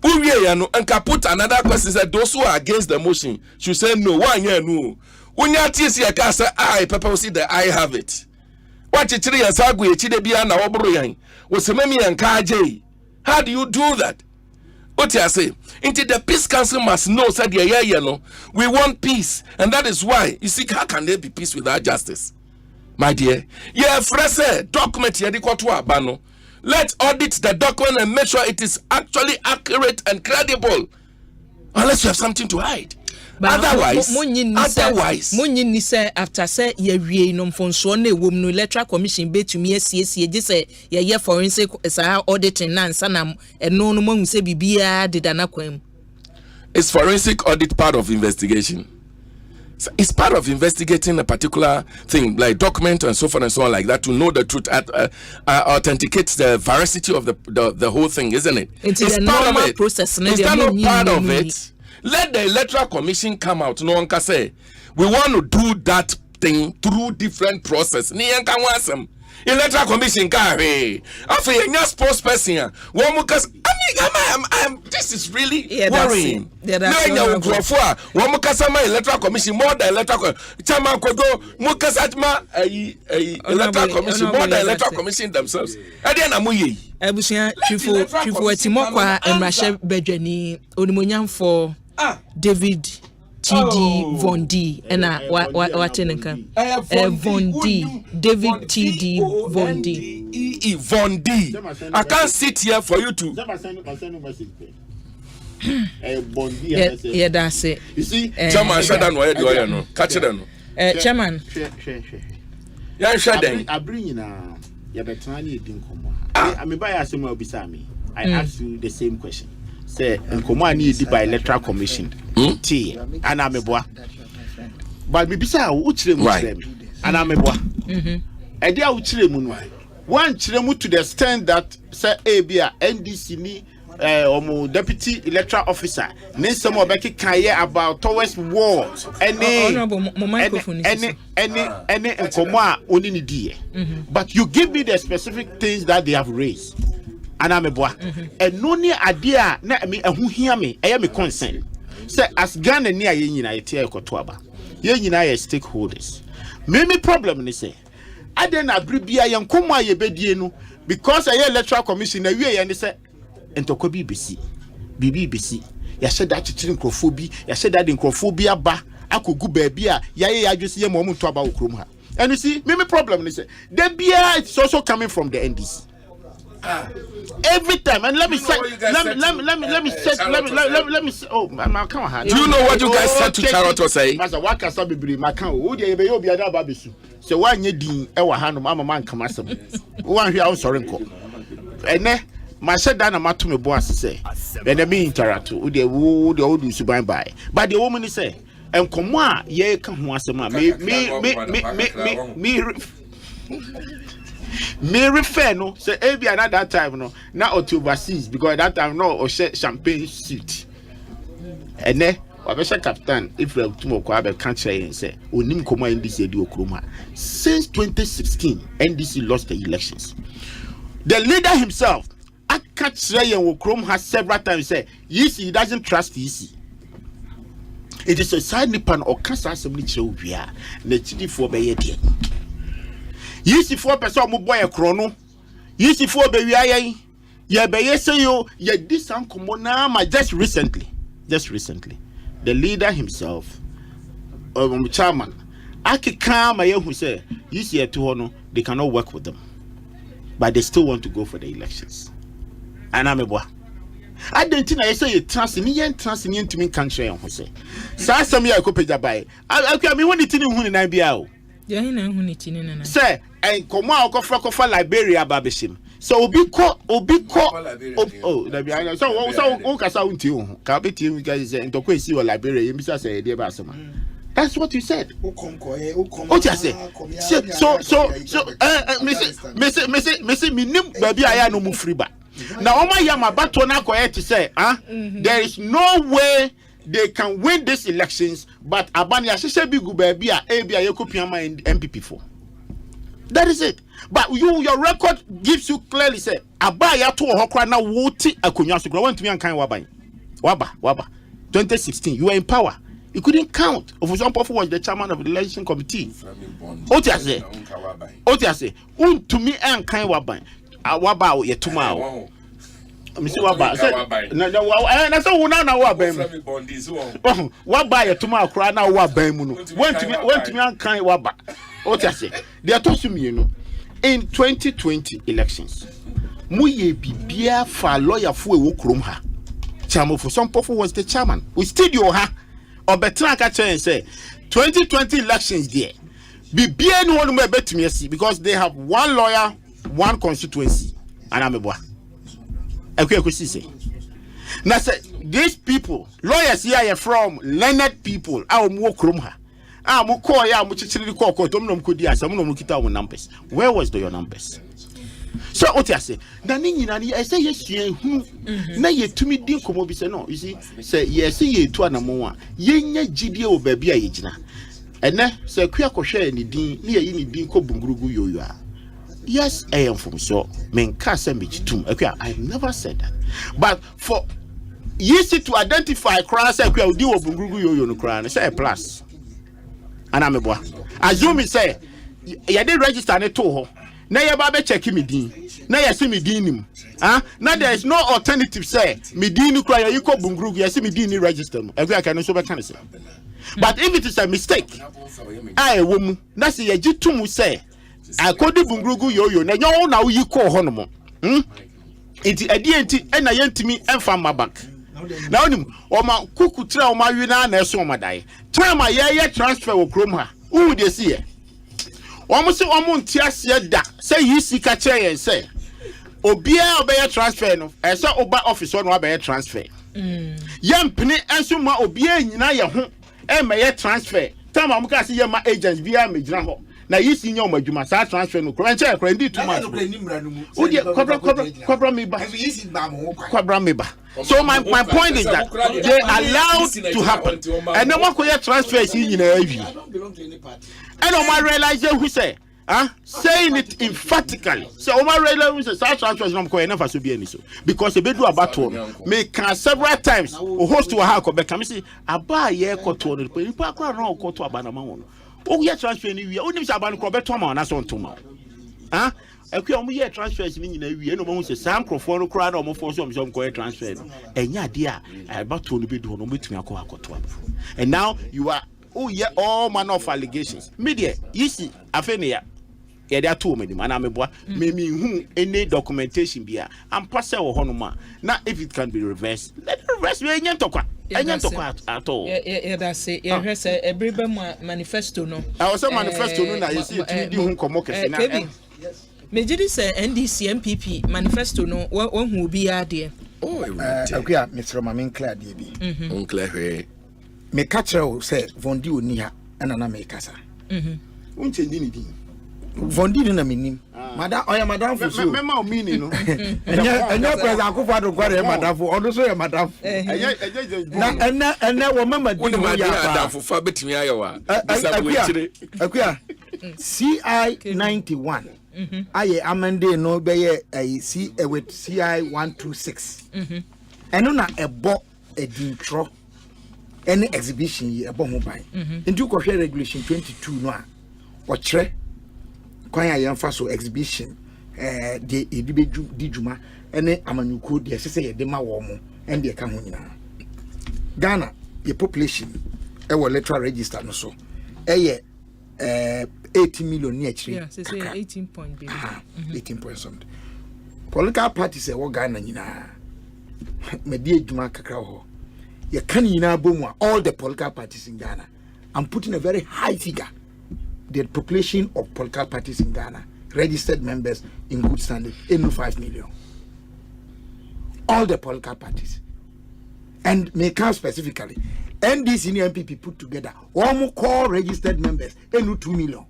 And can put another question said those who are against the motion should say no. 1 year no. When you see a casa, aye, Papa see that I have it. What you tree and Sagui, Chidebiana, Obroyan, was a Memi and Kaji. How do you do that? What you say? Into the peace council must know, said we want peace, and that is why you see, how can there be peace without justice? My dear, fresh document bano. Let's audit the document and make sure it is actually accurate and credible. Unless you have something to hide. Otherwise, Munyin say after say ye no fonso na ewom no Electoral Commission betumi asiesie je say ye forensic auditing na nsanam eno no mahu say bibia deda kwam. Is forensic audit part of investigation? It's part of investigating a particular thing, like document and so forth and so on, like that, to know the truth, authenticates the veracity of the whole thing, isn't it? It's part of it. Process. Is that not part of it? Let the Electoral Commission come out. No one can say we want to do that thing through different process. Electoral Commission carry. After a new sports person, this is really worrying. Electoral Commission more than Electoral Chairman Kodo Mukasatma Electoral Commission more than Electoral Commission themselves. Ebusia Chifu Etimokwa Emrashe Bedweni Onimonyam for David TD Von D and Watenenka Von D David TD Von D Von D. I can't sit here for you to. Yeah, that's it. You see, Chairman Shadan, where do I know? Catch it, no. Chairman. Yeah, Shadan. I bring you now. You're the tiny dinkum. I mean, by Asempa Bisami, I ask you the same question. Say, Nkoma need by Electoral Commission. T and I'm a boy. But maybe say, Uchre Muslim and I'm a boy. And they are Uchre Munwai. One Chiremu to the extent that say ABA NDC ni deputy electoral officer. Need some more Becky Kaye about towards war. Any Nkoma only need. But you give me the specific things that they have raised. And I'm a boy. And no near idea, na me who hear me, I am a concern. Say, as Ghana near United Kotwaba, United stakeholders. Maybe problem, they say. I then agree, be a young Koma Yebediano because I Electoral Commission, a way and they say, and to BBC. Ya said that childrenphobia, ya said that in crophobia ba, I could go baby, ya just see a moment to about Krumha. And you see, maybe problem, they say, the beer is also coming from the NDC. Every time, and let me say, let me say, oh, my come. Do you know what you guys said to Charlotte or say? Master, what can somebody be my count? Who do you be other babies? So one year, our hand, Mamma man, come as one here, I'm sorry. And then, my said, Dana Matume Boss say, and I mean, Charlotte, who the old used to buy. But the woman is say, enkomo a ye ka ho asem a me refer no say ebi at that time no na overseas because that time no o champagne suit ene Wabesha Captain Ifrem Tumoko Abe can't say Onim Koma NDC Edu Okroma. Since 2016, NDC lost the elections. The leader himself, Akat Sreyen Okrom, has several times said, yes, he doesn't trust EC. It is a side nipan or cancer assembly show via the for Bayeti. Yes, 4% boy a chrono. Yes, 4 baby. Ya Bayese yo, ya this uncle Monama just recently. The leader himself, chairman, Aki Kama who say, you see to honor, they cannot work with them. But they still want to go for the elections. And I'm a boy. I don't think I say a transinian to me country on Jose. Sasami I could buy. I mean, when it's in Nibiao. Say, and come out of Liberia Babishim. So Obiko that's what you said. What you say? So minim baby aya no mu free ba. Now oma yama bato na koye to say, there is no way they can win these elections, but abani asese bigu baby a ebia yekopiama MPP for. That is it. But your record gives you clearly say abaya to hokra na woti akonwa so want to me ankan waba 2016 you were in power, you couldn't count. Of some people was the chairman of the election committee. Otia say to me ankan waba yetuma Mr. Waba na so una na waba waba yetuma kra na waba mu no want to me ankan waba. Otia say they are talking me, you know. In 2020 elections, muye bibia fa lawyer fu ewo krom ha. Chairman for some people was the chairman. We studio ha obetra ka chen say 2020 elections there. Bibia no one betimi asi because they have one lawyer, one constituency. And I'm a boy. Ekosiise. Now say these people, lawyers here are from learned people. Our mo krom ha. Where was your numbers? So what I say? I say yes, na ye to me din komo bi say no. You see, say yes ye to anamoa. Ye nya gidie o baabi a ye gina. Ene say kua kohwe ni din, na ye ni din ko bungurugu yoyo a. Yes, I am from so. Men ka say me gitum. I never said that. But for easy to identify crowd say kua odi wo bungurugu yoyo no crowd, say a plus. And I'm a boy. Assume say, you did register ne to ho. Now you babe check me din. Now you see me din him. Now there is no alternative say me din cry you ko bungru you see me din register. I can so can say. But if it is a mistake, I woman na say you to say I ko di bungru yo na yo na you ko ho no mo. Enti enti e na yentimi emfa ma back. Now nim o ma kuku tra o ma wi na na eso o ma dai. Time a ye transfer wo krom ha. Who dey see here? Omo se omo ntiase da. Say yi sika che yen say. Obia obey transfer no. E say oba office no obey transfer. Yempini enso ma obia nyina ye ho. E ma ye transfer. Time am ka se ye ma agents bia me gina ho. Na yi si nya o madwuma sa transfer no. Kro enche kro ndi too much. O dey kobra me ba. Kobra me ba. So my point is that they allowed to happen. And no one could transfers in every. And I realize who say, saying it emphatically. So I realize who say transfers no ko never so be any so because they do about one make several times o host to a hack be come say aba ye ko to no people akra no ko to aba na ma won. O ye transfer ni wi o nim say aba no ko be to ma na so ntoma. Ekwe omo ye transfers ni nyina wie no mo say sam crofo no kra na omo force omo ko ye transfer no enya de a about to no be do no betumi akoto. And now you are all manner of allegations media you see afenia ye dey to me and ameboa me hu any documentation bia am pass wo ho no ma na if it can be reversed let it reverse we enya tokwa at all yeah that say yeah he say everybody manifesto no I was say manifesto no na you see it di hu komo kese na Mejidi say NDC MPP manifesto no one who be ade Akua Mr. Mamin clear dey bi on clear me catch her say Vondi oni ha ana na me kasa unche ndini di Vondi na minim madam oya madam for so me ma meaning no enya kweza akufo do kware madam for odo so ya madam na ena wo mama di mo ya madam for fa betimi ayewa akua CI 91 aye amende no be ye C with CI 126 eno na ebo edintro any exhibition ye ebo ho ban into ko hwe regulation 22 no a o kire kwan ya yemfa so exhibition de edibeju di djuma ene amanyuko de sese ye de ma wo mo en de ka ho nyina Ghana ye population e wo electoral register no so ye 80 million ni actually. Yeah, say 18 point baby. 18 point something. Political parties e wo Ghana nyina. Me di adwuma kakra ho. Ye kan nyina bomu all the political parties in Ghana. I'm putting a very high figure. The population of political parties in Ghana, registered members in good standing, 5 million. All the political parties. And may count specifically. NDC and MPP put together, almost core registered members, 2 million.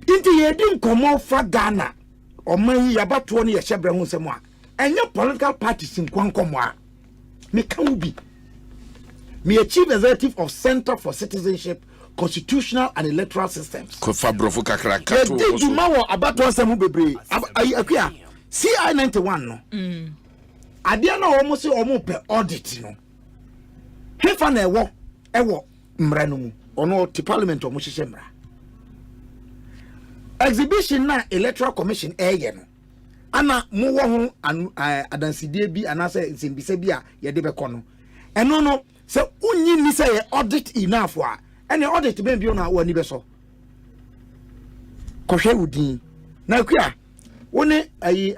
Into ye didn't come off for Ghana, or money about 20 years, Shebrahun Samoa, and your political parties in Kwankomwa. Me can be. Me a chief executive of Center for Citizenship, Constitutional and Electoral Systems. Kofabrofu kakraka. Ye did you know about one Samu Bebre? CI 91 no. Adiana almost almost per audit no. Hefa na ewo mra no mu ono ti parliament omo hye mra exhibition na electoral commission eye no ana mo wo ho adansidie bi anase nsembise bi a ye de beko no eno no se unyi ni se ye audit enough a ene audit be bi no wani be so kohwe udin na kwa woni ayi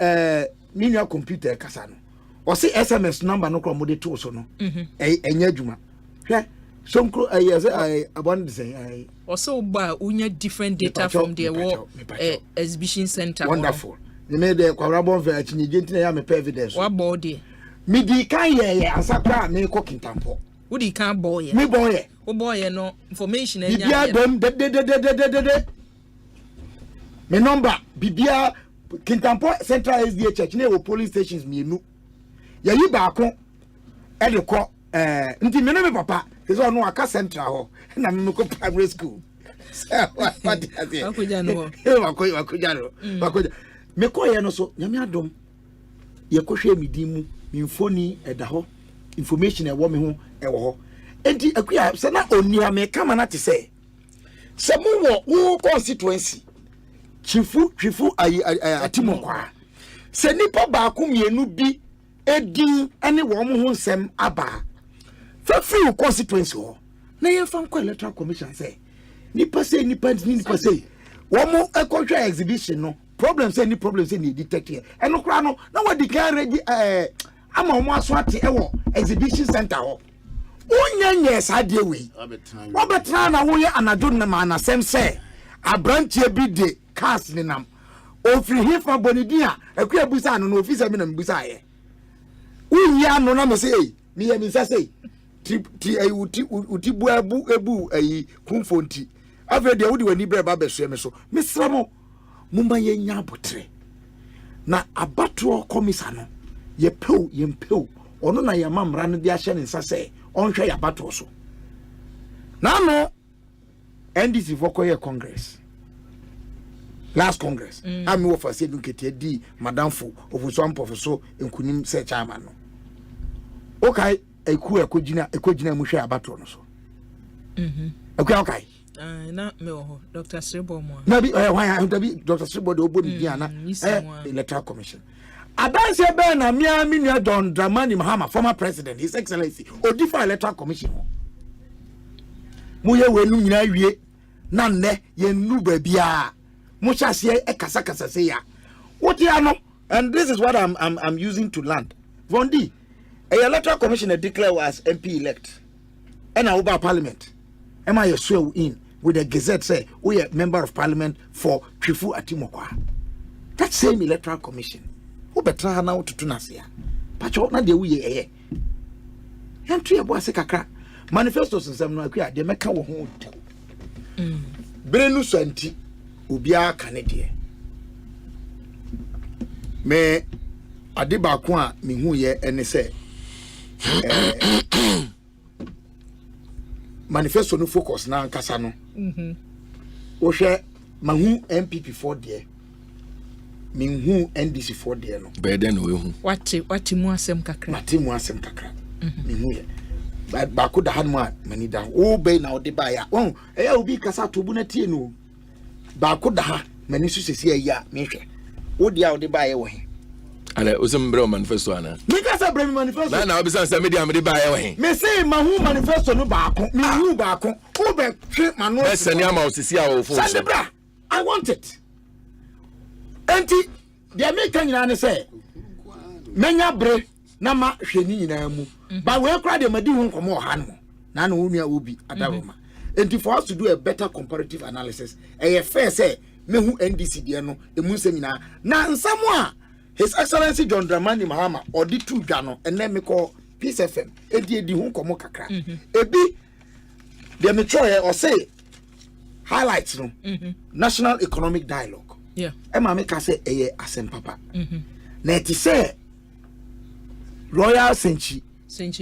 minia computer kasa no o si SMS number no kro mo de to so no enya adwuma hwe sonkro abon de say o so ba unya different data from the exhibition center. Wonderful. They made the kwabon for achinye gentina ya me evidence wa body me di kan ye asakra me ko kintampo wo di kan boy me boy wo boy no information enya Yiadom de me number bibia kintampo central SDA church na wo police stations mienu yayi baako e de ko nti me no me papa is on waka central ho na me ko primary school what is it wakuja no wakuja me ko ye no so nyame adom ye ko hwe midimu mfoni eda ho information e wo me ho e wo ho enti akua se na oni ha me kama na te se mu wo constituency chifu atimokwa se nipa baako mienu bi edin ene wo mo ho nsem aba fa free constituency ho na ye fa ko electoral commission say nipa say wo mo ekotwa exhibition no problem say ni detect here eno kra no na we declare ama mo aso ate ewo exhibition center ho onyenye sade we obetra na wo ye anadwo na ma na sem say abrantie bi de cars ni nam ofiri hifa bonidia akua busa no ofisa mi na mbusa ye uyi anu na me say mi ye mi say uti bu ebu ayi kumfonti ave de wudi wani breba beso me so misramo mumba ye nya abotre na abato komisa no ye peu ono na ye mamra no de ahye ne nsase onhwe ya abato so na no NDC vokoye congress last congress ami wo fase dunkete di madam fo ofuso ampofoso enkunim se chairman no okay ekogina mu hwe abato no so okay na me ho Dr. Sribo mo na bi why Dr. Sribo de obodi dia na electoral commission adanse be na mi nua Don Dramani Mahama former president his excellency odifa electoral commission mu ye wenu nyina wie na nne ye nu ba bia mu hyase ekasa se ya what ya no and this is what I'm using to land Vondi a electoral commissioner declare as MP elect and I over parliament am I swear in with the gazette say we are member of parliament for Chifu Atimokwa that same electoral commission who betra now to tunasia pacho na de we ye yantu ye bo ase kakra manifesto sensem no akua de meka wo ho tew brenu so anti obia ka ne de me ade ba ko a me hu ye ene se manifesto no focus na nkasa no wo hwe mahu MPP for de me hu NDC for de no beden we hu wati mu asem kakra me hu ye ba ko da hanmu a mani da o be na o de ba ya won eya obi kasa to bu na tie no ba ko da ha mani su sesi ya me hwe o dia o de ba ye wo he ale usembre manifesto ana me kasa bre manifesto na obi say media me de ba ye wo he me say mahu manifesto no ba ko me hu ba ko o be hwe mano eseni ama osisi a wo fo Sandra, I want it. Enti de me kan nyina ne say menya bre na ma hwe ni nyina mu ba we kra de madi hu nkomo ha no na na wo nua obi adaroma enti for us to do a better comparative analysis fair say mehu NDC de no emu nsem nyina na nsam a His Excellency John Dramani Mahama odi tu dwa no ene me call Peace FM edi hu nkomo kakra ebi de me try or say highlights no national economic dialogue ma me ka say Asempa na it say royal senchi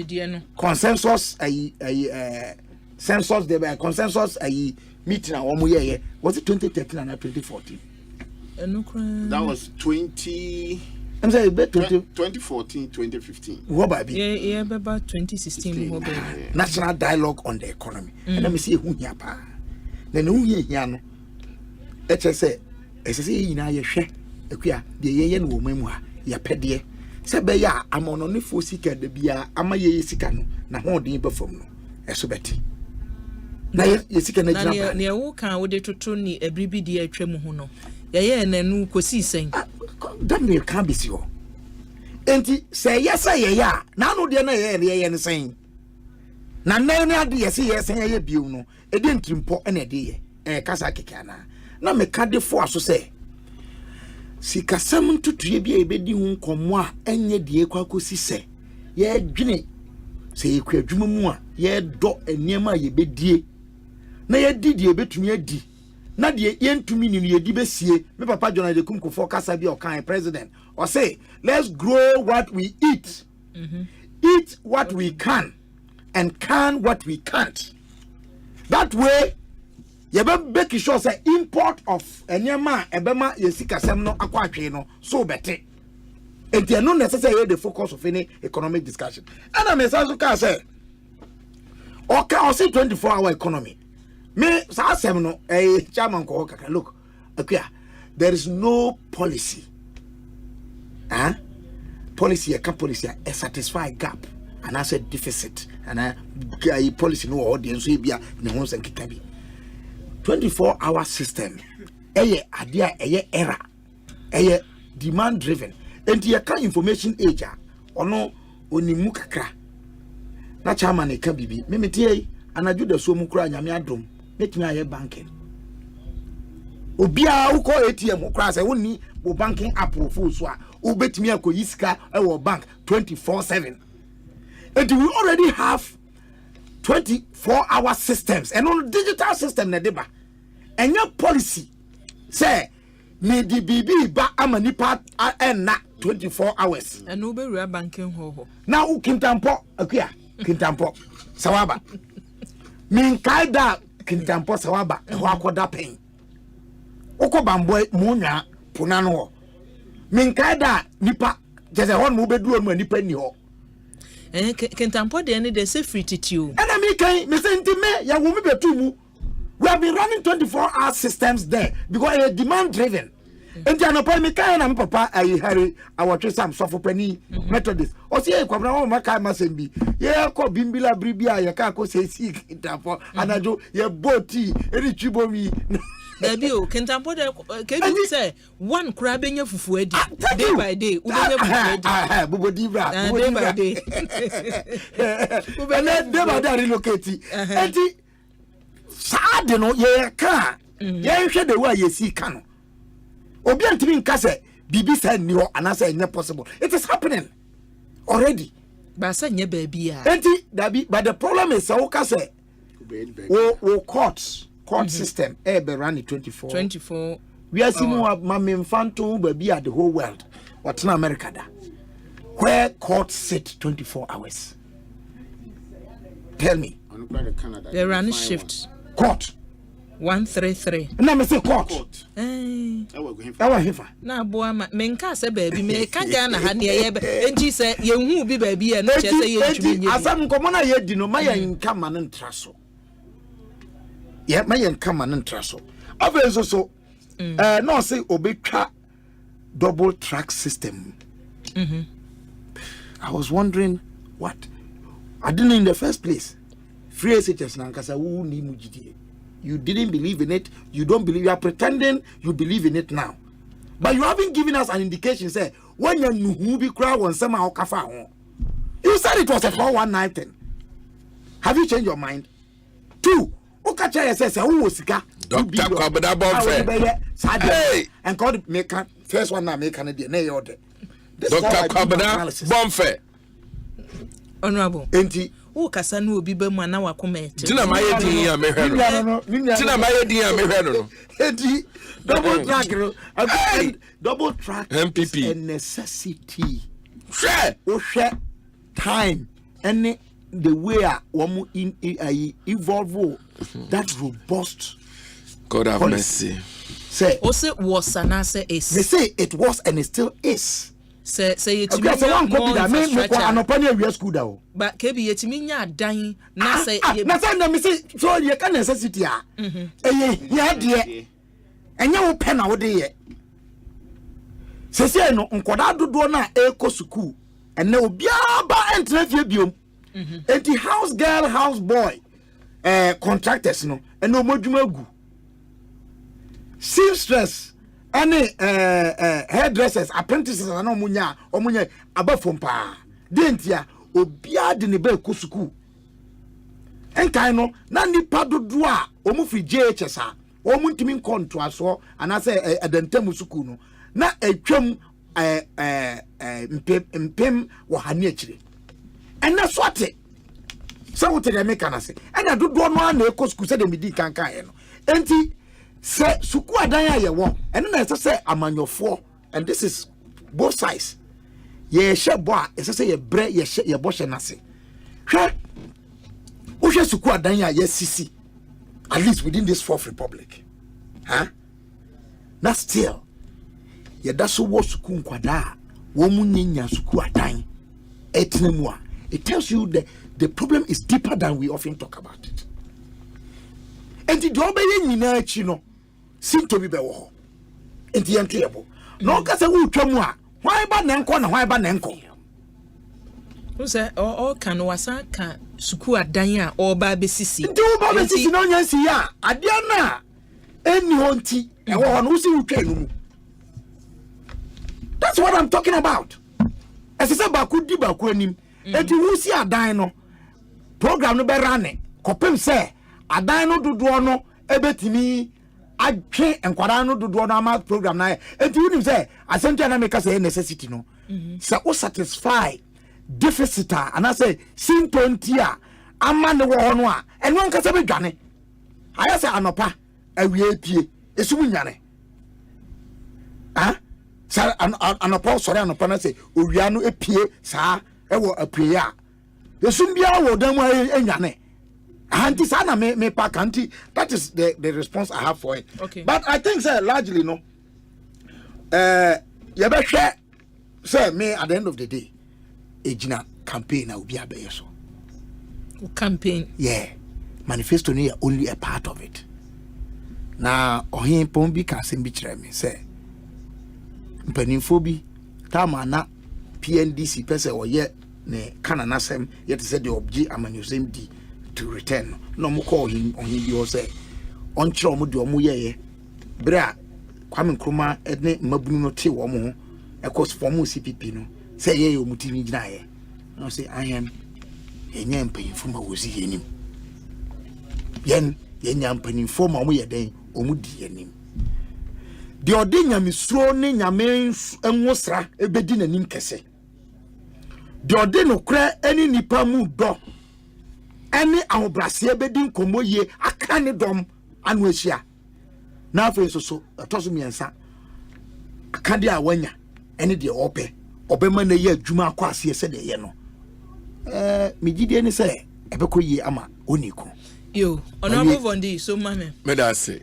die no consensus census the consensus meeting a omo ye was it 2013 and 2014 that was 20 I'm saying 2014 2015 what baby yeah about 2016 national dialogue on the economy and let me see who here pa na no here no e say ese yina ye hwe akua de ye no mamu ha ya pede se be ya amono ne fo sika da bia ama ye sika no na ho den ba fam no eso beti na ye sika na jina na wo kan wo de toto ni ebribi de atwam ho no ye nanu kosi sen that me can be sure enti say yes ye ya na no de na ye ne sen na na ne ade ye se ye sen ye biu no e de ntrimpo na de ye kasa keka na me ka de fo aso say sikasam ntutuye bia ebedi hu nkomo a enye die kwakosi se ye dwene se ekwa adwuma mu a ye do eniema ye bedie na ye didi ebetumi adi na de ye ntumi ni ye di besie me papa John de kumko for kasa bia o kan president or say let's grow what we eat eat what we can and can what we can't that way ye be make sure say import of enyema ebema ye sikasem no akwatwe no so bete enti no necessarily the focus of any economic discussion and I so can say okay I say 24-hour economy me sa asem no chairman ko kaka look okay there is no policy policy a satisfy gap and I said deficit and I policy no audience we bia ne ho sen kikabi 24-hour system idea era demand driven and you can information age ono onimu kakra na chairman e ka bibi me metie anaju da so mu kura nyame adom metimi aye banking obia uko ATM kura se woni bo banking app fo so a obetimi akoyi sika e wo bank 24/7 and we already have 24-hour systems and on digital system na deba and your policy say me di bibi ba amanipa na 24 hours and no be real banking ho now kintampo akua kintampo sawaba min kaida kintampo sawaba ho akoda pen oko bambo munwa pona no min kaida nipa jeze hon mo beduro no nipa ni ho Kentampo de any de say free titio. And I mean, me say me ya wo me betu mu. We have been running 24-hour systems there because it is demand driven. And the anopa me kai na papa I harry our some suffer penny methodist. O say e kwabra wo maka masem bi. Ye ko bimbila bribia ye ka ko say sick Kentampo anajo ye boti eri chibomi. Debi o Kentampo de can you say one crab benya fufu edi day by day ubenya fufu edi bubodi bra day by day ubenya day by day relocate enti saade no ye ka ye hwe de wa ye si ka no obi antimi nka se bibi say ni ho anasa enye possible it is happening already Basa nye baby ya. Enti dabi, but the problem is Saoka say we court system be run 24. We are seeing Mammy Infanto baby at the whole world. What's in America da? Where courts sit 24 hours. Tell me. They run shift. Court. 133. Na me say court. Na boa ma menka say baby me ka Ghana ha ne ye enti say ye hu bi baby e no che say ye ntumi nye. Asam komo na ye di no ma ye nka ma ne ntraso. Ye ma ye nka ma ne ntraso. Obviously so no say obetwa double track system. I was wondering what I didn't in the first place. Free SHS na nkasa wu ni mujidi. You didn't believe in it. You don't believe. You are pretending you believe in it now. But you haven't given us an indication. Say, when you nuhubi crowd on some kafa. You said it was a 419 thing. Have you changed your mind? 2. Okacha says, who was Sika? Dr. Kwabena Bonfe. And called me first one now make Canadian. Dr. Kwabena Bonfe. Honorable. Enti. O kasa no obi be mu na wakomete. Tina maye din ya mehwe no. Tina maye din ya mehwe no. Enti double track MPP a necessity. Share. O share time and the way womu in evolve that robust. God have mercy. Say o say was and say is. They say it was and it still is. Say it okay, so one copy that me ko anopani we school da o. But kebi yetimi nya adan na say na say na me say so ye ka necessity a. Ya de. Enya wo pe na wo de ye. Sese no nkoda dodo na Ekosiku ene obia ba entra fie biom. Enti house girl house boy contractors no ene omodwuma gu. Seamstress any hairdressers apprentices na omunya abafom pa dentia obia de ne ba Ekosiku enkai no na nipa dodo a omufri JHS a omuntimi nkonto aso anase adantam suku no na atwam mpem wo hane akire ena soate se wote de meka na se ena dodo no na Ekosiku se de midi kankan ye no enti se suku adan ya ye won eno na se amanyofo and this is both sides ye shebo a se ye bre ye bo hye nase hwe wo hwe suku adan ya ye sisi at least within this fourth republic na still ye da so wo suku nkwada wo munyanya suku adan etnemu a it tells you that the problem is deeper than we often talk about it and the job ye nyina achi no seem to be bewo enti entuyebo no ka se wo twamu a hwan ba na enko na hwan ba na enko wo se o kan wasa ka suku adan a o ba be sisi nti wo ba be sisi no nyansi ya ade na eni honti e wo no si wutwa no mu. That's what I'm talking about. As I said, baku di baku anim enti wo si adan no program no be rane kopem se adan no dodo no ebetimi atwe enkwara no dodo no ama program na enti unim say asante na make say necessity no say o satisfy deficit and I say simponti a ama ne wo no a eno nka se be dwane aya say anopa awie pie esumu nyane sa anopa sori anopa na say owia no epie sa ewo apue a esum bia wo dan mu enyane anti sana me pa kanti. That is the response I have for it. Okay. But I think sir largely no you be share say me at the end of the day ejina campaign na obi abe so campaign manifesto no only a part of it na ohin pombi ka sem bi kire me say mpanimfo bi tama na PNDC pese oye ne kana nasem yet said the obji amanyosem di to return no mo call him on him bi say on kire omo de omo ye bra Kwame Nkrumah ne mabunu no te wo mo ekos form CPP no say ye omo timi gina ye no say ahem enya mpanimfo ma wozi yenim yen enya mpanimfo ma omo ye den omo di yenim de ode nyamesuro ne nyame enwosra ebedi nanim kese the ordeno cry any nipa mu do any our brassier bedding como ye a canny dom and wishia. Now for so a tossum yansa a candia wanya any the ope obema na ye juma kwasi said ye no. Me did any say ebeko ye ama oniko. Yo, honorable Vondi, so mame. Me da say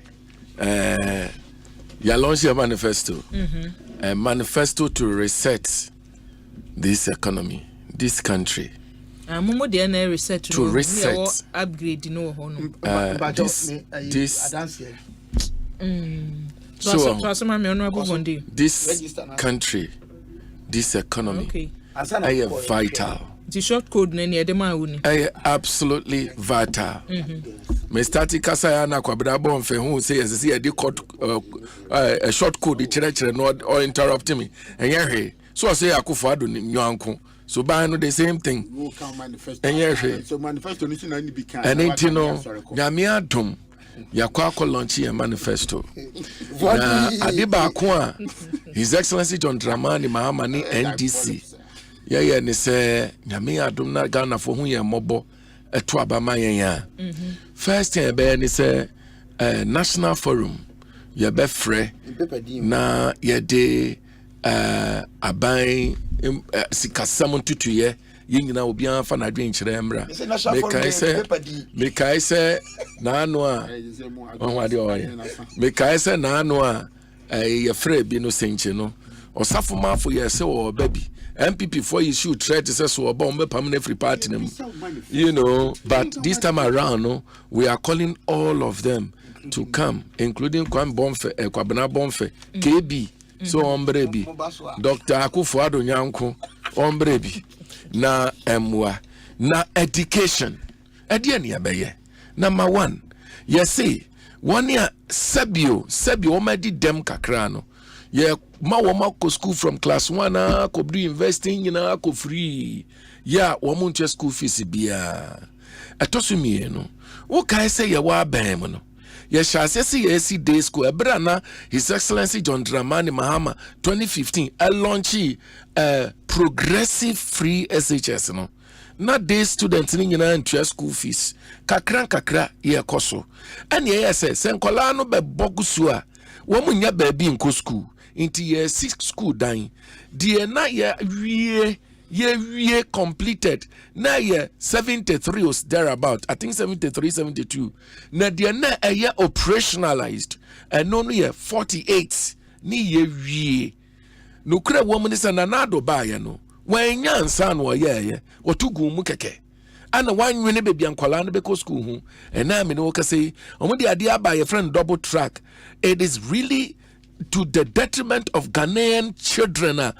you launch your manifesto. A manifesto to reset this economy, this country. Momo de na reset to reset upgrade no ho no. This country, this economy, okay. Vital. The short code na near dem awuni. Absolutely vital. Me start kasa na kwabra bon fe hu say yes say dey code a short code chere no or interrupt me. Enye so say Akufo ado nyanko. So by no the same thing. So manifesto ni na ni bi kan. And it no nyame adom yakwa launch a manifesto. Adiba Akua, His Excellency John Dramani Mahama ni NDC. Yeah, ni say nyame adom na Ghana for hu ye mobo eto abama yen. First thing be ni say National Forum ye be frɛ na ye de aban sikasam tutuye yingina obian fa na dwen kyerɛ mra mekai sɛ na ano a ɔhwade ɔyɛ mekai sɛ na ano a ye frɛ bi no senche no ɔsafo mafo yɛ sɛ ɔba bi MPP for issue threat sɛ so ɔba ɔmbe pam na free party nem you know, but this time around no, we are calling all of them to come, including Kwan Bonfe, Kwabena Bonfe, KB, so ombrebi, Dr. Akufo Addo Nyanko, ombrebi, na emwa, na education, ediani abeye. Number one, you see, 1 year Sebio omedi dem kakrano. Ye ma ko school from class 1 ko do investing na ko free. Ya womunche school fees bia. Atosumi no. Wo kai say ye wa bam no. Ye shall say ye day school ebra na His Excellency John Dramani Mahama 2015 a launchy progressive free SHS no. Na day students ni nyina ntua school fees. Kakra ye koso. Ene ye say senkola no be bogusu a wo munya ba bi nko school. Into year 6 school dying. The na year we completed. Na year 73 was thereabout. I think 73, 72. Na the na a year operationalized. And no year 48. Ni year we. No kre woman is an anado buyer no. When yan son wa ye or two gumu keke. And one winning baby and Kolana Beko school. And I mean, okay, say, on the idea by a friend double track. It is really to the detriment of Ghanaian children. I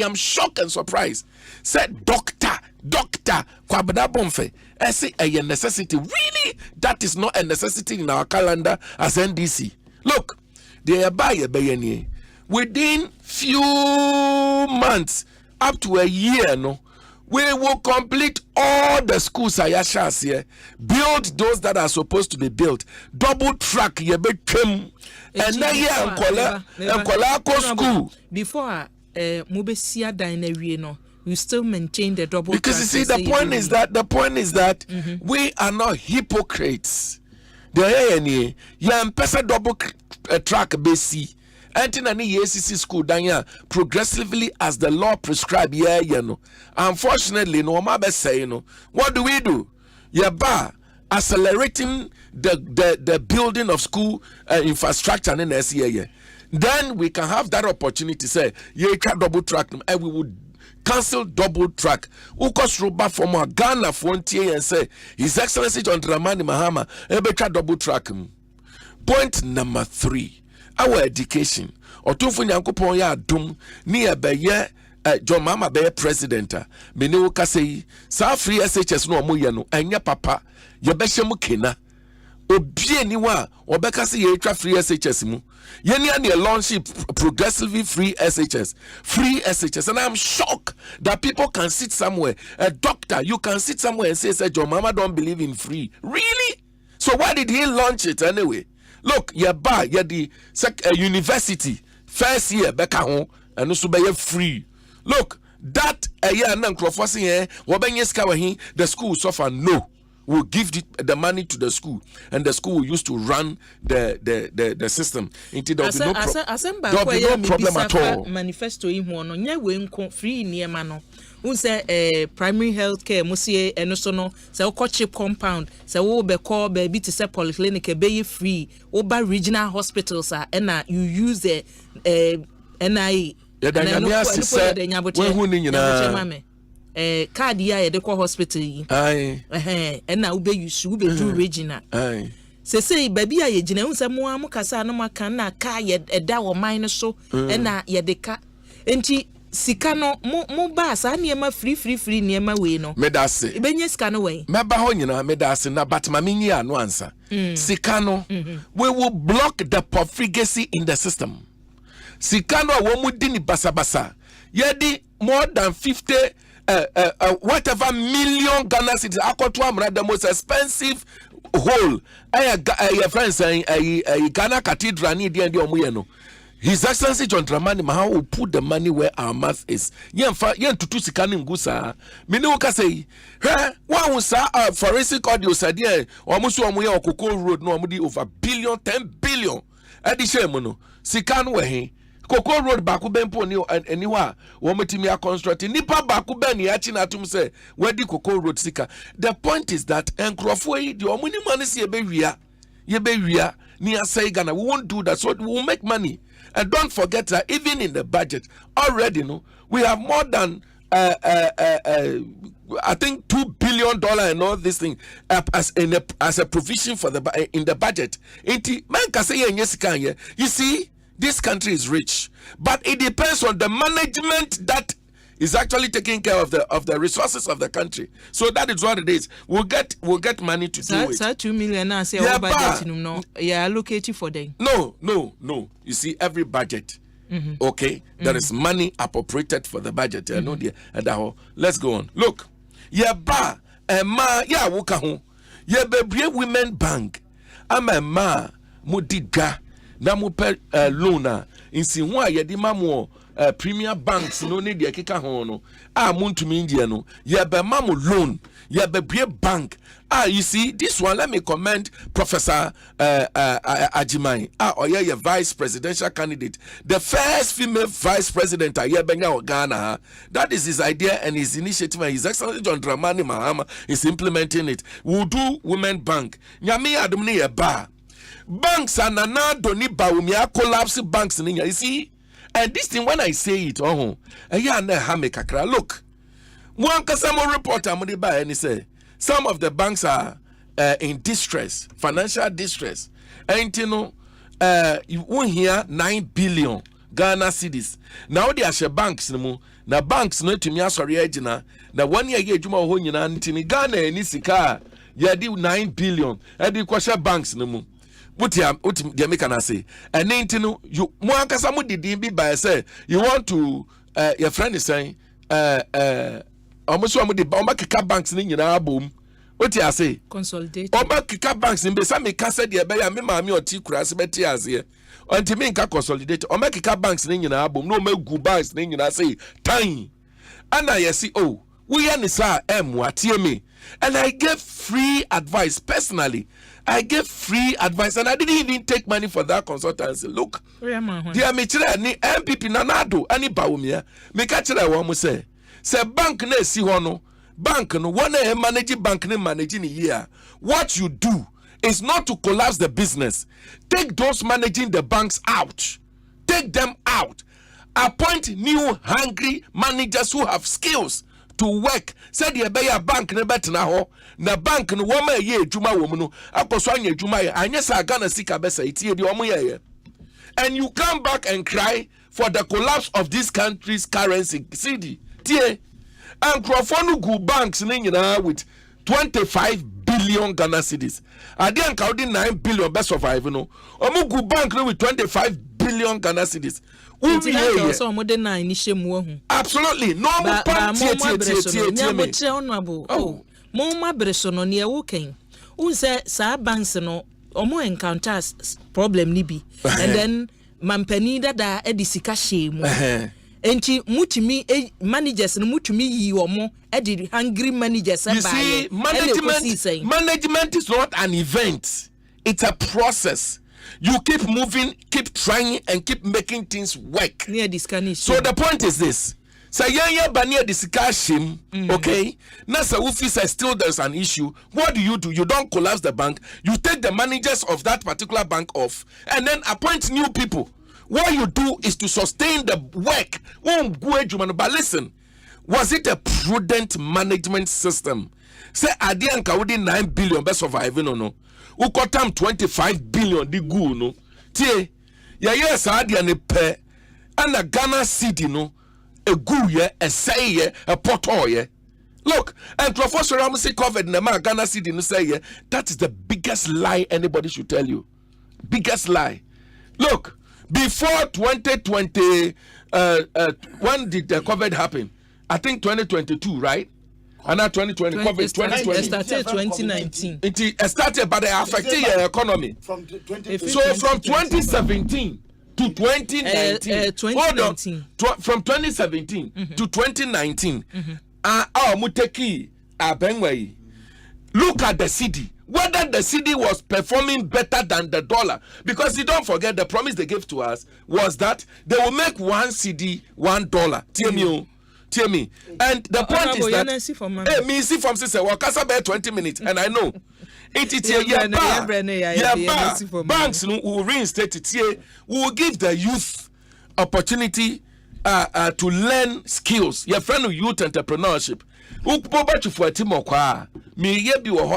am shocked and surprised. Said doctor, Kwabena Bonfe. I say a necessity. Really? That is not a necessity in our calendar as NDC. Look, they are by a bayani. Within few months, up to a year, no, we will complete all the schools Ayashas here, build those that are supposed to be built, double track yebetwem, and na ye ankola school. Before Mubesia Dine no, we still maintain the double because track. You see, the point is that we are not hypocrites. The pesa double track basi. Antinani ACC school danya progressively as the law prescribe unfortunately no ma be say no. What do? Accelerating the building of school infrastructure in SCA. Then we can have that opportunity to say double track and we would cancel double track. Ukos roba from Ghana frontier and say His Excellency John Dramani Mahama double track. Point number 3. Our education. Otunfu Nyankopon ya adom ni ebeye John Mama be president. Me ne wo kasei sa free SHS no omo ye no anya papa ye be hye mu kena. Obie ni wa obeka se ye twa free SHS mu. Ye ni an launch progressively free SHS. And I'm shocked that people can sit somewhere. A doctor, you can sit somewhere and say John Mama don't believe in free. Really? So why did he launch it anyway? Look, the university first year beka ho and also be free. Look, that a year and crofosing here, Wabanyeskawahi, the school suffer. No, we'll give the money to the school, and the school will use to run the system. Until there will be no problem at all. Manifesto in one, yeah, we free near mano. Who say primary health care, Musie, and also no, so chip compound, so be call baby to say polyclinic, be free, or by regional hospitals, and you use the NIE. Card ya de kwa hospital yi na ube use ube do regional say baby ya gina unsa mo amukasa no maka na ka ye eda wo man so na ye de ka enti sika no mo ba sa niema free niema we no medase benye sika no we meba ho nyina medase na batma minyi anu ansa sika no we will block the profligacy in the system. Sika no wo mudi ni basabasa yedi more than 50 whatever million Ghana cedis akotwa amra the most expensive hole your friends saying Ghana cathedral ni dia omuye no. His Excellency John Dramani Mahama will put the money where our mouth is. Yen tutu sika ni ngusa. Mini woka say, wa unsa forensic audio sadie omusu omuye okoko road no omudi over 10 billion. Adishe mono sika no we Koko road baku bempo ni eniwa wometimi ya construct nipa baku ben ya chi na tum say wedi Koko road sika. The point is that enkrofo yi the omuni money si ye be wia ni asai Ghana. We won't do that, so we will make money. And don't forget that even in the budget already, we have more than I think $2 billion and all this thing as a provision for in the budget. You see, this country is rich, but it depends on the management that is actually taking care of the resources of the country. So that is what it is. We'll get money to do it. So 2 million now say our budget no allocated for them. No. You see, every budget, okay, there is money appropriated for the budget. Let's go on. Look, wuka ho. Be women bank. Ma mudiga na mu per loan insi ho ayedi mamu premier banks no need the kika ho no muntumi India no be mamu loan be bank. You see, this one, let me commend Professor Ajimai. Your vice presidential candidate, the first female vice president of Ghana. That is his idea and his initiative, and His Excellency John Dramani Mahama is implementing it. We'll do women bank. Nyami adumni ba banks and nana doni ba umia collapse banks ninya. You see, and this thing when I say it, look, one kasamo reporter amudi ba and he say some of the banks are in distress, financial distress. And you know, you won't hear 9 billion Ghana cedis. Now they are banks no na banks no to me sorry ejina na 1 year juma ho nyina ntini Ghana eni sika ya di 9 billion e di kwasha banks no mu uti de make na say and ntino you mo ankasa mo didi bi by say you want to your friend is saying almost one the kika banks ni nyina abom what you say consolidate kika banks in be say me ka say de be ya me maami oti kura se beti aze until me nka consolidate kika banks ni nyina abom no magu banks ni nyina say tan ana yesi we ya ni sa atie me and I gave free advice personally. I gave free advice and I didn't even take money for that consultancy. Look, dear me chira ni MPP nanado ani baumia me ka chira wo mo say bank na si ho no bank no one manage bank na manage ni year. What you do is not to collapse the business. Take those managing the banks out. Take them out. Appoint new hungry managers who have skills to work. Said ye be a bank na betna ho na bank no wo ma ye adwuma wo mu no akoso anya adwuma ye anya sa Ghana sika besa itie de omo ye. And you come back and cry for the collapse of this country's currency. CD tie and crofonu gu banks ni nyina with 25 billion Ghana cedis. Adian ka 9 billion best survive no. Omo gu bank no with 25 billion Ghana cedis. Absolutely. No more bresono near walking. Unse sa banks no omo encounters problem nibi. And then mampeni da edisika shame. enti mutumi managers no mutumi yi omo e hungry managers you see management is not an event, it's a process. You keep moving, keep trying, and keep making things work. Near this so the point is this. So yeah, bania discussion, okay? Now so if still there's an issue, what do? You don't collapse the bank. You take the managers of that particular bank off and then appoint new people. What you do is to sustain the work. But listen, was it a prudent management system? Say Adian Kawudi 9 billion best surviving or no? Who got them 25 billion the goo no? Tie, yes, Adian pe and a Ghana city no. A goo ye, a say ye, a poto ye. Look, and Professor Ramsey covered in the Ghana city no say ye. That is the biggest lie anybody should tell you. Biggest lie. Look, before 2020, when did the COVID happen? I think 2022, right? And now 2020, COVID 2020. It started 2019. It started, but it affected your economy. From 2017 to 2019. Hold on. From 2017 to 2019. Muteki Abengway. Look at the city. Whether the city was performing better than the dollar. Because you don't forget, the promise they gave to us was that they will make one cedi $1. Tell me. And the point is that me see from sister Wakasa bear 20 minutes and I know it's banks will reinstate it here. We will give the youth opportunity to learn skills. Your friend of youth entrepreneurship.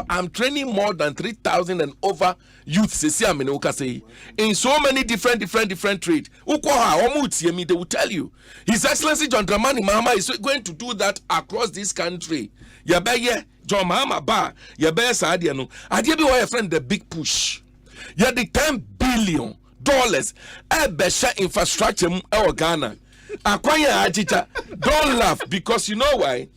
I'm training more than 3,000 and over youths in so many different trades. They will tell you. His Excellency John Dramani Mahama is going to do that across this country. John Mahama Ba, Sadiano. I give you a friend the big push. You the $10 billion infrastructure Ghana. Don't laugh because you know why.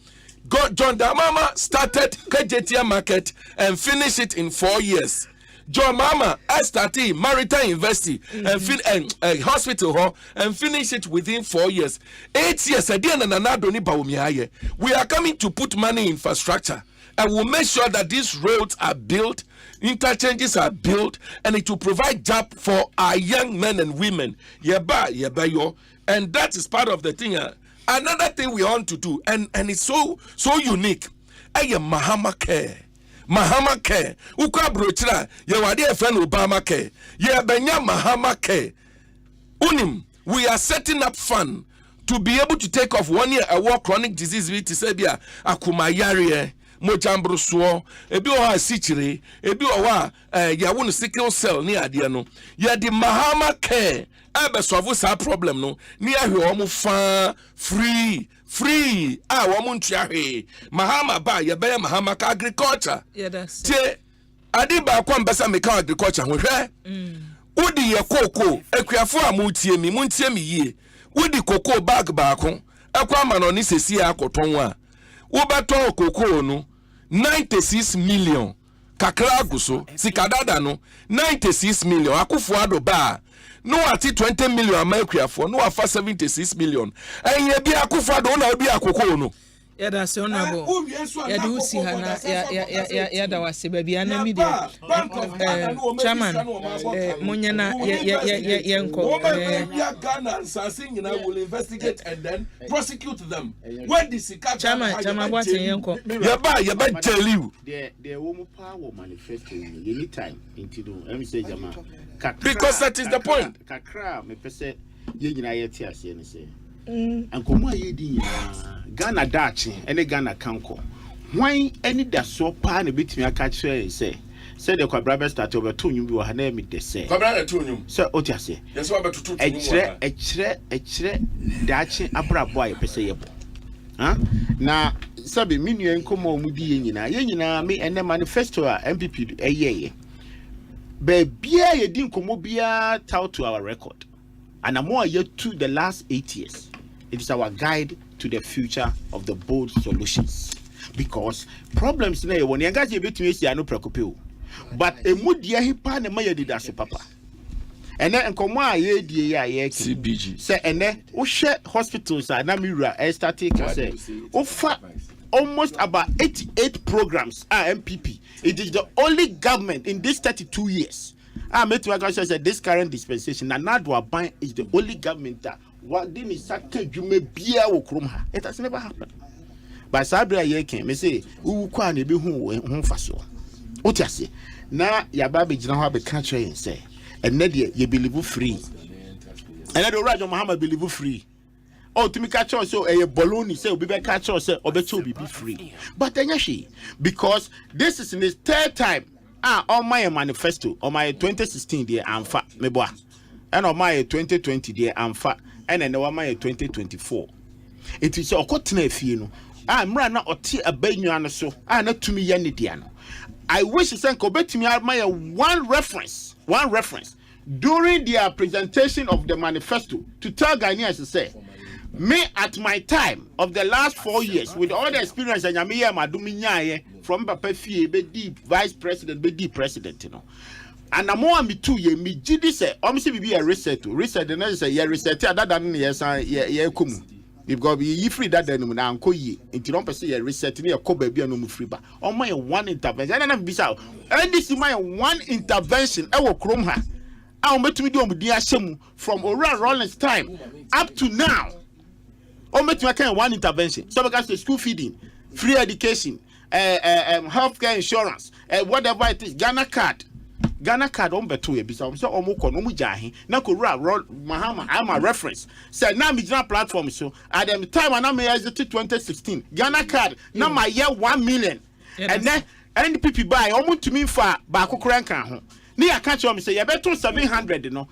John Damama started KJTM market and finished it in 4 years. John Mama started Maritime University and hospital hall and finished it within 4 years. 8 years, we are coming to put money in infrastructure and we'll make sure that these roads are built, interchanges are built, and it will provide job for our young men and women. And that is part of the thing. Another thing we want to do, and it's so unique. Mahama Care. Mahama Care. Uka brochra, ye wadi a friend Obama Care. Ye benya Mahama Care. Unim, we are setting up fund to be able to take off 1 year a war chronic disease with Tisebia, Akumayari, Mojambrusuo, ebi owa sichiri, ebi owa yawun sickle cell ni adiano. Ye di Mahama Care. Ebe solve sa problem no ni ahwe omo fa free omo ntwahe Mahama ba ye be Mahama ka agriculture tie adi ba kwa mbesa meka agriculture ho hwe udi ye koko akuafo amutie mi yie udi koko bag ba ko akwa ma no ni sesi akoton a wo beton koko no 96 million kakra guso sikadada no 96 million akufo ado ba no at 20 million America for no afa 76 million and ye bi akufa do na bi akoko no ya da se onabo ya do si hana ya da wase ba bia na media chairman munya na ye nko Ghana assassin you will investigate and then prosecute them when the chairman what ye nko ya ba tell you the woman power manifesto anytime into do say jama because that is the point kakra me pese ye nyina ye ti ase ne say ankomo aye di nyina Ghana dachi ene Ghana kanko hwan eni da so pa na betimi aka kire say the kwabra start over to nyum bi wa na mi de say kwabra na to nyum say oti ase yes wa betutu to nyum ekire dachi abrabo aye pese yebo na sabi minu enkomo omudi ye nyina me ene manifesto a MPP eyeye bebia ye din komo bia tout to our record and more yet to the last 8 years. It is our guide to the future of the bold solutions because problems na when you get between you no preoccupy but emudia hipa na ma yedi daso papa And then nkomo a ye die ya ye CBG say ene wo hwe hospitals na mirror started say ofa almost about 88 programs MPP. It is the only government in this 32 years. Metuaga said this current dispensation and Nadwa is the only government that what didn't sake jume bia wo krom ha. It has never happened. But Sabria ye came me say wo kwa na be hu faso. Otiase na ya ba be gina ho be ka kire say and de ye believe free. And the Raja Muhammad believe free. Oh, to me catch us so a balloon say obi be catch us say obi be free. But then because this is in his third time on my manifesto on my 2016 there and fa me boa and on my 2020 there and fa and then on my 2024 it is okotena afie no mra na oti abanyu an so na tumi ye ne dia no I wish say ko betumi my one reference during their presentation of the manifesto to tell Ghanaians to say me at my time of the last 4 years with all the experience and Yamiya Madumi from Papa Fie be deep vice president be deep president you know and I'm more me 2 years me gidi say almost be a reset the next say reset that than yes yeah come if go be free that then na anko yi nti don't say reset me ko ba bia no mu free ba on my one intervention and be say and this my one intervention e wo krom ha I metumi do omudi ahyem from Ora Rollins time up to now. Metumi can one intervention. So because the school feeding, free education, healthcare insurance, whatever it is, Ghana card beto e bisa so omukọ no mu jahi na ko Mahama I'm a reference. Say na me Ghana platform so at the time when I exit 2016 Ghana card na my year 1 million. And then NPP buy omutumi fa ba kokora kan ho. Ni catch me say you better 700 no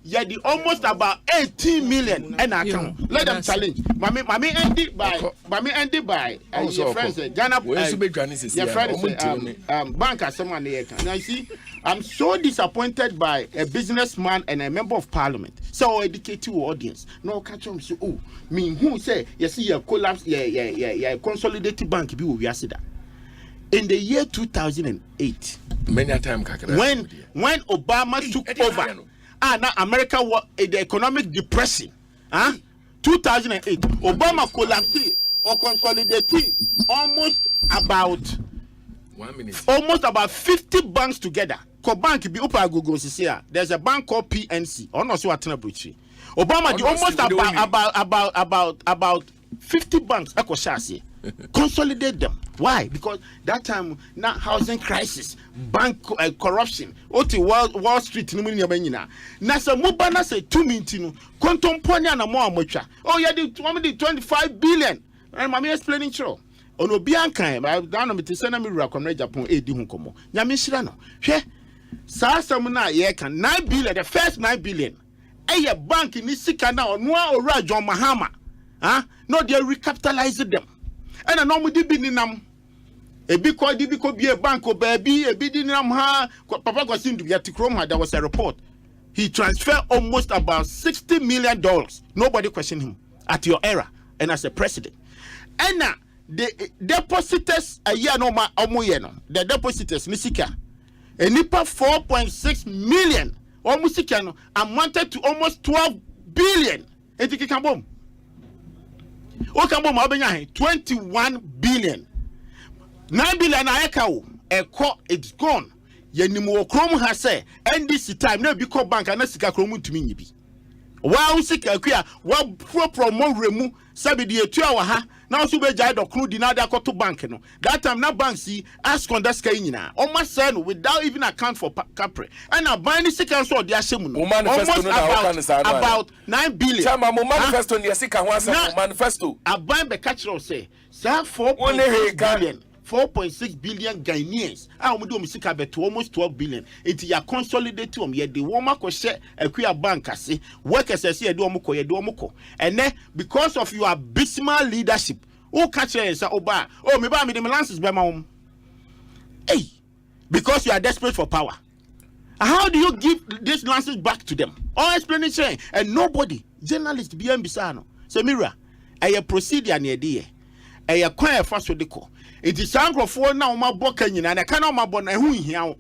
yeah the almost about 18 million and account let them challenge mami ended by your friends Ghana your friends bank someone there now you see I'm so disappointed by a businessman and a member of parliament so educate your audience no catch me say oh me who say you see your collapse yeah consolidated bank be we see that in the year 2008 many a time when Obama took over now America was in the economic depression 2008 Obama collapsed or consolidated almost about 50 banks together ko bank be open go here there's a bank called PNC or not so atena Obama did almost about 50 banks ekosha consolidate them. Why? Because that time now housing crisis, bank corruption, Wall Street no money abanyina. Na se mobana say 2 minutes no kontomponya na mo amotwa. Oh yeah, the 25 billion. And mama explaining true. Ono biankan ba dan me tese na me wura kwamna Japan edi hu komo. Nyame hira no. Hwe sa asam na ye kan 9 billion the first 9 billion. Eye bank ni sika na ono owura John Mahama. No they recapitalize them. And no mu di bininam ebi ko be a bank or baby ebi dinam ha papa go sin to krom ha there was a report he transferred almost about $60 million. Nobody questioned him at your era and as a president. And now the depositors a year no ma omoye the depositors nisika enipa 4.6 million almost no amounted to almost 12 billion etikikambom Okambom abenya 21 billion 9 billion ayeka it's gone yenimu okrom ha say NDC time na bi ko bank na sika krom ntumi nyibi wa sika akua wa promo remu sabi de etu awa ha na so be jai dokru di na da koto bank no that time na bank si ask on that sky nyina o ma say no without even account for capre and na ban ni sika so de ahyem no about 9 billion chama mo manifesto ne sika ho asem manifesto aban be catch say 4.6 billion 4.6 billion Ghanaians. We do sika beto almost 12 billion. It ya consolidate ye the woman ko share Akua bank ase workers say ye do omko. And then because of your abysmal leadership, who catch say oba me ba me the lances be ma hey, because you are desperate for power. How do you give these lances back to them? All explanation and nobody journalist be ambisano. So Mira, I procedure near there. I acquire first with the call. It is for now my book and I cannot my bon who here.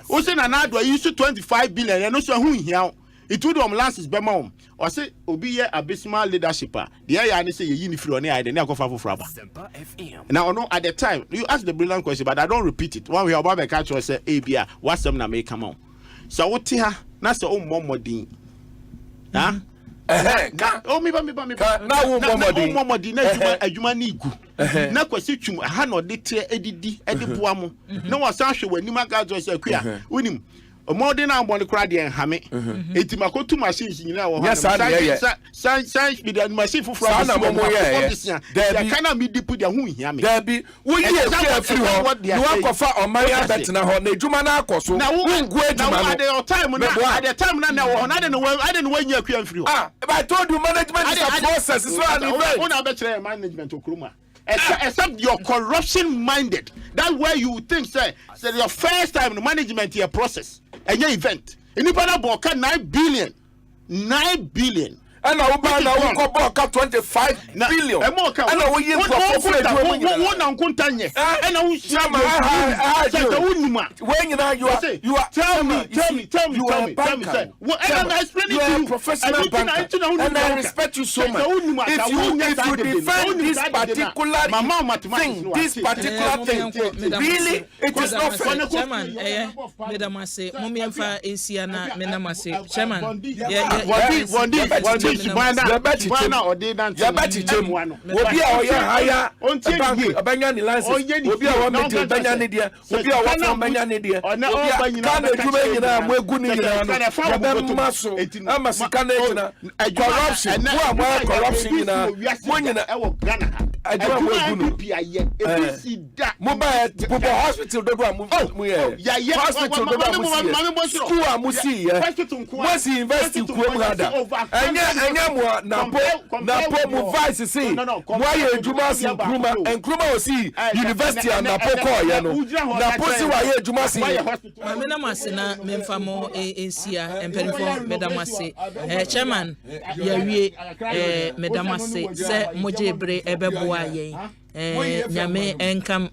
Also, another use 25 billion and also who here. it would lances bemom or say obi abysmal leadership the aya say you unifree on the near for fraba. Now no at the time you ask the brilliant question but I don't repeat it. One we about the catch say abia what's them na make come on. So what here na say o momodin. Huh? Oh me ba na wo momodin na adwuma na igu. Na kwasi twum ha no de te edidi edeboa mo. Na wasan hwe wanima gadzo say akua. Unim modern and one crowd and hammy. It's my two machines, you know. Yes, science with the machine for France. There cannot be put the who yammy. There be we what they are for on my bet now. Jumana Cosso. Now, at the time now, I didn't know when you're clear through. Ah, if I told you management is a process, it's not an event. Management of Kruma. Except you're corruption minded. That's where you think say your first time in the management here process and your event. And you better book 9 billion. And I will buy 25 billion. And I will use when you are tell me. You are a banker. And I'm explaining to you. Professional banker. And I respect you so much. If you defend this particular thing, really, it is not fair. Chairman, Madam say, Mommy and Fa Asiana, Menamase, Chairman. Bana or they dance. Obi a oya higher bank abanya ni license. Obi a want to banya ni dia. Obi a want banya ni dia. Obi a kan edwuma nyina mo egu ni nyina no. Obi maso ama sika na nyina. Corruption. Wo a corruption nyina. Mo nyina e wo Ghana ha. Adwuma mo egu no. Mobile Popo hospital dodo amu ye. Hospital dodo amu. School amu si ye. Mo si invest in kuom hada. Enya mo na po mo vice see mo ye ejuma si Nkrumah o si university na po call ye no na po si wa ye ejuma si me na mase na memfa mo ensia emperifo medamase chairman ya wie medamase se moje bre ebeboa ye nyame enkam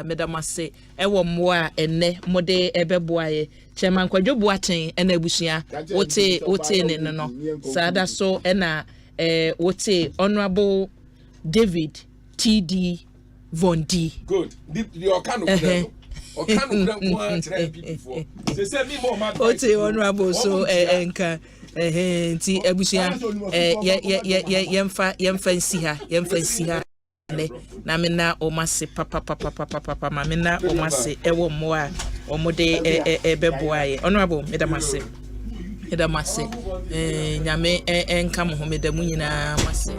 medamase ewo moa enne mode ebeboa ye chairman kwadwo boaten ena abusua wote ne no sada so ena wote honorable David TD Von D. Good. The wote honorable so enka nti abusua yemfa nsi ha na mena o mase papa ma mena o mase ewo moa omode ebeboaye honorable medamase nyame enka mo ho medamu nyina mase